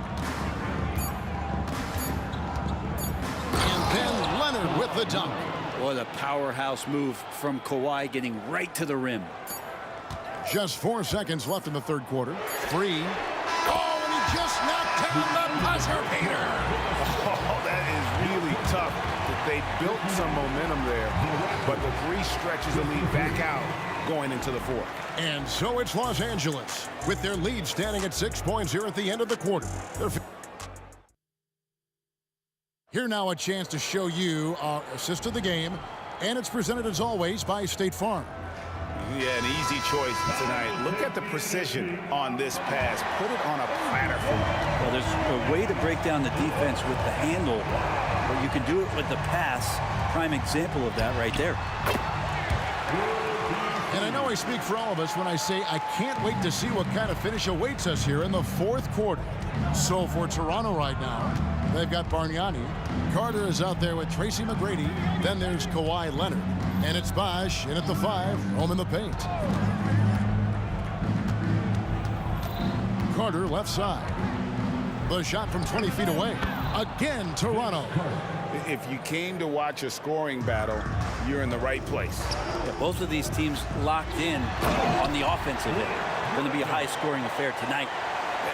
G: And then Leonard with the dunk.
H: What a powerhouse move from Kawhi, getting right to the rim.
G: Just 4 seconds left in the 3rd quarter. Free. Oh, and he just knocked down the buzzer beater.
N: Oh, that is really tough. They built some momentum there, but the 3 stretches the lead back out going into the 4th.
G: And so it's Los Angeles with their lead standing at 6 points here at the end of the quarter. Here now a chance to show you our assist of the game, and it's presented as always by State Farm.
N: Yeah, an easy choice tonight. Look at the precision on this pass. Put it on a platter for him.
H: Well, there's a way to break down the defense with the handle, but you can do it with the pass. Prime example of that right there.
G: And I know I speak for all of us when I say I can't wait to see what kind of finish awaits us here in the fourth quarter. So for Toronto right now, they've got Bargnani. Carter is out there with Tracy McGrady. Then there's Kawhi Leonard. And it's Bosh in at the 5, home in the paint. Carter left side. The shot from 20 feet away. Again, Toronto.
N: If you came to watch a scoring battle, you're in the right place.
H: Yeah, both of these teams locked in on the offensive end. Going to be a high-scoring affair tonight.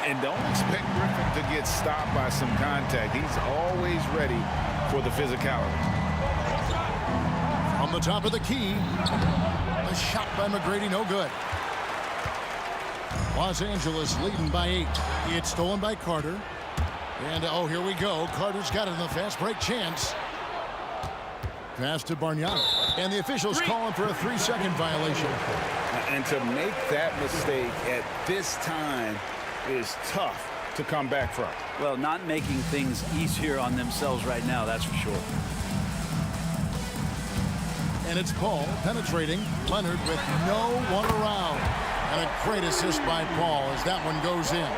N: And don't expect Griffin to get stopped by some contact. He's always ready for the physicality.
G: From the top of the key, a shot by McGrady, no good. Los Angeles leading by 8. It's stolen by Carter. And, oh, here we go. Carter's got it in the fast break chance. Pass to Bargnani. And the officials calling for a 3-second violation.
N: And to make that mistake at this time is tough to come back from.
H: Well, not making things easier on themselves right now, that's for sure.
G: And it's Paul penetrating. Leonard with no one around. And a great assist by Paul as that one goes in.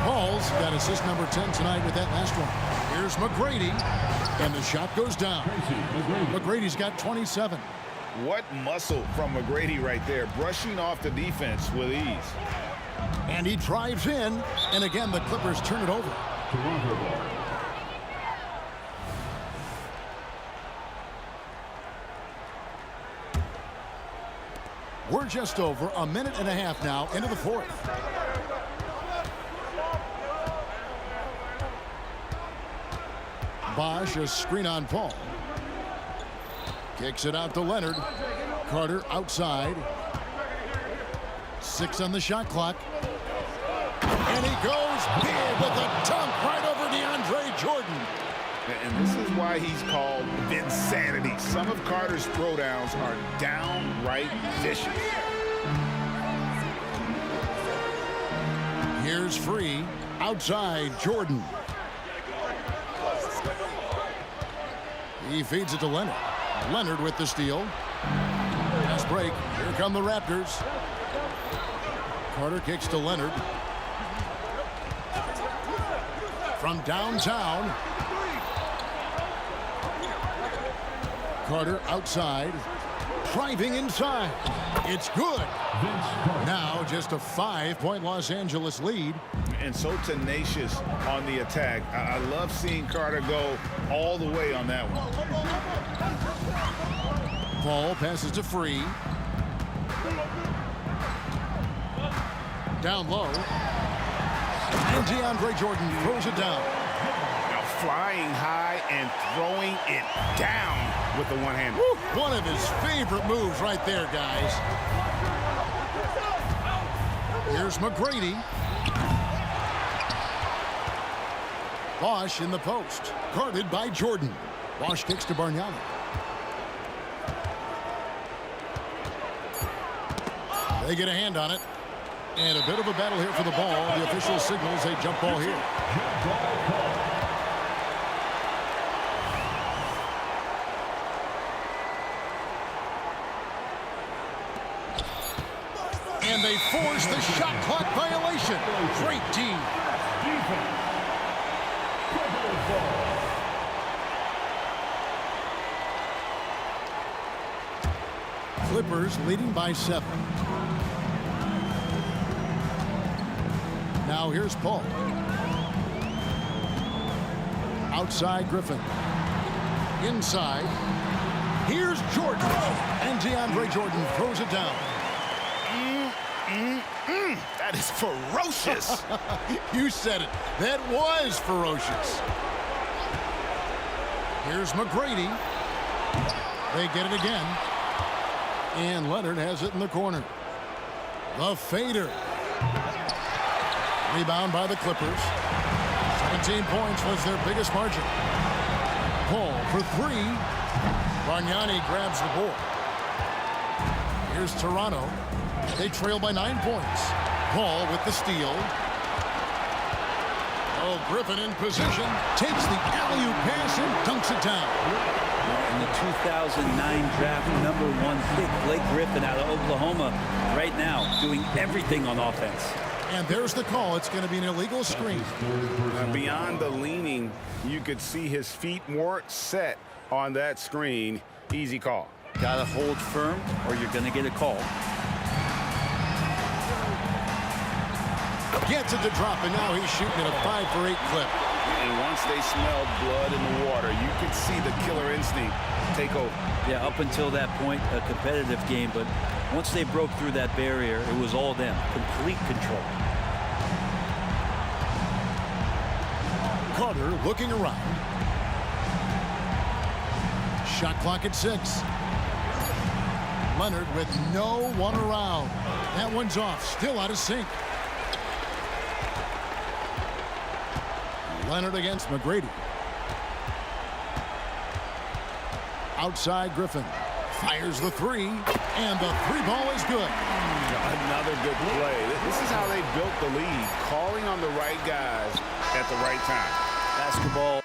G: Paul's got assist number 10 tonight with that last one. Here's McGrady. And the shot goes down. McGrady's got 27.
N: What muscle from McGrady right there, brushing off the defense with ease.
G: And he drives in. And again, the Clippers turn it over. We're just over a minute and a half now into the fourth. Bosh, a screen on Paul. Kicks it out to Leonard. Carter outside. 6 on the shot clock. And he goes big with a dunk right over DeAndre Jordan.
N: And this is why he's called Vinsanity. Some of Carter's throwdowns are downright vicious.
G: Here's Free. Outside, Jordan. He feeds it to Leonard. Leonard with the steal. Fast break. Here come the Raptors. Carter kicks to Leonard. From downtown. Carter outside. Driving inside. It's good. Now just a 5-point Los Angeles lead.
N: And so tenacious on the attack. I love seeing Carter go all the way on that one.
G: Paul passes to Free. Down low. And DeAndre Jordan throws it down.
N: Now flying high and throwing it down with the one-hander.
G: One of his favorite moves right there, guys. Here's McGrady. Bosh in the post. Guarded by Jordan. Bosh kicks to Bargnani. They get a hand on it. And a bit of a battle here for the ball. The official signals a jump ball here. And they force the shot clock violation. Great team. Clippers leading by 7. Now here's Paul. Outside Griffin. Inside. Here's Jordan. And DeAndre Jordan throws it down.
N: That is ferocious.
G: You said it. That was ferocious. Here's McGrady. They get it again. And Leonard has it in the corner. The fader. Rebound by the Clippers. 17 points was their biggest margin. Paul for 3. Bargnani grabs the board. Here's Toronto. They trail by 9 points. Paul with the steal. Oh, Griffin in position. Takes the alley-oop pass and dunks it down.
H: And the 2009 draft #1 pick, Blake Griffin out of Oklahoma, right now doing everything on offense.
G: And there's the call. It's going to be an illegal screen.
N: Beyond the leaning, you could see his feet more set on that screen. Easy call.
H: Got to hold firm or you're going to get a call.
G: Gets it to drop, and now he's shooting at a 5 for 8 clip.
N: And once they smelled blood in the water, you could see the killer instinct take over.
H: Yeah, up until that point, a competitive game, but once they broke through that barrier, it was all them. Complete control.
G: Carter looking around. Shot clock at 6. Leonard with no one around. That one's off, still out of sync. Leonard against McGrady. Outside Griffin. Fires the 3, and the 3 ball is good.
N: Another good play. This is how they built the lead, calling on the right guys at the right time.
H: Basketball.